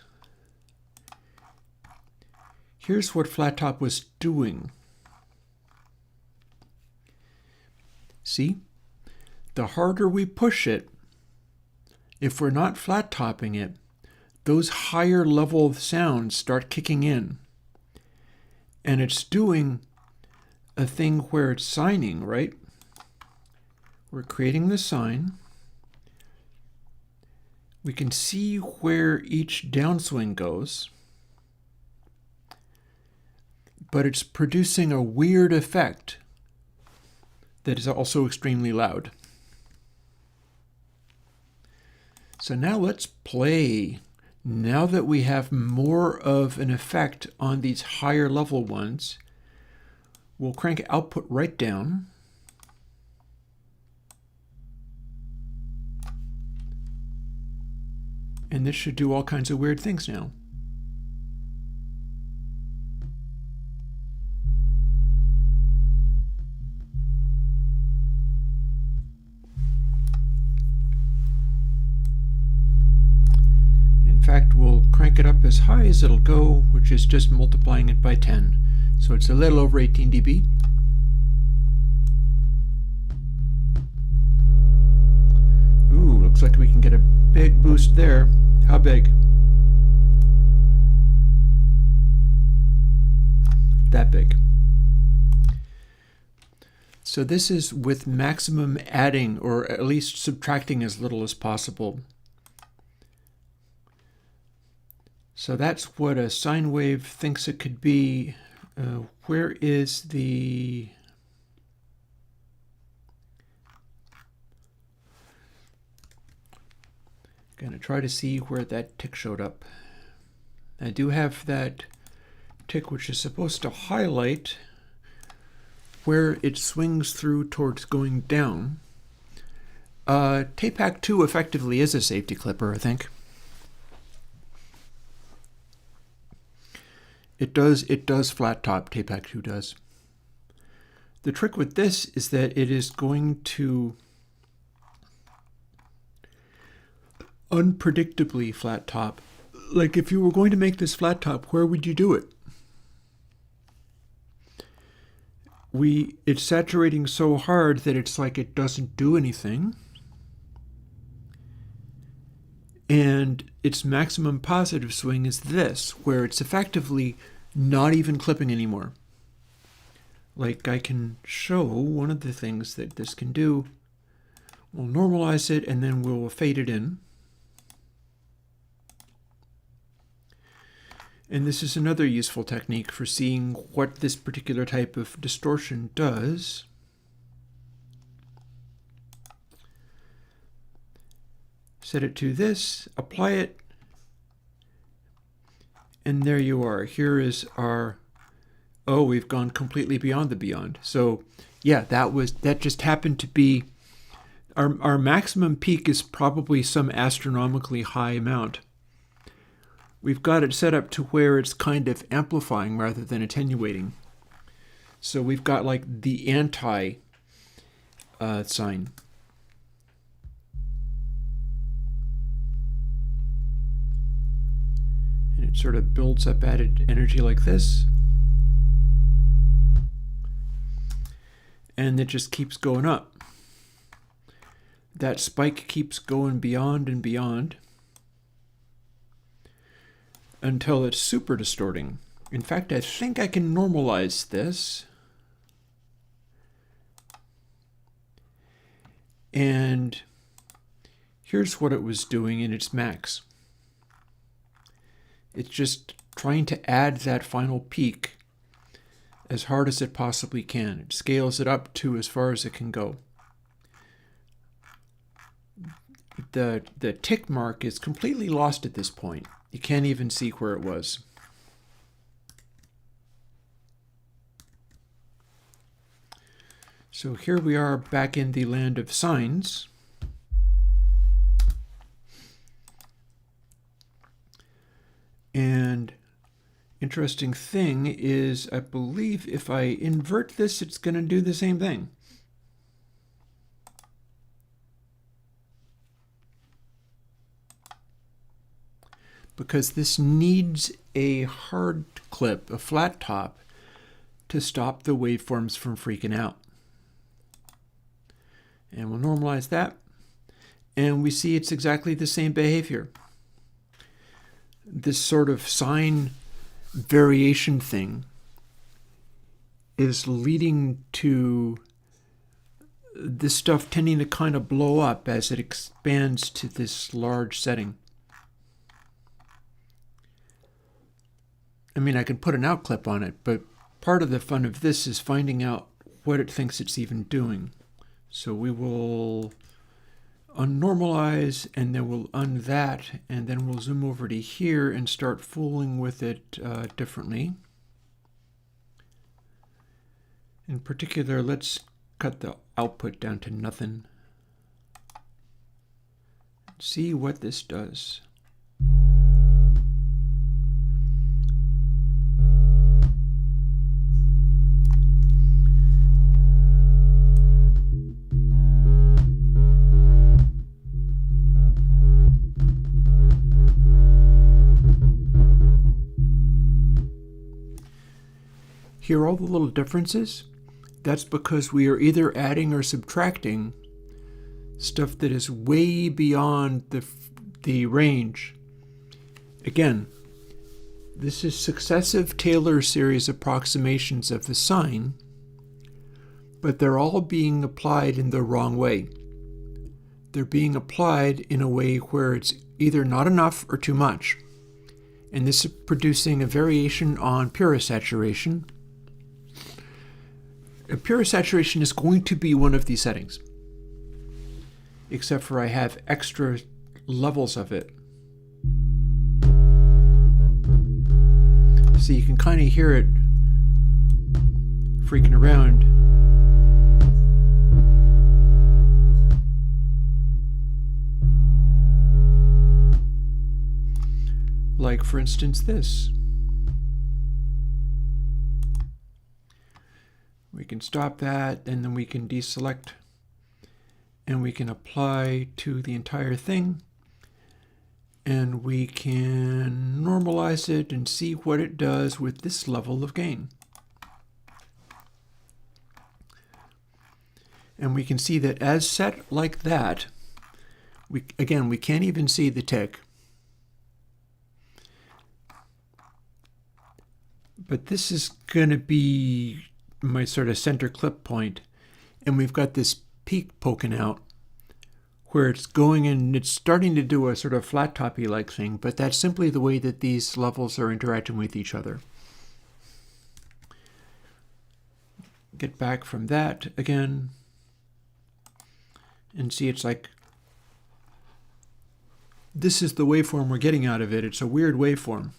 Here's what flat top was doing. See? The harder we push it, if we're not flat topping it, those higher level sounds start kicking in. And it's doing a thing where it's signing, right? We're creating the sign. We can see where each downswing goes, but it's producing a weird effect that is also extremely loud. So now let's play. Now that we have more of an effect on these higher level ones, we'll crank output right down. And this should do all kinds of weird things now. In fact, we'll crank it up as high as it'll go, which is just multiplying it by 10. So it's a little over 18 dB. Ooh, looks like we can get a big boost there. How big? That big. So this is with maximum adding, or at least subtracting as little as possible. So that's what a sine wave thinks it could be. Where is the... Going to try to see where that tick showed up. I do have that tick which is supposed to highlight where it swings through towards going down. Tapac 2 effectively is a safety clipper, I think. It does flat top, Tapac 2 does. The trick with this is that it is going to unpredictably flat top. Like if you were going to make this flat top, where would you do it? It's saturating so hard that it's like it doesn't do anything. And its maximum positive swing is this, where it's effectively not even clipping anymore. Like I can show one of the things that this can do. We'll normalize it and then we'll fade it in. And this is another useful technique for seeing what this particular type of distortion does. Set it to this, apply it, and there you are. Here is our, oh, we've gone completely beyond the beyond. So yeah, that just happened to be, our maximum peak is probably some astronomically high amount. We've got it set up to where it's kind of amplifying rather than attenuating. So we've got like the anti sign. And it sort of builds up added energy like this. And it just keeps going up. that spike keeps going beyond and beyond until it's super distorting. In fact, I think I can normalize this. And here's what it was doing in its max. It's just trying to add that final peak as hard as it possibly can. It scales it up to as far as it can go. The tick mark is completely lost at this point. You can't even see where it was. So here we are back in the land of sines. And interesting thing is, I believe if I invert this, it's going to do the same thing. Because this needs a hard clip, a flat top, to stop the waveforms from freaking out. And we'll normalize that. And we see it's exactly the same behavior. This sort of sine variation thing is leading to this stuff tending to kind of blow up as it expands to this large setting. I mean, I can put an out clip on it, but part of the fun of this is finding out what it thinks it's even doing. So we will unnormalize, and then we'll that, and then we'll zoom over to here and start fooling with it differently. In particular, let's cut the output down to nothing. See what this does. Hear all the little differences? That's because we are either adding or subtracting stuff that is way beyond the range. Again, this is successive Taylor series approximations of the sine, but they're all being applied in the wrong way. They're being applied in a way where it's either not enough or too much. And this is producing a variation on pure saturation. Pure saturation is going to be one of these settings, except for I have extra levels of it. So you can kind of hear it freaking around. Like, for instance, this. We can stop that, and then we can deselect, and we can apply to the entire thing, and we can normalize it and see what it does with this level of gain. And we can see that as set like that, we can't even see the tick. But this is going to be my sort of center clip point, and we've got this peak poking out where it's going, and it's starting to do a sort of flat toppy like thing, but that's simply the way that these levels are interacting with each other. Get back from that again and see it's like this is the waveform we're getting out of it. It's a weird waveform.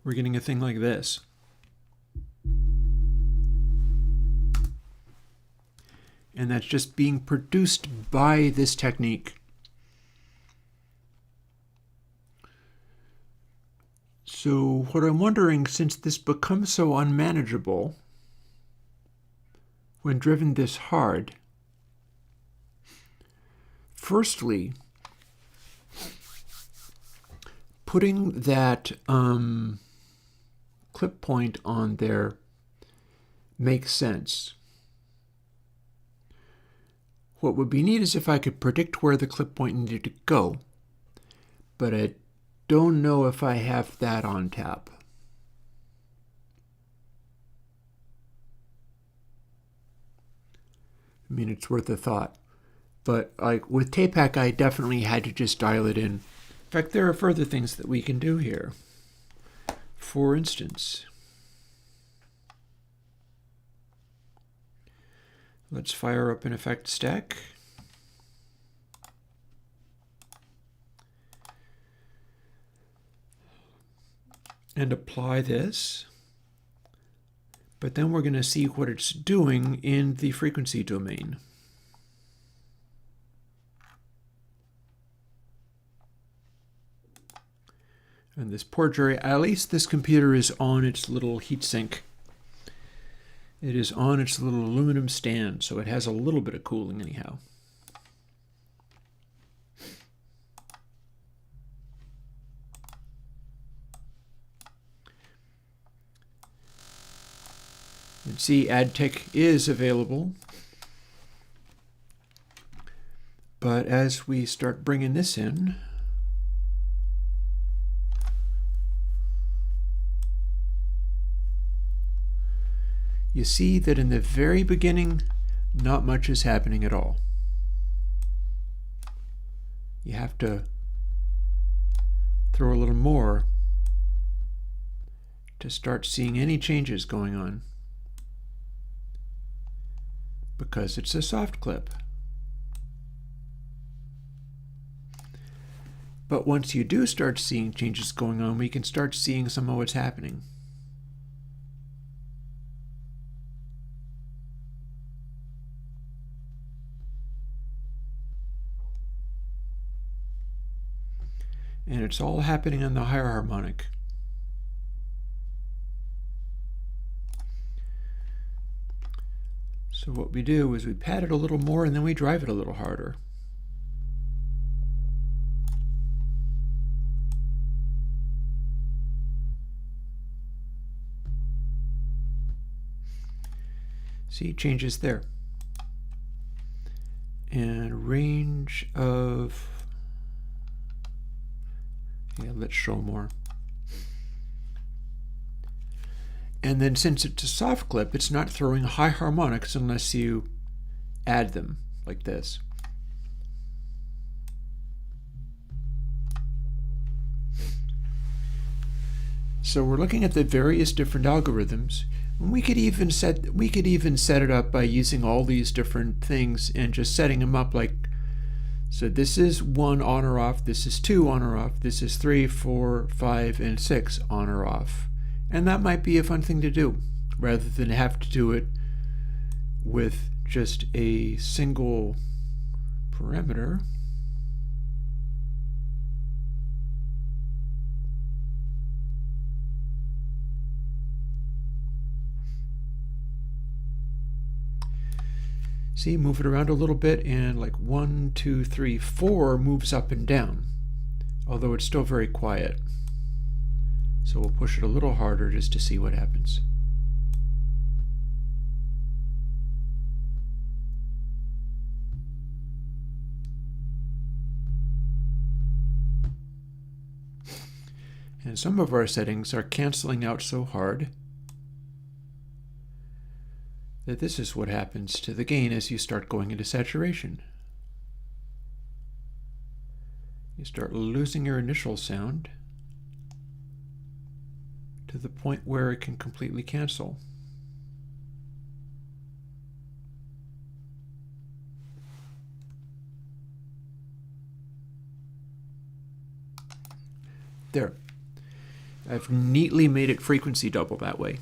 We're getting a thing like this. And that's just being produced by this technique. So what I'm wondering, since this becomes so unmanageable when driven this hard, firstly, putting that clip point on there makes sense. What would be neat is if I could predict where the clip point needed to go, but I don't know if I have that on tap. I mean, it's worth a thought. But like with Tapehack, I definitely had to just dial it in. In fact, there are further things that we can do here. For instance, let's fire up an effect stack. And apply this. But then we're going to see what it's doing in the frequency domain. And this poor jury, at least this computer is on its little heatsink. It is on its little aluminum stand, so it has a little bit of cooling anyhow. And see, AdTech is available. But as we start bringing this in, you see that in the very beginning, not much is happening at all. You have to throw a little more to start seeing any changes going on, because it's a soft clip. But once you do start seeing changes going on, we can start seeing some of what's happening. And it's all happening on the higher harmonic. So what we do is we pad it a little more and then we drive it a little harder. See, changes there. And range of, yeah, let's show more. And then since it's a soft clip, it's not throwing high harmonics unless you add them like this. So we're looking at the various different algorithms. And we could even set it up by using all these different things and just setting them up like, so this is 1 on or off, this is 2 on or off, this is 3, 4, 5, and 6 on or off. And that might be a fun thing to do, rather than have to do it with just a single parameter. See, move it around a little bit, and like 1, 2, 3, 4 moves up and down, although it's still very quiet. So we'll push it a little harder just to see what happens. And some of our settings are canceling out so hard that this is what happens to the gain as you start going into saturation. You start losing your initial sound to the point where it can completely cancel. There. I've neatly made it frequency double that way.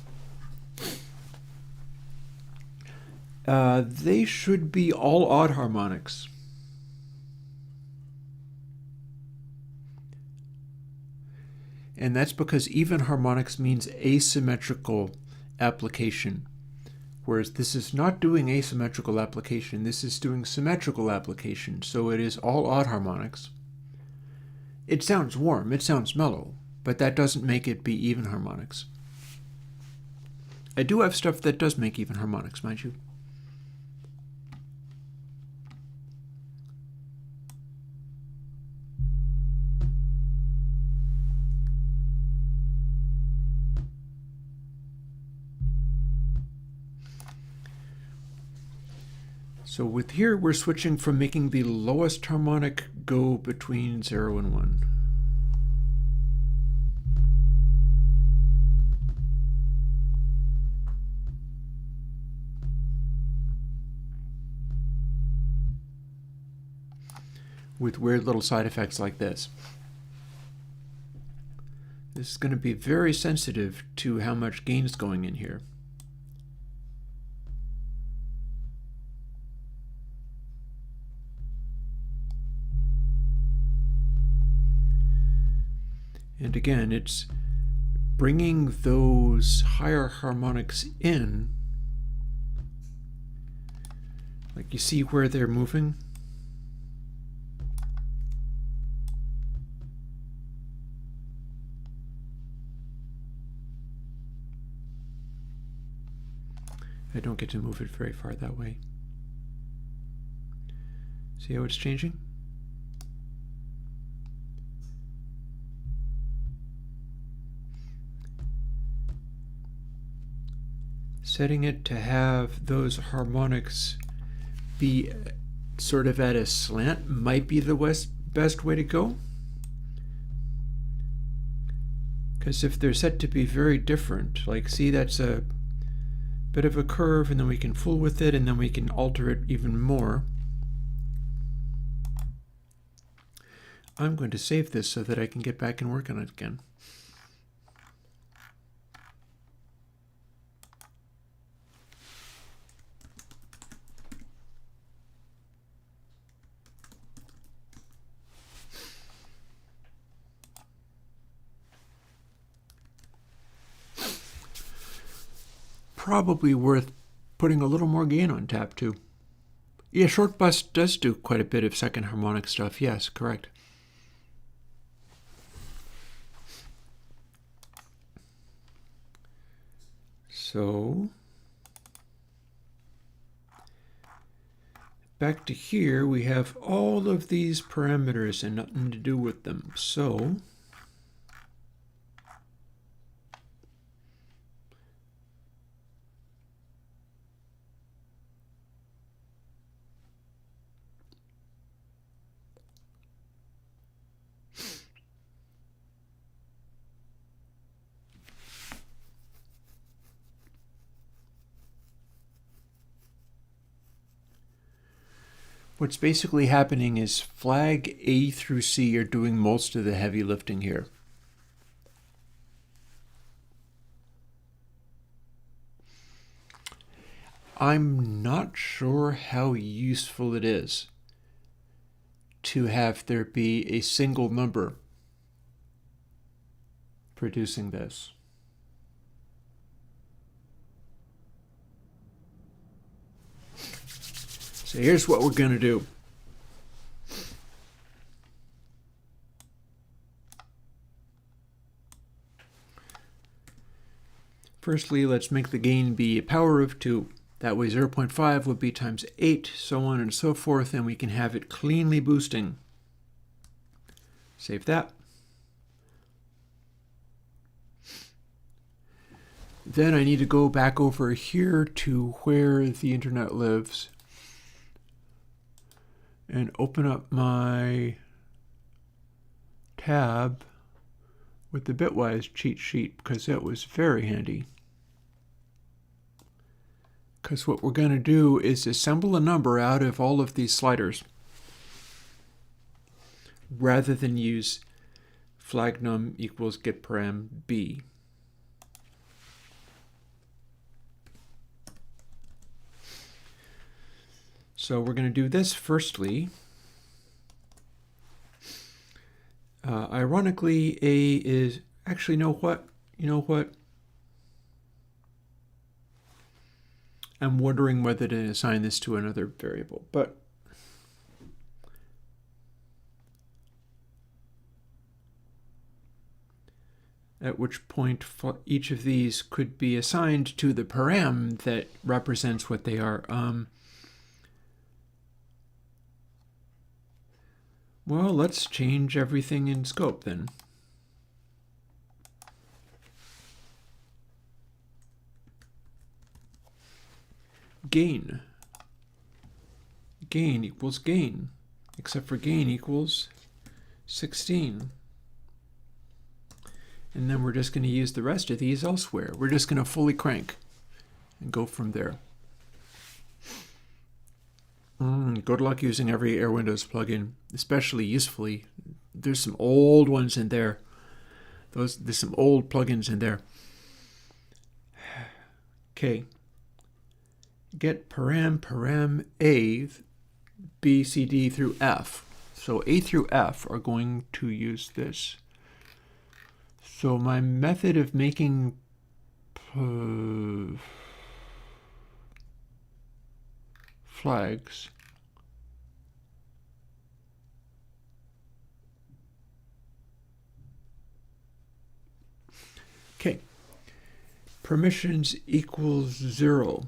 They should be all odd harmonics. And that's because even harmonics means asymmetrical application. Whereas this is not doing asymmetrical application, this is doing symmetrical application. So it is all odd harmonics. It sounds warm, it sounds mellow, but that doesn't make it be even harmonics. I do have stuff that does make even harmonics, mind you. So with here, we're switching from making the lowest harmonic go between 0 and 1. With weird little side effects like this. This is going to be very sensitive to how much gain is going in here. And again, it's bringing those higher harmonics in. Like you see where they're moving? I don't get to move it very far that way. See how it's changing? Setting it to have those harmonics be sort of at a slant might be the best way to go. Because if they're set to be very different, like see that's a bit of a curve, and then we can fool with it, and then we can alter it even more. I'm going to save this so that I can get back and work on it again. Probably worth putting a little more gain on tap too. Yeah, short bus does do quite a bit of second harmonic stuff. Yes, correct. So back to here, we have all of these parameters and nothing to do with them. So what's basically happening is flag A through C are doing most of the heavy lifting here. I'm not sure how useful it is to have there be a single number producing this. So here's what we're going to do. Firstly, let's make the gain be a power of 2. That way 0.5 would be times 8, so on and so forth, and we can have it cleanly boosting. Save that. Then I need to go back over here to where the internet lives and open up my tab with the bitwise cheat sheet, because it was very handy. Because what we're going to do is assemble a number out of all of these sliders rather than use flagnum equals getParam B. So we're going to do this firstly. Ironically, A is actually, you know what? I'm wondering whether to assign this to another variable, but at which point each of these could be assigned to the param that represents what they are. Well, let's change everything in scope then. Gain. gain equals gain, except for gain equals 16. And then we're just going to use the rest of these elsewhere. We're just going to fully crank and go from there. Good luck using every Airwindows plugin, especially usefully. There's some old ones in there. There's some old plugins in there. Okay. Get param A, B, C, D through F. So A through F are going to use this. So my method of making flags permissions equals 0.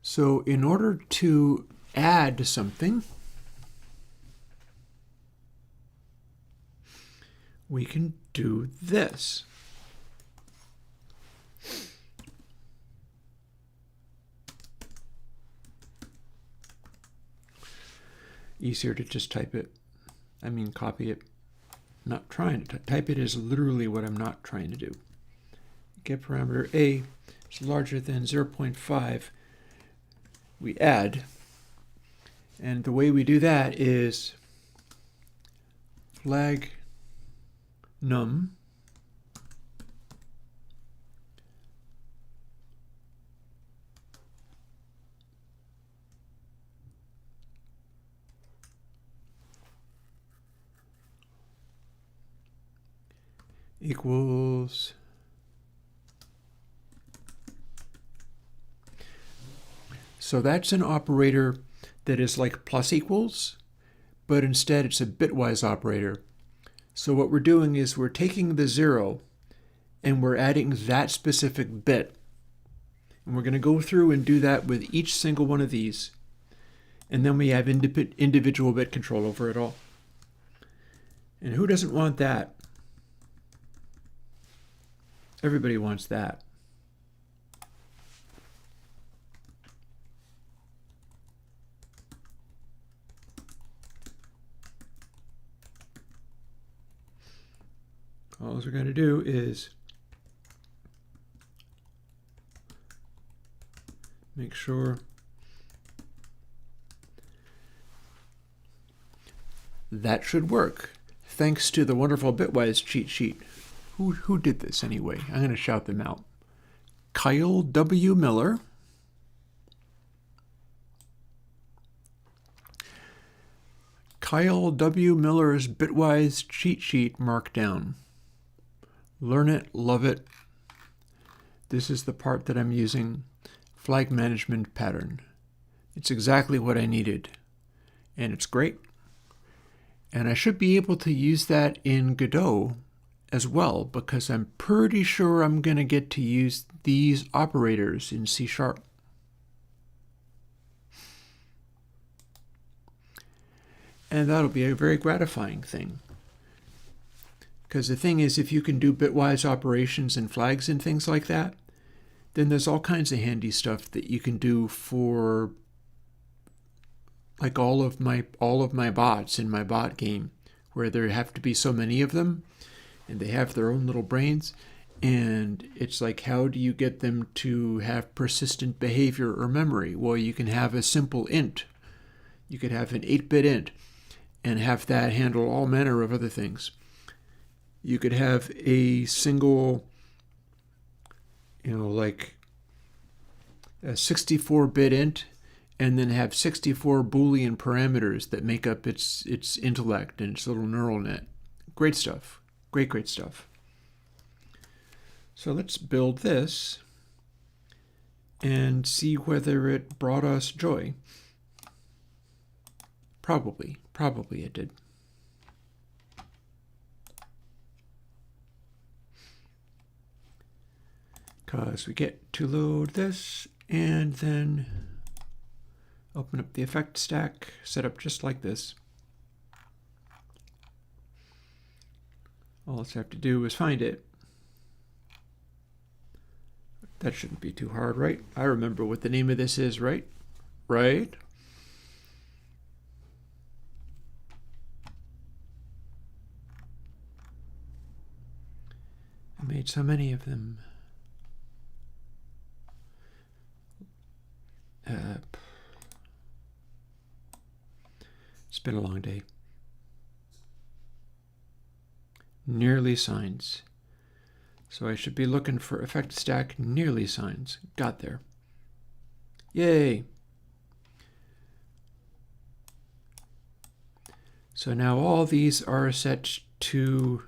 So in order to add something, we can do this. Easier to just type it. I mean, copy it. Not trying to type it is literally what I'm not trying to do. Get parameter A is larger than 0.5. We add. And the way we do that is flag num equals so that's an operator that is like plus equals, but instead it's a bitwise operator. So what we're doing is we're taking the 0 and we're adding that specific bit. And we're going to go through and do that with each single one of these. And then we have individual bit control over it all. And who doesn't want that? Everybody wants that. All we're going to do is make sure that should work, thanks to the wonderful Bitwise cheat sheet. Who did this anyway? I'm going to shout them out. Kyle W. Miller. Kyle W. Miller's Bitwise cheat sheet markdown. Learn it, love it. This is the part that I'm using. Flag management pattern. It's exactly what I needed. And it's great. And I should be able to use that in Godot as well, because I'm pretty sure I'm going to get to use these operators in C#. And that'll be a very gratifying thing. Because the thing is, if you can do bitwise operations and flags and things like that, then there's all kinds of handy stuff that you can do for like all of my bots in my bot game, where there have to be so many of them and they have their own little brains, and it's like, how do you get them to have persistent behavior or memory? Well, you can have a simple int. You could have an 8-bit int and have that handle all manner of other things. You could have a single, like a 64-bit int, and then have 64 Boolean parameters that make up its intellect and its little neural net. Great stuff. Great stuff. So let's build this and see whether it brought us joy. Probably it did. Because we get to load this and then open up the effect stack, set up just like this. All let's have to do is find it. That shouldn't be too hard, right? I remember what the name of this is, right? Right? made so many of them. It's been a long day. Nearly signs. So I should be looking for effect stack nearly signs. Got there. Yay! So now all these are set to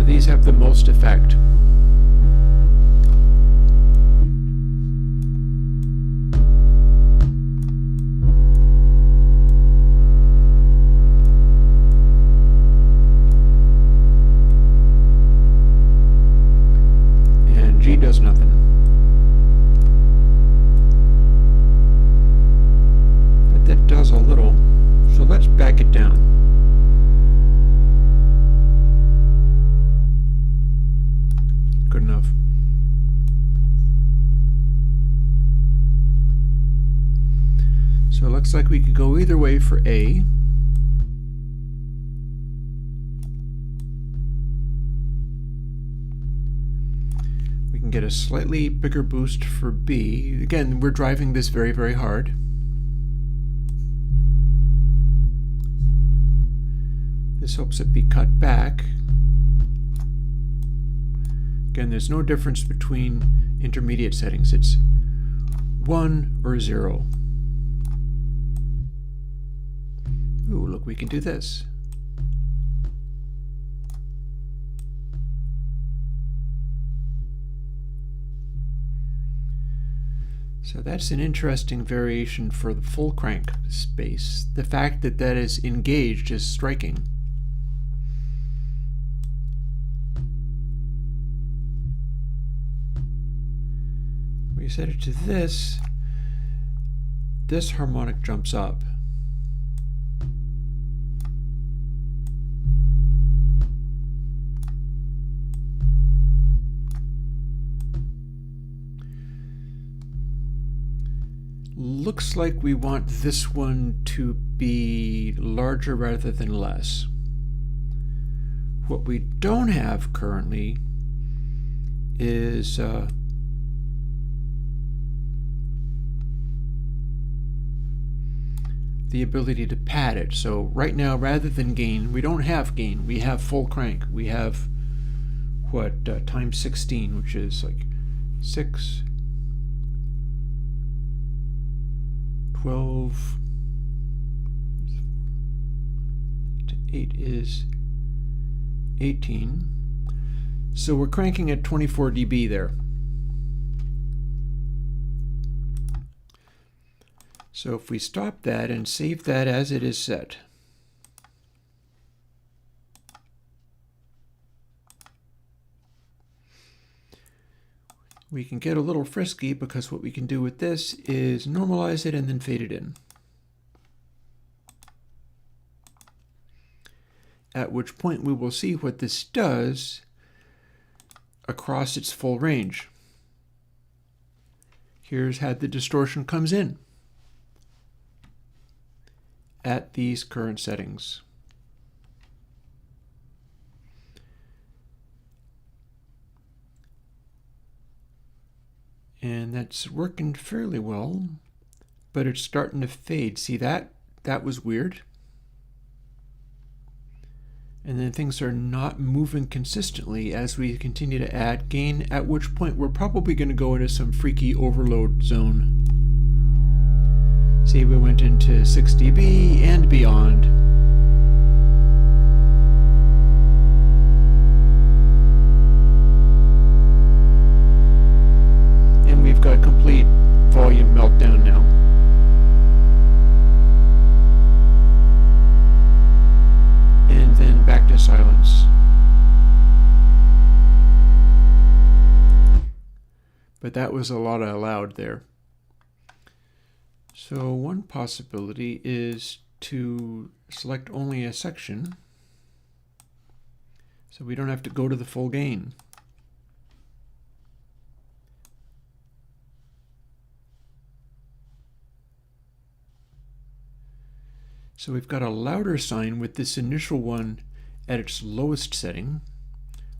these have the most effect. And G does nothing. But that does a little. So let's back it down. Good enough. So it looks like we could go either way for A. We can get a slightly bigger boost for B. Again, we're driving this very, very hard. This helps it be cut back. Again, there's no difference between intermediate settings. It's 1 or 0. Ooh, look, we can do this. So that's an interesting variation for the full crank space. The fact that that is engaged is striking. We set it to this harmonic jumps up. Looks like we want this one to be larger rather than less. What we don't have currently is the ability to pad it. So right now, rather than gain, we don't have gain. We have full crank. We have what, times 16, which is like 6, 12 to 8 is 18. So we're cranking at 24 dB there. So if we stop that and save that as it is set, we can get a little frisky because what we can do with this is normalize it and then fade it in. At which point we will see what this does across its full range. Here's how the distortion comes in at these current settings. And that's working fairly well, but it's starting to fade. See that? That was weird. And then things are not moving consistently as we continue to add gain, at which point we're probably going to go into some freaky overload zone. See, we went into 6 dB and beyond. And we've got complete volume meltdown now. And then back to silence. But that was a lot allowed there. So one possibility is to select only a section so we don't have to go to the full gain. So we've got a louder sine with this initial one at its lowest setting.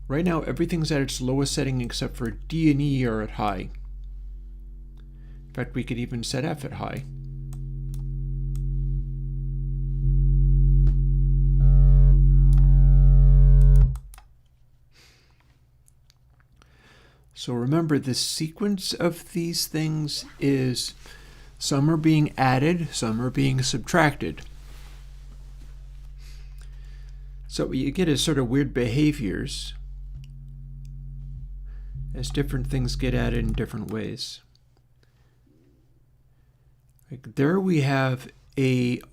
Right now everything's at its lowest setting except for D and E are at high. In fact, we could even set F at high. So remember, this sequence of these things is some are being added, some are being subtracted. So what you get is sort of weird behaviors as different things get added in different ways. Like there we have it's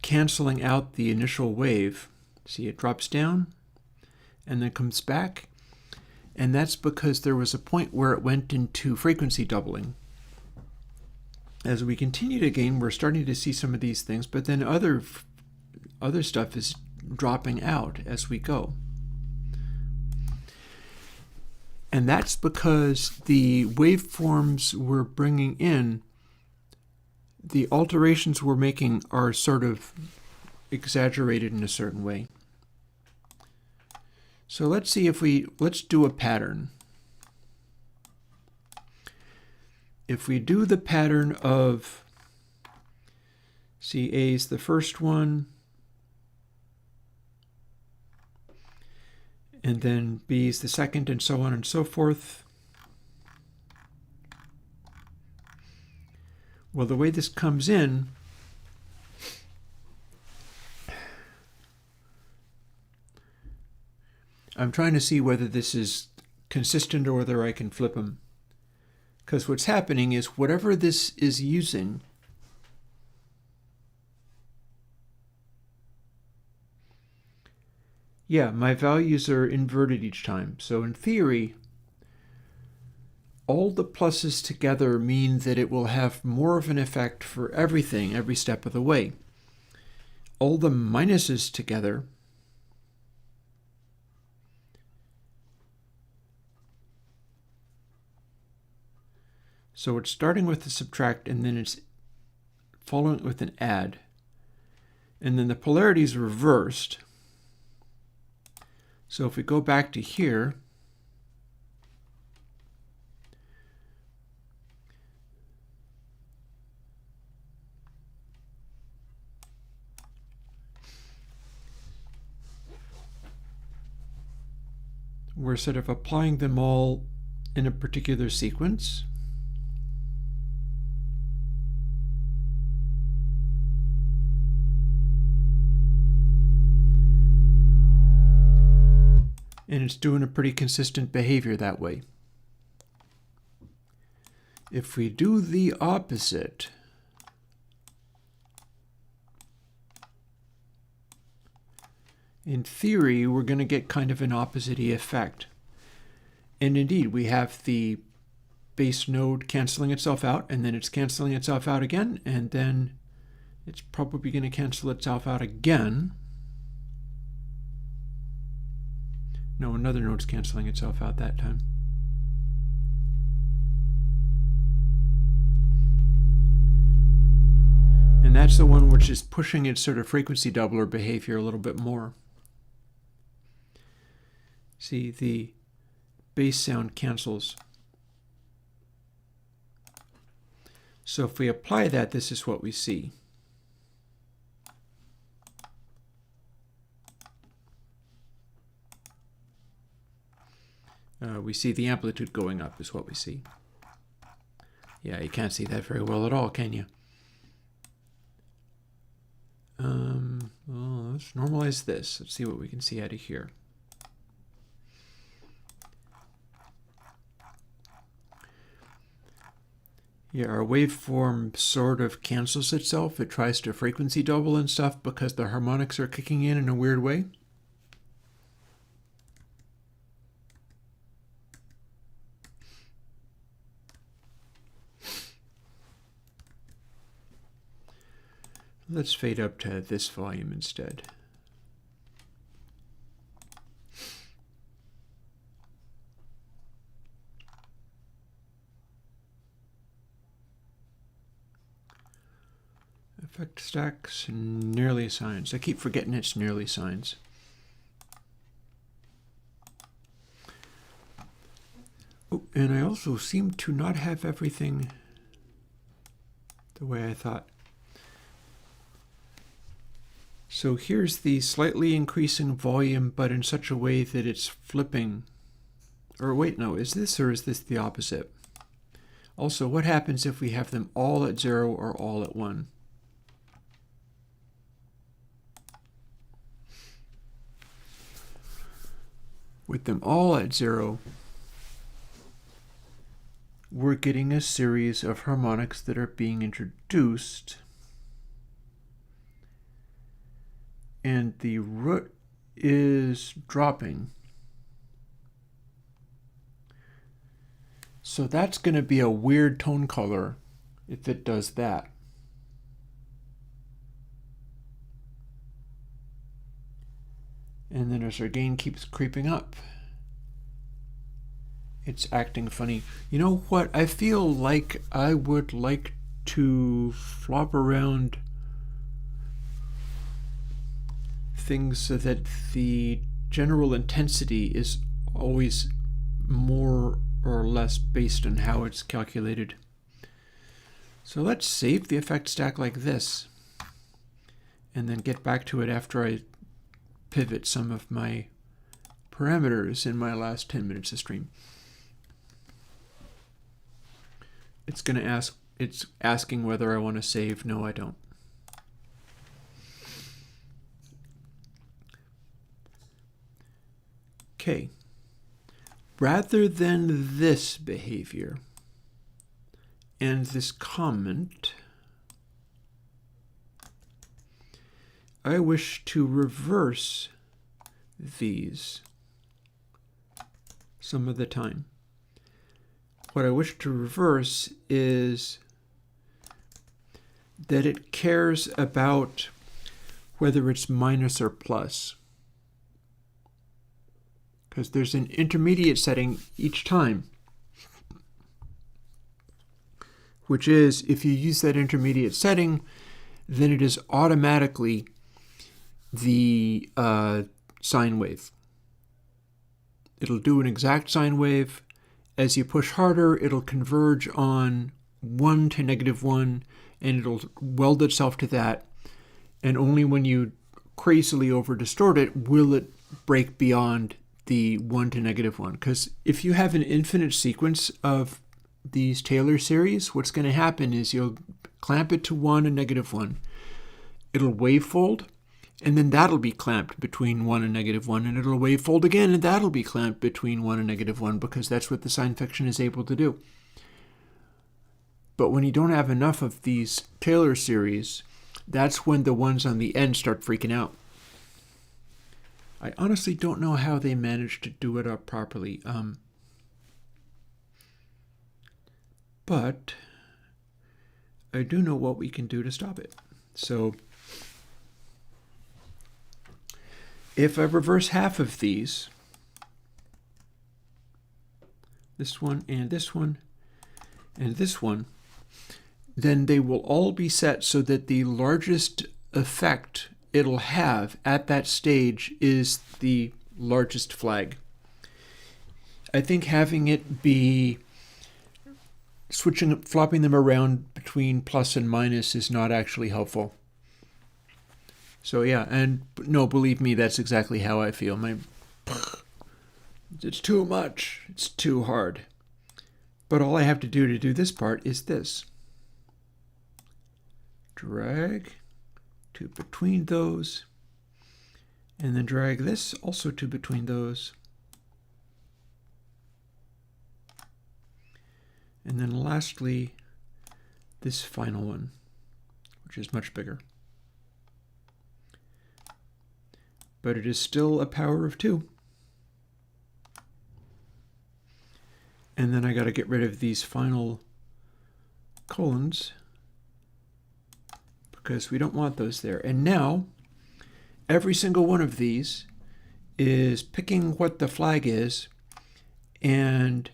canceling out the initial wave. See, it drops down and then comes back. And that's because there was a point where it went into frequency doubling. As we continue to gain, we're starting to see some of these things, but then other stuff is dropping out as we go. And that's because the waveforms we're bringing in, the alterations we're making are sort of exaggerated in a certain way. So let's see let's do a pattern. If we do the pattern of, see, A is the first one, and then B is the second, and so on and so forth. Well, the way this comes in, I'm trying to see whether this is consistent or whether I can flip them. Because what's happening is whatever this is using, yeah, my values are inverted each time. So in theory, all the pluses together mean that it will have more of an effect for everything every step of the way. All the minuses together so it's starting with the subtract and then it's following it with an add. And then the polarity is reversed. So if we go back to here, we're sort of applying them all in a particular sequence. And it's doing a pretty consistent behavior that way. If we do the opposite, in theory, we're going to get kind of an opposite-y effect. And indeed, we have the base node canceling itself out, and then it's canceling itself out again, and then it's probably going to cancel itself out again. No, another node's canceling itself out that time. And that's the one which is pushing its sort of frequency doubler behavior a little bit more. See, the bass sound cancels. So if we apply that, this is what we see. We see the amplitude going up is what we see. Yeah, you can't see that very well at all, can you? Well, let's normalize this. Let's see what we can see out of here. Yeah, our waveform sort of cancels itself. It tries to frequency double and stuff because the harmonics are kicking in a weird way. Let's fade up to this volume instead. Effect stacks, nearly signs. I keep forgetting it's nearly signs. Oh, and I also seem to not have everything the way I thought. So here's the slightly increasing volume, but in such a way that it's flipping. Or wait, no, is this or is this the opposite? Also, what happens if we have them all at 0 or all at 1? With them all at 0, we're getting a series of harmonics that are being introduced, and the root is dropping. So that's going to be a weird tone color if it does that. And then as our gain keeps creeping up, it's acting funny. You know what? I feel like I would like to flop around things so that the general intensity is always more or less based on how it's calculated. So let's save the effect stack like this and then get back to it after I pivot some of my parameters in my last 10 minutes of stream. It's asking whether I want to save. No, I don't. Okay. Rather than this behavior and this comment, I wish to reverse these some of the time. What I wish to reverse is that it cares about whether it's minus or plus, because there's an intermediate setting each time, which is if you use that intermediate setting, then it is automatically the sine wave. It'll do an exact sine wave. As you push harder, it'll converge on 1 to -1, and it'll weld itself to that. And only when you crazily over distort it will it break beyond the 1 to -1. Because if you have an infinite sequence of these Taylor series, what's going to happen is you'll clamp it to 1 and -1. It'll wavefold, and then that'll be clamped between 1 and -1, and it'll wavefold again, and that'll be clamped between 1 and -1, because that's what the sine function is able to do. But when you don't have enough of these Taylor series, that's when the ones on the end start freaking out. I honestly don't know how they managed to do it up properly. But I do know what we can do to stop it. So if I reverse half of these, this one and this one and this one, then they will all be set so that the largest effect it'll have at that stage is the largest flag. I think having it be flopping them around between plus and minus is not actually helpful. So yeah, and no, believe me, that's exactly how I feel. It's too much. It's too hard. But all I have to do this part is this. Drag to between those, and then drag this also to between those. And then lastly, this final one, which is much bigger. But it is still a power of 2. And then I got to get rid of these final colons because we don't want those there. And now every single one of these is picking what the flag is and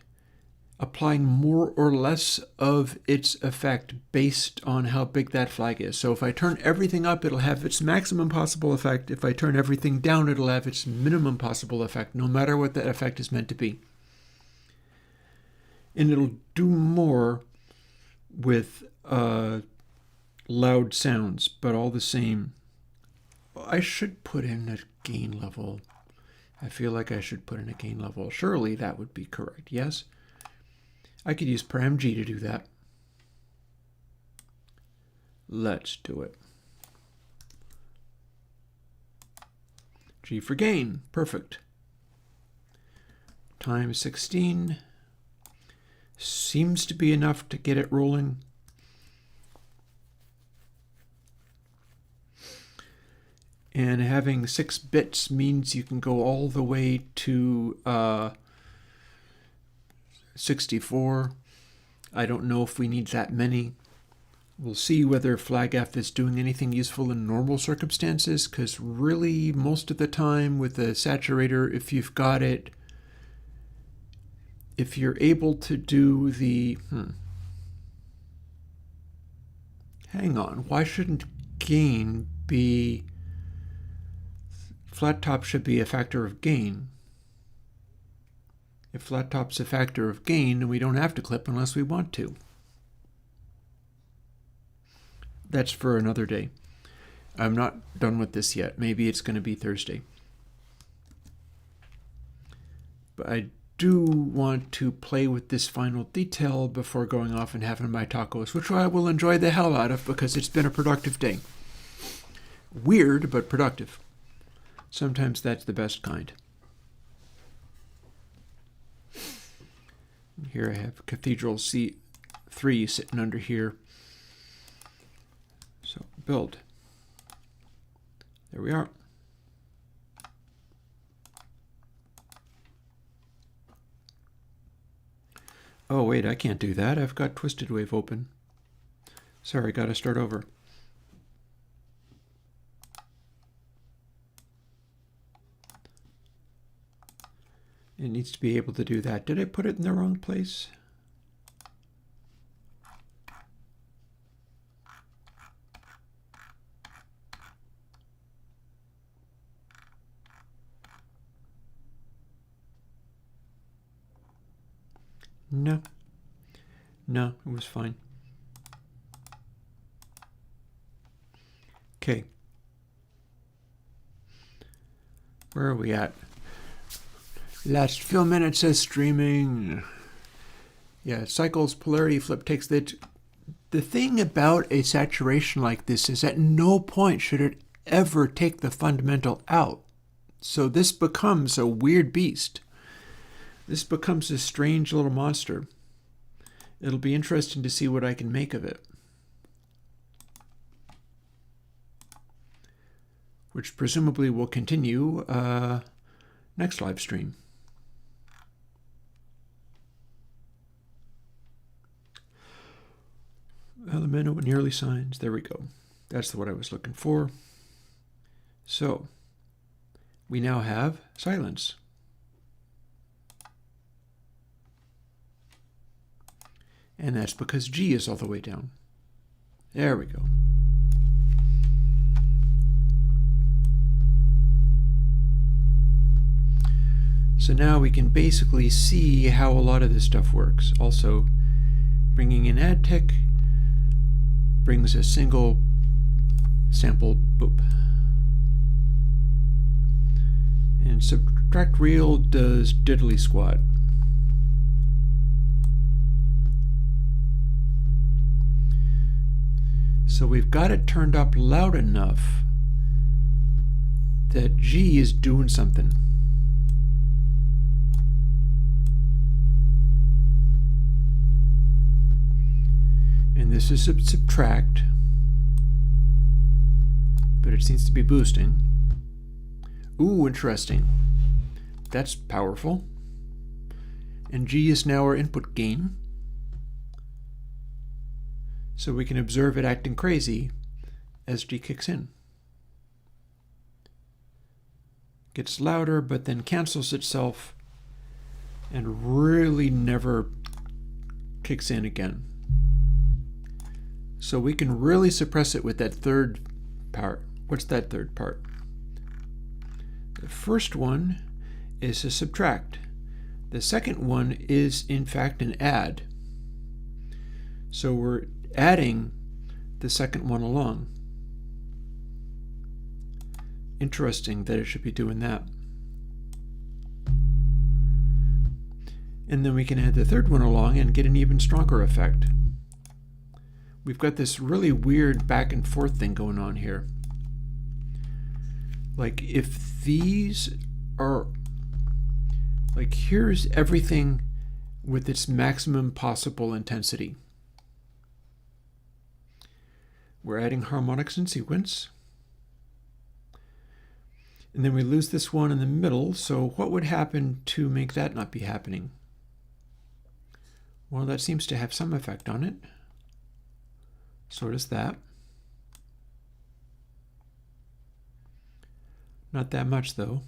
applying more or less of its effect based on how big that flag is. So if I turn everything up, it'll have its maximum possible effect. If I turn everything down, it'll have its minimum possible effect, no matter what that effect is meant to be. And it'll do more with loud sounds, but all the same, I should put in a gain level. I feel like I should put in a gain level. Surely that would be correct, yes? I could use param G to do that. Let's do it. G for gain. Perfect. Times 16. Seems to be enough to get it rolling. And having 6 bits means you can go all the way to 64. I don't know if we need that many. We'll see whether flagf is doing anything useful in normal circumstances, because really most of the time with the saturator, if you've got it, if you're able to do the... Hang on, why shouldn't gain be... Flat top should be a factor of gain. If flat top's a factor of gain, we don't have to clip unless we want to. That's for another day. I'm not done with this yet. Maybe it's going to be Thursday. But I do want to play with this final detail before going off and having my tacos, which I will enjoy the hell out of because it's been a productive day. Weird, but productive. Sometimes that's the best kind. Here I have Cathedral C3 sitting under here. So build. There we are. Oh wait, I can't do that. I've got Twisted Wave open. Sorry, gotta start over. It needs to be able to do that. Did I put it in the wrong place? No. No, it was fine. Okay. Where are we at? Last few minutes of streaming. Yeah, cycles, polarity flip takes the thing about a saturation like this is at no point should it ever take the fundamental out. So this becomes a weird beast. This becomes a strange little monster. It'll be interesting to see what I can make of it. Which presumably will continue next live stream. Elemental and early signs. There we go. That's what I was looking for. So, we now have silence. And that's because G is all the way down. There we go. So now we can basically see how a lot of this stuff works. Also, bringing in add tick brings a single sample boop. And subtract real does diddly squat. So we've got it turned up loud enough that G is doing something. And this is subtract, but it seems to be boosting. Ooh, interesting. That's powerful. And G is now our input gain. So we can observe it acting crazy as G kicks in. Gets louder, but then cancels itself and really never kicks in again. So we can really suppress it with that third part. What's that third part? The first one is a subtract. The second one is, in fact, an add. So we're adding the second one along. Interesting that it should be doing that. And then we can add the third one along and get an even stronger effect. We've got this really weird back and forth thing going on here. Like if these are, like here's everything with its maximum possible intensity. We're adding harmonics in sequence. And then we lose this one in the middle, so what would happen to make that not be happening? Well, that seems to have some effect on it. So does that. Not that much, though.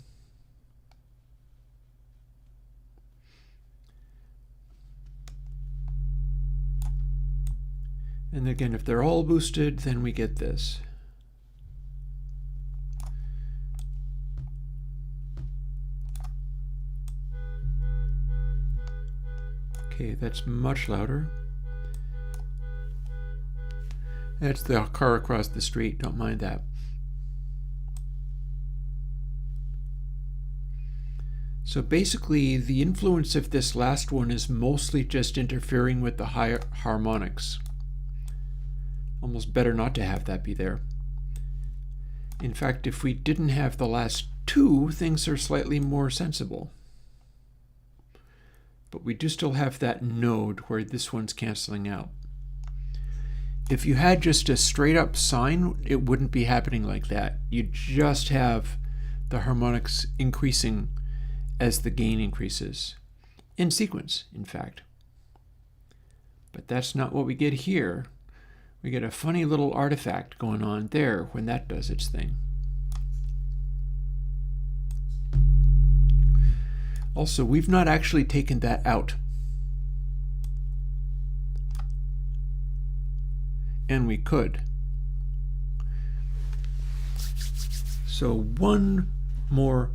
And again, if they're all boosted, then we get this. Okay, that's much louder. That's the car across the street, don't mind that. So basically, the influence of this last one is mostly just interfering with the higher harmonics. Almost better not to have that be there. In fact, if we didn't have the last two, things are slightly more sensible. But we do still have that node where this one's canceling out. If you had just a straight up sine, it wouldn't be happening like that. You'd just have the harmonics increasing as the gain increases. In sequence, in fact. But that's not what we get here. We get a funny little artifact going on there when that does its thing. Also, we've not actually taken that out. And we could. So one more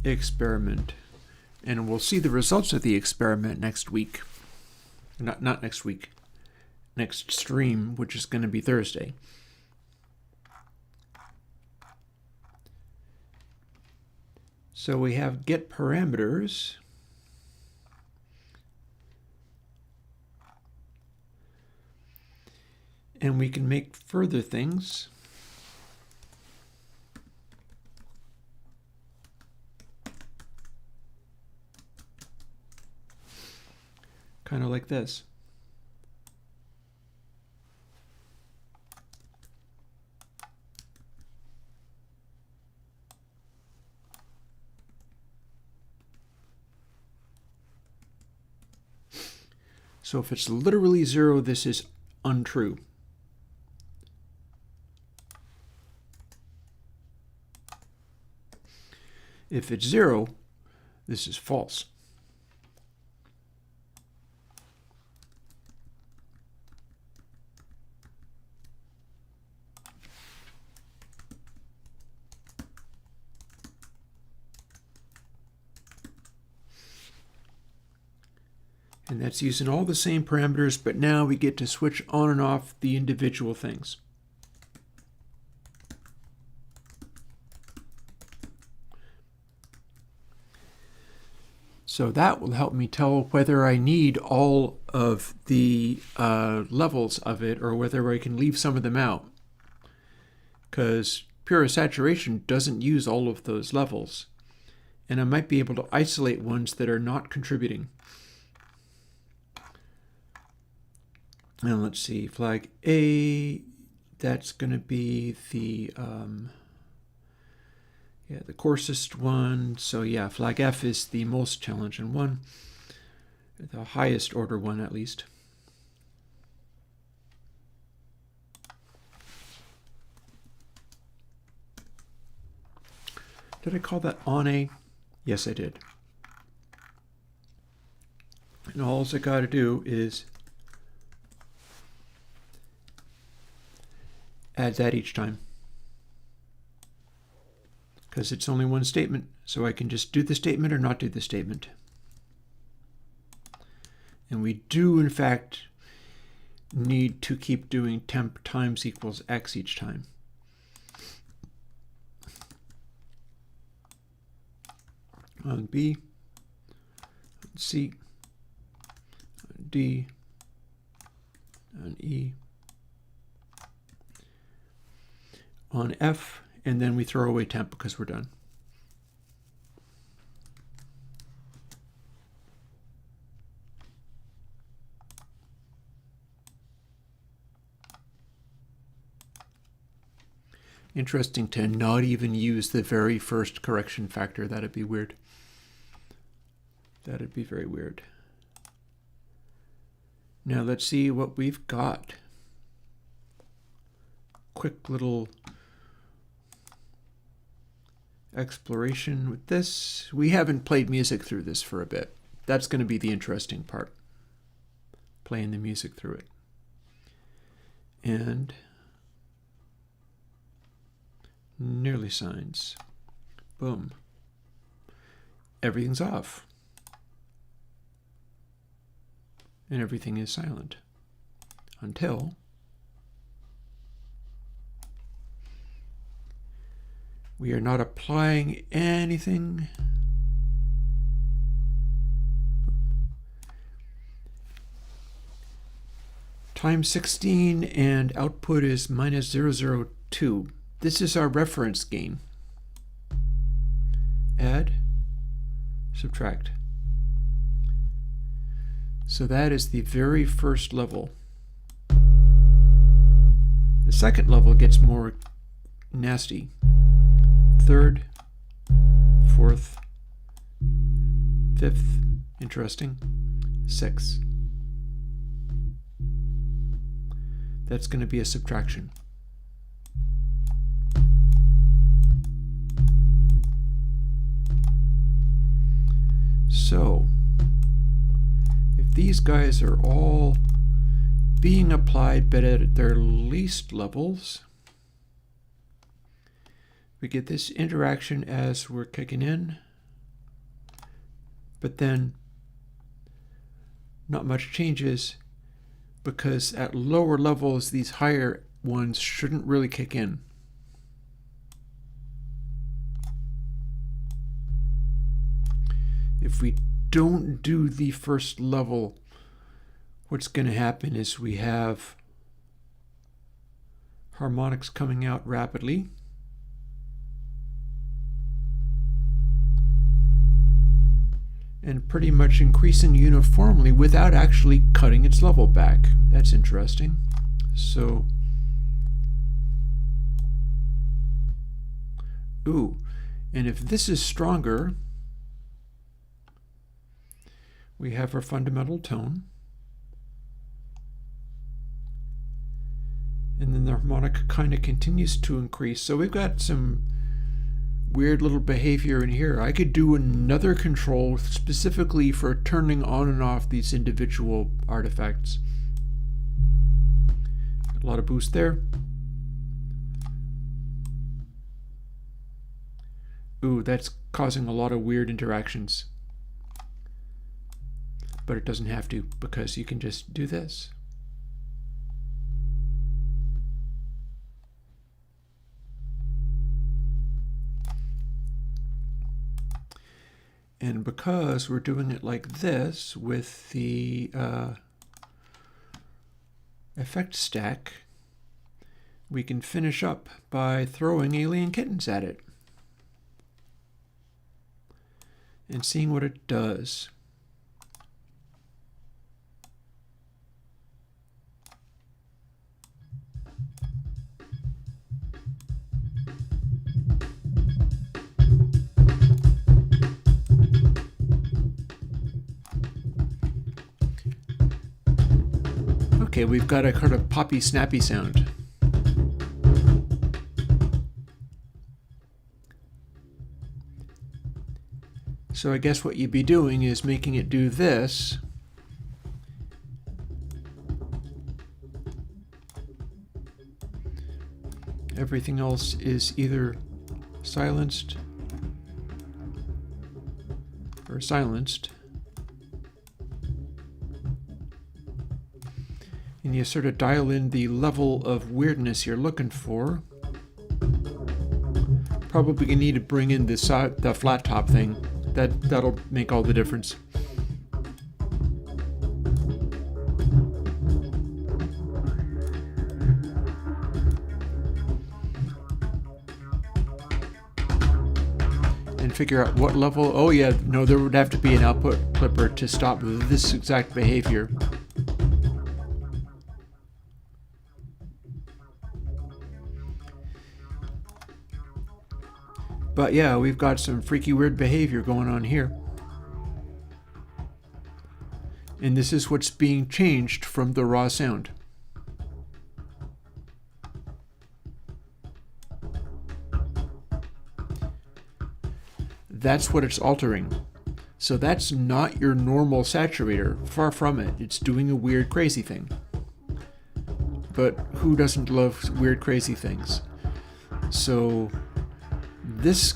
experiment, and we'll see the results of the experiment next week. Not next week. Next stream, which is going to be Thursday. So we have get parameters. And we can make further things. Kind of like this. So if it's literally 0, this is untrue. If it's 0, this is false. And that's using all the same parameters, but now we get to switch on and off the individual things. So that will help me tell whether I need all of the levels of it or whether I can leave some of them out. Because pure saturation doesn't use all of those levels. And I might be able to isolate ones that are not contributing. And let's see, flag A, that's going to be the the coarsest one. So yeah, flag F is the most challenging one, the highest order one at least. Did I call that on A? Yes, I did. And all I got to do is add that each time. Because it's only one statement, so I can just do the statement or not do the statement. And we do, in fact, need to keep doing temp times equals x each time. On B, on C, on D, on E, on F, and then we throw away temp because we're done. Interesting to not even use the very first correction factor. That'd be weird. That'd be very weird. Now let's see what we've got. Quick little exploration with this. We haven't played music through this for a bit. That's going to be the interesting part. Playing the music through it. And nearly signs. Boom. Everything's off. And everything is silent. Until we are not applying anything. Times 16 and output is minus 002. This is our reference gain. Add, subtract. So that is the very first level. The second level gets more nasty. Third, fourth, fifth, interesting, sixth. That's going to be a subtraction. So, if these guys are all being applied but at their least levels, we get this interaction as we're kicking in, but then not much changes because at lower levels, these higher ones shouldn't really kick in. If we don't do the first level, what's going to happen is we have harmonics coming out rapidly. And pretty much increasing uniformly without actually cutting its level back. That's interesting. So, and if this is stronger, we have our fundamental tone. And then the harmonic kind of continues to increase. So we've got some weird little behavior in here. I could do another control specifically for turning on and off these individual artifacts. A lot of boost there. That's causing a lot of weird interactions. But it doesn't have to, because you can just do this. And because we're doing it like this with the effect stack, we can finish up by throwing alien kittens at it and seeing what it does. Okay, we've got a kind of poppy, snappy sound. So I guess what you'd be doing is making it do this. everything else is either silenced or silenced. And you sort of dial in the level of weirdness you're looking for. Probably you need to bring in the flat top thing. That'll make all the difference. And figure out what level. Oh yeah, no, there would have to be an output clipper to stop this exact behavior. But yeah, we've got some freaky weird behavior going on here. And this is what's being changed from the raw sound. That's what it's altering. So that's not your normal saturator. Far from it. It's doing a weird, crazy thing. But who doesn't love weird, crazy things? So this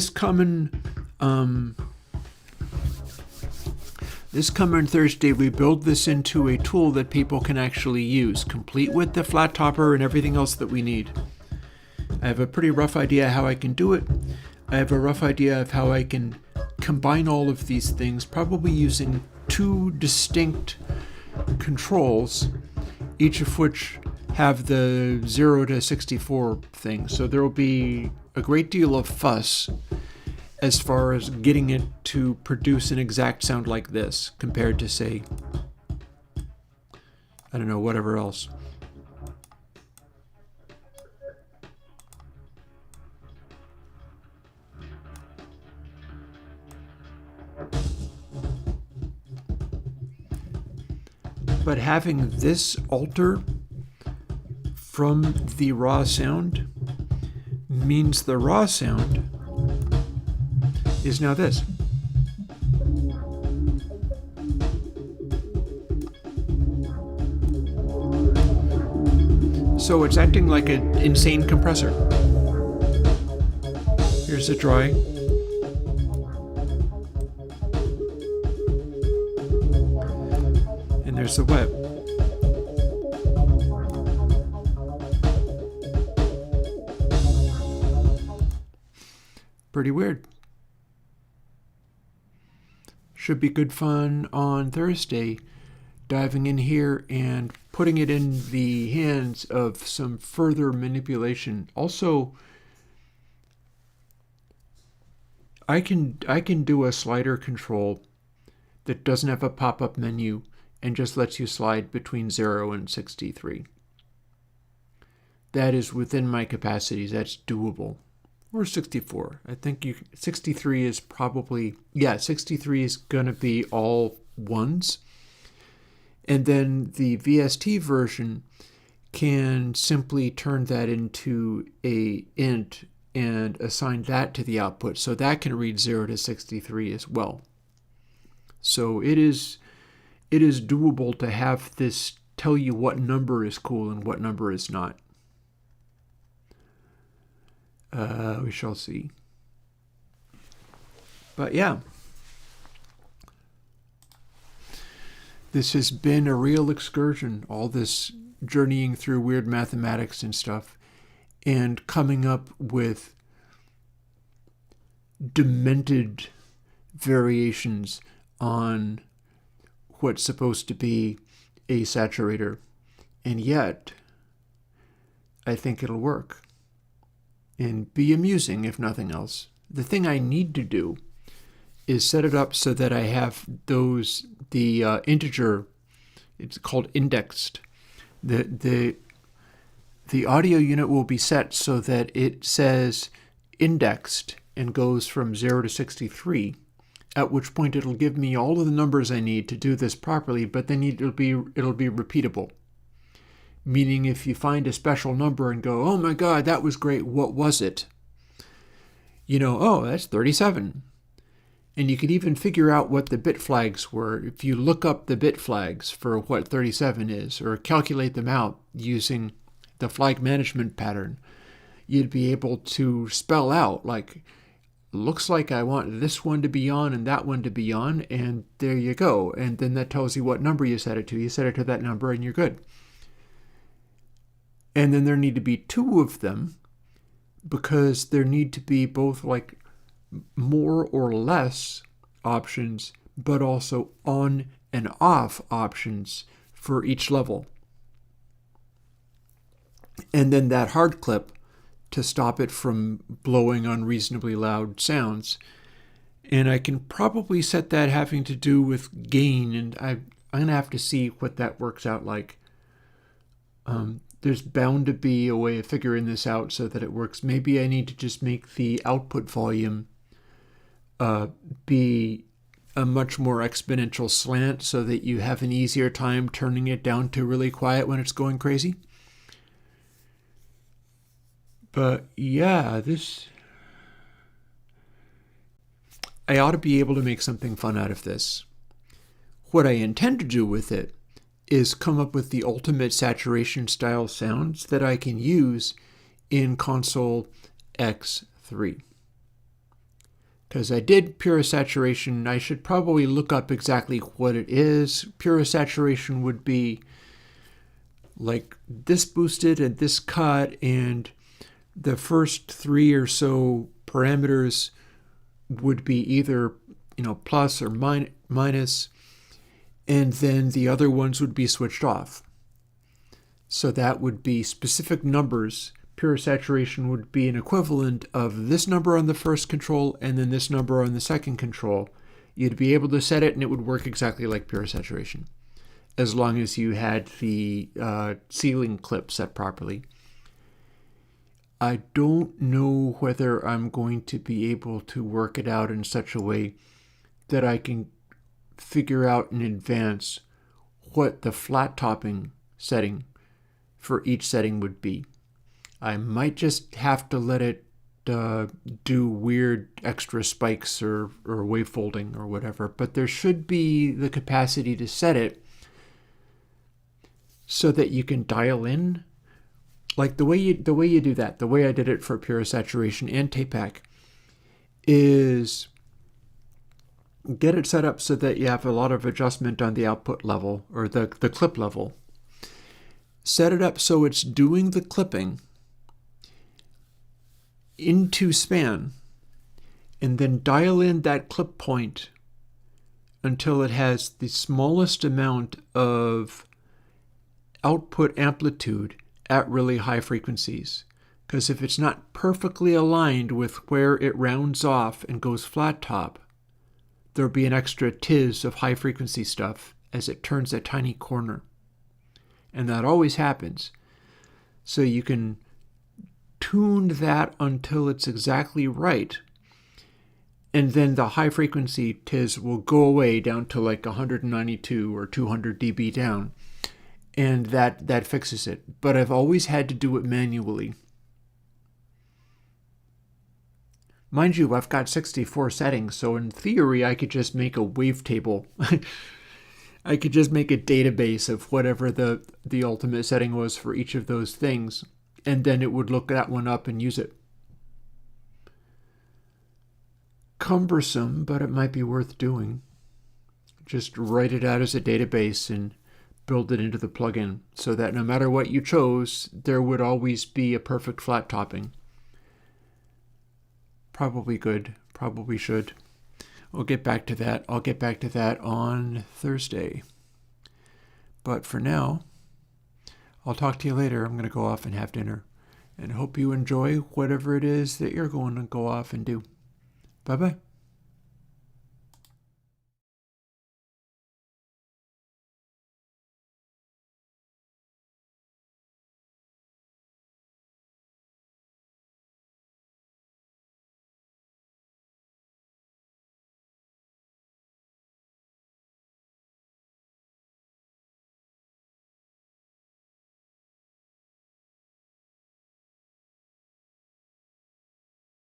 coming Thursday, we build this into a tool that people can actually use, complete with the flat topper and everything else that we need. I have a pretty rough idea how I can do it. I have a rough idea of how I can combine all of these things, probably using two distinct controls, each of which have the 0 to 64 thing. So there will be a great deal of fuss as far as getting it to produce an exact sound like this compared to, say, I don't know, whatever else. But having this alter from the raw sound means the raw sound is now this. So it's acting like an insane compressor. Here's the dry. And there's the wet. Pretty weird. Should be good fun on Thursday, diving in here and putting it in the hands of some further manipulation. Also, I can do a slider control that doesn't have a pop-up menu and just lets you slide between 0 and 63. That is within my capacities. That's doable. Or 64. I think 63 is probably, 63 is going to be all ones. And then the VST version can simply turn that into a int and assign that to the output. So that can read 0 to 63 as well. So it is doable to have this tell you what number is cool and what number is not. We shall see. But yeah, this has been a real excursion, all this journeying through weird mathematics and stuff, and coming up with demented variations on what's supposed to be a saturator. And yet, I think it'll work. And be amusing, if nothing else. The thing I need to do is set it up so that I have the integer, it's called indexed. The audio unit will be set so that it says indexed and goes from 0 to 63, at which point it'll give me all of the numbers I need to do this properly, but then it'll be repeatable. Meaning if you find a special number and go, oh my God, that was great, what was it? Oh, that's 37. And you could even figure out what the bit flags were if you look up the bit flags for what 37 is, or calculate them out using the flag management pattern. you'd be able to spell out, like, looks like I want this one to be on and that one to be on, and there you go. And then that tells you what number you set it to. You set it to that number and you're good. And then there need to be two of them, because there need to be both like more or less options, but also on and off options for each level. And then that hard clip to stop it from blowing unreasonably loud sounds. And I can probably set that having to do with gain, and I'm going to have to see what that works out like. There's bound to be a way of figuring this out so that it works. Maybe I need to just make the output volume be a much more exponential slant so that you have an easier time turning it down to really quiet when it's going crazy. But yeah, I ought to be able to make something fun out of this. What I intend to do with it is come up with the ultimate saturation style sounds that I can use in Console X3. Because I did pure saturation, I should probably look up exactly what it is. Pure saturation would be like this boosted and this cut, and the first three or so parameters would be either, plus or minus, and then the other ones would be switched off. So that would be specific numbers. Pure saturation would be an equivalent of this number on the first control and then this number on the second control. You'd be able to set it and it would work exactly like pure saturation, as long as you had the ceiling clip set properly. I don't know whether I'm going to be able to work it out in such a way that I can figure out in advance what the flat topping setting for each setting would be. I might just have to let it do weird extra spikes or wave folding or whatever, but there should be the capacity to set it so that you can dial in. Like the way you do that, the way I did it for pure saturation and tape pack, is get it set up so that you have a lot of adjustment on the output level or the clip level. Set it up so it's doing the clipping into span, and then dial in that clip point until it has the smallest amount of output amplitude at really high frequencies. Because if it's not perfectly aligned with where it rounds off and goes flat top, there'll be an extra tiz of high frequency stuff as it turns that tiny corner. And that always happens. So you can tune that until it's exactly right. And then the high frequency tiz will go away down to like 192 or 200 dB down. And that fixes it. But I've always had to do it manually. Mind you, I've got 64 settings, so in theory I could just make a wavetable. I could just make a database of whatever the ultimate setting was for each of those things, and then it would look that one up and use it. Cumbersome, but it might be worth doing. Just write it out as a database and build it into the plugin so that no matter what you chose, there would always be a perfect flat topping. Probably good. Probably should. We'll get back to that. I'll get back to that on Thursday. But for now, I'll talk to you later. I'm going to go off and have dinner. And hope you enjoy whatever it is that you're going to go off and do. Bye-bye.